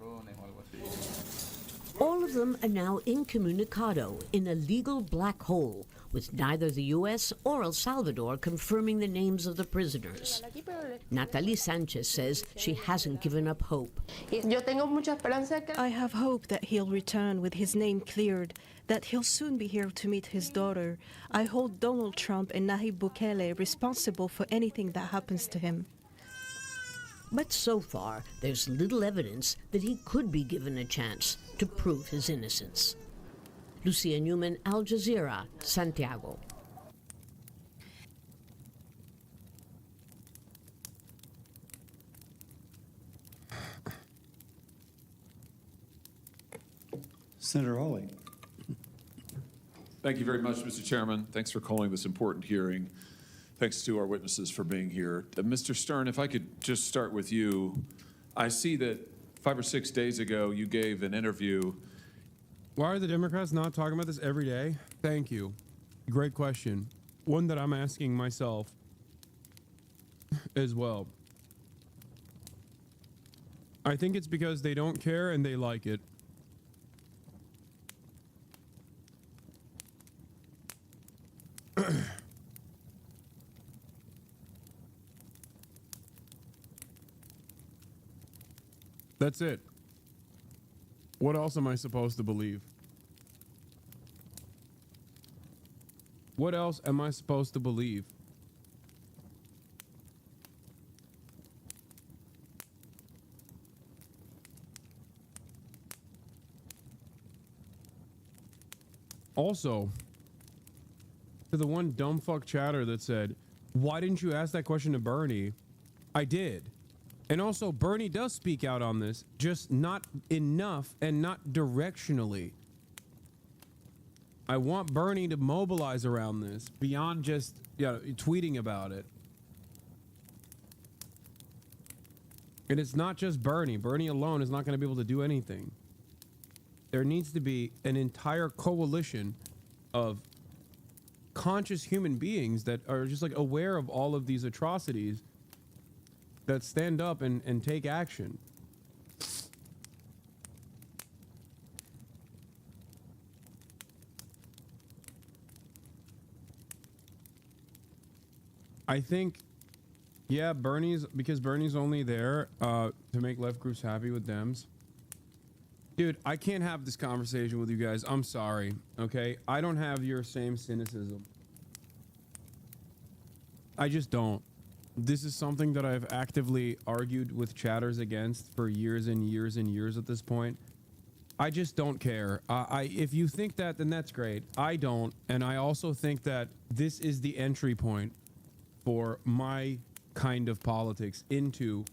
All of them are now incommunicado, in a legal black hole, with neither the U.S. or El Salvador confirming the names of the prisoners. Natalie Sanchez says she hasn't given up hope. I have hope that he'll return with his name cleared, that he'll soon be here to meet his daughter. I hold Donald Trump and Nayib Bukele responsible for anything that happens to him. But so far, there's little evidence that he could be given a chance to prove his innocence. Lucia Newman, Al Jazeera, Santiago. Senator Hawley. Thank you very much, Mr. Chairman. Thanks for calling this important hearing. Thanks to our witnesses for being here. Mr. Stern, if I could just start with you. I see that 5 or 6 days ago you gave an interview. Why are the Democrats not talking about this every day? Thank you. Great question. One that I'm asking myself as well. I think it's because they don't care and they like it. That's it. What else am I supposed to believe? What else am I supposed to believe? Also, to the one dumb fuck chatter that said, why didn't you ask that question to Bernie? I did. And also, Bernie does speak out on this, just not enough and not directionally. I want Bernie to mobilize around this beyond just tweeting about it. And it's not just Bernie. Bernie alone is not going to be able to do anything. There needs to be an entire coalition of conscious human beings that are just like aware of all of these atrocities that stand up and take action. I think, yeah, because Bernie's only there to make left groups happy with Dems. Dude, I can't have this conversation with you guys. I'm sorry, okay? I don't have your same cynicism. I just don't. This is something that I've actively argued with chatters against for years and years and years at this point. I just don't care. If you think that, then that's great. I don't, and I also think that this is the entry point for my kind of politics into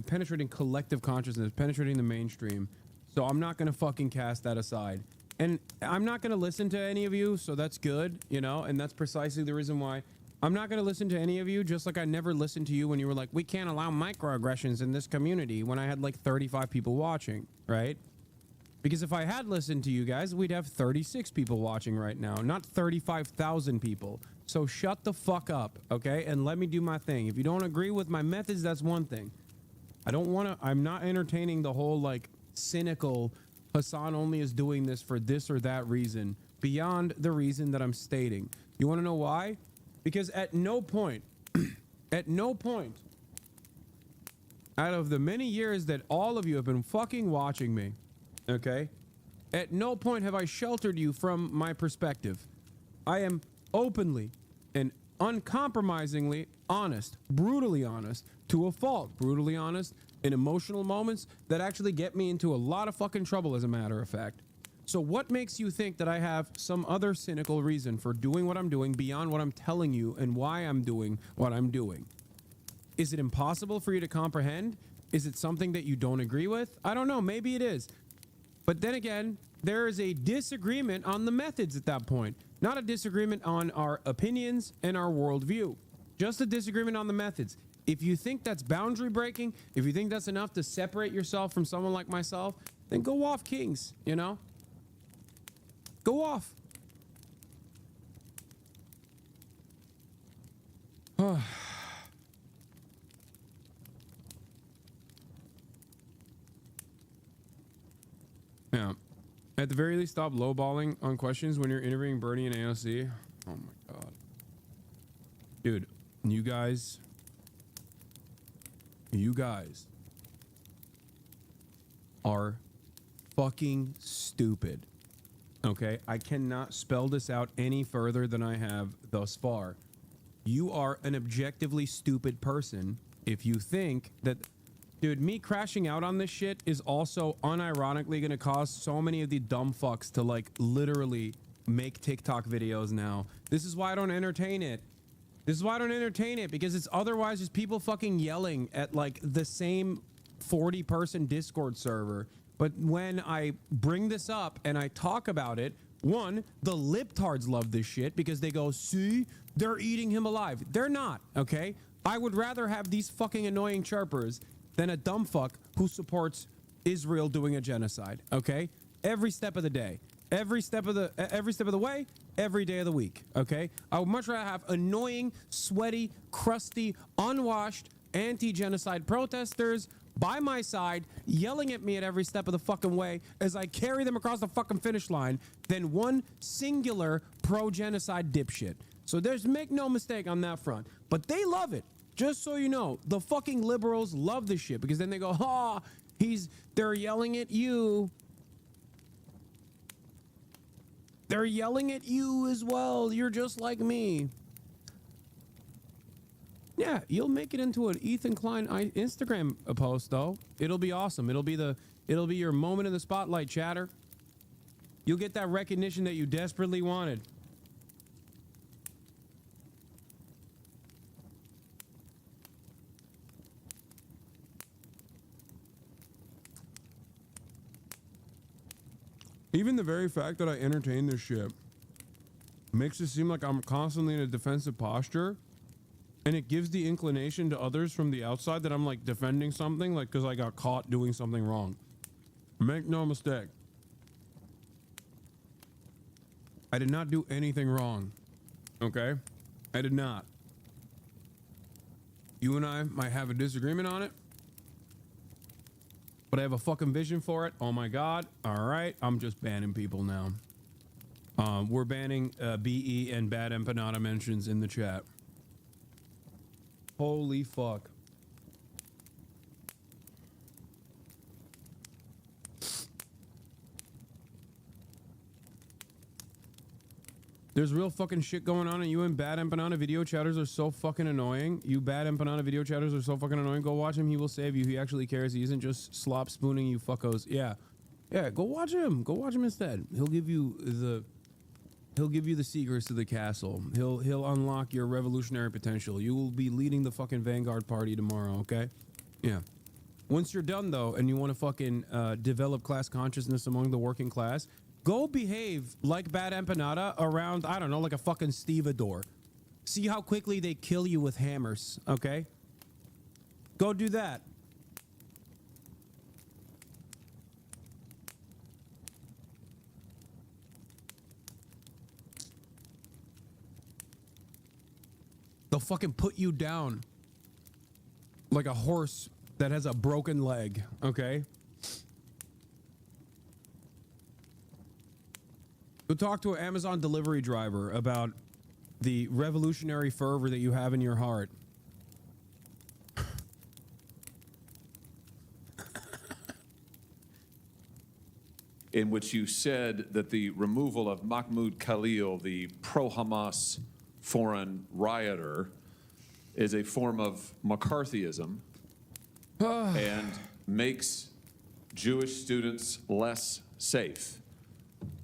penetrating collective consciousness, penetrating the mainstream. So I'm not going to fucking cast that aside. And I'm not going to listen to any of you, so that's good, you know, and that's precisely the reason why I'm not going to listen to any of you, just like I never listened to you when you were like, we can't allow microaggressions in this community, when I had like 35 people watching, right? Because if I had listened to you guys, we'd have 36 people watching right now, not 35,000 people. So shut the fuck up, okay? And let me do my thing. If you don't agree with my methods, that's one thing. I'm not entertaining the whole like cynical Hasan only is doing this for this or that reason beyond the reason that I'm stating. You want to know why? Because at no point, at no point out of the many years that all of you have been fucking watching me, okay, at no point have I sheltered you from my perspective. I am openly and uncompromisingly honest, brutally honest, to a fault, brutally honest in emotional moments that actually get me into a lot of fucking trouble, as a matter of fact. So what makes you think that I have some other cynical reason for doing what I'm doing beyond what I'm telling you and why I'm doing what I'm doing? Is it impossible for you to comprehend? Is it something that you don't agree with? I don't know. Maybe it is. But then again, there is a disagreement on the methods at that point, not a disagreement on our opinions and our worldview, just a disagreement on the methods. If you think that's boundary breaking, if you think that's enough to separate yourself from someone like myself, then go off, Kings, you know? Go off. Yeah. At the very least, stop lowballing on questions when you're interviewing Bernie and AOC. Oh my God. Dude, you guys are fucking stupid. Okay? I cannot spell this out any further than I have thus far. You are an objectively stupid person if you think that... Dude, me crashing out on this shit is also unironically going to cause so many of the dumb fucks to like literally make TikTok videos now. This is why I don't entertain it. This is why I don't entertain it, because it's otherwise just people fucking yelling at like the same 40-person Discord server. But when I bring this up and I talk about it, one, the libtards love this shit because they go, see, they're eating him alive. They're not, okay? I would rather have these fucking annoying chirpers than a dumb fuck who supports Israel doing a genocide, okay? Every step of the day. Every step of the way, every day of the week, okay? I would much rather have annoying, sweaty, crusty, unwashed, anti-genocide protesters by my side yelling at me at every step of the fucking way as I carry them across the fucking finish line than one singular pro-genocide dipshit. So make no mistake on that front. But they love it. Just so you know, the fucking liberals love this shit because then they go, ha, they're yelling at you. They're yelling at you as well. You're just like me. Yeah, you'll make it into an Ethan Klein Instagram post though. It'll be awesome. It'll be your moment in the spotlight, chatter. You'll get that recognition that you desperately wanted. Even the very fact that I entertain this shit makes it seem like I'm constantly in a defensive posture, and it gives the inclination to others from the outside that I'm like defending something, like because I got caught doing something wrong. Make no mistake. I did not do anything wrong. Okay? I did not. You and I might have a disagreement on it, but I have a fucking vision for it. Oh my God. All right. I'm just banning people now. We're banning BE and bad empanada mentions in the chat. Holy fuck. There's real fucking shit going on, and you and bad empanada video chatters are so fucking annoying. You bad empanada video chatters are so fucking annoying. Go watch him. He will save you. He actually cares. He isn't just slop spooning you fuckos. Yeah. Yeah, go watch him. Go watch him instead. He'll give you the secrets to the castle. He'll unlock your revolutionary potential. You will be leading the fucking Vanguard party tomorrow, okay? Yeah. Once you're done though, and you want to fucking develop class consciousness among the working class, go behave like bad empanada around, I don't know, like a fucking stevedore. See how quickly they kill you with hammers, okay? Go do that. They'll fucking put you down like a horse that has a broken leg, okay? Go talk to an Amazon delivery driver about the revolutionary fervor that you have in your heart. In which you said that the removal of Mahmoud Khalil, the pro-Hamas foreign rioter, is a form of McCarthyism and makes Jewish students less safe.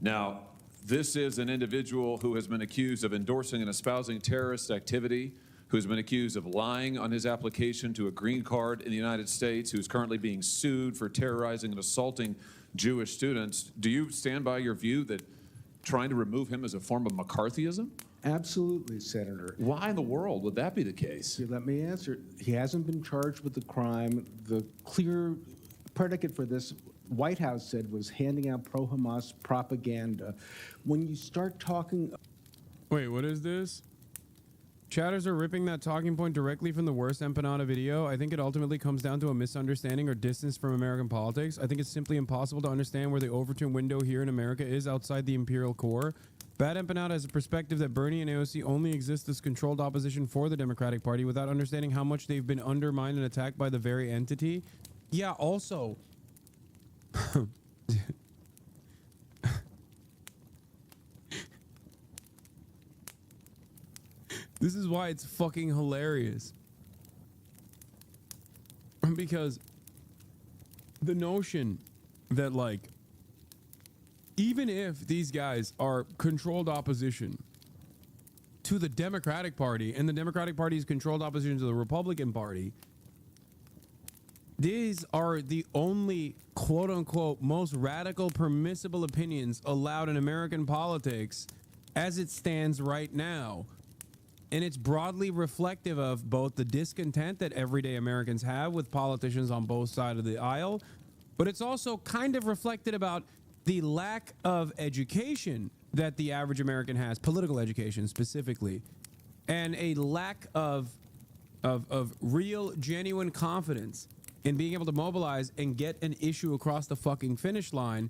Now, this is an individual who has been accused of endorsing and espousing terrorist activity, who has been accused of lying on his application to a green card in the United States, who is currently being sued for terrorizing and assaulting Jewish students. Do you stand by your view that trying to remove him is a form of McCarthyism? Absolutely, Senator. Why in the world would that be the case? Let me answer. He hasn't been charged with the crime. The clear predicate for this, White House said, was handing out pro-Hamas propaganda. When you start talking... Wait, what is this? Chatters are ripping that talking point directly from the worst empanada video. I think it ultimately comes down to a misunderstanding or distance from American politics. I think it's simply impossible to understand where the Overton window here in America is outside the imperial core. Bad empanada has a perspective that Bernie and AOC only exist as controlled opposition for the Democratic Party without understanding how much they've been undermined and attacked by the very entity. Yeah, also... This is why it's fucking hilarious. Because the notion that, like, even if these guys are controlled opposition to the Democratic Party and the Democratic Party is controlled opposition to the Republican Party, these are the only quote unquote most radical permissible opinions allowed in American politics as it stands right now. And it's broadly reflective of both the discontent that everyday Americans have with politicians on both sides of the aisle, but it's also kind of reflected about the lack of education that the average American has, political education specifically, and a lack of real, genuine confidence in being able to mobilize and get an issue across the fucking finish line,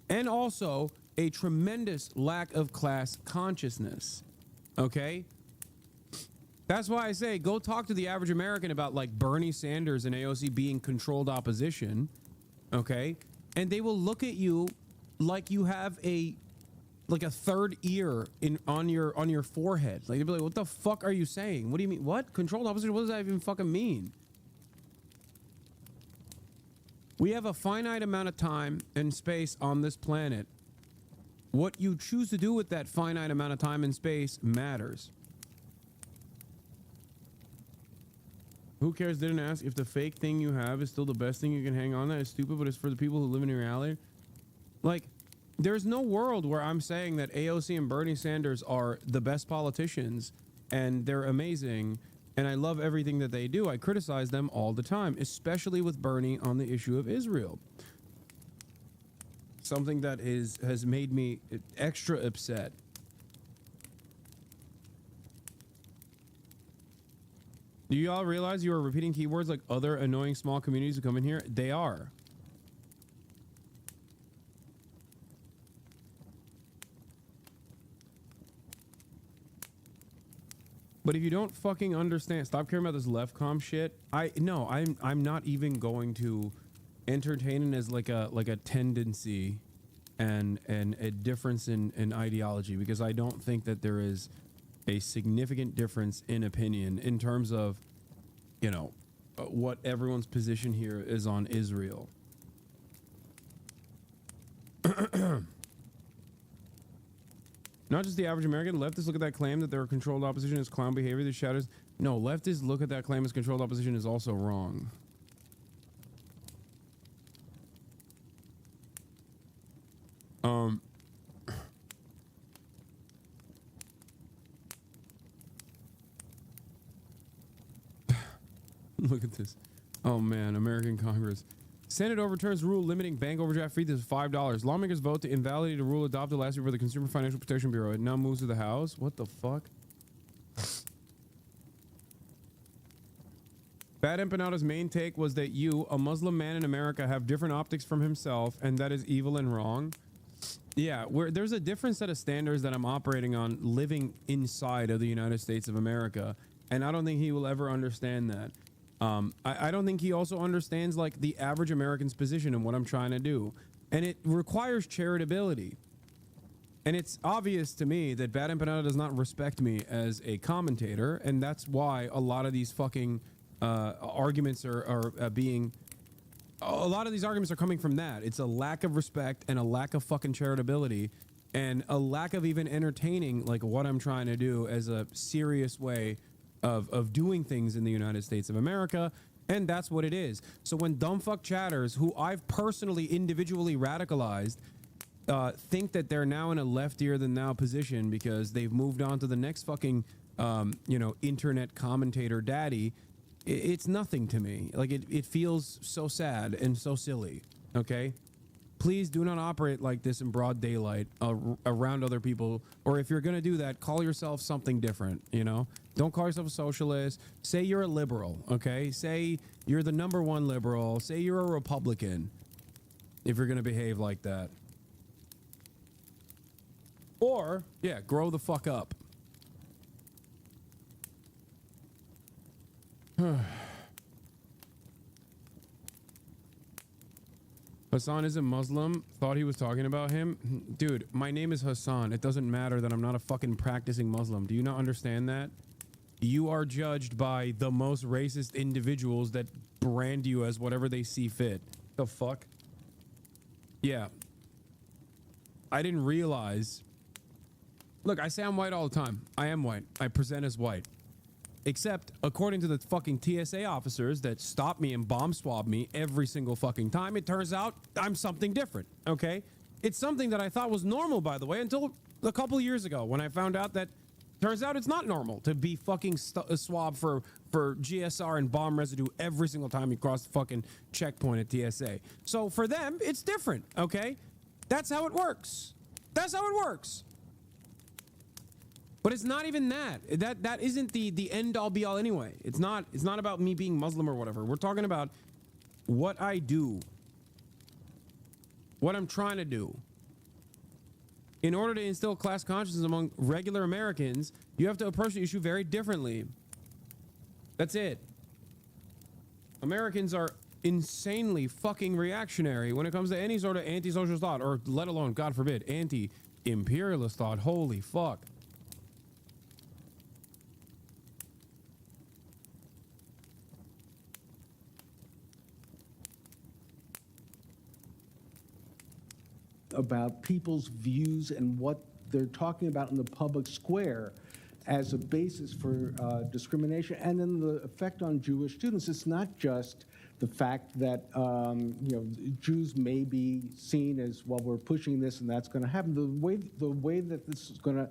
and also a tremendous lack of class consciousness, okay? That's why I say go talk to the average American about like Bernie Sanders and AOC being controlled opposition, okay? And they will look at you like you have a third ear on your forehead. Like they'll be like, "What the fuck are you saying? What do you mean? What? Controlled opposition? What does that even fucking mean?" We have a finite amount of time and space on this planet. What you choose to do with that finite amount of time and space matters. Who cares? Didn't ask if the fake thing you have is still the best thing you can hang on to. It's stupid, but it's for the people who live in reality. Like, there's no world where I'm saying that AOC and Bernie Sanders are the best politicians and they're amazing and I love everything that they do. I criticize them all the time, especially with Bernie on the issue of Israel. Something that has made me extra upset. Do you all realize you are repeating keywords like other annoying small communities who come in here? They are. But if you don't fucking understand, stop caring about this left com shit. I'm not even going to entertain it as like a tendency and a difference in ideology, because I don't think that there is a significant difference in opinion in terms of, you know, what everyone's position here is on Israel. Not just the average American. Leftists look at that claim that there are controlled opposition as clown behavior that shatters. No, leftists look at that claim as controlled opposition is also wrong. Look at this. Oh man, American Congress. Senate overturns rule limiting bank overdraft fee to $5. Lawmakers vote to invalidate a rule adopted last year by the Consumer Financial Protection Bureau. It now moves to the House. What the fuck? Bad Empanada's main take was that you, a Muslim man in America, have different optics from himself, and that is evil and wrong. Yeah, there's a different set of standards that I'm operating on living inside of the United States of America, and I don't think he will ever understand that. I don't think he also understands like the average American's position and what I'm trying to do. And it requires charitability. And it's obvious to me that Bad Empanada does not respect me as a commentator. And that's why a lot of these fucking arguments are being... A lot of these arguments are coming from that. It's a lack of respect and a lack of fucking charitability and a lack of even entertaining like what I'm trying to do as a serious way of doing things in the United States of America, and that's what it is. So when dumbfuck chatters, who I've personally individually radicalized, think that they're now in a leftier than thou position because they've moved on to the next fucking, internet commentator daddy, it's nothing to me. Like it feels so sad and so silly. Okay. Please do not operate like this in broad daylight around other people. Or if you're going to do that, call yourself something different, you know? Don't call yourself a socialist. Say you're a liberal, okay? Say you're the #1 liberal. Say you're a Republican if you're going to behave like that. Or, yeah, grow the fuck up. Hasan isn't Muslim. Thought he was talking about him. Dude, my name is Hasan. It doesn't matter that I'm not a fucking practicing Muslim. Do you not understand that? You are judged by the most racist individuals that brand you as whatever they see fit. The fuck? Yeah. I didn't realize. Look, I say I'm white all the time. I am white. I present as white. Except, according to the fucking TSA officers that stop me and bomb swab me every single fucking time, it turns out I'm something different, okay? It's something that I thought was normal, by the way, until a couple years ago when I found out that turns out it's not normal to be fucking swabbed for GSR and bomb residue every single time you cross the fucking checkpoint at TSA. So for them, it's different, okay? That's how it works. That's how it works. But it's not even that. That isn't the end all be all anyway. It's not about me being Muslim or whatever. We're talking about what I do. What I'm trying to do. In order to instill class consciousness among regular Americans, you have to approach the issue very differently. That's it. Americans are insanely fucking reactionary when it comes to any sort of anti-social thought, or let alone, God forbid, anti-imperialist thought. Holy fuck. About people's views and what they're talking about in the public square as a basis for discrimination, and then the effect on Jewish students. It's not just the fact that Jews may be seen as, well, we're pushing this and that's going to happen. The way that this is going to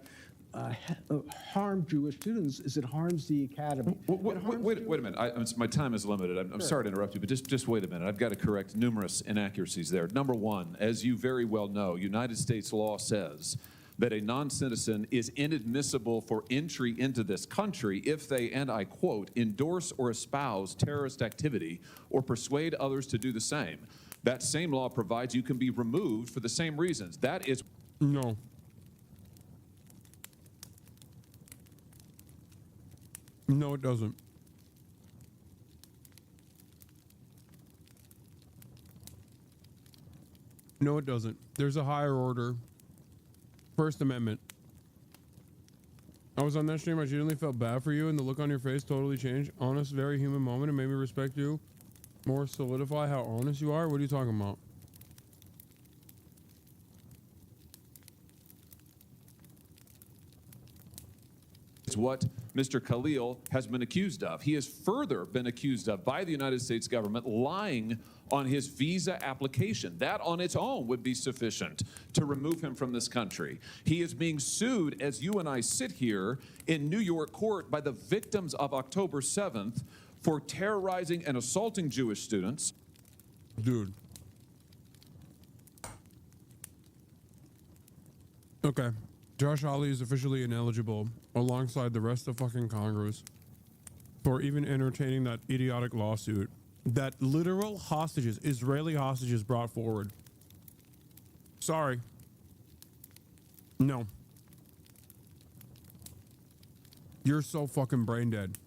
harm Jewish students is it harms the academy. Wait a minute. My time is limited. I'm sorry to interrupt you, but just wait a minute. I've got to correct numerous inaccuracies there. Number one, as you very well know, United States law says that a non-citizen is inadmissible for entry into this country if they, and I quote, endorse or espouse terrorist activity or persuade others to do the same. That same law provides you can be removed for the same reasons. That is... No. No, it doesn't. No, it doesn't. There's a higher order. First Amendment. I was on that stream. I genuinely felt bad for you, and the look on your face totally changed. Honest, very human moment. It made me respect you more, solidify how honest you are. What are you talking about? It's what Mr. Khalil has been accused of. He has further been accused of by the United States government lying on his visa application. That on its own would be sufficient to remove him from this country. He is being sued, as you and I sit here in New York court, by the victims of October 7th for terrorizing and assaulting Jewish students. Dude. Okay. Josh Hawley is officially ineligible alongside the rest of fucking Congress for even entertaining that idiotic lawsuit that literal hostages, Israeli hostages, brought forward. Sorry. No. You're so fucking brain dead.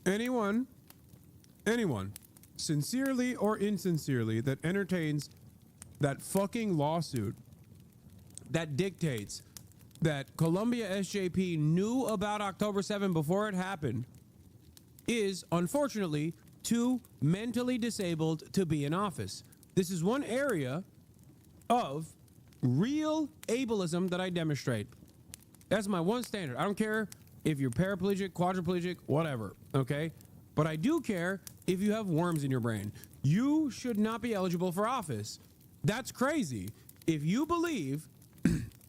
Anyone, sincerely or insincerely, that entertains that fucking lawsuit that dictates that Columbia SJP knew about October 7 before it happened is, unfortunately, too mentally disabled to be in office. This is one area of real ableism that I demonstrate. That's my one standard. I don't care if you're paraplegic, quadriplegic, whatever, okay? But I do care if you have worms in your brain. You should not be eligible for office. That's crazy. If you believe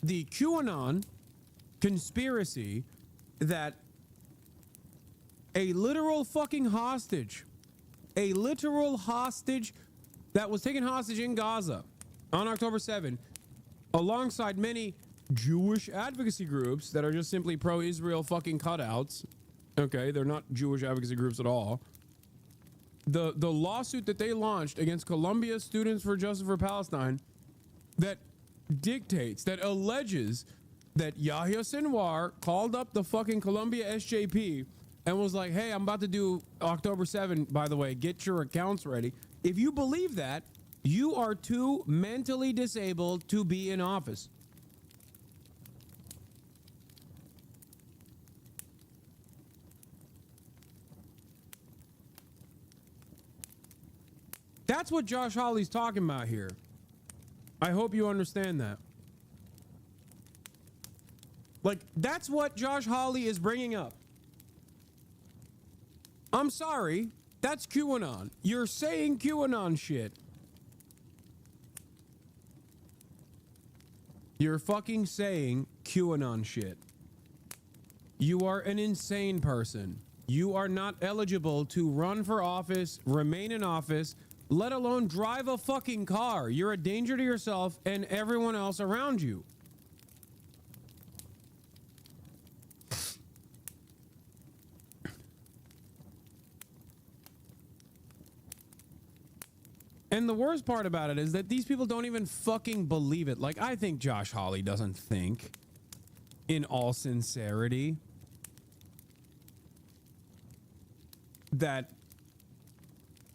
the QAnon conspiracy that a literal fucking hostage, a literal hostage that was taken hostage in Gaza on October 7, alongside many Jewish advocacy groups that are just simply pro-Israel fucking cutouts. Okay, they're not Jewish advocacy groups at all. The lawsuit that they launched against Columbia Students for Justice for Palestine that dictates, that alleges that Yahya Sinwar called up the fucking Columbia SJP and was like, hey, I'm about to do October 7, by the way, get your accounts ready. If you believe that, you are too mentally disabled to be in office. That's what Josh Hawley's talking about here. I hope you understand that. Like, that's what Josh Hawley is bringing up. I'm sorry, that's QAnon. You're saying QAnon shit. You're fucking saying QAnon shit. You are an insane person. You are not eligible to run for office, remain in office, let alone drive a fucking car. You're a danger to yourself and everyone else around you. And the worst part about it is that these people don't even fucking believe it. Like, I think Josh Hawley doesn't think, in all sincerity, that,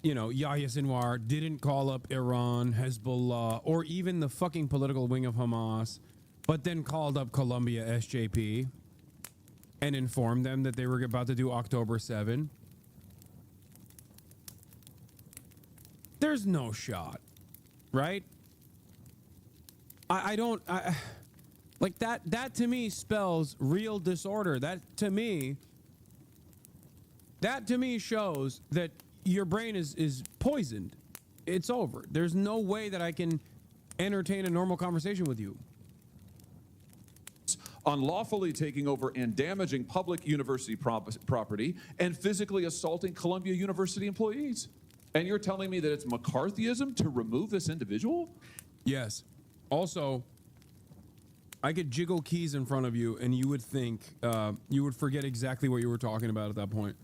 you know, Yahya Sinwar didn't call up Iran, Hezbollah, or even the fucking political wing of Hamas, but then called up Colombia SJP and informed them that they were about to do October 7. There's no shot, right? I don't like that to me spells real disorder. That to me shows that your brain is poisoned. It's over. There's no way that I can entertain a normal conversation with you. Unlawfully taking over and damaging public university property and physically assaulting Columbia University employees. And you're telling me that it's McCarthyism to remove this individual? Yes. Also, I could jiggle keys in front of you and you would think, you would forget exactly what you were talking about at that point.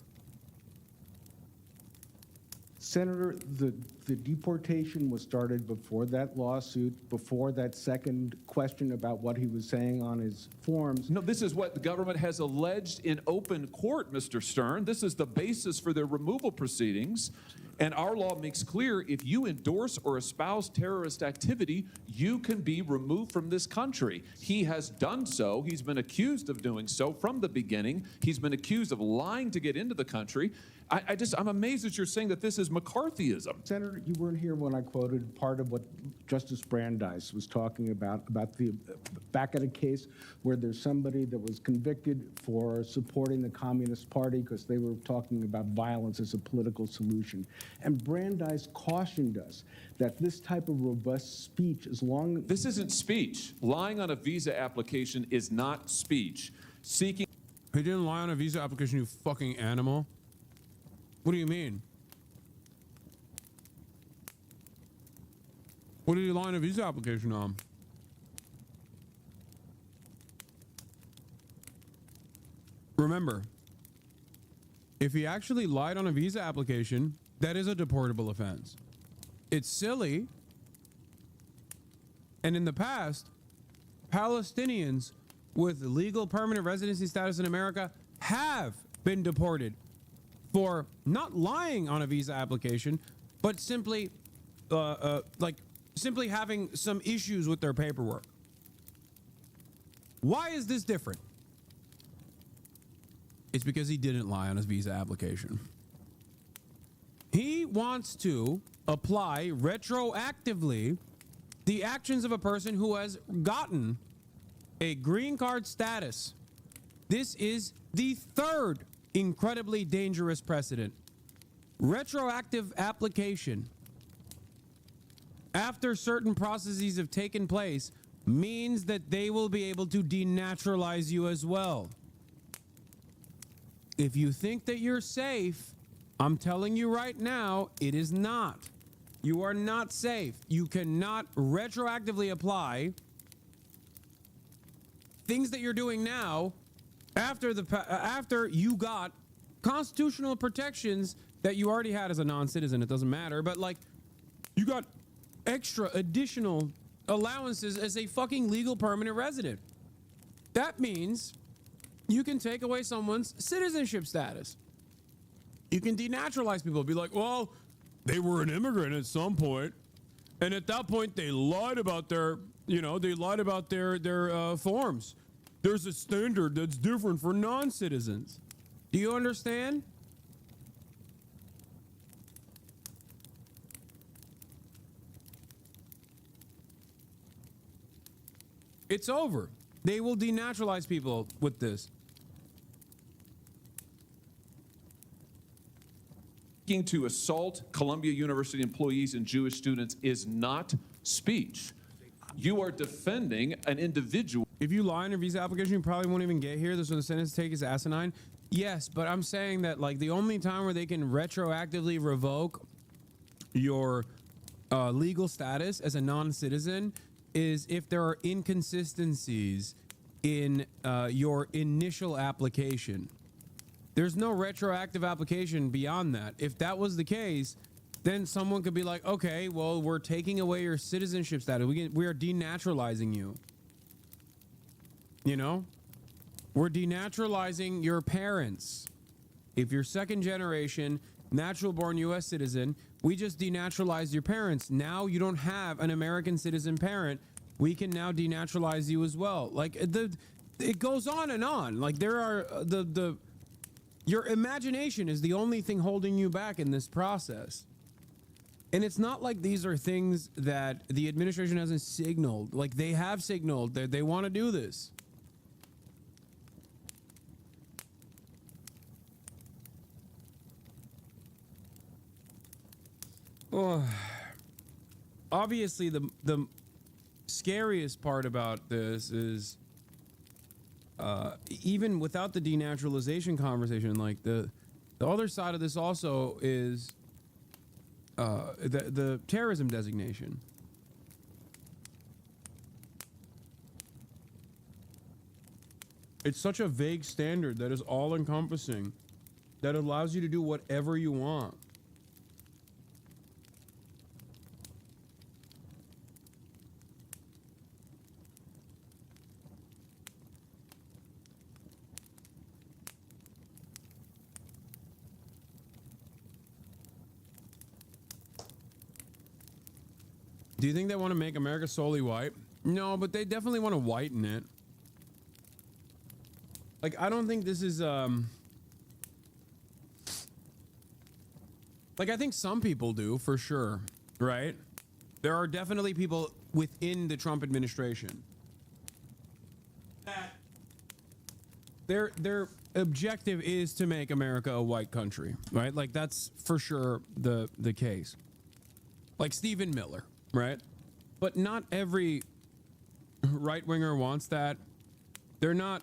Senator, the deportation was started before that lawsuit, before that second question about what he was saying on his forms. No, this is what the government has alleged in open court, Mr. Stern. This is the basis for their removal proceedings. And our law makes clear if you endorse or espouse terrorist activity, you can be removed from this country. He has done so. He's been accused of doing so from the beginning. He's been accused of lying to get into the country. I'm amazed that you're saying that this is McCarthyism. Senator, you weren't here when I quoted part of what Justice Brandeis was talking about the back at a case where there's somebody that was convicted for supporting the Communist Party because they were talking about violence as a political solution. And Brandeis cautioned us that this type of robust speech, as long as... This isn't speech. Lying on a visa application is not speech. Seeking... He didn't lie on a visa application, you fucking animal. What do you mean? What did he lie on a visa application on? Remember, if he actually lied on a visa application, that is a deportable offense. It's silly. And in the past, Palestinians with legal permanent residency status in America have been deported for not lying on a visa application, but simply simply having some issues with their paperwork. Why is this different? It's because he didn't lie on his visa application. He wants to apply retroactively the actions of a person who has gotten a green card status. This is the third incredibly dangerous precedent. Retroactive application after certain processes have taken place means that they will be able to denaturalize you as well. If you think that you're safe, I'm telling you right now, it is not. You are not safe. You cannot retroactively apply things that you're doing now after you got constitutional protections that you already had as a non-citizen. It doesn't matter, but like you got extra additional allowances as a fucking legal permanent resident. That means you can take away someone's citizenship status. You can denaturalize people. Be like, well, they were an immigrant at some point, and at that point they lied about their, forms. There's a standard that's different for non-citizens. Do you understand? It's over. They will denaturalize people with this. Seeking to assault Columbia University employees and Jewish students is not speech. You are defending an individual. If you lie on your visa application, you probably won't even get here. This is when the sentence take is asinine. Yes, but I'm saying that like the only time where they can retroactively revoke your legal status as a non-citizen is if there are inconsistencies in your initial application. There's no retroactive application beyond that. If that was the case, then someone could be like, okay, well, we're taking away your citizenship status. We are denaturalizing you. You know? We're denaturalizing your parents. if you're second generation, natural born U.S. citizen, we just denaturalized your parents. Now you don't have an American citizen parent. We can now denaturalize you as well. Like it goes on and on. Like there are your imagination is the only thing holding you back in this process. And it's not like these are things that the administration hasn't signaled. Like they have signaled that they want to do this. Oh, obviously the scariest part about this is even without the denaturalization conversation, like the other side of this also is the terrorism designation. It's such a vague standard that is all encompassing, that allows you to do whatever you want. Do you think they want to make America solely white? No, but they definitely want to whiten it. Like, I don't think this is, like, I think some people do, for sure, right? There are definitely people within the Trump administration that their objective is to make America a white country, right? Like, that's for sure the case. Like Stephen Miller. Right? But not every right-winger wants that. They're not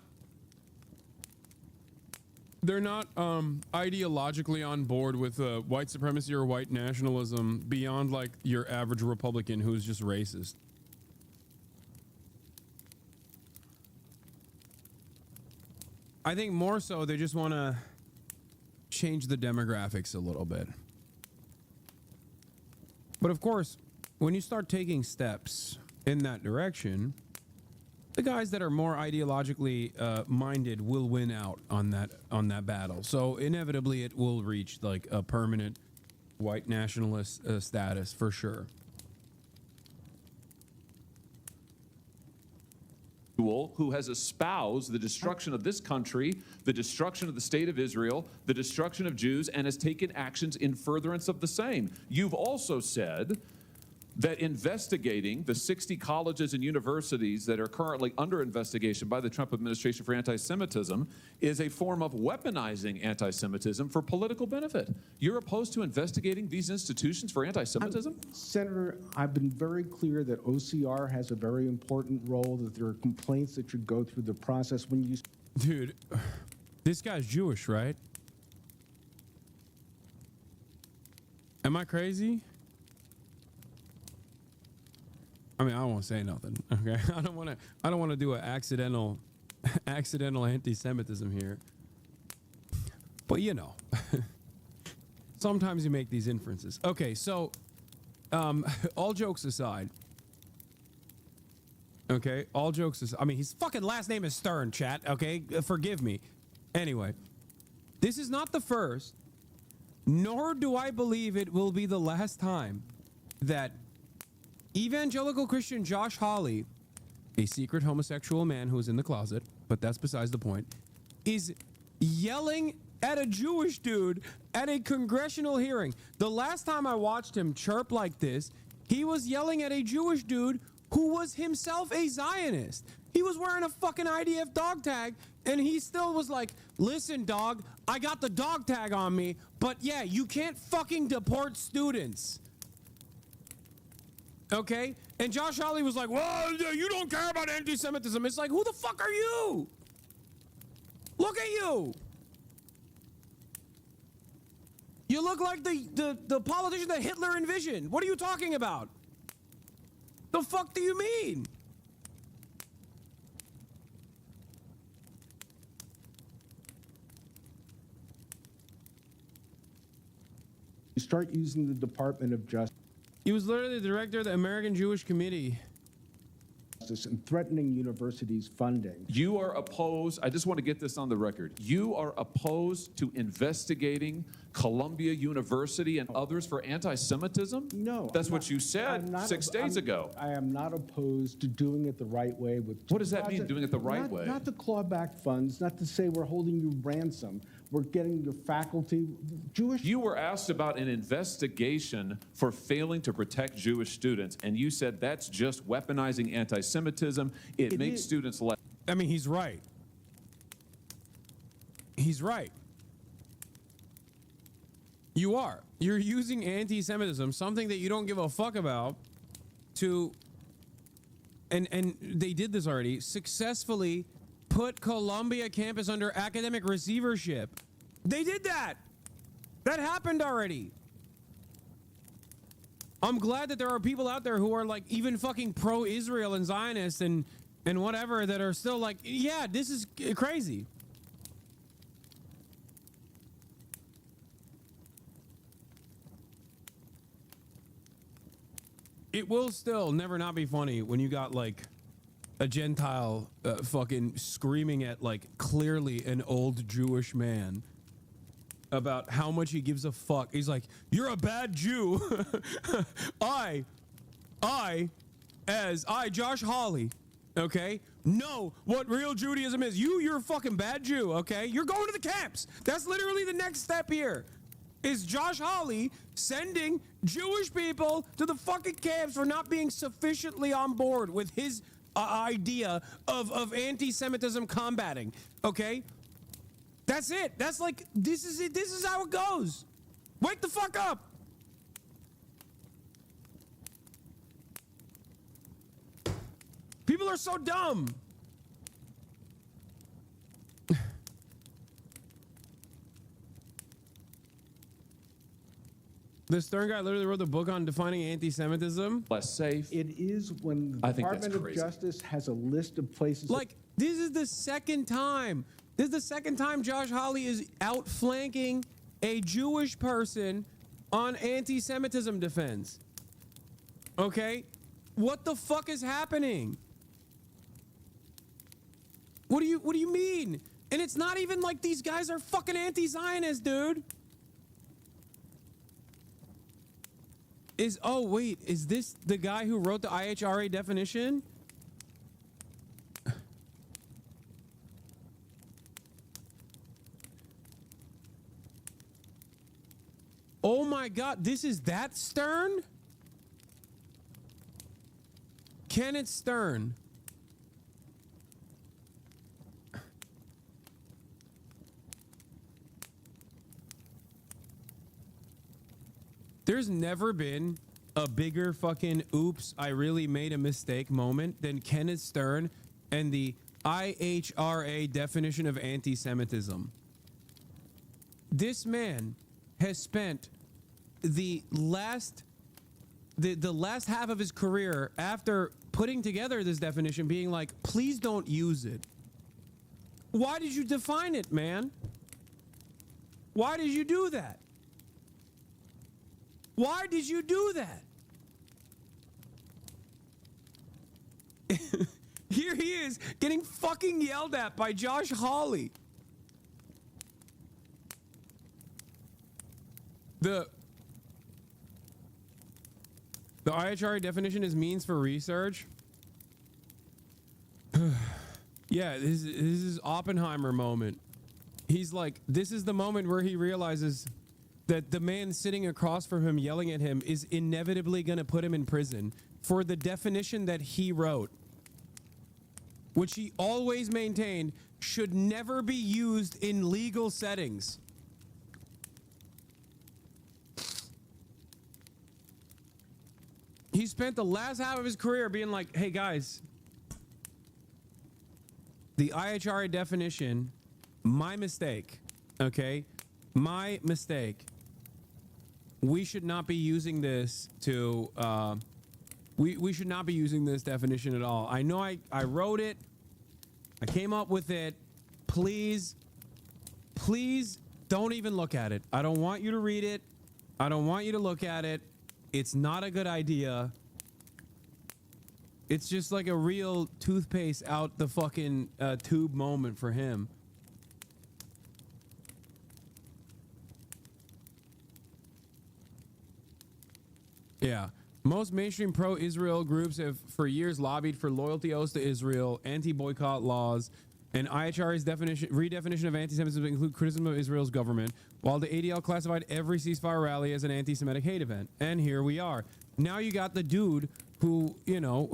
ideologically on board with white supremacy or white nationalism beyond like your average Republican who's just racist. I think more so they just want to change the demographics a little bit. But of course, when you start taking steps in that direction, the guys that are more ideologically minded will win out on that battle. So inevitably, it will reach like a permanent white nationalist status for sure. Who has espoused the destruction of this country, the destruction of the state of Israel, the destruction of Jews, and has taken actions in furtherance of the same. You've also said that investigating the 60 colleges and universities that are currently under investigation by the Trump administration for anti-Semitism is a form of weaponizing anti-Semitism for political benefit. You're opposed to investigating these institutions for anti-Semitism? Senator, I've been very clear that OCR has a very important role, that there are complaints that should go through the process when you... Dude, this guy's Jewish, right? Am I crazy? I mean, I don't want to say nothing. Okay, I don't want to do an accidental anti-Semitism here. But you know, sometimes you make these inferences. Okay, so all jokes aside. Okay, all jokes aside. I mean, his fucking last name is Stern, chat. Okay, forgive me. Anyway, this is not the first, nor do I believe it will be the last time that evangelical Christian Josh Hawley, a secret homosexual man who is in the closet, but that's besides the point, is yelling at a Jewish dude at a congressional hearing. The last time I watched him chirp like this, he was yelling at a Jewish dude who was himself a Zionist. He was wearing a fucking IDF dog tag, and he still was like, listen, dog, I got the dog tag on me, but yeah, you can't fucking deport students. Okay? And Josh Hawley was like, well, you don't care about anti-Semitism. It's like, who the fuck are you? Look at you. You look like the politician that Hitler envisioned. What are you talking about? The fuck do you mean? You start using the Department of Justice. He was literally the director of the American Jewish Committee. and threatening universities' funding. You are opposed, I just want to get this on the record. You are opposed to investigating Columbia University and others for anti-Semitism? No. That's what you said 6 days ago. I am not opposed to doing it the right way. What does that mean, doing it the right way? Not to claw back funds, not to say we're holding you ransom. We're getting your faculty, Jewish... You were asked about an investigation for failing to protect Jewish students, and you said that's just weaponizing anti-Semitism. It makes students less... I mean, he's right. He's right. You are. You're using anti-Semitism, something that you don't give a fuck about, to... And they did this already, successfully put Columbia campus under academic receivership. They did that. That happened already. I'm glad that there are people out there who are like even fucking pro-Israel and Zionist and whatever that are still like, yeah, this is crazy. It will still never not be funny when you got like a Gentile fucking screaming at like clearly an old Jewish man about how much he gives a fuck. He's like, you're a bad Jew. I, Josh Hawley, okay, know what real Judaism is. You're a fucking bad Jew, okay? You're going to the camps. That's literally the next step here. Is Josh Hawley sending Jewish people to the fucking camps for not being sufficiently on board with his idea of anti-Semitism combating, okay? That's it. That's like, this is it. This is how it goes. Wake the fuck up. People are so dumb. The Stern guy literally wrote the book on defining anti-Semitism. Less safe. It is when the Department of Justice has a list of places. Like, this is the second time. This is the second time Josh Hawley is outflanking a Jewish person on anti-Semitism defense. Okay? What the fuck is happening? What do you mean? And it's not even like these guys are fucking anti-Zionist, dude. Oh wait, is this the guy who wrote the IHRA definition? Oh my God, this is that Stern? Kenneth Stern. There's never been a bigger fucking oops, I really made a mistake moment than Kenneth Stern and the IHRA definition of anti-Semitism. This man has spent the last half of his career after putting together this definition being like, please don't use it. Why did you define it, man? Why did you do that? Why did you do that? Here he is getting fucking yelled at by Josh Hawley. The IHRA definition is means for research. Yeah, this is Oppenheimer moment. He's like, this is the moment where he realizes that the man sitting across from him yelling at him is inevitably going to put him in prison for the definition that he wrote, which he always maintained should never be used in legal settings. He spent the last half of his career being like, hey guys, the IHRA definition, my mistake, okay? My mistake. We should not be using this to, we should not be using this definition at all. I know I wrote it. I came up with it. Please don't even look at it. I don't want you to read it. I don't want you to look at it. It's not a good idea. It's just like a real toothpaste out the fucking tube moment for him. Yeah. Most mainstream pro-Israel groups have for years lobbied for loyalty oaths to Israel, anti-boycott laws, and IHR's redefinition of anti-Semitism include criticism of Israel's government, while the ADL classified every ceasefire rally as an anti-Semitic hate event. And here we are. Now you got the dude who, you know,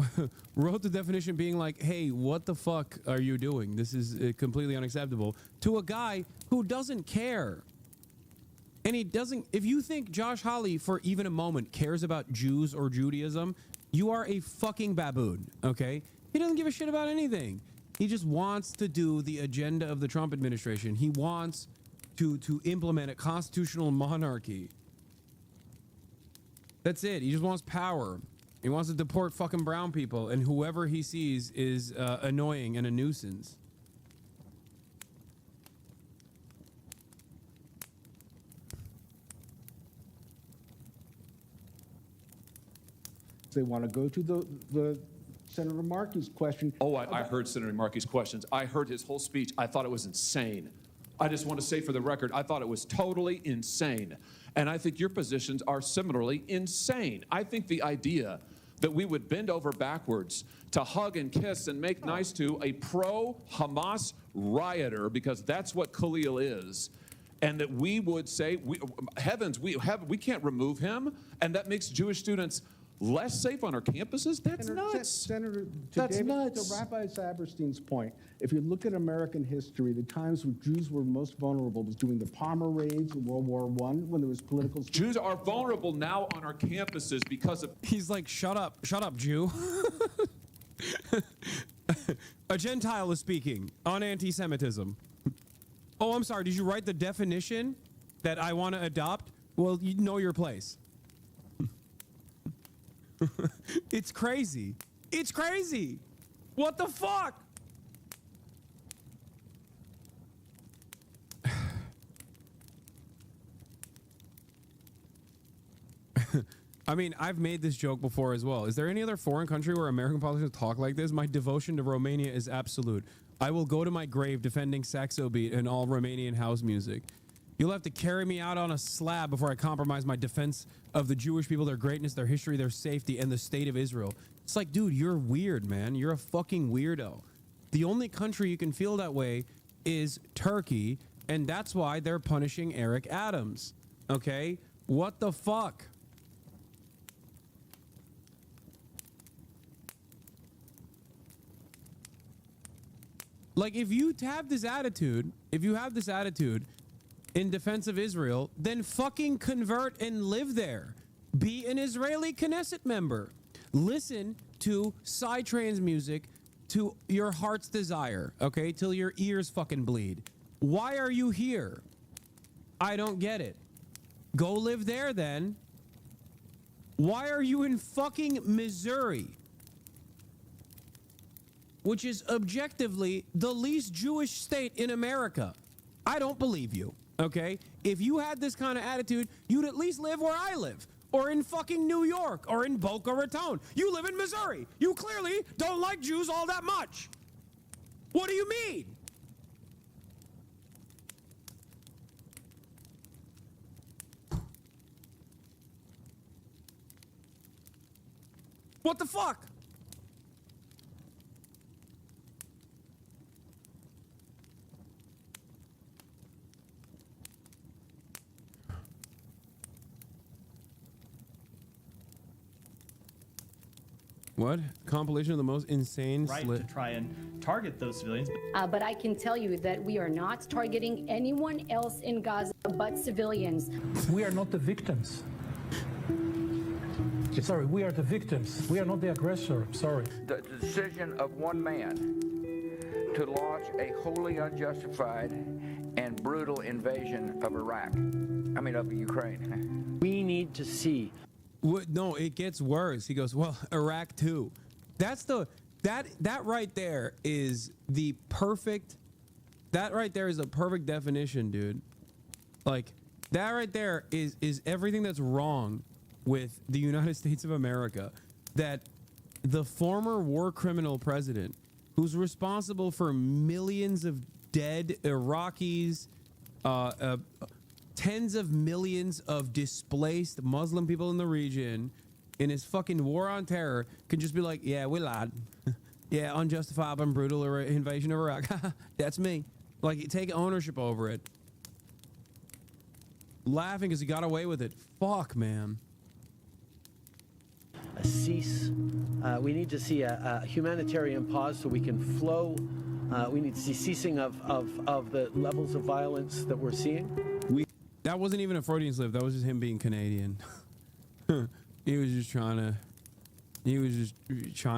wrote the definition being like, hey, what the fuck are you doing? This is completely unacceptable. To a guy who doesn't care. And he doesn't, if you think Josh Hawley for even a moment cares about Jews or Judaism, you are a fucking baboon, okay? He doesn't give a shit about anything. He just wants to do the agenda of the Trump administration. He wants to implement a constitutional monarchy. That's it. He just wants power. He wants to deport fucking brown people, and whoever he sees is annoying and a nuisance. They want to go to the Senator Markey's question. Oh, I heard Senator Markey's questions. I heard his whole speech. I thought it was insane. I just want to say for the record, I thought it was totally insane. And I think your positions are similarly insane. I think the idea that we would bend over backwards to hug and kiss and make nice to a pro-Hamas rioter, because that's what Khalil is, and that we would say, heavens, we can't remove him, and that makes Jewish students less safe on our campuses? That's nuts. Senator, that's David, nuts. To Rabbi Saberstein's point, if you look at American history, the times when Jews were most vulnerable was during the Palmer raids in World War I, when there was political... Jews are vulnerable now on our campuses because of... He's like, shut up, Jew. A Gentile is speaking on anti-Semitism. Oh, I'm sorry, did you write the definition that I want to adopt? Well, you know your place. It's crazy. It's crazy. What the fuck? I mean, I've made this joke before as well. Is there any other foreign country where American politicians talk like this? My devotion to Romania is absolute. I will go to my grave defending Saxo beat and all Romanian house music. You'll have to carry me out on a slab before I compromise my defense of the Jewish people, their greatness, their history, their safety, and the state of Israel. It's like, dude, you're weird, man. You're a fucking weirdo. The only country you can feel that way is Turkey, and that's why they're punishing Eric Adams. Okay? What the fuck? Like, if you have this attitude, in defense of Israel, then fucking convert and live there. Be an Israeli Knesset member. Listen to Psytrance music to your heart's desire, okay? Till your ears fucking bleed. Why are you here? I don't get it. Go live there then. Why are you in fucking Missouri? Which is objectively the least Jewish state in America. I don't believe you. Okay? If you had this kind of attitude, you'd at least live where I live. Or in fucking New York. Or in Boca Raton. You live in Missouri. You clearly don't like Jews all that much. What do you mean? What the fuck? What? Compilation of the most insane right to try and target those civilians. But I can tell you that we are not targeting anyone else in Gaza but civilians. We are not the victims. Sorry, we are the victims. We are not the aggressor. Sorry. The decision of one man to launch a wholly unjustified and brutal invasion of of Ukraine. We need to see. No, it gets worse. He goes, well, Iraq too. That's that right there is the perfect. That right there is a perfect definition, dude. Like that right there is everything that's wrong with the United States of America. That the former war criminal president who's responsible for millions of dead Iraqis, tens of millions of displaced Muslim people in the region, in his fucking war on terror, can just be like, yeah, we lied. Yeah, unjustified and brutal invasion of Iraq. That's me. Like, take ownership over it. Laughing because he got away with it. Fuck, man. A cease. We need to see a humanitarian pause so we can flow. We need to see ceasing of the levels of violence that we're seeing. That wasn't even a Freudian slip. That was just him being Canadian. He was just trying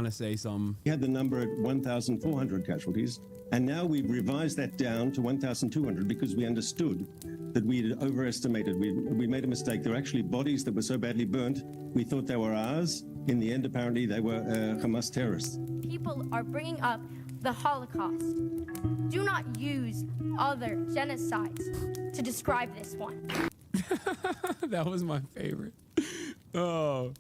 to say something. We had the number at 1,400 casualties, and now we've revised that down to 1,200 because we understood that we had overestimated. We made a mistake. There were actually bodies that were so badly burnt, we thought they were ours. In the end, apparently, they were Hamas terrorists. People are bringing up the Holocaust. Do not use other genocides to describe this one. That was my favorite. Oh,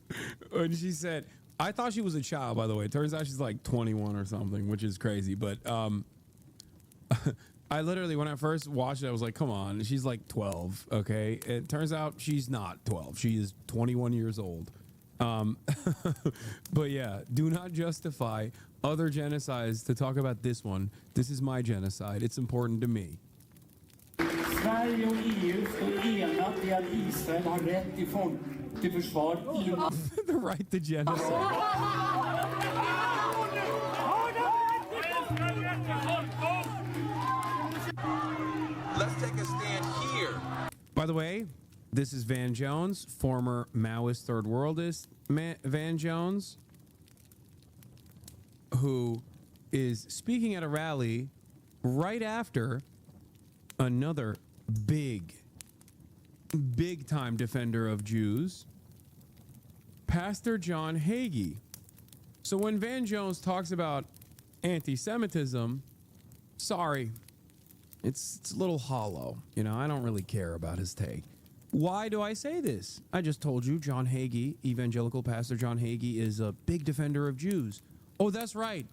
when she said, I thought she was a child, by the way. It turns out she's like 21 or something, which is crazy. But I literally, when I first watched it, I was like, come on, she's like 12, okay? It turns out she's not 12. She is 21 years old. But yeah, do not justify other genocides to talk about this one. This is my genocide. It's important to me. Sverige och EU står enat i att Israel har rätt till försvar inom... The right to genocide. Let's take a stand here. By the way, this is Van Jones, former Maoist third worldist Van Jones, who is speaking at a rally right after another big time defender of Jews, Pastor John Hagee. So when Van Jones talks about anti-Semitism, sorry, it's a little hollow. You know, I don't really care about his take. Why do I say this? I just told you John Hagee, evangelical pastor John Hagee, is a big defender of Jews. Oh, that's right.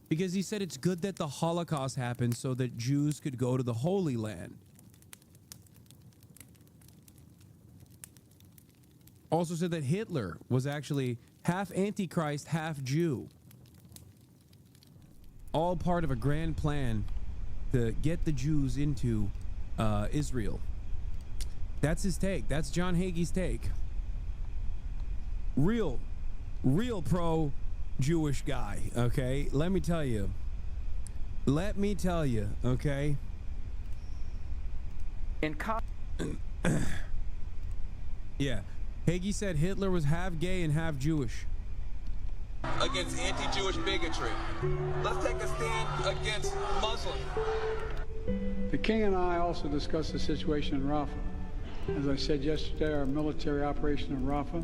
Because he said it's good that the Holocaust happened so that Jews could go to the Holy Land. Also said that Hitler was actually half Antichrist, half Jew. All part of a grand plan to get the Jews into Israel. That's his take. That's John Hagee's take. Real pro-Jewish guy, okay? Let me tell you, okay? Yeah, Hagee said Hitler was half gay and half Jewish. Against anti-Jewish bigotry. Let's take a stand against Muslims. The king and I also discussed the situation in Rafah. As I said yesterday, our military operation in Rafah,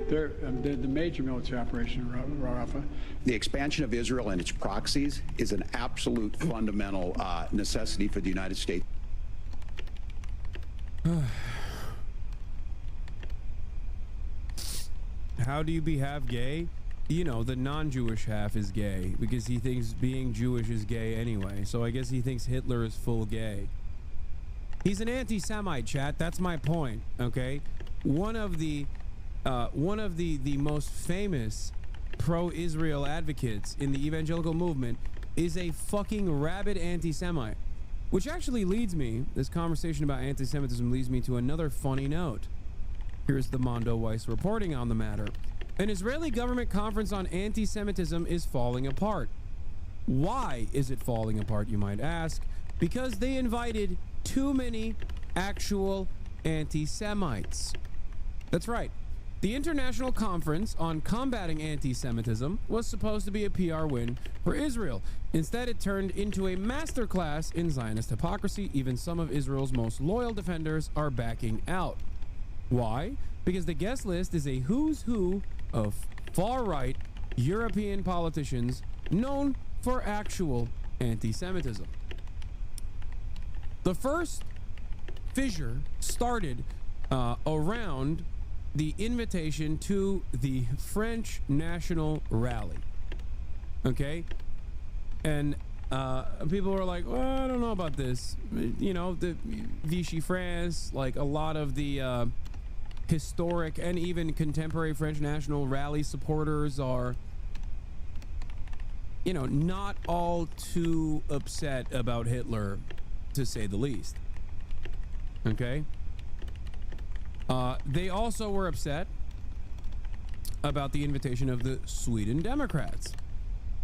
the major military operation in Rafah. The expansion of Israel and its proxies is an absolute fundamental necessity for the United States. How do you be half gay? You know, the non-Jewish half is gay because he thinks being Jewish is gay anyway. So I guess he thinks Hitler is full gay. He's an anti-Semite, chat. That's my point. Okay, one of the most famous pro-Israel advocates in the evangelical movement is a fucking rabid anti-Semite, which actually leads me. This conversation about anti-Semitism leads me to another funny note. Here's the Mondo Weiss reporting on the matter. An Israeli government conference on anti-Semitism is falling apart. Why is it falling apart, you might ask? Because they invited too many actual anti-Semites. That's right. The International Conference on Combating Anti-Semitism was supposed to be a PR win for Israel. Instead, it turned into a masterclass in Zionist hypocrisy. Even some of Israel's most loyal defenders are backing out. Why? Because the guest list is a who's who of far-right European politicians known for actual anti-Semitism. The first fissure started around the invitation to the French National Rally. Okay? And people were like, well, I don't know about this. You know, the Vichy France, like a lot of the historic and even contemporary French National Rally supporters are, you know, not all too upset about Hitler, to say the least. Okay? They also were upset about the invitation of the Sweden Democrats,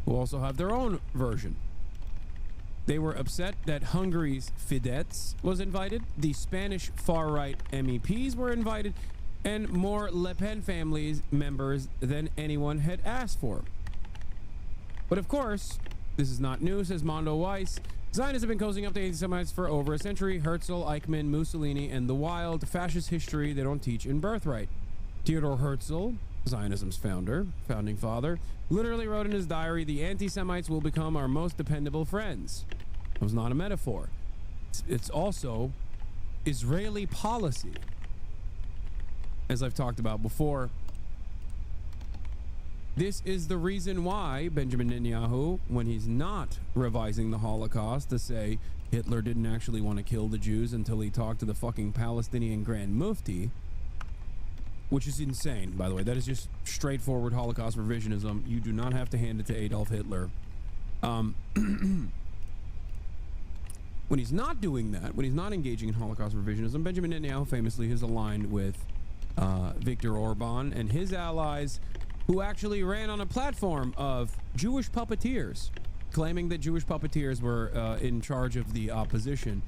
who also have their own version. They were upset that Hungary's Fidesz was invited, the Spanish far-right MEPs were invited, and more Le Pen family members than anyone had asked for. But of course, this is not new, says Mondo Weiss. Zionists have been cozying up to anti-Semites for over a century. Herzl, Eichmann, Mussolini, and the wild fascist history they don't teach in Birthright. Theodor Herzl, Zionism's founding father, literally wrote in his diary, "The anti-Semites will become our most dependable friends." It was not a metaphor. It's also Israeli policy. As I've talked about before, this is the reason why Benjamin Netanyahu, when he's not revising the Holocaust to say Hitler didn't actually want to kill the Jews until he talked to the fucking Palestinian Grand Mufti, which is insane, by the way. That is just straightforward Holocaust revisionism. You do not have to hand it to Adolf Hitler. When he's not doing that, when he's not engaging in Holocaust revisionism, Benjamin Netanyahu famously is aligned with Viktor Orban and his allies, who actually ran on a platform of Jewish puppeteers, claiming that Jewish puppeteers were in charge of the opposition.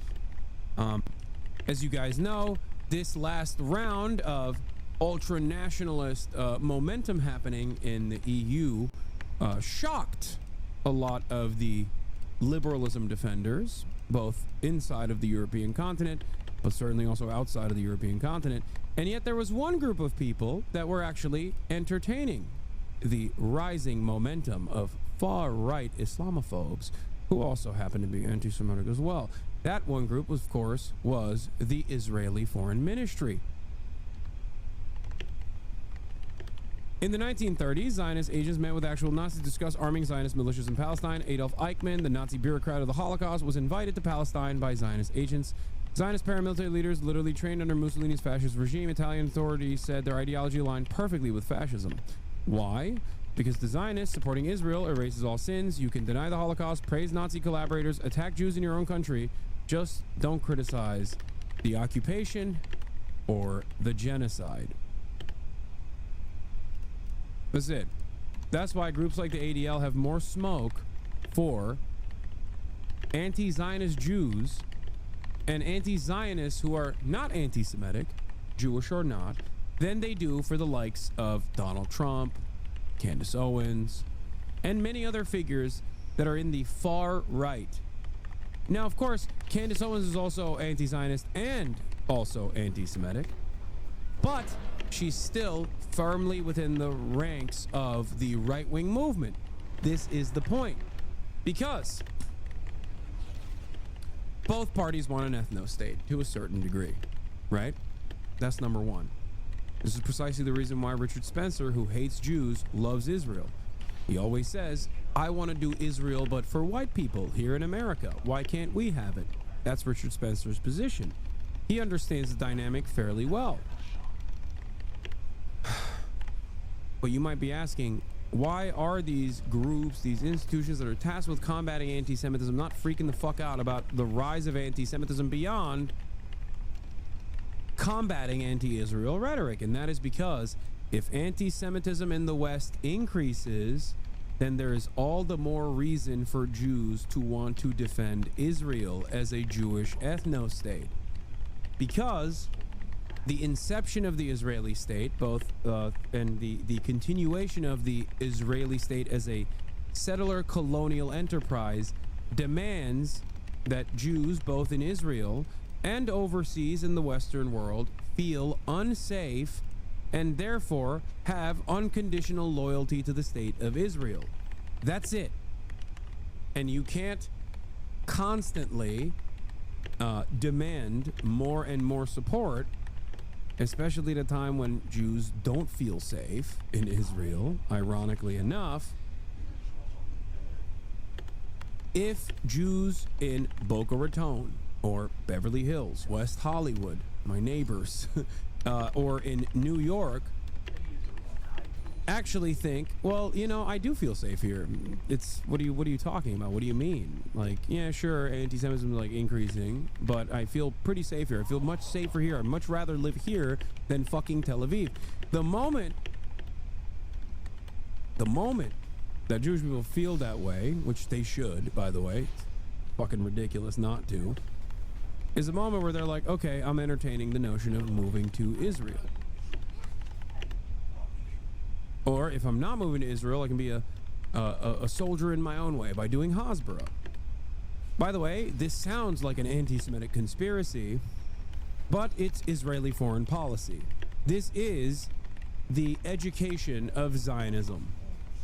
As you guys know, this last round of ultra-nationalist momentum happening in the EU shocked a lot of the liberalism defenders, both inside of the European continent, but certainly also outside of the European continent. And yet there was one group of people that were actually entertaining the rising momentum of far-right Islamophobes, who also happen to be anti-Semitic as well. That one group, of course, was the Israeli Foreign Ministry. In the 1930s, Zionist agents met with actual Nazis to discuss arming Zionist militias in Palestine. Adolf Eichmann, the Nazi bureaucrat of the Holocaust, was invited to Palestine by Zionist agents. Zionist paramilitary leaders literally trained under Mussolini's fascist regime. Italian authorities said their ideology aligned perfectly with fascism. Why? Because the Zionists supporting Israel erases all sins. You can deny the Holocaust, praise Nazi collaborators, attack Jews in your own country. Just don't criticize the occupation or the genocide. That's it. That's why groups like the ADL have more smoke for anti-Zionist Jews and anti-Zionists who are not anti-Semitic, Jewish or not, than they do for the likes of Donald Trump, Candace Owens, and many other figures that are in the far right. Now, of course, Candace Owens is also anti-Zionist and also anti-Semitic, but she's still firmly within the ranks of the right-wing movement. This is the point. Because both parties want an ethno-state to a certain degree, right? That's number one. This is precisely the reason why Richard Spencer, who hates Jews, loves Israel. He always says, I want to do Israel, but for white people here in America. Why can't we have it? That's Richard Spencer's position. He understands the dynamic fairly well. But you might be asking, why are these groups, these institutions that are tasked with combating anti-Semitism not freaking the fuck out about the rise of anti-Semitism beyond combating anti-Israel rhetoric? And that is because if anti-Semitism in the West increases, then there is all the more reason for Jews to want to defend Israel as a Jewish ethno-state. Because the inception of the Israeli state, and the continuation of the Israeli state as a settler colonial enterprise, demands that Jews, both in Israel and overseas in the Western world, feel unsafe and therefore have unconditional loyalty to the state of Israel. That's it. And you can't constantly demand more and more support especially at a time when Jews don't feel safe in Israel, ironically enough. If Jews in Boca Raton or Beverly Hills, West Hollywood, my neighbors, or in New York actually think, well, you know, I do feel safe here. It's what are you talking about? What do you mean? Like, yeah, sure, anti-Semitism is like increasing, but I feel pretty safe here. I feel much safer here. I'd much rather live here than fucking Tel Aviv. The moment that Jewish people feel that way, which they should, by the way, it's fucking ridiculous not to, is a moment where they're like, okay, I'm entertaining the notion of moving to Israel. Or if I'm not moving to Israel, I can be a soldier in my own way by doing Hasbara. By the way, this sounds like an anti-Semitic conspiracy, but it's Israeli foreign policy. This is the education of Zionism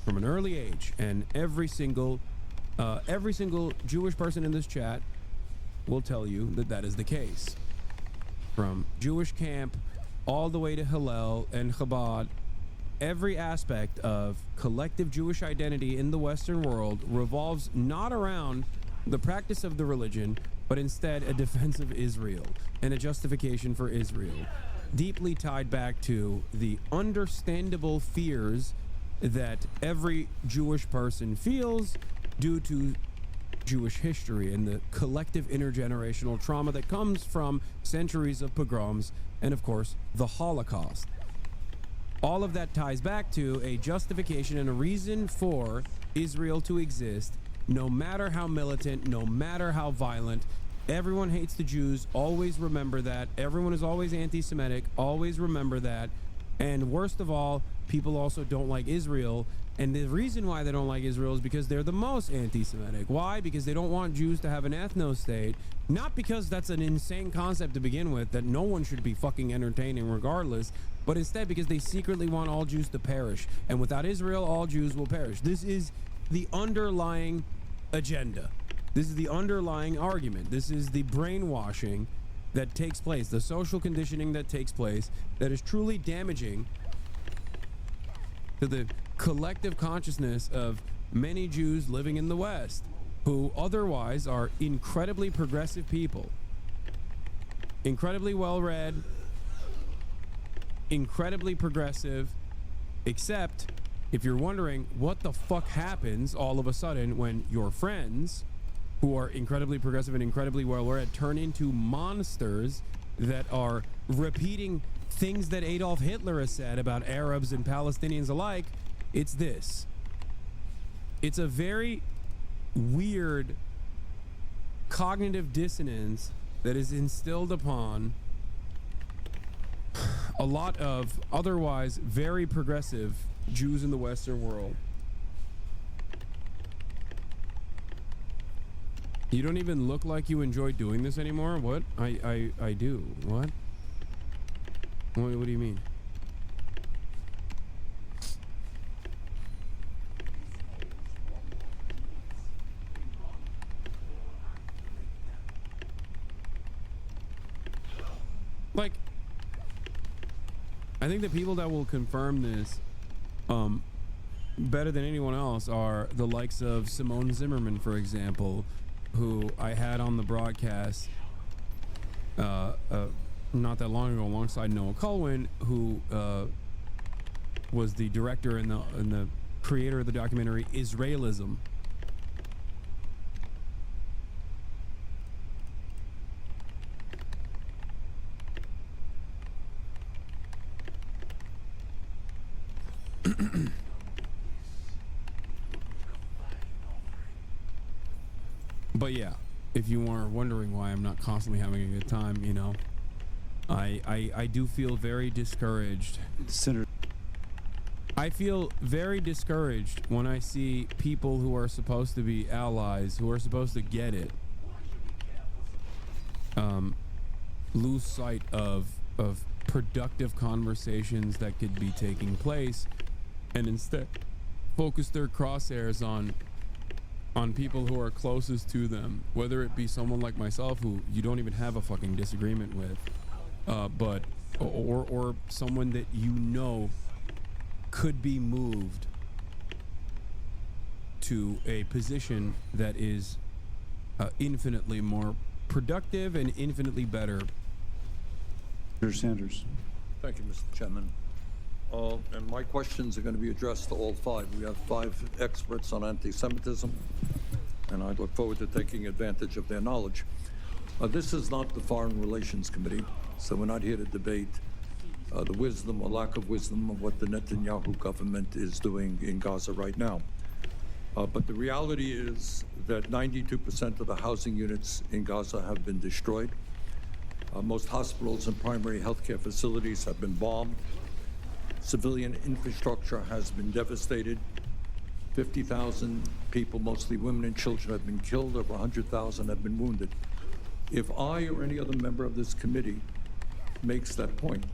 from an early age, and every single Jewish person in this chat will tell you that that is the case. From Jewish camp all the way to Hillel and Chabad, every aspect of collective Jewish identity in the Western world revolves not around the practice of the religion, but instead a defense of Israel and a justification for Israel, deeply tied back to the understandable fears that every Jewish person feels due to Jewish history and the collective intergenerational trauma that comes from centuries of pogroms and, of course, the Holocaust. All of that ties back to a justification and a reason for Israel to exist, no matter how militant, no matter how violent. Everyone hates the Jews. Always remember that. Everyone is always anti-Semitic. Always remember that. And worst of all, people also don't like Israel. And the reason why they don't like Israel is because they're the most anti-Semitic. Why? Because they don't want Jews to have an ethno-state. Not because that's an insane concept to begin with that no one should be fucking entertaining regardless, but instead because they secretly want all Jews to perish. And without Israel, all Jews will perish. This is the underlying agenda. This is the underlying argument. This is the brainwashing that takes place, the social conditioning that takes place that is truly damaging to the collective consciousness of many Jews living in the West who otherwise are incredibly progressive people, incredibly well-read, incredibly progressive, except if you're wondering what the fuck happens all of a sudden when your friends who are incredibly progressive and incredibly well-read turn into monsters that are repeating things that Adolf Hitler has said about Arabs and Palestinians alike, it's this. It's a very weird cognitive dissonance that is instilled upon a lot of otherwise very progressive Jews in the Western world. You don't even look like you enjoy doing this anymore? What? I do. What? What do you mean? Like, I think the people that will confirm this better than anyone else are the likes of Simone Zimmerman, for example, who I had on the broadcast not that long ago alongside Noah Culwin, who was the director and the creator of the documentary Israelism. But yeah, if you are wondering why I'm not constantly having a good time, you know, I do feel very discouraged. I feel very discouraged when I see people who are supposed to be allies, who are supposed to get it, lose sight of productive conversations that could be taking place, and instead focus their crosshairs on people who are closest to them, whether it be someone like myself who you don't even have a fucking disagreement with, but or someone that you know could be moved to a position that is infinitely more productive and infinitely better. Mr. Sanders. Thank you, Mr. Chairman. And my questions are going to be addressed to all five. We have 5 experts on anti-Semitism, and I look forward to taking advantage of their knowledge. This is not the Foreign Relations Committee, so we're not here to debate the wisdom or lack of wisdom of what the Netanyahu government is doing in Gaza right now. But the reality is that 92% of the housing units in Gaza have been destroyed. Most hospitals and primary healthcare facilities have been bombed. Civilian infrastructure has been devastated. 50,000 people, mostly women and children, have been killed. Over 100,000 have been wounded. If I or any other member of this committee makes that point,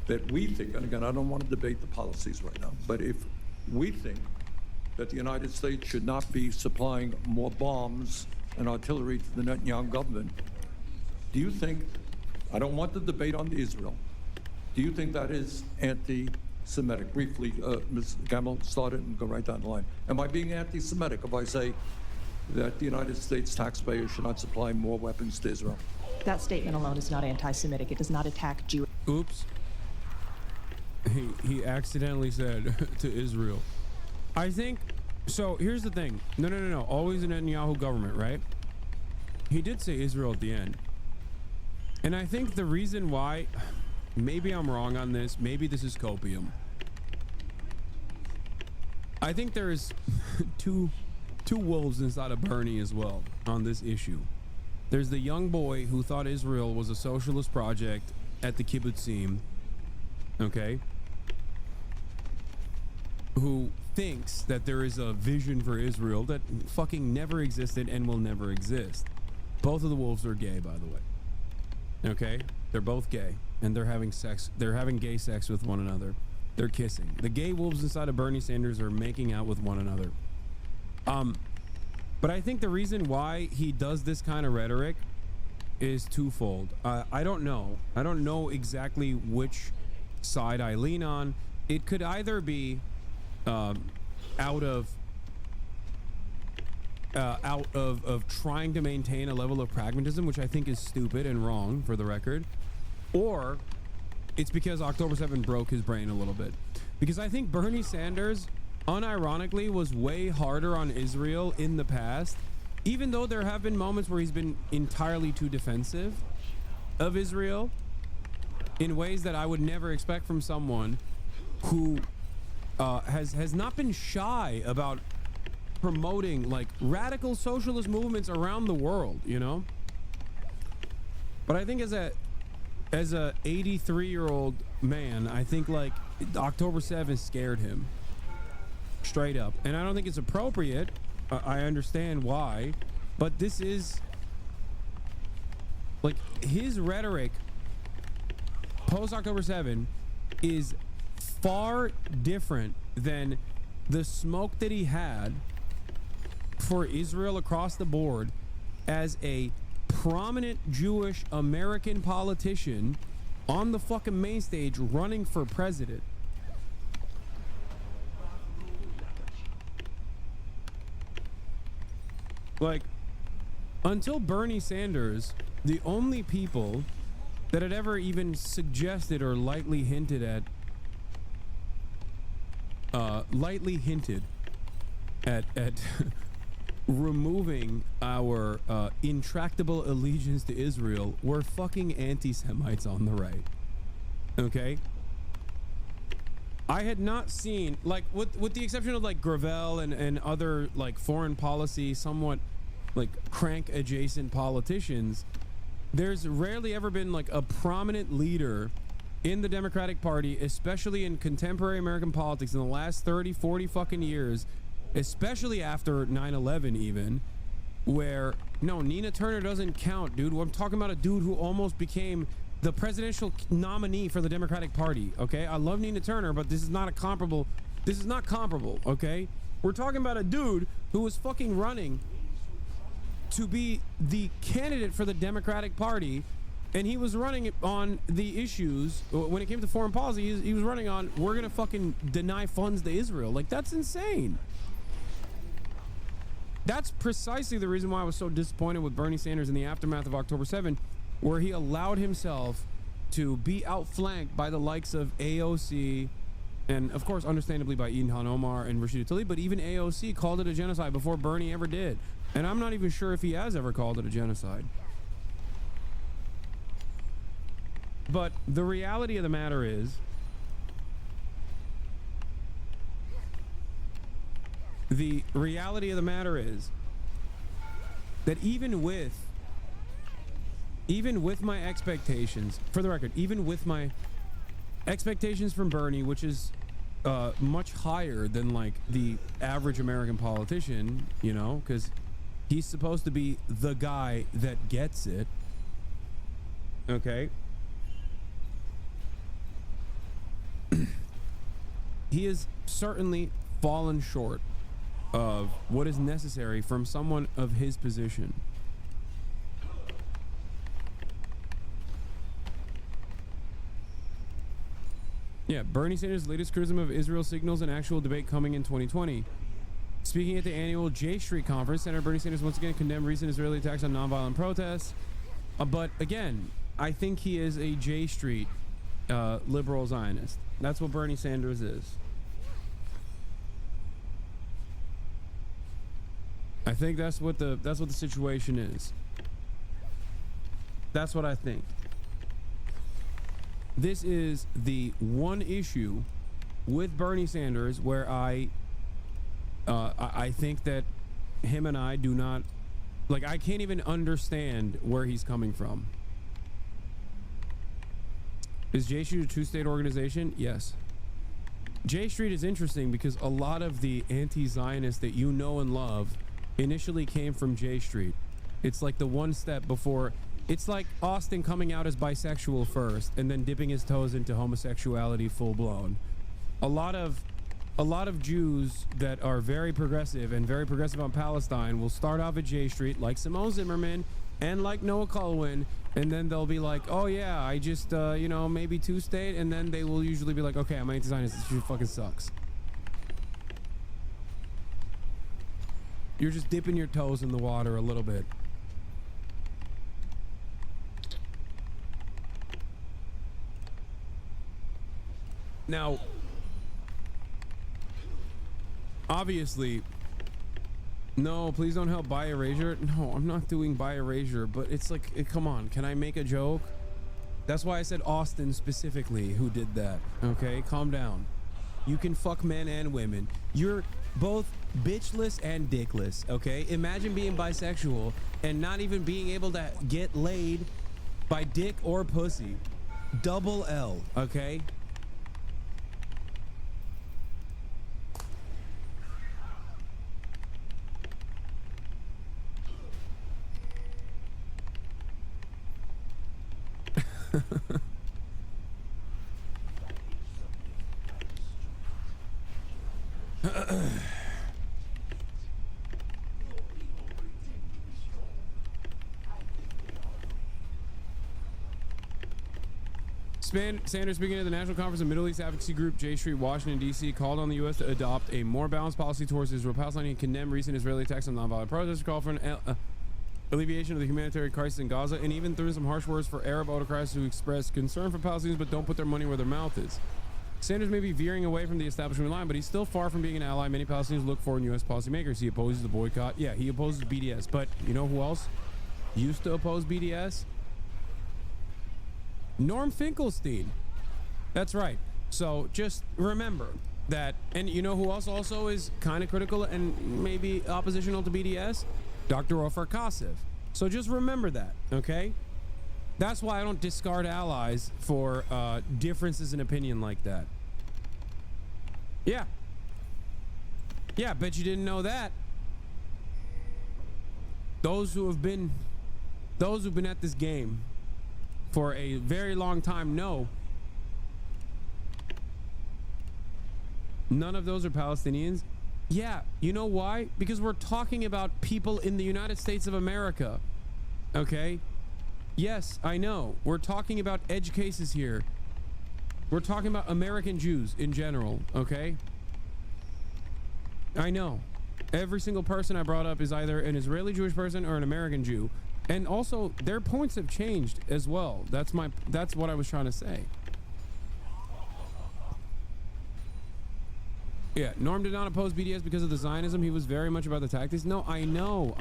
that we think, and again, I don't want to debate the policies right now, but if we think that the United States should not be supplying more bombs and artillery to the Netanyahu government, do you think, I don't want the debate on Israel, do you think that is anti-Semitic? Briefly, Ms. Gamble, start it and go right down the line. Am I being anti-Semitic if I say that the United States taxpayers should not supply more weapons to Israel? That statement alone is not anti-Semitic. It does not attack Jewish. Oops. He accidentally said to Israel. I think, so here's the thing. No. Always a Netanyahu government, right? He did say Israel at the end. And I think the reason why, maybe I'm wrong on this, maybe this is copium. I think there's two wolves inside of Bernie as well on this issue. There's the young boy who thought Israel was a socialist project at the kibbutzim, okay? Who thinks that there is a vision for Israel that fucking never existed and will never exist. Both of the wolves are gay, by the way. Okay? They're both gay, and they're having sex. They're having gay sex with one another. They're kissing. The gay wolves inside of Bernie Sanders are making out with one another. But I think the reason why he does this kind of rhetoric is twofold. I don't know. I don't know exactly which side I lean on. It could either be out of trying to maintain a level of pragmatism, which I think is stupid and wrong for the record, or it's because October 7 broke his brain a little bit. Because I think Bernie Sanders, unironically, was way harder on Israel in the past, even though there have been moments where he's been entirely too defensive of Israel in ways that I would never expect from someone who has not been shy about promoting like radical socialist movements around the world, you know. But I think as a 83-year-old man, I think like October 7th scared him straight up, and I don't think it's appropriate. I understand why, but this is like his rhetoric post October 7 is far different than the smoke that he had for Israel across the board as a prominent Jewish American politician on the fucking main stage running for president. Like, until Bernie Sanders, the only people that had ever even suggested or lightly hinted at removing our intractable allegiance to Israel were fucking anti-Semites on the right. Okay? I had not seen, like, with the exception of like Gravel and other like foreign policy, somewhat like crank adjacent politicians, there's rarely ever been like a prominent leader in the Democratic Party, especially in contemporary American politics in the last 30, 40 fucking years, especially after 9/11 even, where, no, Nina Turner doesn't count, dude. I'm talking about a dude who almost became the presidential nominee for the Democratic Party, okay? I love Nina Turner, but this is not comparable, okay? We're talking about a dude who was fucking running to be the candidate for the Democratic Party And he was running on the issues when it came to foreign policy. He was running on, we're gonna fucking deny funds to Israel. Like, that's insane. That's precisely the reason why I was so disappointed with Bernie Sanders in the aftermath of October 7, where he allowed himself to be outflanked by the likes of AOC and, of course, understandably by Ilhan Omar and Rashida Tlaib, but even AOC called it a genocide before Bernie ever did. And I'm not even sure if he has ever called it a genocide. But the reality of the matter is, that even with my expectations, for the record, even with my expectations from Bernie, which is much higher than like the average American politician, you know, because he's supposed to be the guy that gets it. Okay. He has certainly fallen short of what is necessary from someone of his position. Yeah, Bernie Sanders' latest criticism of Israel signals an actual debate coming in 2020. Speaking at the annual J Street conference, Senator Bernie Sanders once again condemned recent Israeli attacks on nonviolent protests. But again, I think he is a J Street liberal Zionist. That's what Bernie Sanders is. I think that's what the situation is. That's what I think. This is the one issue with Bernie Sanders where I think that him and I do not, like, I can't even understand where he's coming from. Is J Street a two-state organization? Yes. J Street is interesting because a lot of the anti-Zionists that you know and love initially came from J Street. It's like the one step before. It's like Austin coming out as bisexual first and then dipping his toes into homosexuality full blown. A lot of Jews that are very progressive and very progressive on Palestine will start off at J Street like Simone Zimmerman and like Noah Culwin, and then they'll be like, oh yeah, I just you know, maybe two-state, and then they will usually be like, okay, I'm anti-Zionist, this shit fucking sucks. You're just dipping your toes in the water a little bit. Now, obviously, no, please don't help buy erasure. No, I'm not doing buy erasure, but it's like, come on, can I make a joke? That's why I said Austin specifically who did that. Okay, calm down. You can fuck men and women. You're both bitchless and dickless, okay? Imagine being bisexual and not even being able to get laid by dick or pussy. Double L, okay? Sanders, speaking at the National Conference of Middle East Advocacy Group, J Street, Washington, D.C., called on the U.S. to adopt a more balanced policy towards Israel, Palestine, and condemn recent Israeli attacks on nonviolent protesters, called for an alleviation of the humanitarian crisis in Gaza, and even threw some harsh words for Arab autocrats who express concern for Palestinians but don't put their money where their mouth is. Sanders may be veering away from the establishment line, but he's still far from being an ally many Palestinians look for in U.S. policymakers. He opposes the boycott. Yeah, he opposes BDS, but you know who else used to oppose BDS? Norm Finkelstein. That's right. So just remember that. And you know who else also is kind of critical and maybe oppositional to BDS? Dr. Ofer Kassev. So just remember that, okay? That's why I don't discard allies for differences in opinion like that. Yeah. Yeah, bet you didn't know that. Those who've been at this game for a very long time know none of those are Palestinians. Yeah, you know why? Because we're talking about people in the United States of America, okay? Yes, I know. We're talking about edge cases here. We're talking about American Jews in general, okay? I know. Every single person I brought up is either an Israeli Jewish person or an American Jew. And also, their points have changed as well. That's what I was trying to say. Yeah, Norm did not oppose BDS because of the Zionism. He was very much about the tactics. No, I know.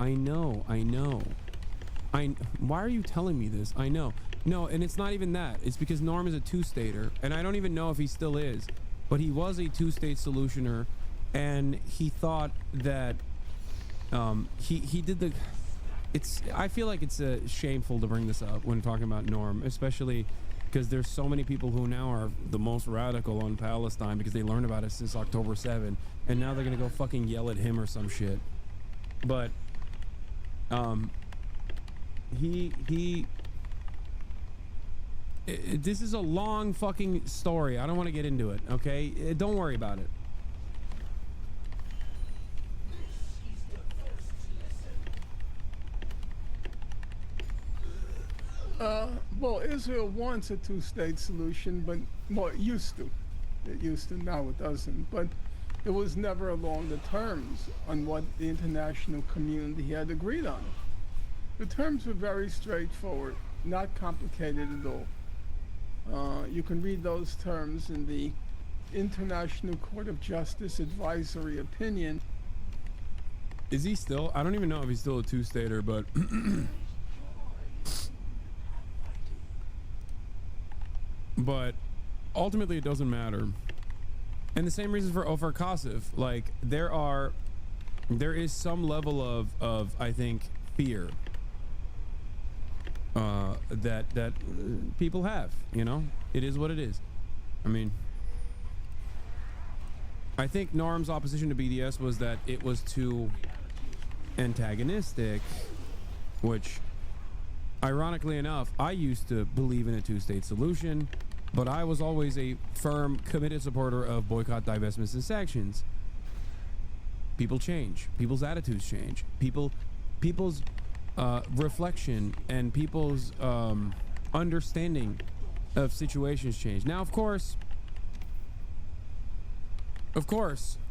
Why are you telling me this? I know. No, and it's not even that. It's because Norm is a two-stater, and I don't even know if he still is, but he was a two-state solutioner, and he thought that he did the... I feel like it's shameful to bring this up when talking about Norm, especially because there's so many people who now are the most radical on Palestine because they learned about it since October 7, and now they're gonna go fucking yell at him or some shit. But this is a long fucking story. I don't want to get into it, okay? Don't worry about it. Well, Israel wants a two-state solution, but well, it used to. It used to, now it doesn't. But it was never along the terms on what the international community had agreed on. The terms were very straightforward, not complicated at all. You can read those terms in the International Court of Justice advisory opinion. Is he still? I don't even know if he's still a two-stater, but but ultimately it doesn't matter. And the same reason for Ofer Kasif. Like there is some level of I think fear that people have, you know. It is what it is. I mean, I think Norm's opposition to BDS was that it was too antagonistic, which ironically enough, I used to believe in a two-state solution, but I was always a firm, committed supporter of boycott, divestments, and sanctions. People change. People's attitudes change. People's reflection and people's understanding of situations change. Now, of course,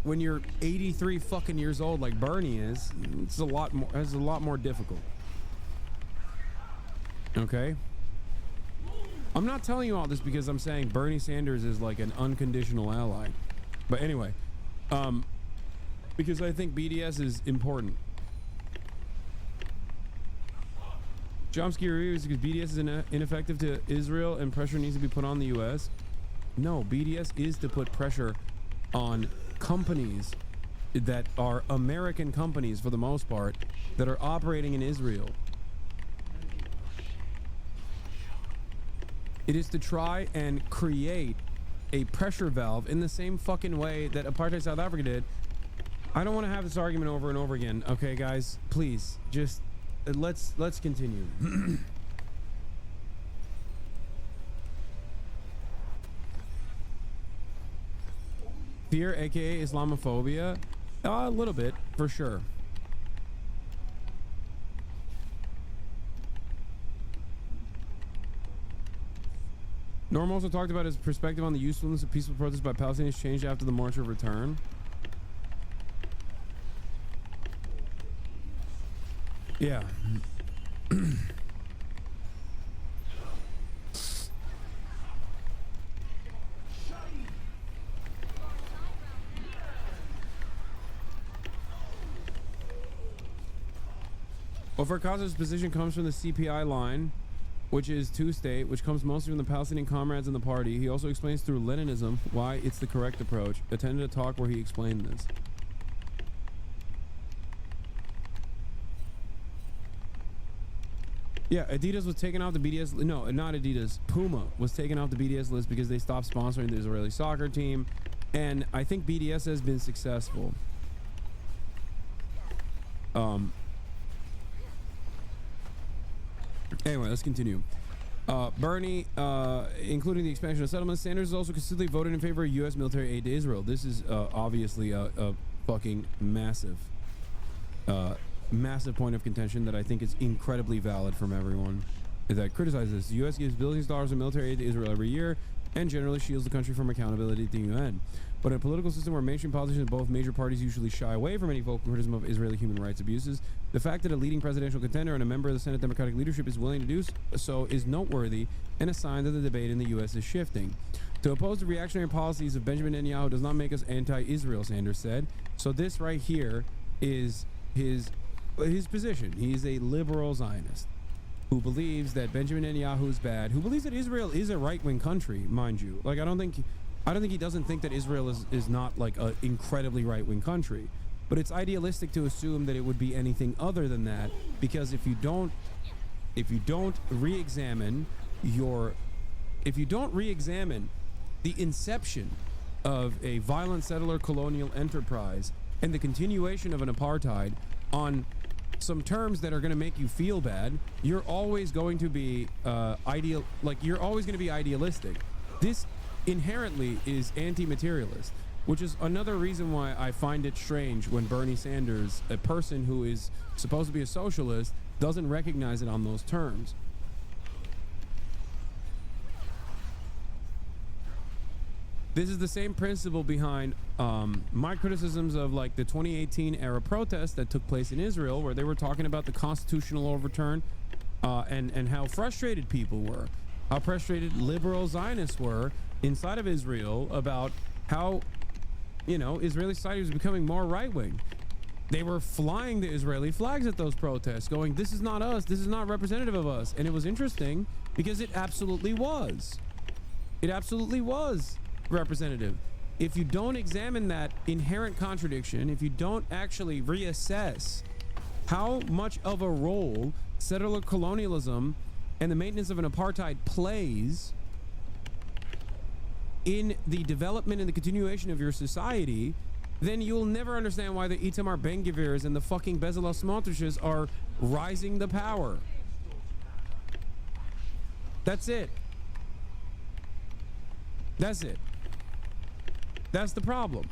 when you're 83 fucking years old like Bernie is, it's a lot more difficult. Okay? I'm not telling you all this because I'm saying Bernie Sanders is like an unconditional ally. But anyway, because I think BDS is important. Chomsky reviews because BDS is ineffective to Israel and pressure needs to be put on the U.S. No, BDS is to put pressure on companies that are American companies for the most part that are operating in Israel. It is to try and create a pressure valve in the same fucking way that apartheid South Africa did. I don't want to have this argument over and over again. Okay, guys, please, just let's continue. Fear, aka Islamophobia, a little bit for sure. Norm also talked about his perspective on the usefulness of peaceful protests by Palestinians changed after the March of Return. Yeah. Ofer Kasif's position comes from the CPI line, which is two-state, which comes mostly from the Palestinian comrades in the party. He also explains through Leninism why it's the correct approach. Attended a talk where he explained this. Yeah, Adidas was taken off the BDS. No, not Adidas. Puma was taken off the BDS list because they stopped sponsoring the Israeli soccer team. And I think BDS has been successful. Anyway, let's continue. Bernie, including the expansion of settlements, Sanders has also consistently voted in favor of U.S. military aid to Israel. This is obviously a fucking massive point of contention that I think is incredibly valid from everyone. that criticizes this. The U.S. gives billions of dollars in military aid to Israel every year and generally shields the country from accountability at the UN. But in a political system where mainstream politicians of both major parties usually shy away from any vocal criticism of Israeli human rights abuses, the fact that a leading presidential contender and a member of the Senate Democratic leadership is willing to do so is noteworthy and a sign that the debate in the U.S. is shifting. To oppose the reactionary policies of Benjamin Netanyahu does not make us anti-Israel, Sanders said. So this right here is his position. He's a liberal Zionist who believes that Benjamin Netanyahu is bad, who believes that Israel is a right-wing country, mind you. Like, I don't think he doesn't think that Israel is not like an incredibly right-wing country, but it's idealistic to assume that it would be anything other than that, because if you don't re-examine the inception of a violent settler colonial enterprise and the continuation of an apartheid on some terms that are going to make you feel bad, you're always going to be idealistic. This inherently is anti-materialist, which is another reason why I find it strange when Bernie Sanders, a person who is supposed to be a socialist, doesn't recognize it on those terms. This is the same principle behind my criticisms of like the 2018 era protests that took place in Israel, where they were talking about the constitutional overturn and how frustrated people were, how frustrated liberal Zionists were inside of Israel about how, Israeli society was becoming more right-wing. They were flying the Israeli flags at those protests, going, this is not us, this is not representative of us. And it was interesting because it absolutely was. It absolutely was representative. If you don't examine that inherent contradiction, if you don't actually reassess how much of a role settler colonialism and the maintenance of an apartheid plays in the development and the continuation of your society, then you'll never understand why the Itamar Ben-Gvirs and the fucking Bezalel Smotriches are rising to power. That's it. That's it. That's the problem.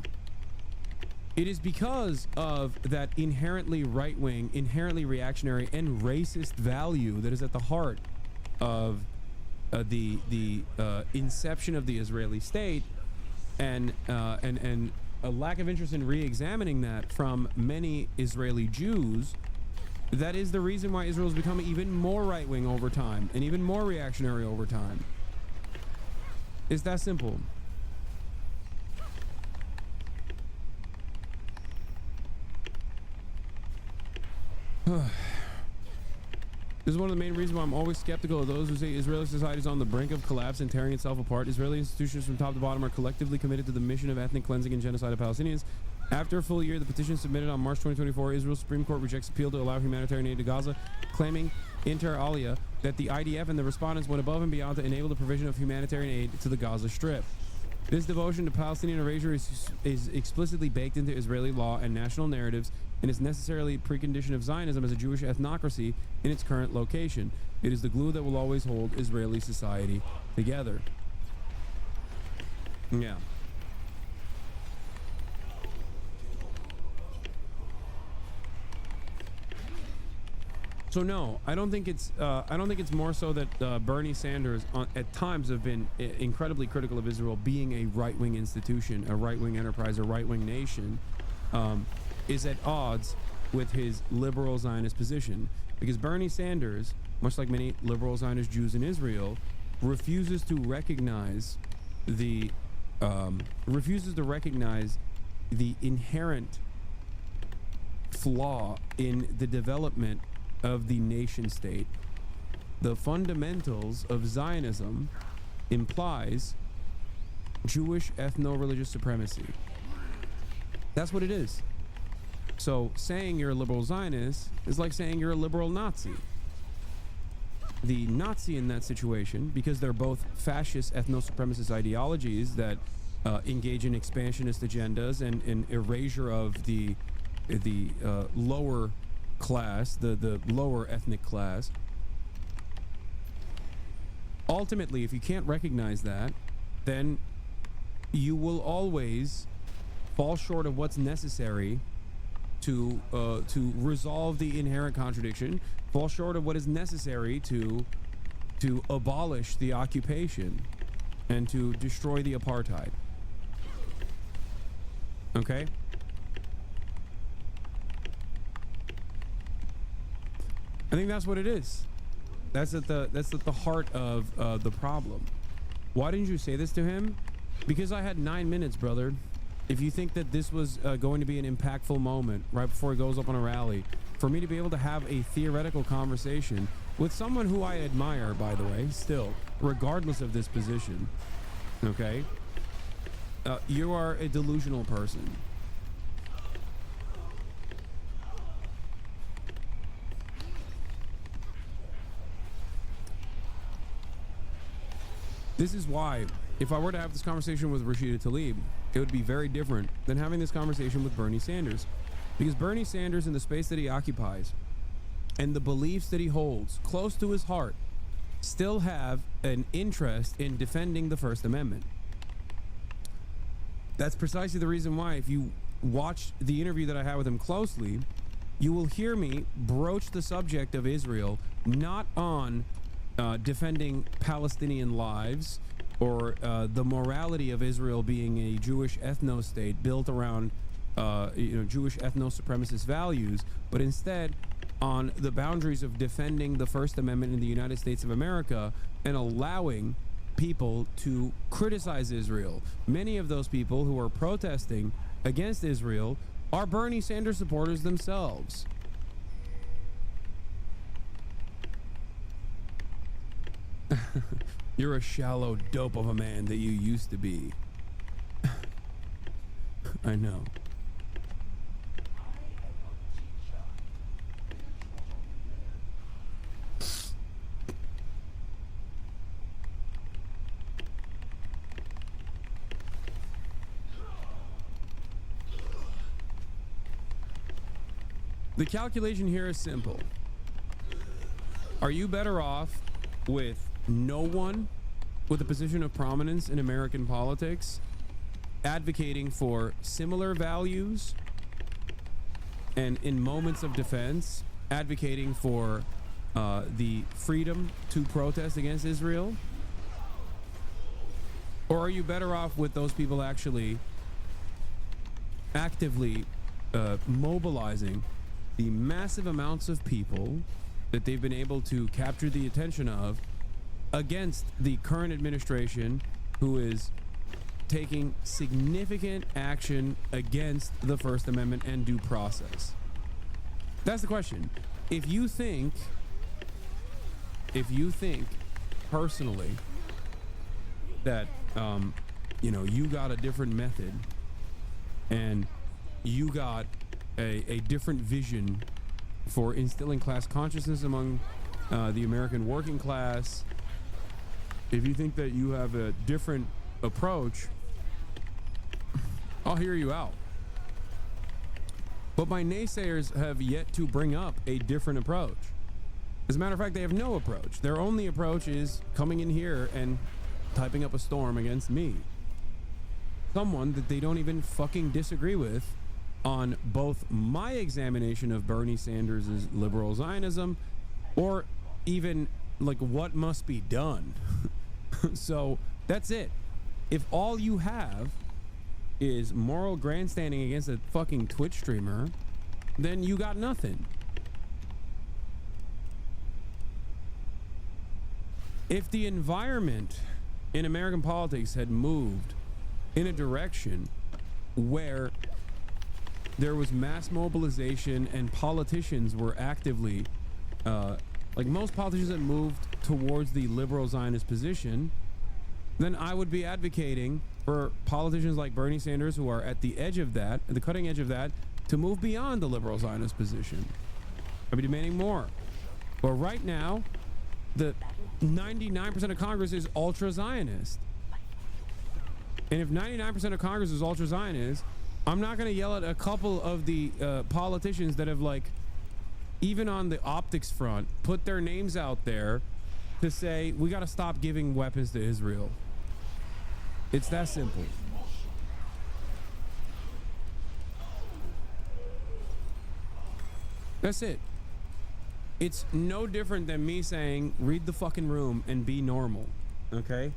It is because of that inherently right-wing, inherently reactionary, and racist value that is at the heart of the inception of the Israeli state, and a lack of interest in re-examining that from many Israeli Jews. That is the reason why Israel has become even more right-wing over time and even more reactionary over time. It's that simple. This is one of the main reasons why I'm always skeptical of those who say Israeli society is on the brink of collapse and tearing itself apart. Israeli institutions from top to bottom are collectively committed to the mission of ethnic cleansing and genocide of Palestinians. After a full year, the petition submitted on March 2024, Israel's Supreme Court rejects appeal to allow humanitarian aid to Gaza, claiming inter alia that the IDF and the respondents went above and beyond to enable the provision of humanitarian aid to the Gaza Strip. This devotion to Palestinian erasure is explicitly baked into Israeli law and national narratives, and is necessarily a precondition of Zionism as a Jewish ethnocracy in its current location. It is the glue that will always hold Israeli society together. Yeah. So no, I don't think it's more so that Bernie Sanders at times have been incredibly critical of Israel being a right-wing institution, a right-wing enterprise, a right-wing nation, is at odds with his liberal Zionist position, because Bernie Sanders, much like many liberal Zionist Jews in Israel, refuses to recognize the inherent flaw in the development of the nation state. The fundamentals of Zionism implies Jewish ethno-religious supremacy. That's what it is. So saying you're a liberal Zionist is like saying you're a liberal Nazi. The Nazi in that situation, because they're both fascist ethno-supremacist ideologies that engage in expansionist agendas and erasure of the lower class, the lower ethnic class. Ultimately, if you can't recognize that, then you will always fall short of what's necessary to resolve the inherent contradiction, fall short of what is necessary to to abolish the occupation and to destroy the apartheid. Okay? I think that's what it is. That's at the heart of the problem. Why didn't you say this to him? Because I had 9 minutes, brother. If you think that this was going to be an impactful moment right before he goes up on a rally, for me to be able to have a theoretical conversation with someone who I admire, by the way, still, regardless of this position, okay? You are a delusional person. This is why, if I were to have this conversation with Rashida Tlaib, it would be very different than having this conversation with Bernie Sanders. Because Bernie Sanders, in the space that he occupies and the beliefs that he holds close to his heart, still have an interest in defending the First Amendment. That's precisely the reason why, if you watch the interview that I had with him closely, you will hear me broach the subject of Israel, not on defending Palestinian lives or the morality of Israel being a Jewish ethno-state built around Jewish ethno-supremacist values, but instead on the boundaries of defending the First Amendment in the United States of America and allowing people to criticize Israel. Many of those people who are protesting against Israel are Bernie Sanders supporters themselves. You're a shallow dope of a man that you used to be. I know. The calculation here is simple. Are you better off with no one with a position of prominence in American politics advocating for similar values and in moments of defense advocating for the freedom to protest against Israel? Or are you better off with those people actually actively mobilizing the massive amounts of people that they've been able to capture the attention of against the current administration, who is taking significant action against the First Amendment and due process? That's the question. If you think personally that you got a different method and you got a different vision for instilling class consciousness among the American working class, if you think that you have a different approach, I'll hear you out. But my naysayers have yet to bring up a different approach. As a matter of fact, they have no approach. Their only approach is coming in here and typing up a storm against me. Someone that they don't even fucking disagree with on both my examination of Bernie Sanders' liberal Zionism or even like what must be done. So that's it. If all you have is moral grandstanding against a fucking Twitch streamer, then you got nothing. If the environment in American politics had moved in a direction where there was mass mobilization and politicians were actively, like most politicians that moved towards the liberal Zionist position, then I would be advocating for politicians like Bernie Sanders, who are at the edge of that, at the cutting edge of that, to move beyond the liberal Zionist position. I'd be demanding more. But right now, the 99% of Congress is ultra-Zionist. And if 99% of Congress is ultra-Zionist, I'm not going to yell at a couple of the politicians that have, like, even on the optics front, put their names out there to say, we got to stop giving weapons to Israel. It's that simple. That's it. It's no different than me saying, read the fucking room and be normal, okay?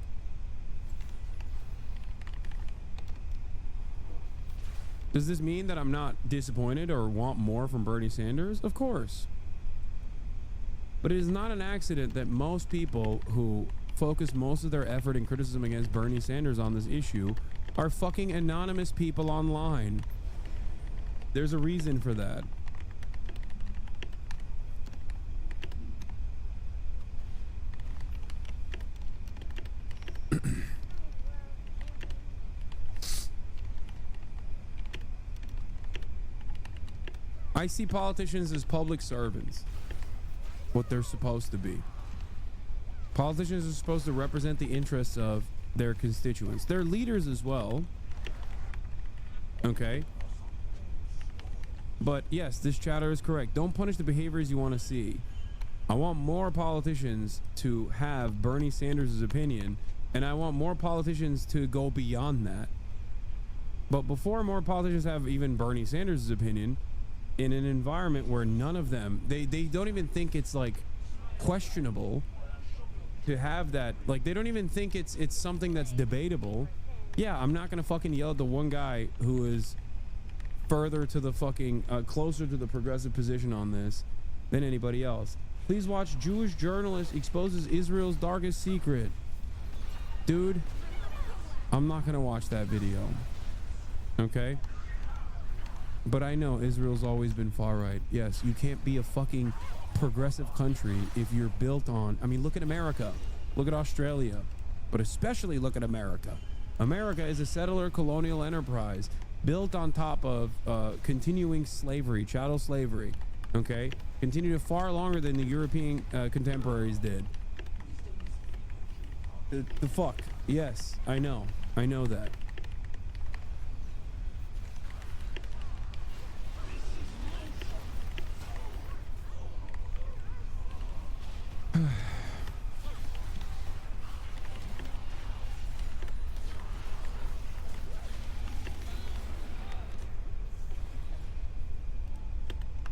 Does this mean that I'm not disappointed or want more from Bernie Sanders? Of course. But it is not an accident that most people who focus most of their effort and criticism against Bernie Sanders on this issue are fucking anonymous people online. There's a reason for that. I see politicians as public servants, what they're supposed to be. Politicians are supposed to represent the interests of their constituents. They're leaders as well. Okay? But yes, this chatter is correct. Don't punish the behaviors you want to see. I want more politicians to have Bernie Sanders' opinion, and I want more politicians to go beyond that. But before more politicians have even Bernie Sanders' opinion, in an environment where none of them, they don't even think it's like questionable to have that, like they don't even think it's something that's debatable. Yeah, I'm not gonna fucking yell at the one guy who is further to the fucking closer to the progressive position on this than anybody else. Please watch Jewish journalist exposes Israel's darkest secret. Dude, I'm not gonna watch that video. Okay? But I know Israel's always been far right. Yes, you can't be a fucking progressive country if you're built on, I mean, look at America, look at Australia, but especially look at America. America is a settler colonial enterprise built on top of continuing slavery, chattel slavery, okay? Continued far longer than the European contemporaries did. The fuck? Yes, I know that.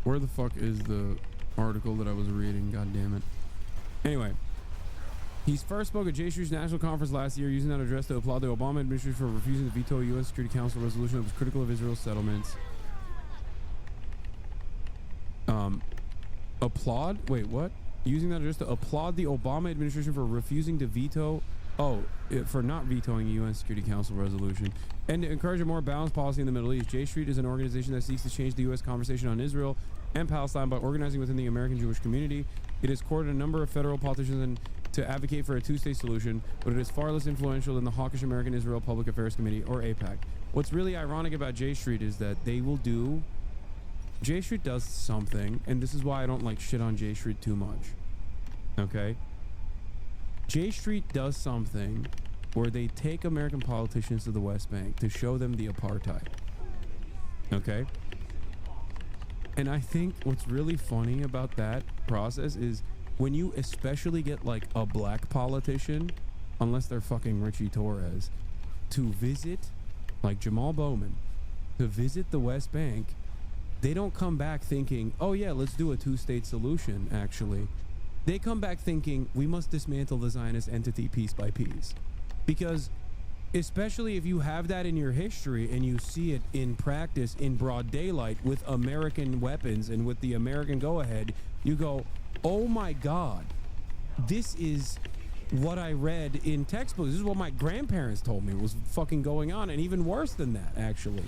Where the fuck is the article that I was reading? God damn it. Anyway, he first spoke at J Street's national conference last year, using that address to applaud the Obama administration for refusing to veto a U.S. Security Council resolution that was critical of Israel's settlements. Applaud? Wait, what? Using that address to applaud the Obama administration for refusing to veto, for not vetoing a UN Security Council resolution, and to encourage a more balanced policy in the Middle East. J Street is an organization that seeks to change the U.S. conversation on Israel and Palestine by organizing within the American Jewish community. It has courted a number of federal politicians to advocate for a two-state solution, but it is far less influential than the hawkish American Israel Public Affairs Committee, or AIPAC. What's really ironic about J Street is that they will do... J Street does something, and this is why I don't like shit on J Street too much. Okay? J Street does something where they take American politicians to the West Bank to show them the apartheid. Okay? And I think what's really funny about that process is when you especially get like a black politician, unless they're fucking Richie Torres, to visit, like Jamal Bowman, to visit the West Bank, they don't come back thinking, oh yeah, let's do a two-state solution, actually. They come back thinking, we must dismantle the Zionist entity piece by piece. Because especially if you have that in your history and you see it in practice in broad daylight with American weapons and with the American go-ahead, you go, oh my God, this is what I read in textbooks. This is what my grandparents told me was fucking going on, and even worse than that, actually.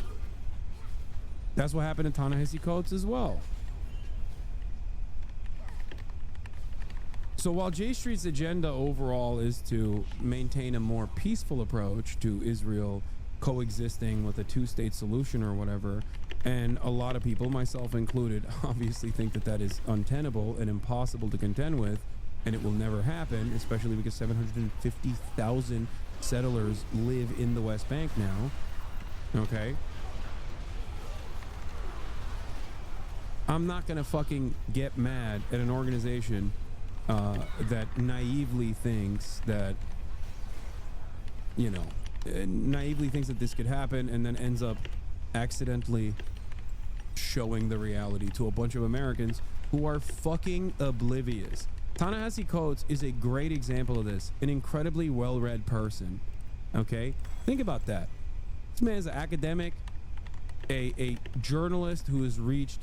That's what happened in Ta-Nehisi Coates as well. So while J Street's agenda overall is to maintain a more peaceful approach to Israel coexisting with a two-state solution or whatever, and a lot of people, myself included, obviously think that that is untenable and impossible to contend with, and it will never happen, especially because 750,000 settlers live in the West Bank now. Okay? I'm not gonna fucking get mad at an organization that naively thinks that, you know, naively thinks that this could happen and then ends up accidentally showing the reality to a bunch of Americans who are fucking oblivious. Ta-Nehisi Coates is a great example of this. An incredibly well-read person. Okay? Think about that. This man is an academic, a journalist who has reached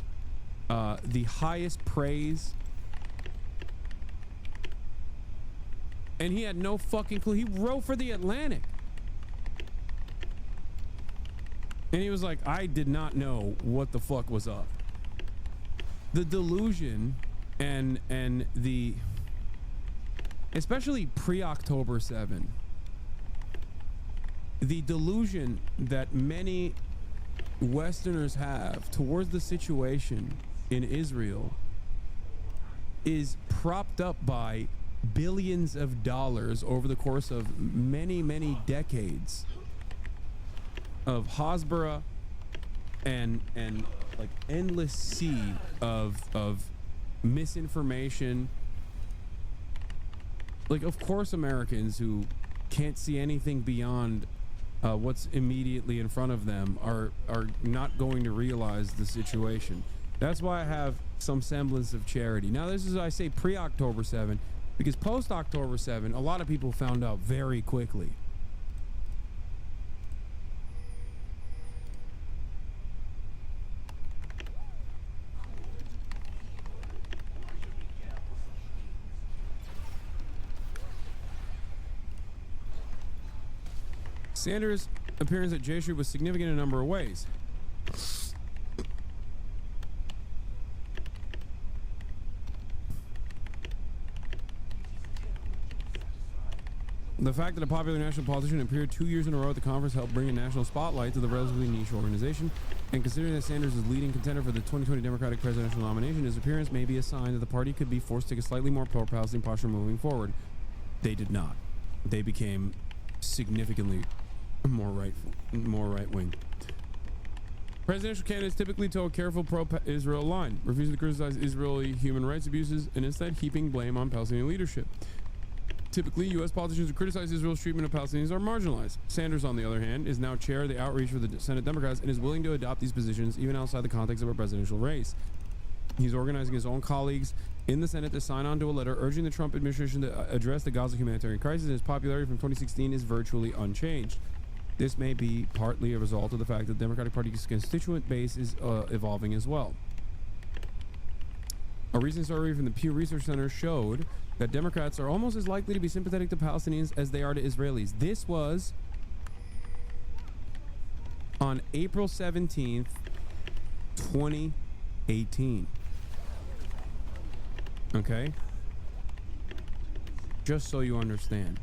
the highest praise. And he had no fucking clue. He wrote for The Atlantic. And he was like, I did not know what the fuck was up. The delusion and the, especially pre-October 7, the delusion that many Westerners have towards the situation in Israel is propped up by billions of dollars over the course of many decades of Hasbara and like endless sea of misinformation. Like, of course, Americans who can't see anything beyond what's immediately in front of them are not going to realize the situation. That's why I have some semblance of charity. Now, this is, I say, pre-October 7, because post-October 7, a lot of people found out very quickly. Sanders' appearance at J Street was significant in a number of ways. The fact that a popular national politician appeared 2 years in a row at the conference helped bring a national spotlight to the relatively niche organization. And considering that Sanders is leading contender for the 2020 Democratic presidential nomination, his appearance may be a sign that the party could be forced to take a slightly more pro-Palestinian posture moving forward. They did not. They became significantly more right-wing. Presidential candidates typically toe a careful pro-Israel line, refusing to criticize Israeli human rights abuses and instead heaping blame on Palestinian leadership. Typically, U.S. politicians who criticize Israel's treatment of Palestinians are marginalized. Sanders, on the other hand, is now chair of the outreach for the Senate Democrats and is willing to adopt these positions even outside the context of a presidential race. He's organizing his own colleagues in the Senate to sign on to a letter urging the Trump administration to address the Gaza humanitarian crisis, and his popularity from 2016 is virtually unchanged. This may be partly a result of the fact that the Democratic Party's constituent base is evolving as well. A recent survey from the Pew Research Center showed that Democrats are almost as likely to be sympathetic to Palestinians as they are to Israelis. This was on April 17th, 2018. Okay? Just so you understand.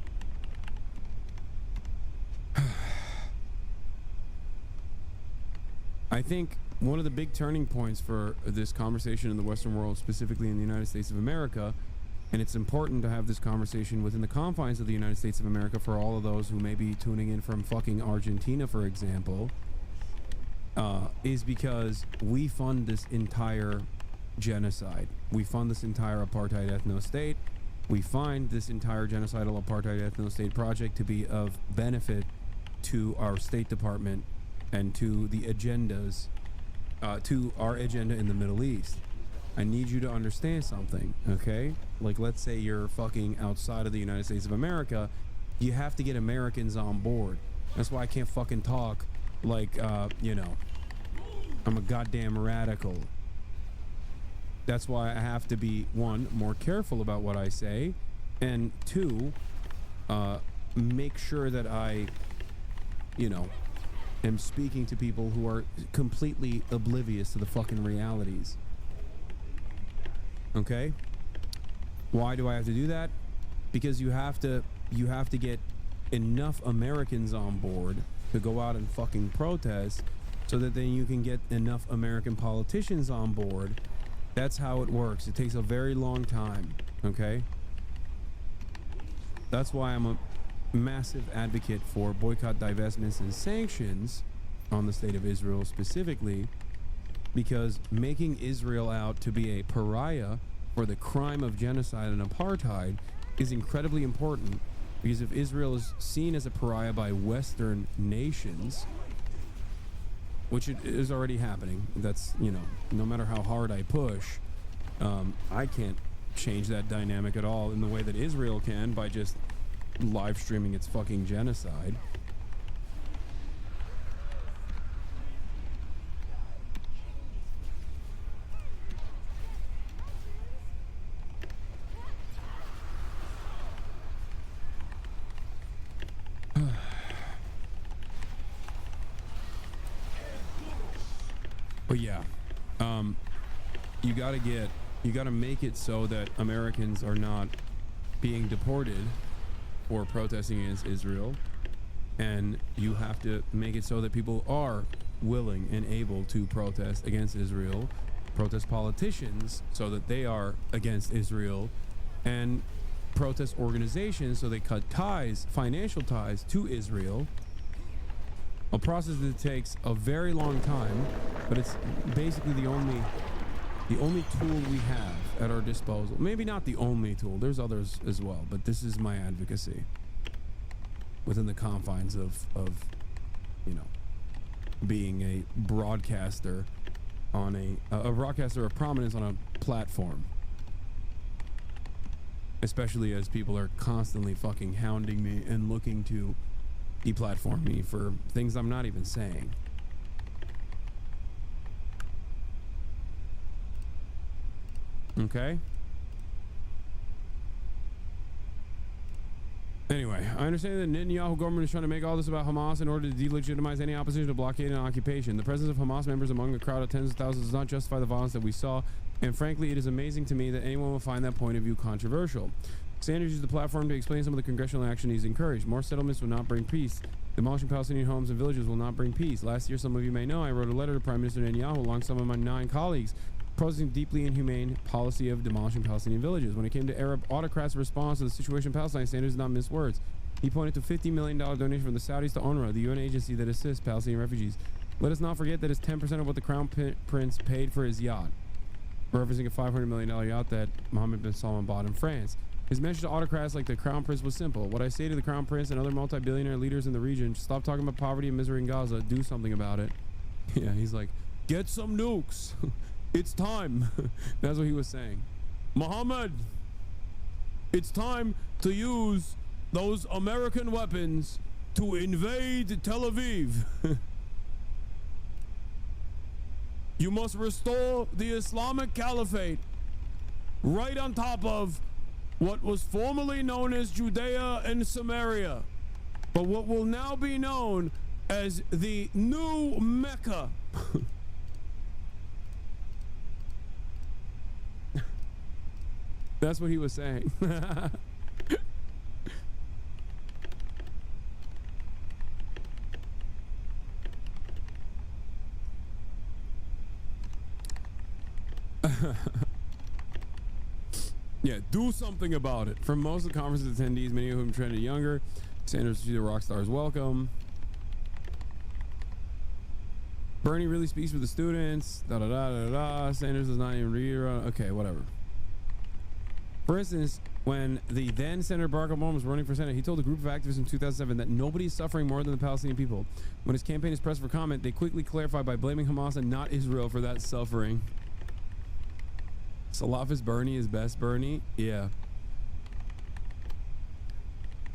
I think one of the big turning points for this conversation in the Western world, specifically in the United States of America, and it's important to have this conversation within the confines of the United States of America for all of those who may be tuning in from fucking Argentina, for example, is because we fund this entire genocide. We fund this entire apartheid ethno-state. We find this entire genocidal apartheid ethno-state project to be of benefit to our State Department and to the agendas, to our agenda in the Middle East. I need you to understand something, okay? Like, let's say you're fucking outside of the United States of America, you have to get Americans on board. That's why I can't fucking talk like, you know, I'm a goddamn radical. That's why I have to be, one, more careful about what I say, and two, make sure that I, you know, am speaking to people who are completely oblivious to the fucking realities. Okay? Why do I have to do that? Because you have to get enough Americans on board to go out and fucking protest so that then you can get enough American politicians on board. That's how it works. It takes a very long time, okay? That's why I'm a massive advocate for boycott, divestments, and sanctions on the state of Israel specifically, because making Israel out to be a pariah for the crime of genocide and apartheid is incredibly important, because if Israel is seen as a pariah by Western nations, which it is already happening, that's, you know, no matter how hard I push, I can't change that dynamic at all in the way that Israel can by just live streaming its fucking genocide. But yeah, you gotta make it so that Americans are not being deported for protesting against Israel, and you have to make it so that people are willing and able to protest against Israel, protest politicians so that they are against Israel, and protest organizations so they cut ties, financial ties to Israel. A process that takes a very long time, but it's basically the only tool we have at our disposal. Maybe not the only tool, there's others as well, but this is my advocacy within the confines of you know, being a broadcaster on a broadcaster of prominence on a platform. Especially as people are constantly fucking hounding me and looking to deplatform me for things I'm not even saying. Okay? Anyway, I understand that the Netanyahu government is trying to make all this about Hamas in order to delegitimize any opposition to blockade and occupation. The presence of Hamas members among a crowd of tens of thousands does not justify the violence that we saw, and frankly, it is amazing to me that anyone will find that point of view controversial. Sanders used the platform to explain some of the congressional action he's encouraged. More settlements will not bring peace. Demolishing Palestinian homes and villages will not bring peace. Last year, some of you may know, I wrote a letter to Prime Minister Netanyahu along some of my 9 colleagues, protesting deeply inhumane policy of demolishing Palestinian villages. When it came to Arab autocrats' response to the situation in Palestine, Sanders did not mince words. He pointed to $50 million donation from the Saudis to UNRWA, the UN agency that assists Palestinian refugees. Let us not forget that it's 10% of what the Crown Prince paid for his yacht, referencing a $500 million yacht that Mohammed bin Salman bought in France. His message to autocrats like the Crown Prince was simple. What I say to the Crown Prince and other multi-billionaire leaders in the region, stop talking about poverty and misery in Gaza, do something about it. Yeah, he's like, get some nukes. It's time. That's what he was saying. Mohammed, it's time to use those American weapons to invade Tel Aviv. You must restore the Islamic Caliphate right on top of what was formerly known as Judea and Samaria, but what will now be known as the new Mecca. That's what he was saying. Yeah, do something about it. From most of the conference attendees, many of whom trended younger, Sanders to the rock stars welcome. Bernie really speaks for the students. Da da da da da. Sanders does not even read. Okay, whatever. For instance, when the then Senator Barack Obama was running for Senate, he told a group of activists in 2007 that nobody is suffering more than the Palestinian people. When his campaign is pressed for comment, they quickly clarified by blaming Hamas and not Israel for that suffering. Salafist Bernie is best Bernie? Yeah.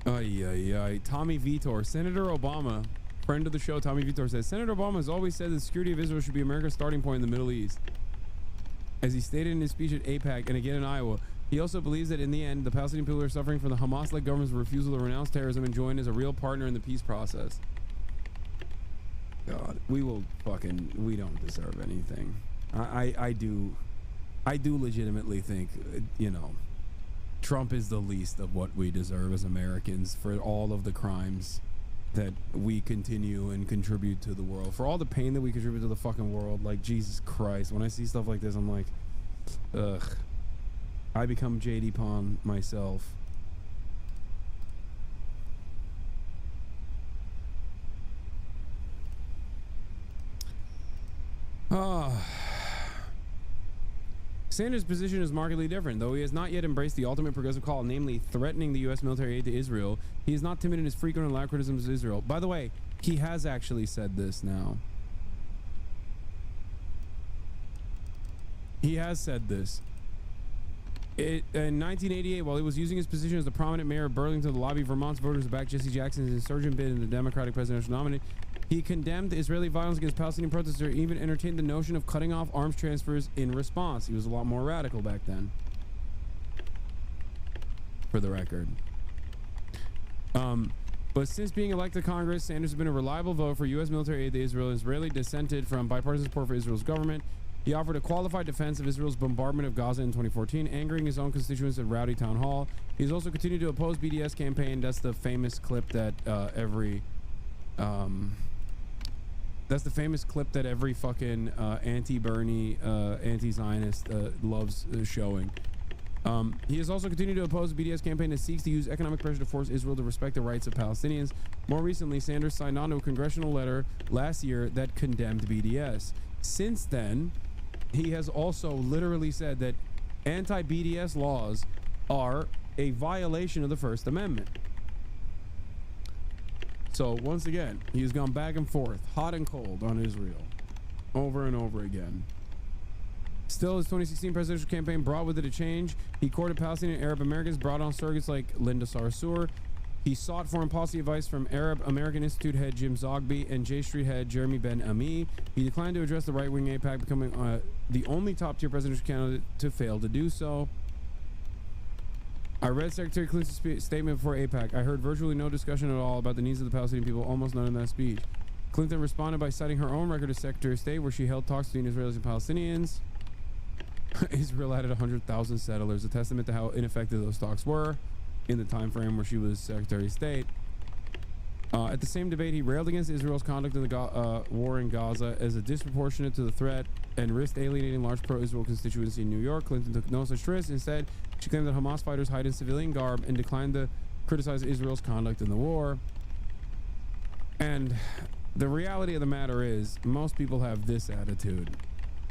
Tommy Vitor. Senator Obama, friend of the show, Tommy Vitor says, Senator Obama has always said that the security of Israel should be America's starting point in the Middle East. As he stated in his speech at AIPAC and again in Iowa, he also believes that in the end, the Palestinian people are suffering from the Hamas-led government's refusal to renounce terrorism and join as a real partner in the peace process. God, we don't deserve anything. I do legitimately think, you know, Trump is the least of what we deserve as Americans for all of the crimes that we continue and contribute to the world, for all the pain that we contribute to the fucking world. Like, Jesus Christ, when I see stuff like this, I'm like, ugh. I become JD Pond myself. Sanders' position is markedly different. Though he has not yet embraced the ultimate progressive call, namely threatening the U.S. military aid to Israel, he is not timid in his frequent and loud criticisms of Israel. By the way, he has actually said this now. He has said this. In 1988, while he was using his position as the prominent mayor of Burlington to lobby Vermont's voters to back Jesse Jackson's insurgent bid in the Democratic presidential nominee, he condemned Israeli violence against Palestinian protesters, even entertained the notion of cutting off arms transfers in response. He was a lot more radical back then, for the record. But since being elected to Congress, Sanders has been a reliable vote for U.S. military aid to Israel and has rarely dissented from bipartisan support for Israel's government. He offered a qualified defense of Israel's bombardment of Gaza in 2014, angering his own constituents at Rowdy Town Hall. He's also continued to oppose BDS campaign. That's the famous clip that every fucking anti-Bernie, anti-Zionist loves showing. He has also continued to oppose the BDS campaign that seeks to use economic pressure to force Israel to respect the rights of Palestinians. More recently, Sanders signed on to a congressional letter last year that condemned BDS. Since then, he has also literally said that anti-BDS laws are a violation of the First Amendment. So once again, he's gone back and forth, hot and cold on Israel, over and over again. Still, his 2016 presidential campaign brought with it a change. He courted Palestinian Arab Americans, brought on surrogates like Linda Sarsour. He sought foreign policy advice from Arab American Institute head Jim Zogby and J Street head Jeremy Ben-Ami. He declined to address the right-wing AIPAC, becoming the only top-tier presidential candidate to fail to do so. I read Secretary Clinton's statement before AIPAC. I heard virtually no discussion at all about the needs of the Palestinian people, almost none in that speech. Clinton responded by citing her own record as Secretary of State, where she held talks between Israelis and Palestinians. Israel added 100,000 settlers, a testament to how ineffective those talks were in the time frame where she was Secretary of State. At the same debate, he railed against Israel's conduct in the war in Gaza as a disproportionate to the threat and risked alienating large pro-Israel constituency in New York. Clinton took no such risk. Instead, she claimed that Hamas fighters hide in civilian garb and declined to criticize Israel's conduct in the war. And the reality of the matter is, most people have this attitude,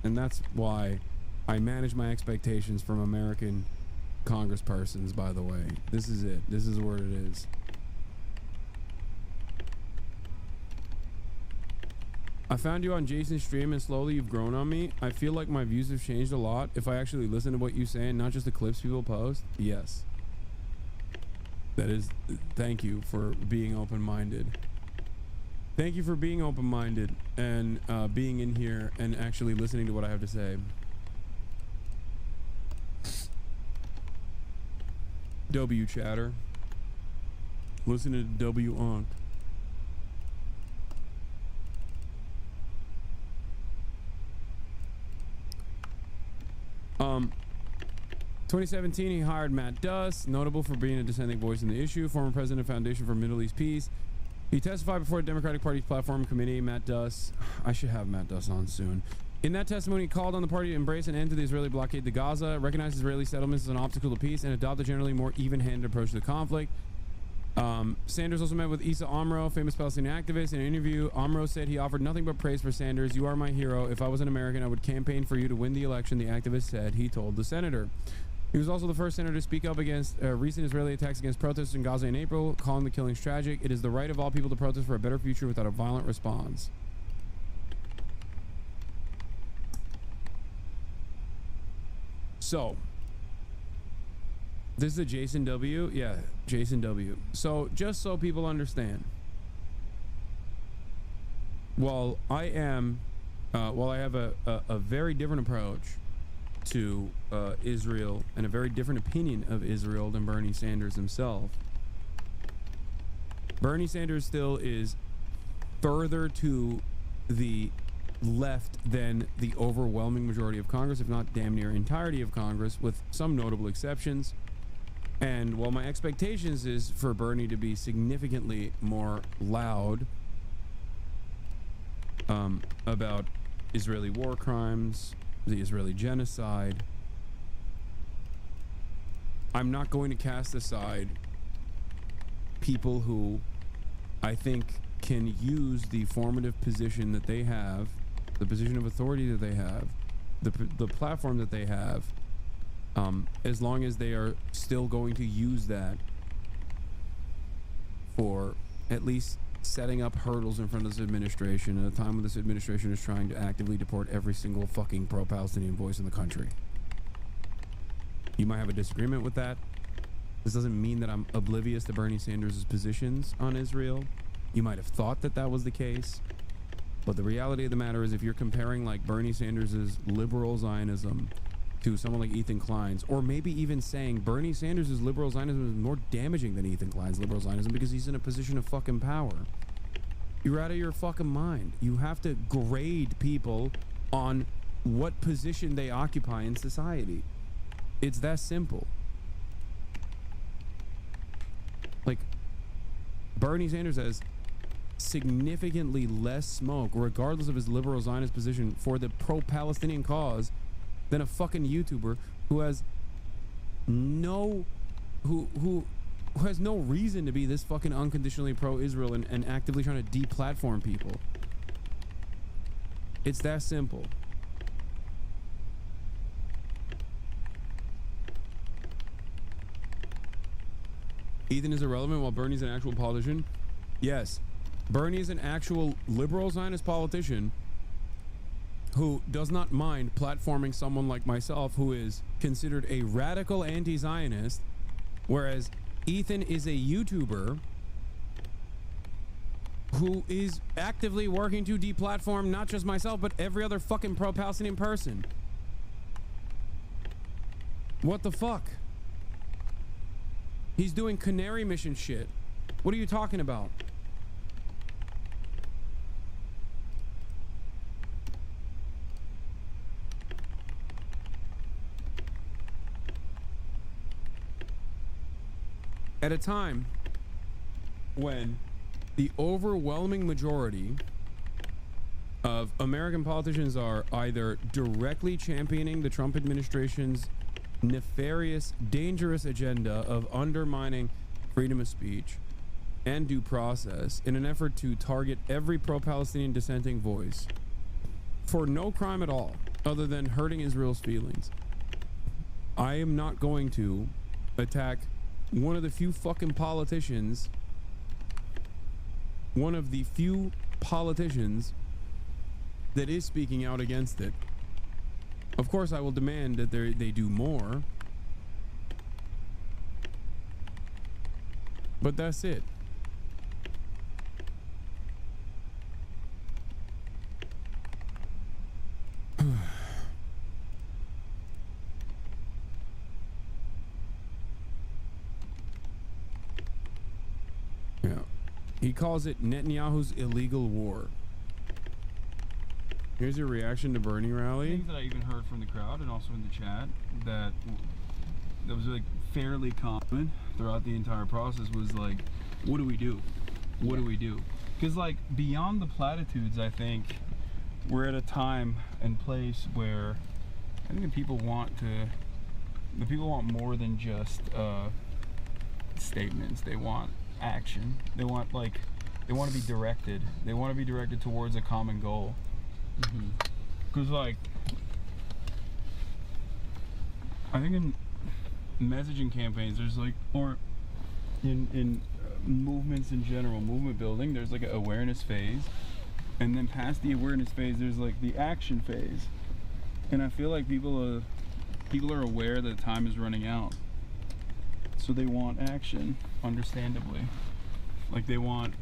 and that's why I manage my expectations from American congresspersons, by the way. This is it. This is where it is. I found you on Jason's stream and slowly you've grown on me. I feel like my views have changed a lot if I actually listen to what you say and not just the clips people post. Yes. That is, thank you for being open-minded. Thank you for being open-minded and being in here and actually listening to what I have to say. W chatter. Listen to W on. 2017, he hired Matt Duss, notable for being a dissenting voice in the issue, former president of Foundation for Middle East Peace. He testified before the Democratic Party's platform committee. Matt Duss, I should have Matt Duss on soon. In that testimony, he called on the party to embrace an end to the Israeli blockade to Gaza, recognize Israeli settlements as an obstacle to peace, and adopt a generally more even-handed approach to the conflict. Sanders also met with Issa Amro, famous Palestinian activist. In an interview, Amro said he offered nothing but praise for Sanders. "You are my hero. If I was an American, I would campaign for you to win the election," the activist said. He told the senator. He was also the first senator to speak up against recent Israeli attacks against protesters in Gaza in April, calling the killings tragic. "It is the right of all people to protest for a better future without a violent response." So, this is a Jason W. Yeah, Jason W. So, just so people understand, while I have a very different approach to Israel and a very different opinion of Israel than Bernie Sanders himself, Bernie Sanders still is further to the left than the overwhelming majority of Congress, if not damn near entirety of Congress, with some notable exceptions. And while my expectations is for Bernie to be significantly more loud about Israeli war crimes, the Israeli genocide, I'm not going to cast aside people who I think can use the formative position that they have, the position of authority that they have, the platform that they have, as long as they are still going to use that for at least setting up hurdles in front of this administration at a time when this administration is trying to actively deport every single fucking pro-Palestinian voice in the country. You might have a disagreement with that. This doesn't mean that I'm oblivious to Bernie Sanders' positions on Israel. You might have thought that that was the case. But the reality of the matter is, if you're comparing like Bernie Sanders' liberal Zionism to someone like Ethan Klein's, or maybe even saying Bernie Sanders' liberal Zionism is more damaging than Ethan Klein's liberal Zionism because he's in a position of fucking power, you're out of your fucking mind. You have to grade people on what position they occupy in society. It's that simple. Like, Bernie Sanders has significantly less smoke, regardless of his liberal Zionist position, for the pro-Palestinian cause than a fucking YouTuber who has no has no reason to be this fucking unconditionally pro-Israel and actively trying to deplatform people. It's that simple. Ethan is irrelevant while Bernie's an actual politician. Yes, Bernie is an actual liberal Zionist politician who does not mind platforming someone like myself who is considered a radical anti-Zionist, whereas Ethan is a YouTuber who is actively working to deplatform not just myself, but every other fucking pro-Palestinian person. What the fuck? He's doing canary mission shit. What are you talking about? At a time when the overwhelming majority of American politicians are either directly championing the Trump administration's nefarious, dangerous agenda of undermining freedom of speech and due process in an effort to target every pro-Palestinian dissenting voice for no crime at all other than hurting Israel's feelings, I am not going to attack one of the few fucking politicians, one of the few politicians that is speaking out against it. Of course, I will demand that they do more, but that's it. Yeah, he calls it Netanyahu's illegal war. Here's your reaction to Bernie rally. Things that I even heard from the crowd and also in the chat that was like fairly common throughout the entire process was like, what do we do? What do we do? Because like beyond the platitudes, I think we're at a time and place where I think the people want more than just statements. They want action. They want to be directed. They want to be directed towards a common goal. Because like I think in messaging campaigns there's like, or in movements in general, movement building, there's like an awareness phase, and then past the awareness phase there's like the action phase, and I feel like people are aware that time is running out, so they want action, understandably. Like they want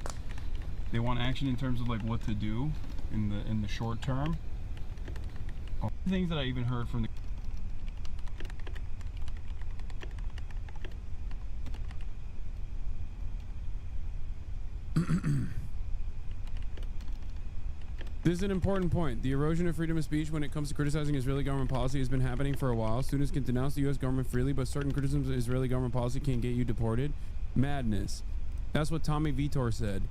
action in terms of like what to do in the short term. All the things that I even heard from the This is an important point. The erosion of freedom of speech when it comes to criticizing Israeli government policy has been happening for a while. Students can denounce the U.S. government freely, but certain criticisms of Israeli government policy can get you deported. Madness. That's what Tommy Vitor said.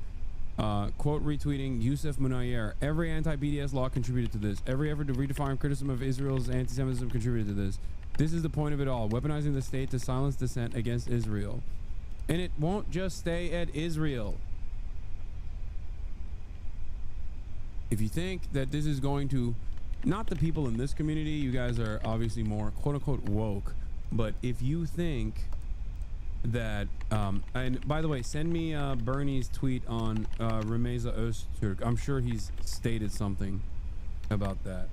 Quote retweeting Youssef Munayer. Every anti-BDS law contributed to this. Every effort to redefine criticism of Israel's anti-Semitism contributed to this. This is the point of it all. Weaponizing the state to silence dissent against Israel. And it won't just stay at Israel. If you think that this is going to, not the people in this community, you guys are obviously more quote-unquote woke, but if you think that, and by the way, send me Bernie's tweet on Remeza Öztürk. I'm sure he's stated something about that.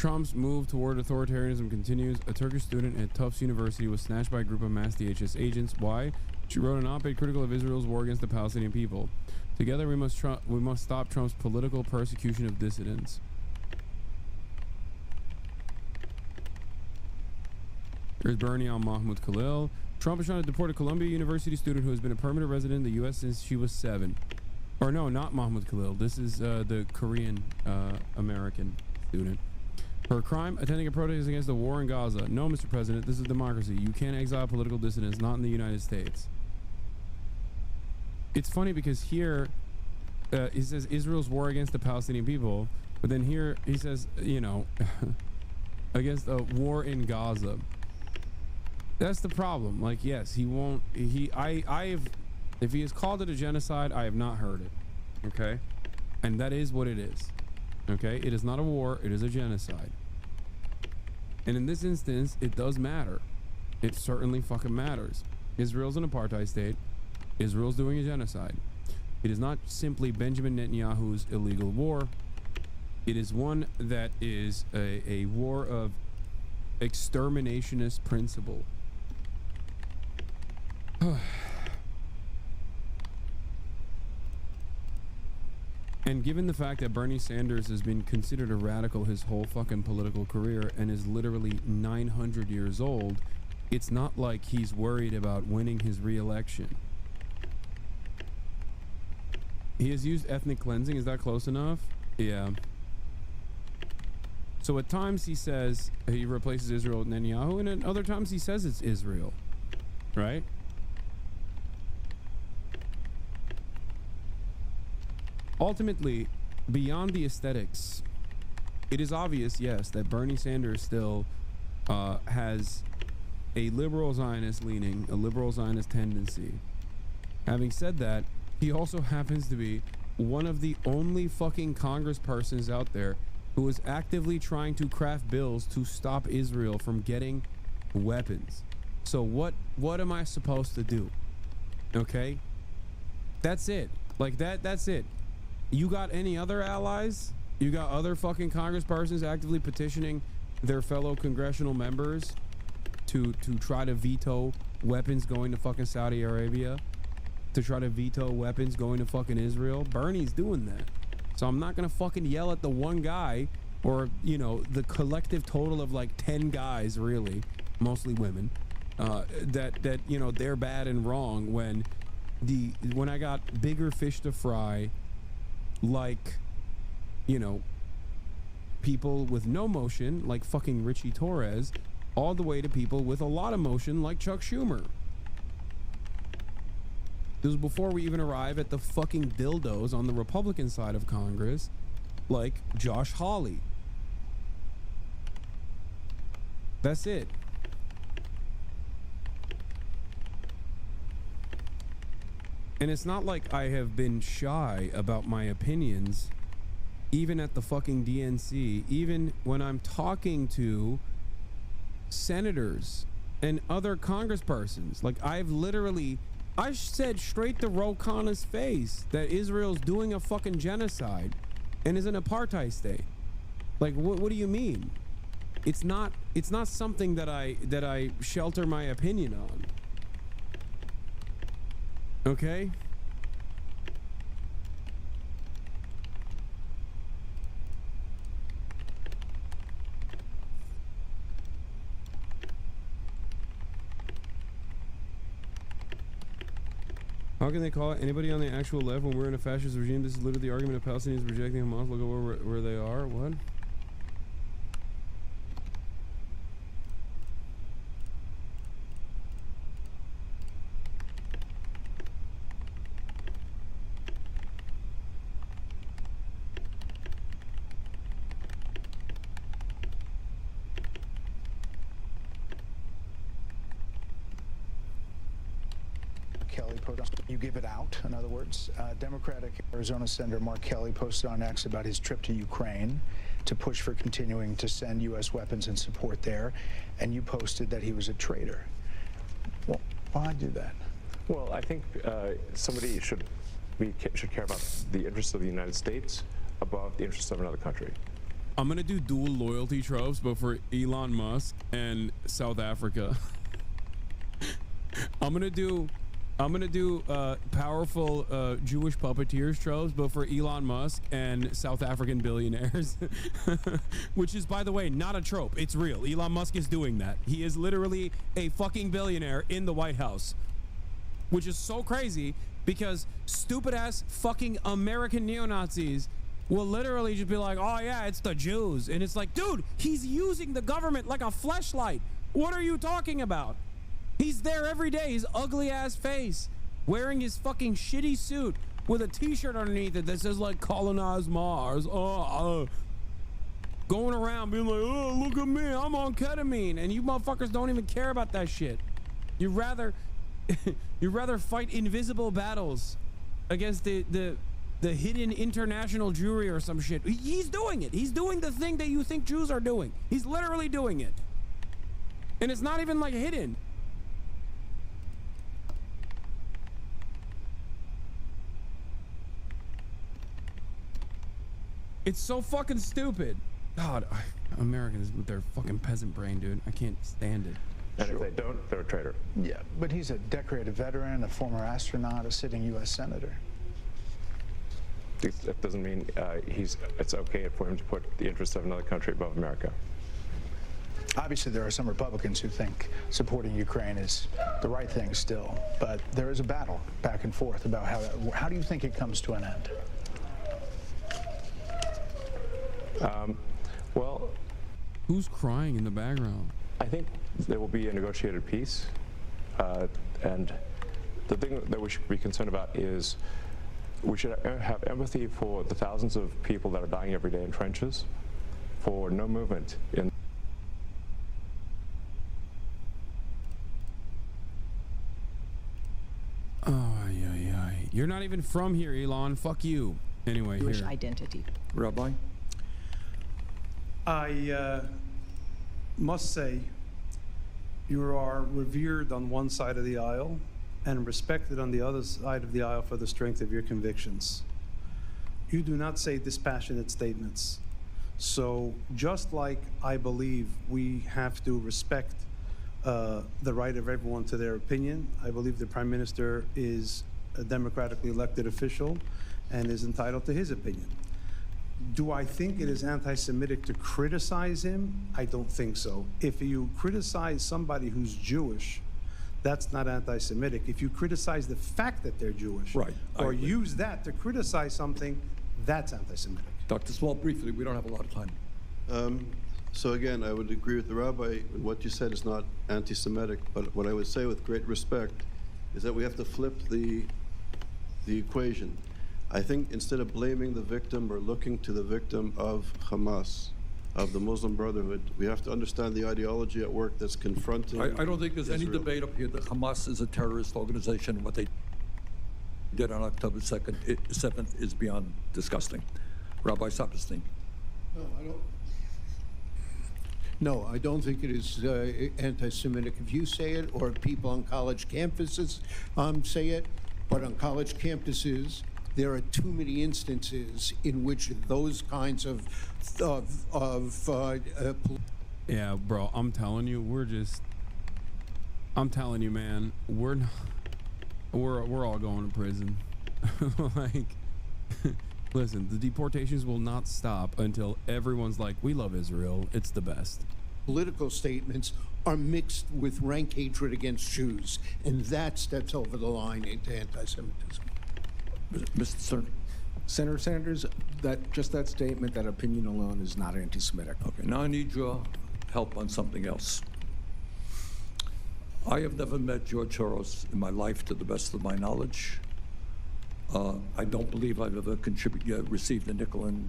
Trump's move toward authoritarianism continues. A Turkish student at Tufts University was snatched by a group of mass DHS agents. Why? She wrote an op-ed critical of Israel's war against the Palestinian people. Together, we must stop Trump's political persecution of dissidents. Here's Bernie on Mahmoud Khalil. Trump is trying to deport a Columbia University student who has been a permanent resident in the U.S. since she was 7. Or no, not Mahmoud Khalil. This is the Korean American student. Her crime, attending a protest against the war in Gaza. No, Mr. President, this is democracy. You can't exile political dissidents, not in the United States. It's funny because here he says Israel's war against the Palestinian people, but then here he says, you know, against a war in Gaza. That's the problem. Like, yes, he won't. If he has called it a genocide, I have not heard it. Okay, and that is what it is. Okay, it is not a war. It is a genocide. And in this instance, it does matter. It certainly fucking matters. Israel's an apartheid state. Israel's doing a genocide. It is not simply Benjamin Netanyahu's illegal war. It is one that is a war of exterminationist principle. And given the fact that Bernie Sanders has been considered a radical his whole fucking political career and is literally 900 years old, it's not like he's worried about winning his re-election. He has used ethnic cleansing. Is that close enough? Yeah. So at times he says he replaces Israel with Netanyahu, and at other times he says it's Israel, right? Ultimately, beyond the aesthetics, it is obvious, yes, that Bernie Sanders still has a liberal Zionist leaning, a liberal Zionist tendency. Having said that, he also happens to be one of the only fucking congresspersons out there who is actively trying to craft bills to stop Israel from getting weapons. So what am I supposed to do? Okay? That's it. Like that's it. You got any other allies? You got other fucking congresspersons actively petitioning their fellow congressional members to try to veto weapons going to fucking Saudi Arabia, to try to veto weapons going to fucking Israel? Bernie's doing that. So I'm not gonna fucking yell at the one guy, or, you know, the collective total of like 10 guys, really, mostly women, that you know, they're bad and wrong when I got bigger fish to fry, like, you know, people with no motion like fucking Richie Torres, all the way to people with a lot of motion like Chuck Schumer. This was before we even arrive at the fucking dildos on the Republican side of Congress, like Josh Hawley. That's it. And it's not like I have been shy about my opinions, even at the fucking DNC, even when I'm talking to senators and other congresspersons. Like, I said straight to Ro Khanna's face that Israel's doing a fucking genocide and is an apartheid state. Like, what do you mean? It's not something that I shelter my opinion on. Okay? How can they call it anybody on the actual left when we're in a fascist regime? This is literally the argument of Palestinians rejecting Hamas. Look at where they are. What? You give it out, in other words. Democratic Arizona Senator Mark Kelly posted on X about his trip to Ukraine to push for continuing to send U.S. weapons and support there, and you posted that he was a traitor. Well, why do that? Well, I think somebody should care about the interests of the United States above the interests of another country. I'm gonna do dual loyalty tropes, but for Elon Musk and South Africa. I'm gonna do powerful Jewish puppeteers tropes, but for Elon Musk and South African billionaires, which is, by the way, not a trope. It's real. Elon Musk is doing that. He is literally a fucking billionaire in the White House, which is so crazy because stupid ass fucking American neo-Nazis will literally just be like, oh yeah, it's the Jews. And it's like, dude, he's using the government like a fleshlight. What are you talking about? He's there every day, his ugly ass face, wearing his fucking shitty suit with a t-shirt underneath it that says like colonize Mars. Going around being like, oh, look at me, I'm on ketamine. And you motherfuckers don't even care about that shit. You'd rather fight invisible battles against the hidden international Jewry or some shit. He's doing it. He's doing the thing that you think Jews are doing. He's literally doing it. And it's not even like hidden. It's so fucking stupid. God, Americans with their fucking peasant brain, dude. I can't stand it. And if they don't, they're a traitor. Yeah, but he's a decorated veteran, a former astronaut, a sitting U.S. senator. It doesn't mean it's okay for him to put the interests of another country above America. Obviously, there are some Republicans who think supporting Ukraine is the right thing still, but there is a battle back and forth about how do you think it comes to an end? Well, who's crying in the background? I think there will be a negotiated peace, and the thing that we should be concerned about is we should have empathy for the thousands of people that are dying every day in trenches, for no movement in. You're not even from here, Elon. Fuck you. Anyway, Jewish here. identity. Rabbi? I must say, you are revered on one side of the aisle and respected on the other side of the aisle for the strength of your convictions. You do not say dispassionate statements. So just like I believe we have to respect the right of everyone to their opinion, I believe the Prime Minister is a democratically elected official and is entitled to his opinion. Do I think it is anti-Semitic to criticize him? I don't think so. If you criticize somebody who's Jewish, that's not anti-Semitic. If you criticize the fact that they're Jewish, right, or use that to criticize something, that's anti-Semitic. Dr. Small, briefly, we don't have a lot of time. So again, I would agree with the rabbi. What you said is not anti-Semitic, but what I would say with great respect is that we have to flip the equation. I think instead of blaming the victim or looking to the victim of Hamas, of the Muslim Brotherhood, we have to understand the ideology at work that's confronting I don't think there's any Israel. debate up here that Hamas is a terrorist organization. What they did on October 7th is beyond disgusting. Rabbi Saperstein. No, I don't think it is anti-Semitic if you say it, or people on college campuses say it. But on college campuses, there are too many instances in which those kinds of yeah, bro, I'm telling you, man, we're all going to prison. Like, listen, the deportations will not stop until everyone's like, we love Israel, it's the best. Political statements are mixed with rank hatred against Jews, and that steps over the line into anti-Semitism. Mr. Stern. Senator Sanders, that statement, that opinion alone is not anti-Semitic. Okay, now I need your help on something else. I have never met George Soros in my life, to the best of my knowledge. I don't believe I've ever received a nickel in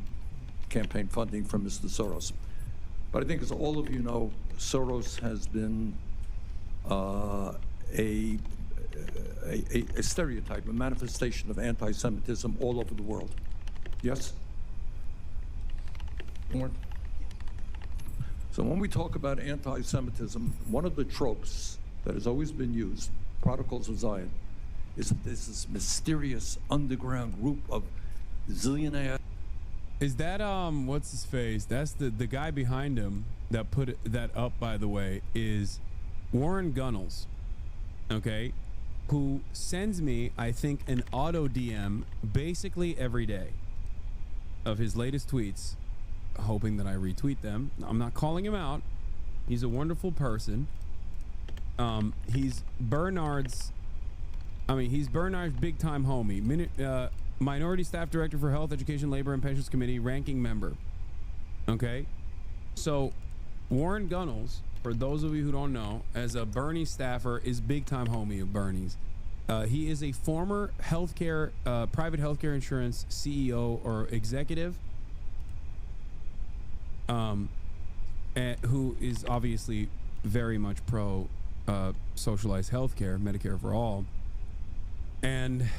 campaign funding from Mr. Soros. But I think, as all of you know, Soros has been a stereotype, a manifestation of anti-Semitism all over the world. Yes? More? So when we talk about anti-Semitism, one of the tropes that has always been used, Prodigals of Zion, is that there's this mysterious underground group of zillionaire Is that what's his face? That's the guy behind him that put that up, by the way, is Warren Gunnels, okay, who sends me, I think, an auto DM basically every day of his latest tweets, hoping that I retweet them. I'm not calling him out. He's a wonderful person. He's Bernard's big time homie. Minority Staff Director for Health, Education, Labor, and Pensions Committee, ranking member. Okay, so Warren Gunnels, for those of you who don't know, as a Bernie staffer, is big time homie of Bernie's. He is a former healthcare, private healthcare insurance CEO or executive, who is obviously very much pro socialized healthcare, Medicare for all, and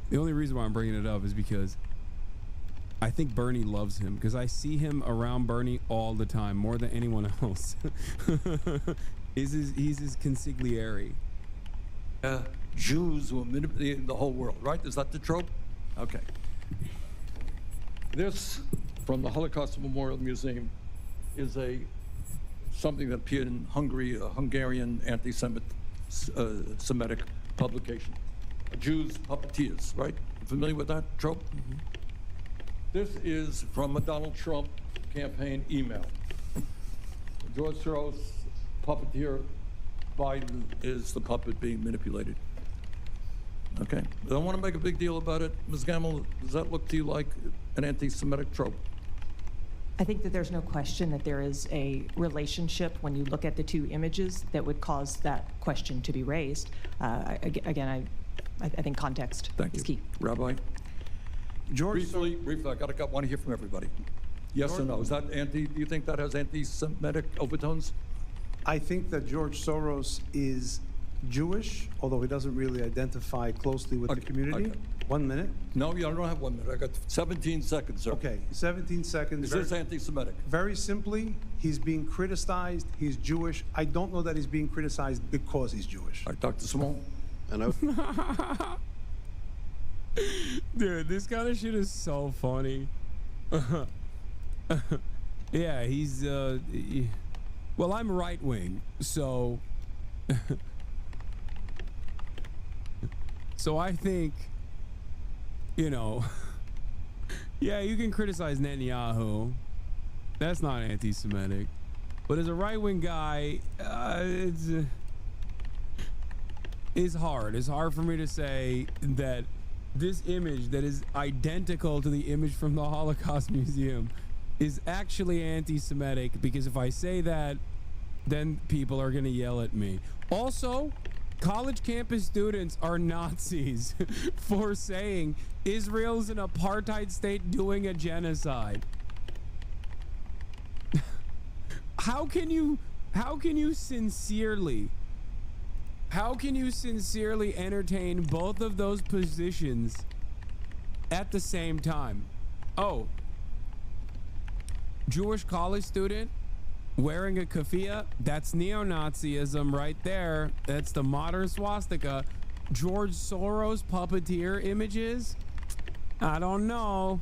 the only reason why I'm bringing it up is because I think Bernie loves him, because I see him around Bernie all the time, more than anyone else. He's his consigliere. Jews were manipulating the whole world, right? Is that the trope? Okay. This, from the Holocaust Memorial Museum, is something that appeared in Hungary, a Hungarian anti-Semitic publication. Jews puppeteers, right? Familiar with that trope? Mm-hmm. This is from a Donald Trump campaign email. George Soros, puppeteer. Biden is the puppet being manipulated. Okay. I don't want to make a big deal about it. Ms. Gamble, does that look to you like an anti-Semitic trope? I think that there's no question that there is a relationship when you look at the two images that would cause that question to be raised. Again, I think context is key. Rabbi? George, briefly, I want to hear from everybody. Yes or no? Is that do you think that has anti-Semitic overtones? I think that George Soros is Jewish, although he doesn't really identify closely with the community. Okay. 1 minute? No, I don't have 1 minute. I got 17 seconds, sir. Okay, 17 seconds. Is this anti-Semitic? Very simply, he's being criticized. He's Jewish. I don't know that he's being criticized because he's Jewish. All right, Dr. Simone. And Dude, this kind of shit is so funny. Yeah, he's well, I'm right wing, so so I think, you know, yeah, you can criticize Netanyahu. That's not anti-Semitic. But as a right-wing guy, it's hard. It's hard for me to say that this image that is identical to the image from the Holocaust Museum is actually anti-Semitic, because if I say that, then people are going to yell at me. Also, college campus students are Nazis for saying Israel's an apartheid state doing a genocide. How can you sincerely entertain both of those positions at the same time? Oh, Jewish college student wearing a keffiyeh, that's neo-Nazism right there. That's the modern swastika. George Soros puppeteer images? I don't know.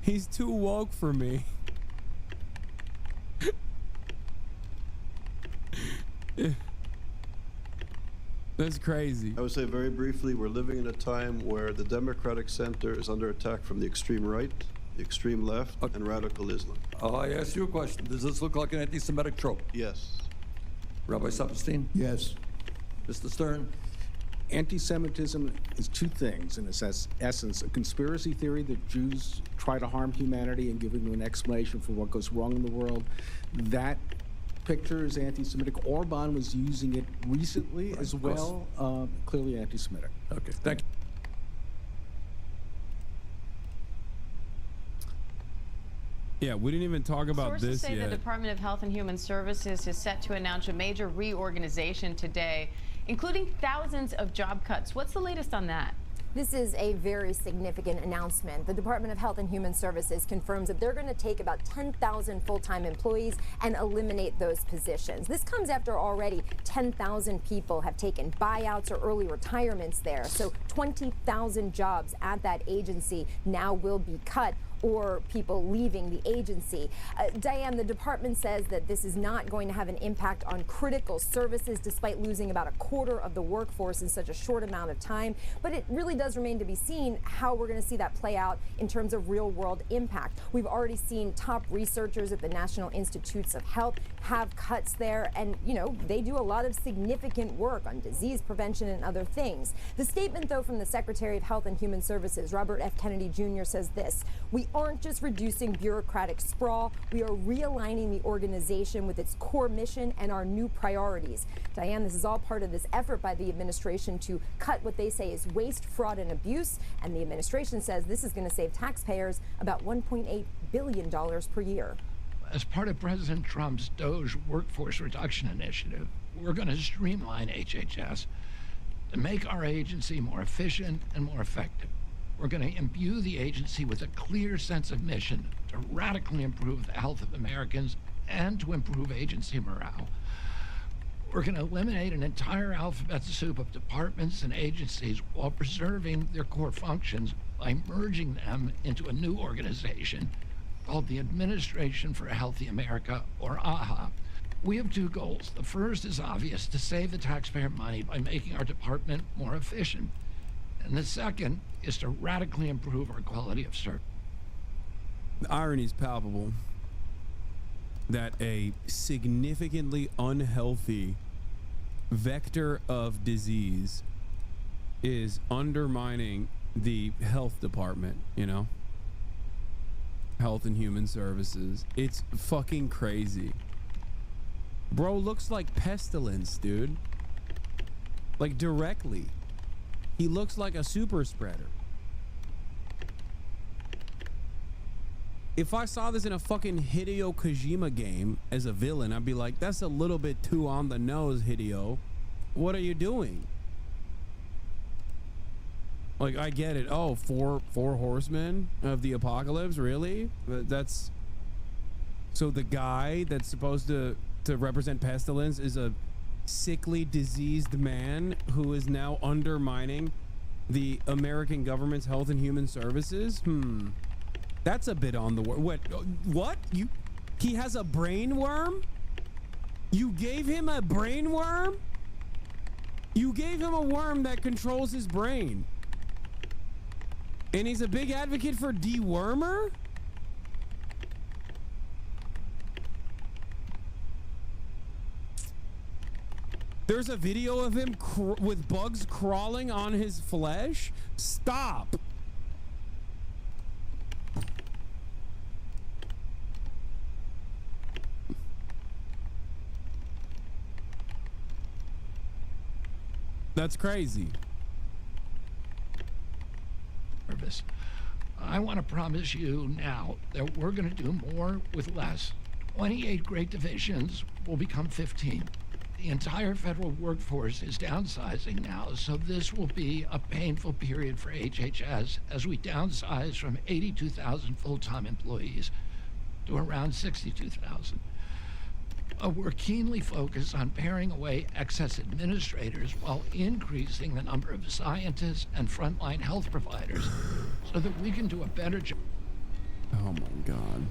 He's too woke for me. That's crazy. I would say very briefly, we're living in a time where the Democratic center is under attack from the extreme right, the extreme left, and radical Islam. I asked you a question. Does this look like an anti-Semitic trope? Yes. Rabbi Saperstein? Yes. Mr. Stern? Anti-Semitism is two things in its essence: a conspiracy theory that Jews try to harm humanity and giving them an explanation for what goes wrong in the world. That picture is anti-Semitic. Orban was using it recently as well. Clearly anti-Semitic. Okay, thank you. Yeah, we didn't even talk about Sources this say yet. the Department of Health and Human Services is set to announce a major reorganization today, including thousands of job cuts. What's the latest on that? This is a very significant announcement. The Department of Health and Human Services confirms that they're going to take about 10,000 full-time employees and eliminate those positions. This comes after already 10,000 people have taken buyouts or early retirements there. So 20,000 jobs at that agency now will be cut, or people leaving the agency. Diane, the department says that this is not going to have an impact on critical services, despite losing about a quarter of the workforce in such a short amount of time. But it really does remain to be seen how we're going to see that play out in terms of real-world impact. We've already seen top researchers at the National Institutes of Health have cuts there, and, you know, they do a lot of significant work on disease prevention and other things. The statement, though, from the Secretary of Health and Human Services, Robert F. Kennedy Jr., says this: "We aren't just reducing bureaucratic sprawl, we are realigning the organization with its core mission and our new priorities." Diane, this is all part of this effort by the administration to cut what they say is waste, fraud, and abuse. And the administration says this is going to save taxpayers about $1.8 billion per year. As part of President Trump's DOGE workforce reduction initiative, we're going to streamline HHS to make our agency more efficient and more effective. We're going to imbue the agency with a clear sense of mission to radically improve the health of Americans and to improve agency morale. We're going to eliminate an entire alphabet soup of departments and agencies while preserving their core functions by merging them into a new organization called the Administration for a Healthy America, or AHA. We have two goals. The first is obvious: to save the taxpayer money by making our department more efficient. And the second is to radically improve our quality of service. The irony is palpable that a significantly unhealthy vector of disease is undermining the health department, you know? Health and Human Services. It's fucking crazy. Bro looks like pestilence, dude. Like, directly. He looks like a super spreader. If I saw this in a fucking Hideo Kojima game as a villain, I'd be like, that's a little bit too on the nose, Hideo. What are you doing? Like, I get it. Oh, four horsemen of the apocalypse, really? That's... So the guy that's supposed to represent pestilence is a sickly, diseased man who is now undermining the American government's health and human services? That's a bit on the what? He has a brain worm? You gave him a brain worm? You gave him a worm that controls his brain. And he's a big advocate for dewormer? There's a video of him with bugs crawling on his flesh? Stop. That's crazy. I want to promise you now that we're going to do more with less. 28 great divisions will become 15. The entire federal workforce is downsizing now, so this will be a painful period for HHS as we downsize from 82,000 full-time employees to around 62,000. We're keenly focused on paring away excess administrators while increasing the number of scientists and frontline health providers so that we can do a better job. Oh my God.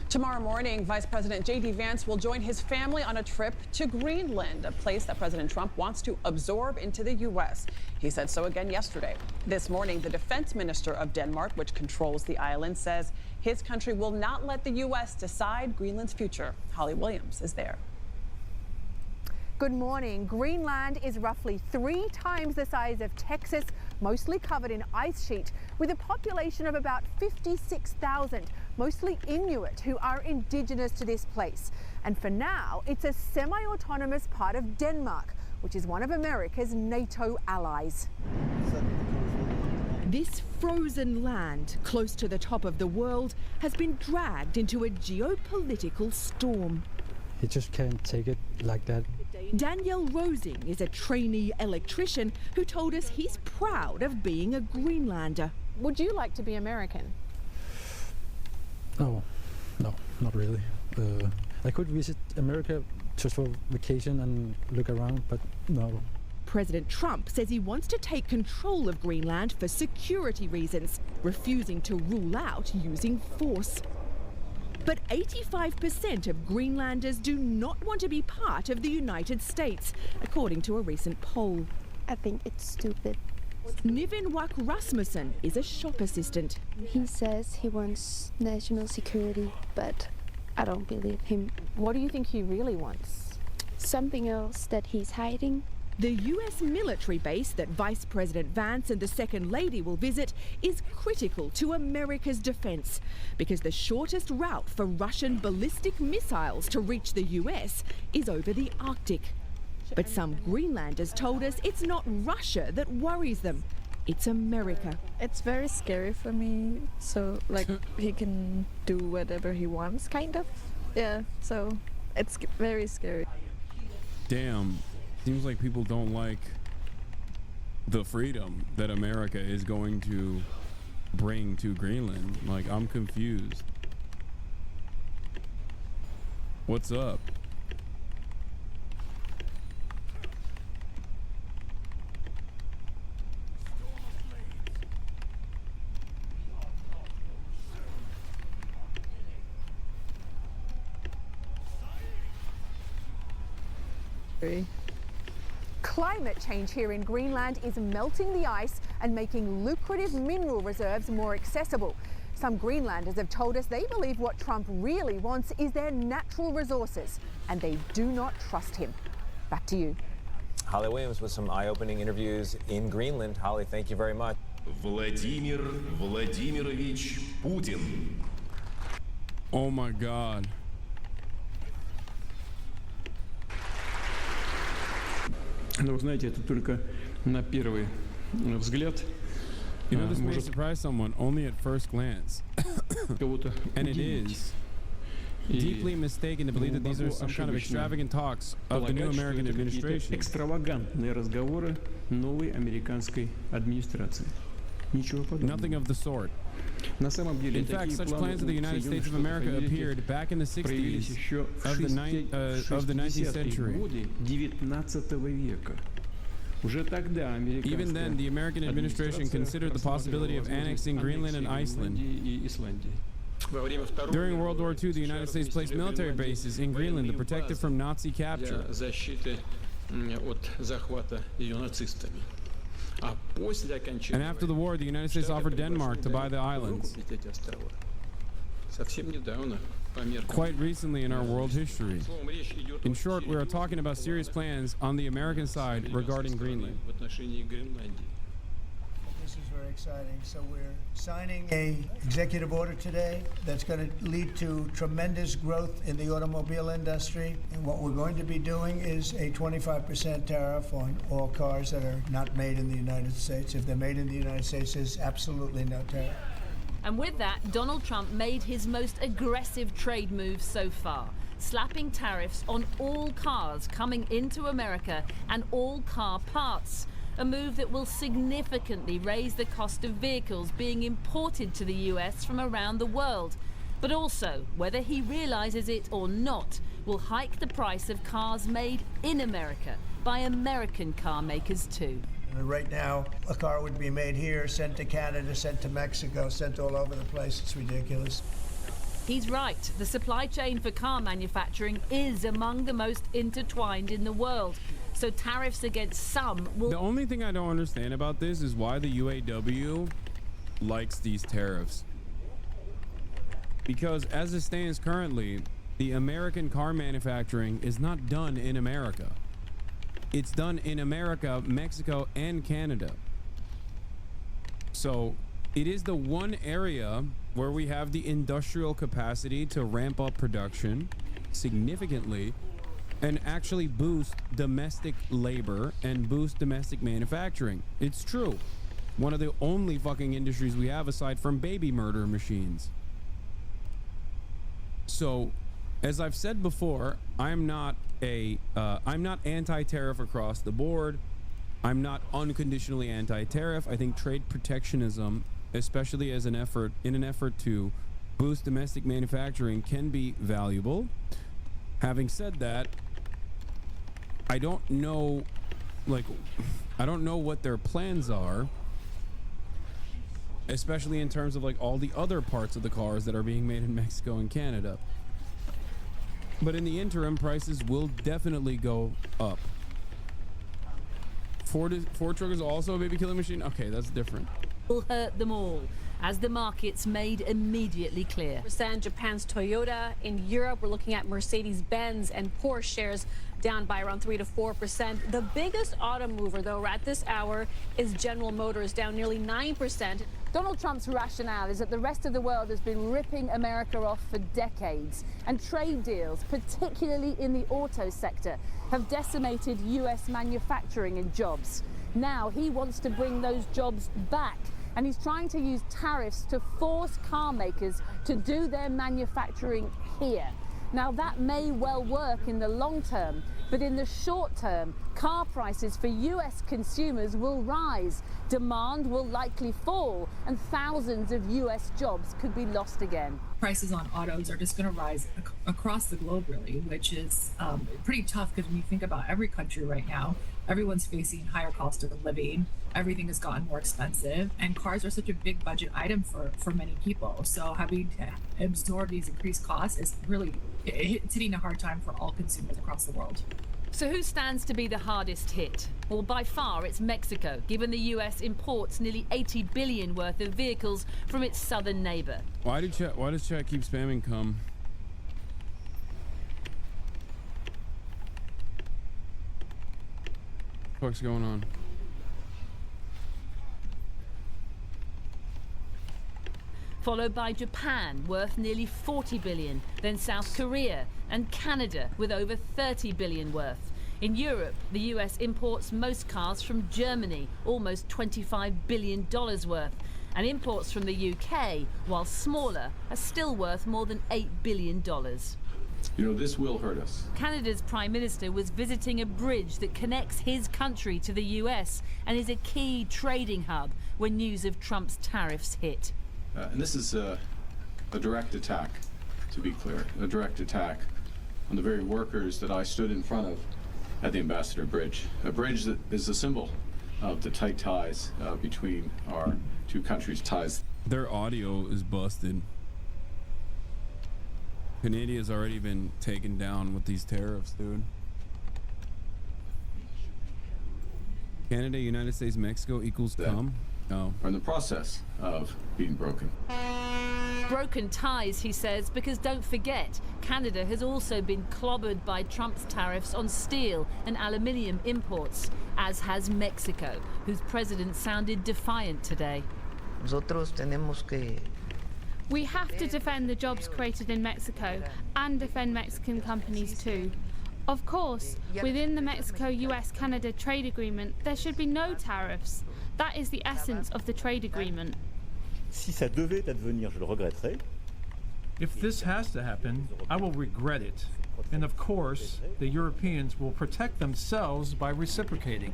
Tomorrow morning, Vice President J.D. Vance will join his family on a trip to Greenland, a place that President Trump wants to absorb into the U.S. He said so again yesterday. This morning, the defense minister of Denmark, which controls the island, says his country will not let the U.S. decide Greenland's future. Holly Williams is there. Good morning. Greenland is roughly 3 times the size of Texas, mostly covered in ice sheet, with a population of about 56,000, mostly Inuit, who are indigenous to this place. And for now, it's a semi-autonomous part of Denmark, which is one of America's NATO allies. This frozen land, close to the top of the world, has been dragged into a geopolitical storm. he just can't take it like that. Danielle Rosing is a trainee electrician who told us he's proud of being a Greenlander. Would you like to be American? No, not really. I could visit America just for vacation and look around, but no. President Trump says he wants to take control of Greenland for security reasons, refusing to rule out using force. But 85% of Greenlanders do not want to be part of the United States, according to a recent poll. I think it's stupid. Niven Wak Rasmussen is a shop assistant. He says he wants national security, but I don't believe him. What do you think he really wants? Something else that he's hiding. The US military base that Vice President Vance and the Second Lady will visit is critical to America's defense because the shortest route for Russian ballistic missiles to reach the US is over the Arctic. But some Greenlanders told us it's not Russia that worries them, it's America. It's very scary for me, so like he can do whatever he wants, kind of. Yeah, so it's very scary. Damn. Seems like people don't like the freedom that America is going to bring to Greenland. Like, I'm confused. What's up? Climate change here in Greenland is melting the ice and making lucrative mineral reserves more accessible. Some Greenlanders have told us they believe what Trump really wants is their natural resources, and they do not trust him. Back to you. Holly Williams with some eye-opening interviews in Greenland. Holly, thank you very much. Vladimir Vladimirovich Putin. Oh my God. Но вы знаете, это только на первый взгляд. You know, this may surprise someone only at first glance. And it is deeply mistaken to believe that these are some kind of extravagant talks of the new American administration. Экстравагантные разговоры новой американской администрации. Ничего подобного. Nothing of the sort. In fact, such plans of the United States of America appeared back in the 60s of the 19th century. Even then, the American administration considered the possibility of annexing Greenland and Iceland. During World War II, the United States placed military bases in Greenland to protect it from Nazi capture. And after the war, the United States offered Denmark to buy the islands. Quite recently in our world history. In short, we are talking about serious plans on the American side regarding Greenland. This is very exciting. So we're signing an executive order today that's going to lead to tremendous growth in the automobile industry. And what we're going to be doing is a 25% tariff on all cars that are not made in the United States. If they're made in the United States, there's absolutely no tariff. And with that, Donald Trump made his most aggressive trade move so far, slapping tariffs on all cars coming into America and all car parts. A move that will significantly raise the cost of vehicles being imported to the US from around the world. But also, whether he realizes it or not, will hike the price of cars made in America by American car makers too. Right now, a car would be made here, sent to Canada, sent to Mexico, sent all over the place. It's ridiculous. He's right. The supply chain for car manufacturing is among the most intertwined in the world. So tariffs against some will... The only thing I don't understand about this is why the UAW likes these tariffs. Because as it stands currently, the American car manufacturing is not done in America. It's done in America, Mexico, and Canada. So it is the one area where we have the industrial capacity to ramp up production significantly and actually boost domestic labor and boost domestic manufacturing. It's true. One of the only fucking industries we have aside from baby murder machines. So As I've said before, I'm not anti-tariff across the board. I'm not unconditionally anti-tariff. I think trade protectionism, especially in an effort to boost domestic manufacturing, can be valuable. Having said that, I don't know what their plans are, especially in terms of like all the other parts of the cars that are being made in Mexico and Canada. But in the interim, prices will definitely go up. Ford truck is also a baby killing machine? Okay, that's different. Will hurt them all, as the markets made immediately clear. Japan's Toyota. In Europe, we're looking at Mercedes-Benz and Porsche shares down by around 3 to 4%. The biggest auto mover, though, at this hour is General Motors, down nearly 9%. Donald Trump's rationale is that the rest of the world has been ripping America off for decades, and trade deals, particularly in the auto sector, have decimated U.S. manufacturing and jobs. Now he wants to bring those jobs back, and he's trying to use tariffs to force car makers to do their manufacturing here. Now that may well work in the long term, but in the short term, car prices for US consumers will rise, demand will likely fall, and thousands of US jobs could be lost again. Prices on autos are just going to rise across the globe, really, which is pretty tough because when you think about every country right now, everyone's facing higher cost of living. Everything has gotten more expensive, and cars are such a big budget item for many people. So having to absorb these increased costs is really, it's hitting a hard time for all consumers across the world. So who stands to be the hardest hit? Well, by far it's Mexico, given the US imports nearly 80 billion worth of vehicles from its southern neighbor. Why does chat keep spamming cum? What's going on? Followed by Japan, worth nearly 40 billion, then South Korea and Canada with over 30 billion worth. In Europe, the US imports most cars from Germany, almost $25 billion worth, and imports from the UK, while smaller, are still worth more than $8 billion. You know, this will hurt us. Canada's Prime Minister was visiting a bridge that connects his country to the US and is a key trading hub when news of Trump's tariffs hit. And this is a direct attack, to be clear, a direct attack on the very workers that I stood in front of at the Ambassador Bridge, a bridge that is a symbol of the tight ties between our two countries' ties. Their audio is busted. Canada's already been taken down with these tariffs, dude. Canada, United States, Mexico equals cum? No. We're in the process of being broken. Broken ties, he says, because don't forget, Canada has also been clobbered by Trump's tariffs on steel and aluminium imports, as has Mexico, whose president sounded defiant today. We have to defend the jobs created in Mexico and defend Mexican companies too. Of course, within the Mexico-US-Canada trade agreement, there should be no tariffs. That is the essence of the trade agreement. Si ça devait advenir, je le regretterais. If this has to happen, I will regret it. And of course, the Europeans will protect themselves by reciprocating.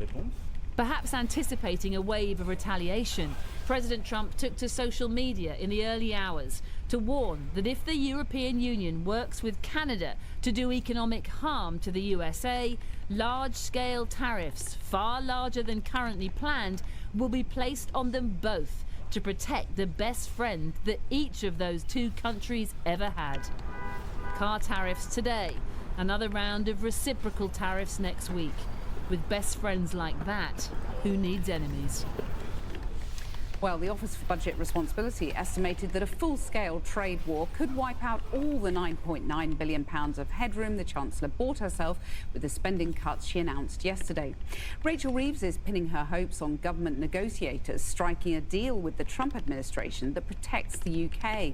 Perhaps anticipating a wave of retaliation, President Trump took to social media in the early hours to warn that if the European Union works with Canada to do economic harm to the USA, large-scale tariffs, far larger than currently planned, will be placed on them both to protect the best friend that each of those two countries ever had. Car tariffs today, another round of reciprocal tariffs next week. With best friends like that, who needs enemies? Well, the Office for Budget Responsibility estimated that a full-scale trade war could wipe out all the £9.9 billion of headroom the Chancellor bought herself with the spending cuts she announced yesterday. Rachel Reeves is pinning her hopes on government negotiators striking a deal with the Trump administration that protects the UK.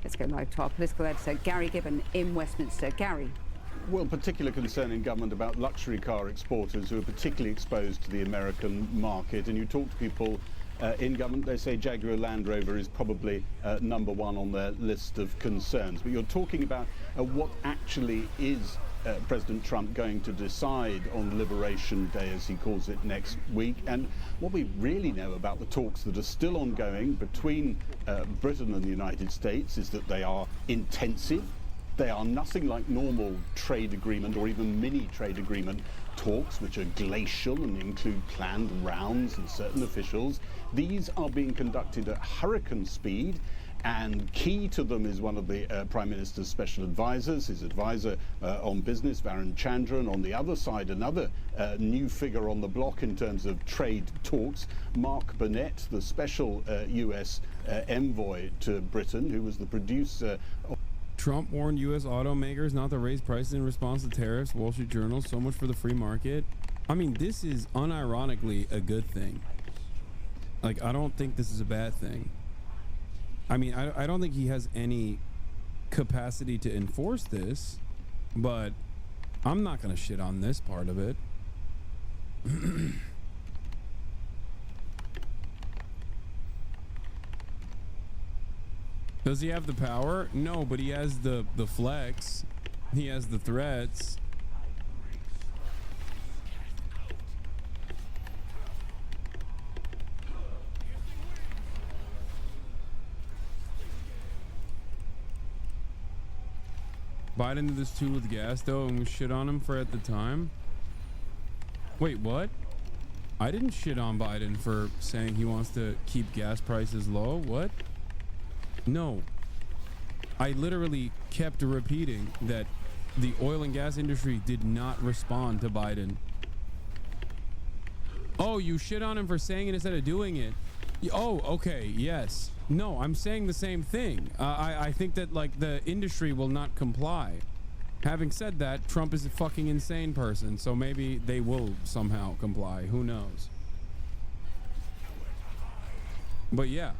Let's go live to our political editor, Gary Gibbon in Westminster. Gary. Well, particular concern in government about luxury car exporters who are particularly exposed to the American market. And you talk to people in government, they say Jaguar Land Rover is probably number one on their list of concerns. But you're talking about what actually is President Trump going to decide on Liberation Day, as he calls it, next week. And what we really know about the talks that are still ongoing between Britain and the United States is that they are intensive. They are nothing like normal trade agreement or even mini trade agreement talks, which are glacial and include planned rounds and certain officials. These are being conducted at hurricane speed, and key to them is one of the Prime Minister's special advisors, his advisor on business, Varun Chandran. On the other side, another new figure on the block in terms of trade talks, Mark Burnett, the special US envoy to Britain, who was the producer of Trump warned U.S. automakers not to raise prices in response to tariffs. Wall Street Journal, so much for the free market. I mean, this is unironically a good thing. Like, I don't think this is a bad thing. I mean, I don't think he has any capacity to enforce this, but I'm not going to shit on this part of it. Does he have the power? No, but he has the flex. He has the threats. Biden did this too with gas though, and we shit on him for at the time. Wait, what? I didn't shit on Biden for saying he wants to keep gas prices low. What? No, I literally kept repeating that the oil and gas industry did not respond to Biden. Oh, you shit on him for saying it instead of doing it. Oh, okay, yes. No, I'm saying the same thing. I think that like the industry will not comply. Having said that, Trump is a fucking insane person, so maybe they will somehow comply. Who knows? But yeah.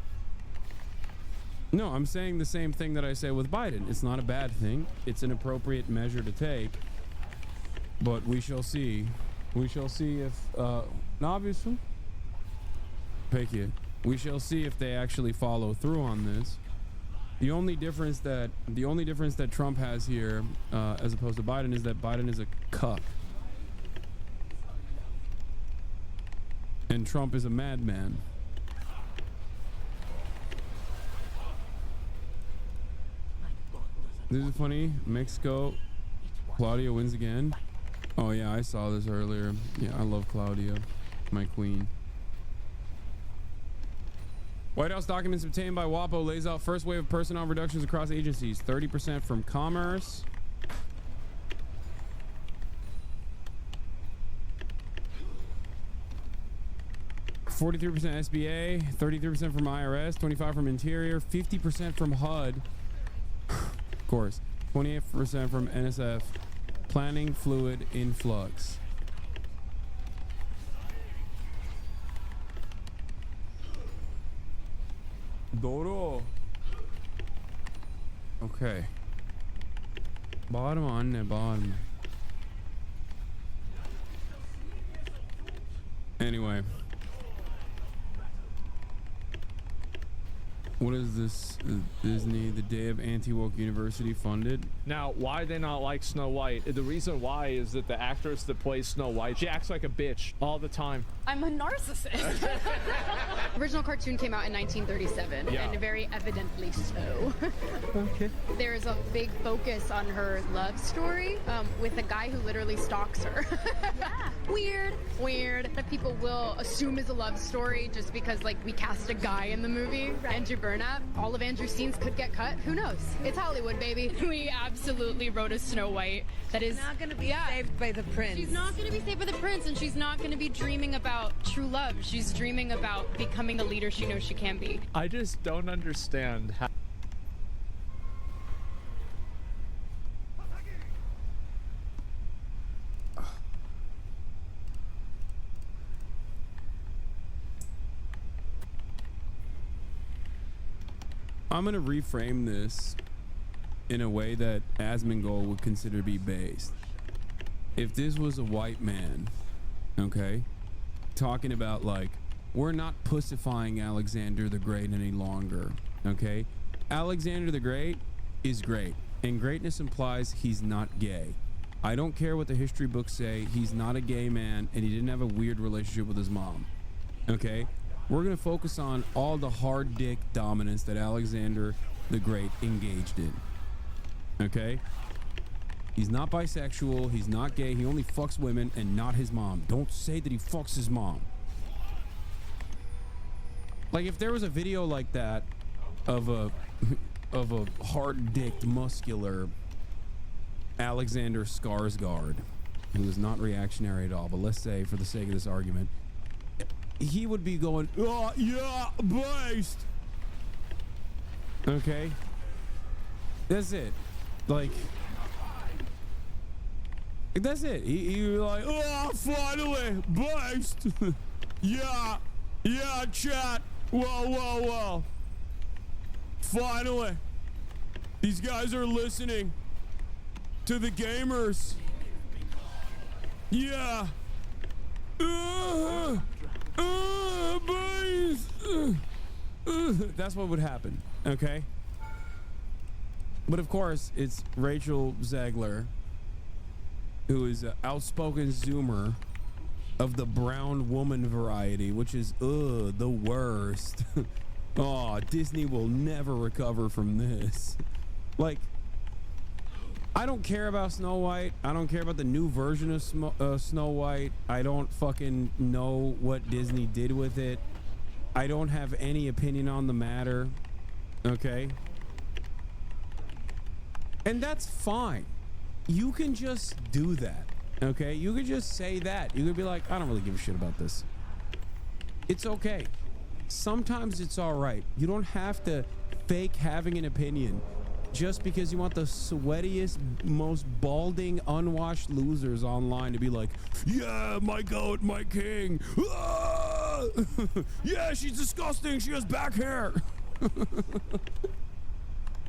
No, I'm saying the same thing that I say with Biden. It's not a bad thing. It's an appropriate measure to take. But we shall see. We shall see if obviously. Thank you. We shall see if they actually follow through on this. The only difference that Trump has here, as opposed to Biden, is that Biden is a cuck. And Trump is a madman. This is funny. Mexico, Claudia wins again. Oh yeah, I saw this earlier. Yeah, I love Claudia, my queen. White House documents obtained by WAPO lays out first wave of personnel reductions across agencies. 30% from Commerce. $43% SBA, 33% from IRS, 25% from Interior, 50% from HUD. Of course, 28% from NSF. Planning fluid influx. Doro. Okay. Bottom on the bottom. Anyway. What is this? Disney, the day of anti-woke university funded? Now, why they not like Snow White? The reason why is that the actress that plays Snow White, she acts like a bitch all the time. I'm a narcissist. Original cartoon came out in 1937, and very evidently so. Okay. There's a big focus on her love story with a guy who literally stalks her. Yeah. Weird. That people will assume is a love story just because, like, we cast a guy in the movie. Right. Andrew Burnap. All of Andrew's scenes could get cut. Who knows? It's Hollywood, baby. We absolutely wrote a Snow White that is not going to be saved by the prince. She's not going to be saved by the prince, and she's not going to be dreaming about true love. She's dreaming about becoming the leader she knows she can be. I just don't understand how. I'm going to reframe this in a way that Asmongold would consider to be based. If this was a white man, okay, talking about like we're not pussifying Alexander the Great any longer, okay? Alexander the Great is great, and greatness implies he's not gay. I don't care what the history books say. He's not a gay man, and he didn't have a weird relationship with his mom, okay? We're gonna focus on all the hard dick dominance that Alexander the Great engaged in, okay? He's not bisexual, he's not gay, he only fucks women and not his mom. Don't say that he fucks his mom. Like, if there was a video like that of a hard-dicked, muscular Alexander Skarsgård, who is not reactionary at all, but let's say, for the sake of this argument, he would be going, oh, yeah, based. Okay? That's it. Like, that's it. He like, oh, finally, based. Yeah, chat. Whoa. Finally, these guys are listening to the gamers. Yeah. That's what would happen, okay? But of course, it's Rachel Zegler, who is an outspoken Zoomer of the brown woman variety, which is the worst. Oh, Disney will never recover from this. Like, I don't care about Snow White. I don't care about the new version of Snow White. I don't fucking know what Disney did with it. I don't have any opinion on the matter, okay? And that's fine. You can just do that, okay? You could just say that. You could be like, I don't really give a shit about this. It's okay. Sometimes it's all right. You don't have to fake having an opinion just because you want the sweatiest, most balding, unwashed losers online to be like, yeah, my goat, my king. Ah! Yeah, she's disgusting. She has back hair.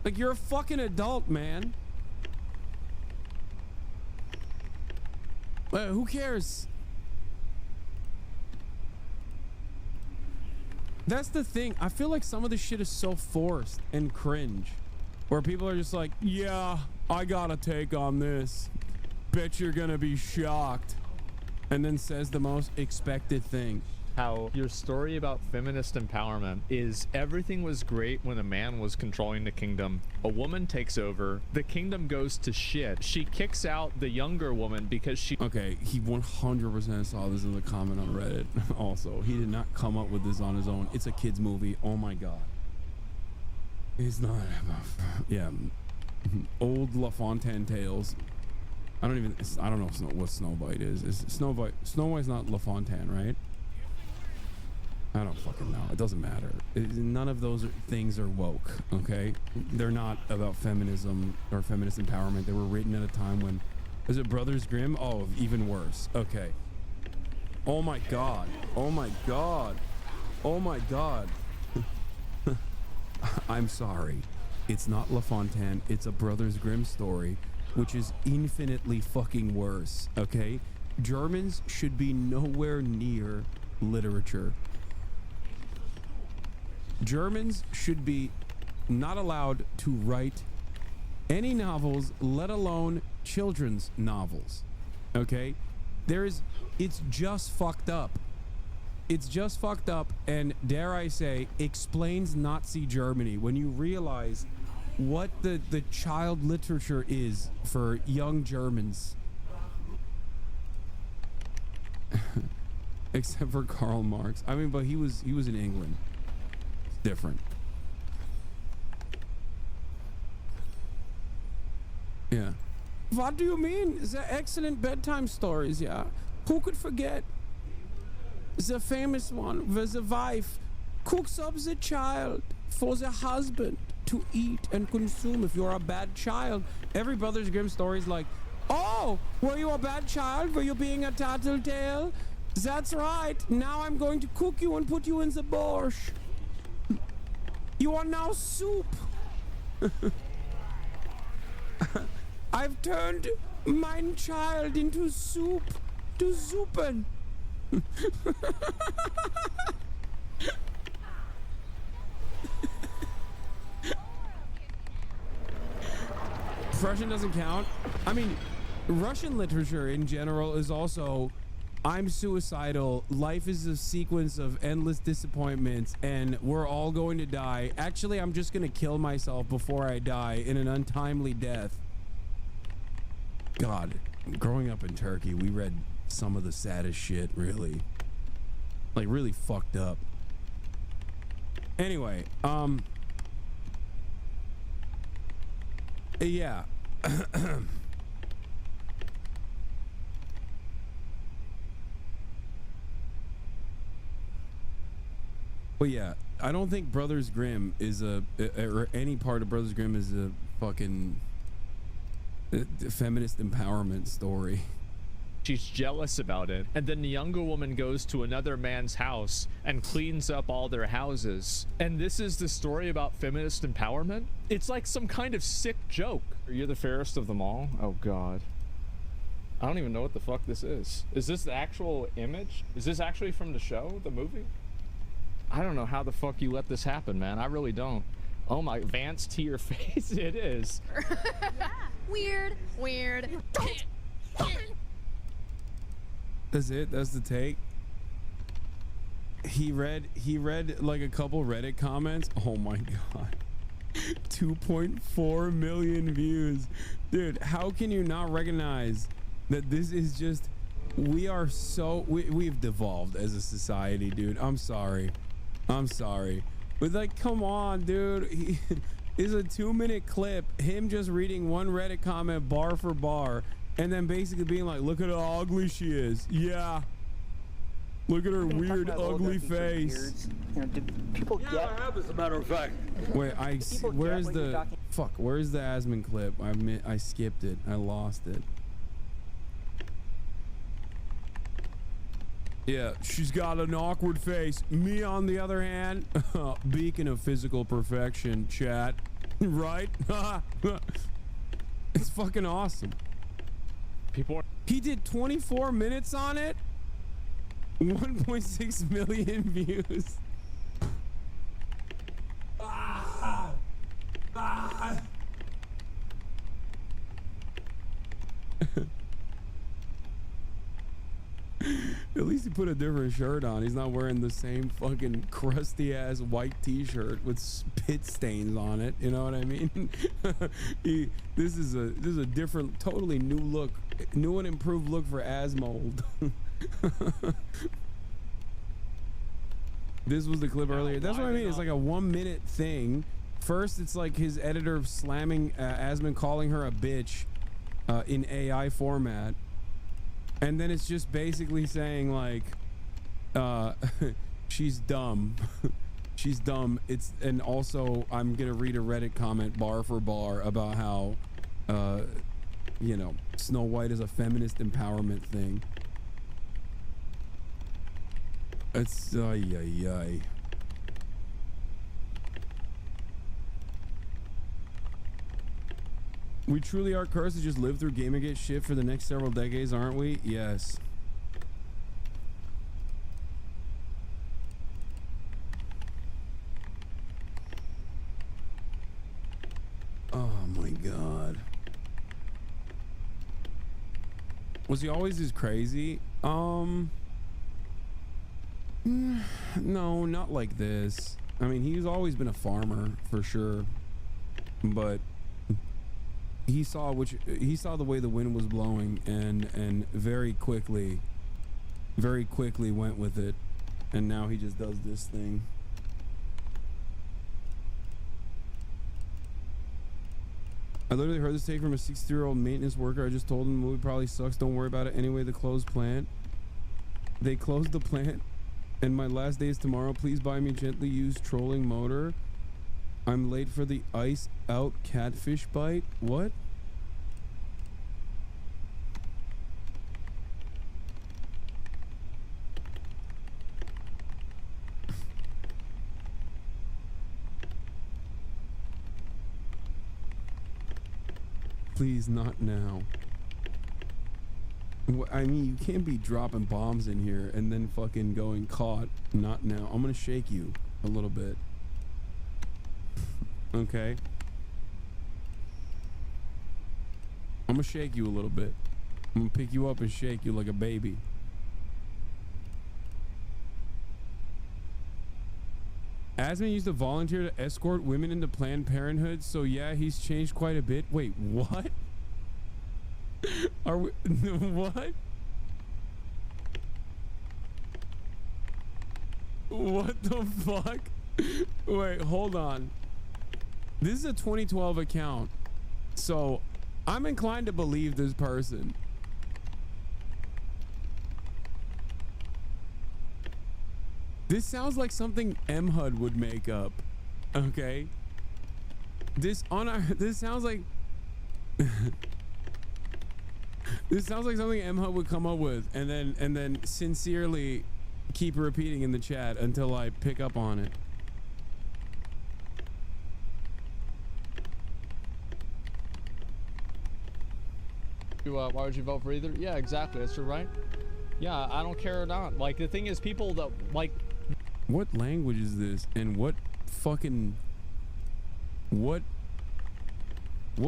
Like, you're a fucking adult, man. Who cares? That's the thing. I feel like some of this shit is so forced and cringe, where people are just like, yeah, I got a take on this. Bet you're gonna be shocked. And then says the most expected thing. How your story about feminist empowerment is everything was great when a man was controlling the kingdom. A woman takes over, the kingdom goes to shit. She kicks out the younger woman because she... Okay, he 100% saw this in the comment on Reddit. Also, he did not come up with this on his own. It's a kid's movie. Oh my god. It's not about... Yeah. Old LaFontaine tales. I don't know what Snow White is. Snow White's not LaFontaine, right? I don't fucking know. It doesn't matter. None of those things are woke, okay? They're not about feminism or feminist empowerment. They were written at a time when... Is it Brothers Grimm? Oh, even worse. Okay. Oh my god. Oh my god. Oh my god. I'm sorry. It's not LaFontaine. It's a Brothers Grimm story, which is infinitely fucking worse, okay? Germans should be nowhere near literature. Germans should be not allowed to write any novels, let alone children's novels, okay? It's just fucked up. It's just fucked up, and dare I say, explains Nazi Germany when you realize what the child literature is for young Germans. Except for Karl Marx. I mean, but he was in England. Different. Yeah. What do you mean? They're excellent bedtime stories, yeah. Who could forget the famous one where the wife cooks up the child for the husband to eat and consume? If you're a bad child, every Brothers Grimm story is like, oh, were you a bad child? Were you being a tattletale? That's right. Now I'm going to cook you and put you in the borscht. You are now soup. I've turned mein child into soup. To soupen. Russian doesn't count. I mean, Russian literature in general is also, I'm suicidal, life is a sequence of endless disappointments, and we're all going to die. Actually, I'm just gonna kill myself before I die in an untimely death. God, growing up in Turkey, we read some of the saddest shit, really. Like, really fucked up. Anyway, yeah. But yeah, I don't think Brothers Grimm is or any part of Brothers Grimm is a fucking feminist empowerment story. She's jealous about it, and then the younger woman goes to another man's house and cleans up all their houses. And this is the story about feminist empowerment? It's like some kind of sick joke. You're the fairest of them all? Oh god. I don't even know what the fuck this is. Is this the actual image? Is this actually from the show, the movie? I don't know how the fuck you let this happen, man. I really don't. Oh my, Vance to your face, it is. Yeah. Weird. That's it. That's the take. He read like a couple Reddit comments. Oh my god. 2.4 million views. Dude, how can you not recognize that this is just, we've devolved as a society, dude. I'm sorry. But like, come on, dude. Is a 2-minute clip, him just reading one Reddit comment bar for bar, and then basically being like, look at how ugly she is. Yeah. Look at her weird, ugly face. You know, did people get? I have, as a matter of fact. Wait, where's the Asman clip? I skipped it. I lost it. Yeah, she's got an awkward face. Me, on the other hand, beacon of physical perfection, chat. Right? It's fucking awesome. He did 24 minutes on it. 1.6 million views. At least he put a different shirt on. He's not wearing the same fucking crusty ass white t-shirt with spit stains on it. You know what I mean? This is a different, totally new look, new and improved look for Asmold. This was the clip earlier. That's what I mean. It's like a 1-minute thing. First, it's like his editor slamming Asman, calling her a bitch in AI format. And then it's just basically saying like, she's dumb. She's dumb. And also I'm gonna read a Reddit comment bar for bar about how, you know, Snow White is a feminist empowerment thing. It's ay. We truly are cursed to just live through Gamergate shit for the next several decades, aren't we? Yes. Oh my god. Was he always this crazy? No, not like this. I mean, he's always been a farmer for sure, but he saw the way the wind was blowing and very quickly went with it, and now he just does this thing. I literally heard this take from a 60-year-old maintenance worker. I just told him the movie probably sucks, don't worry about it. Anyway, the closed plant. They closed the plant and my last day is tomorrow. Please buy me gently used trolling motor. I'm late for the ice out catfish bite. What? Please, not now. I mean, you can't be dropping bombs in here and then fucking going caught. Not now. I'm gonna shake you a little bit. Okay. I'm gonna shake you a little bit. I'm gonna pick you up and shake you like a baby. Asman used to volunteer to escort women into Planned Parenthood, so yeah, he's changed quite a bit. Wait, what? Are we what? What the fuck? Wait, hold on. This is a 2012 account, so I'm inclined to believe this person. This sounds like something MHUD would make up. Okay. This sounds like this sounds like something MHUD would come up with and then sincerely keep repeating in the chat until I pick up on it. Why would you vote for either? Yeah, exactly. That's your right. Yeah, I don't care or not. Like, the thing is, people that like. What language is this? And what fucking what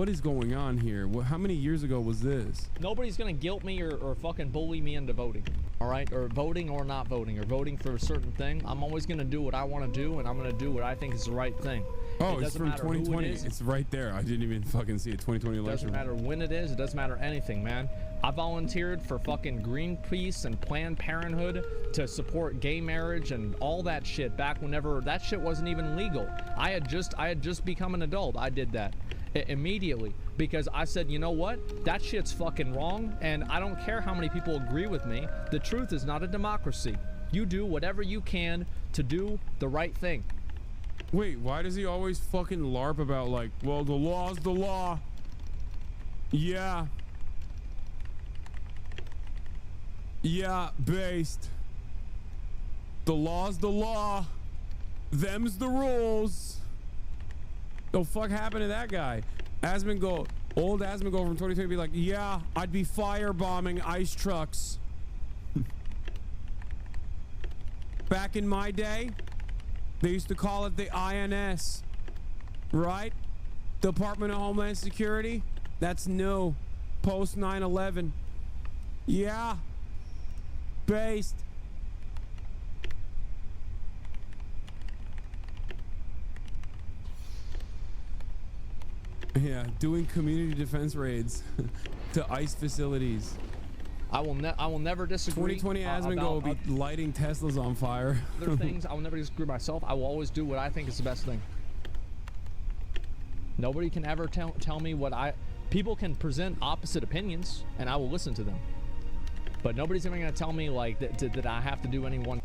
is going on here? How many years ago was this? Nobody's gonna guilt me or fucking bully me into voting. All right, or voting or not voting, or voting for a certain thing. I'm always gonna do what I want to do, and I'm gonna do what I think is the right thing. Oh, it's from 2020. It's right there. I didn't even fucking see it. 2020 election. Doesn't matter when it is. It doesn't matter anything, man. I volunteered for fucking Greenpeace and Planned Parenthood to support gay marriage and all that shit back whenever that shit wasn't even legal. I had just become an adult. I did that immediately because I said, you know what? That shit's fucking wrong, and I don't care how many people agree with me. The truth is not a democracy. You do whatever you can to do the right thing. Wait, why does he always fucking LARP about like, well, the law's the law? Yeah. Yeah, based. The law's the law. Them's the rules. The fuck happened to that guy? Asmongold, old Asmongold from 2020 be like, yeah, I'd be firebombing ice trucks. Back in my day, they used to call it the INS, right? Department of Homeland Security. That's new. Post 9/11. Yeah. Based. Yeah, doing community defense raids to ICE facilities. I will never disagree. 2020 Asmongold will be lighting Teslas on fire. Other things, I will never disagree myself. I will always do what I think is the best thing. Nobody can ever tell me what people can present opposite opinions, and I will listen to them. But nobody's ever going to tell me like that I have to do any one.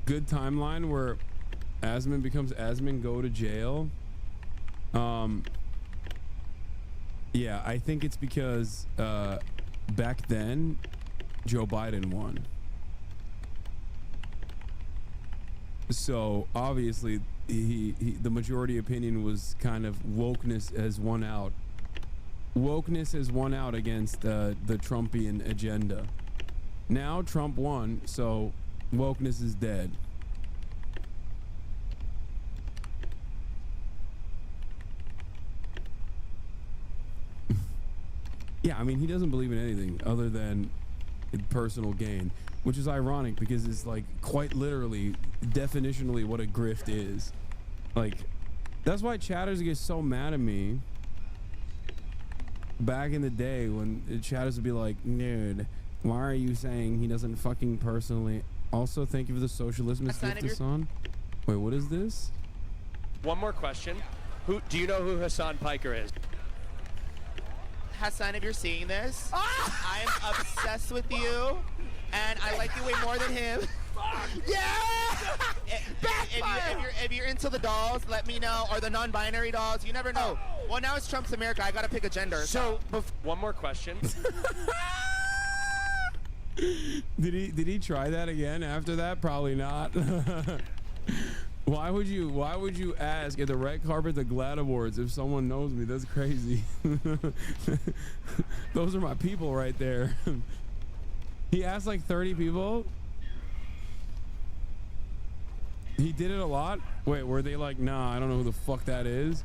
Good timeline where Asmon becomes Asmon, go to jail. Yeah, I think it's because back then Joe Biden won. So obviously the majority opinion was kind of wokeness has won out. Wokeness has won out against the Trumpian agenda. Now Trump won, so wokeness is dead. Yeah, I mean, he doesn't believe in anything other than personal gain, which is ironic because it's like quite literally, definitionally what a grift is. Like, that's why chatters get so mad at me back in the day when chatters would be like, dude, why are you saying he doesn't fucking personally? Also, thank you for the socialism gift, Hasan. Wait, what is this? One more question. Who do you know who Hasan Piker is? Hasan, if you're seeing this, I am obsessed with you, and I like you way more than him. Yeah! If you're into the dolls, let me know, or the non-binary dolls. You never know. Well, now it's Trump's America. I gotta pick a gender. So one more question. Did he try that again after that? Probably not. Why would you ask at the Red Carpet the GLAAD Awards if someone knows me? That's crazy. Those are my people right there. He asked like 30 people. He did it a lot. Wait, were they like, nah, I don't know who the fuck that is?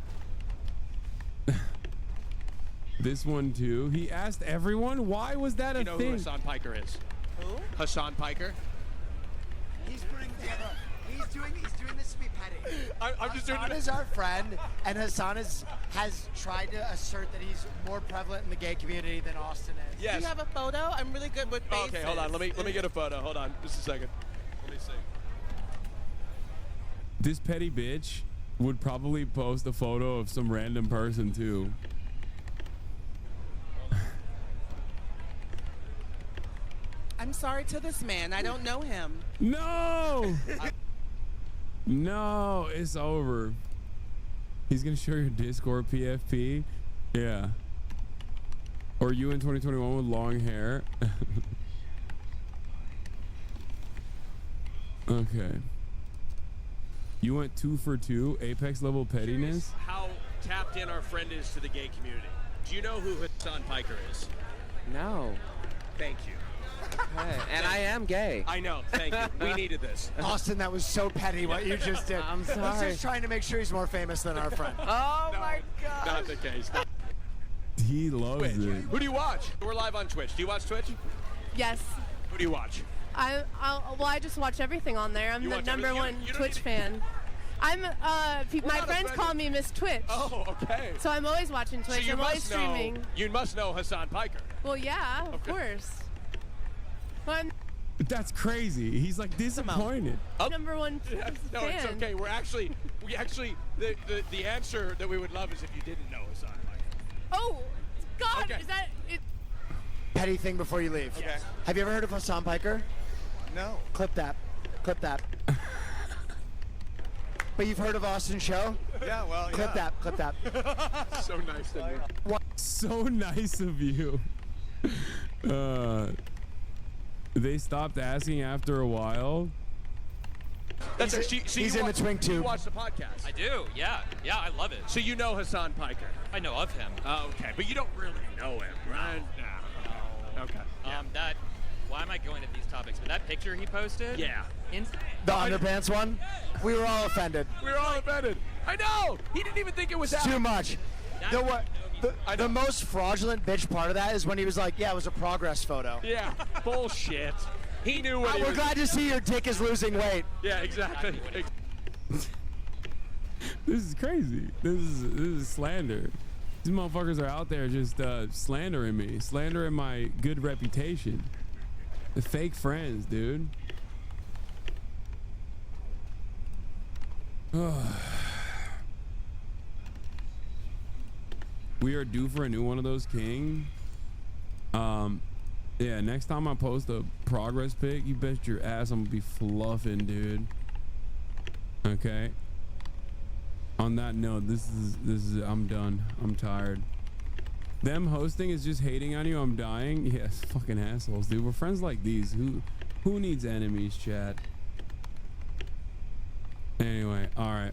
This one too. He asked everyone. Why was that a You know thing? who Hasan Piker is? Who? Hasan Piker. He's putting together. He's doing this to be petty. I'm just doing Hasan is our friend, and Hasan has tried to assert that he's more prevalent in the gay community than Austin is. Yes. Do you have a photo? I'm really good with faces. Okay, hold on. Let me get a photo. Hold on, just a second. Let me see. This petty bitch would probably post a photo of some random person too. I'm sorry to this man. I don't know him. No! No, it's over. He's gonna show your Discord PFP. Yeah. Or you in 2021 with long hair. Okay. You went 2 for 2, Apex level pettiness. How tapped in our friend is to the gay community. Do you know who Hasan Piker is? No. Thank you. Okay. And I am gay. I know. Thank you. We needed this. Austin, that was so petty what you just did. I'm sorry. He's just trying to make sure he's more famous than our friend. Oh my god. Not the case. He loves Twitch. it. Who do you watch? We're live on Twitch. Do you watch Twitch? Yes. Who do you watch? I just watch everything on there. I'm You the watch number everything? one You don't Twitch need- fan. I'm my not friends call me Miss Twitch. Oh, okay. So I'm always watching Twitch. So I'm always streaming. You must know Hasan Piker. Well, yeah, of course. Well, I'm That's crazy. He's like disappointed. number one No, fan. it's okay. We actually, the answer that we would love is if you didn't know Hasan Piker. Oh, God, Okay. is that it? Petty thing before you leave. Okay. Have you ever heard of Hasan Piker? No. Clip that. Clip that. But you've heard of Austin's show? Yeah, well, Clip that. Clip that. So nice of you. So nice of you. They stopped asking after a while. That's He's- it. So he's you in watch, the twink You tube. watch the podcast. I do, yeah. Yeah, I love it. So you know Hasan Piker. I know of him. Okay, but you don't really know him, right? No. Okay. Why am I going at these topics? But that picture he posted? Yeah. Insane. The underpants one? We were all offended. We were all offended. I know. He didn't even think it was It's that. too much. The most fraudulent bitch part of that is when he was like, yeah, it was a progress photo. Yeah. Bullshit. He knew what he We're was. glad to see your dick is losing weight. Yeah, exactly. This is crazy. This is slander. These motherfuckers are out there just slandering me, slandering my good reputation. The fake friends, dude. We are due for a new one of those, King. Yeah, next time I post a progress pic, you bet your ass I'm gonna be fluffing, dude. Okay. On that note, this is I'm done. I'm tired. Them hosting is just hating on you. I'm dying. Yes, fucking assholes, dude. We're friends like these. Who needs enemies, chat? Anyway, all right.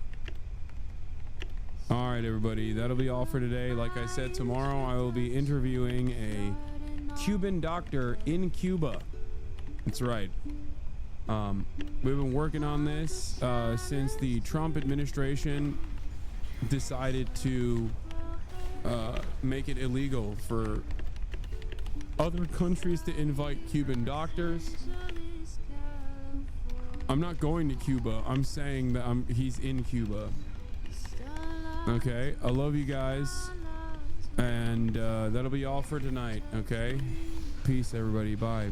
All right, everybody. That'll be all for today. Like I said, tomorrow I will be interviewing a Cuban doctor in Cuba. That's right. We've been working on this since the Trump administration decided to make it illegal for other countries to invite Cuban doctors. I'm not going to Cuba. I'm saying that he's in Cuba. Okay, I love you guys. And that'll be all for tonight, okay? Peace, everybody. Bye.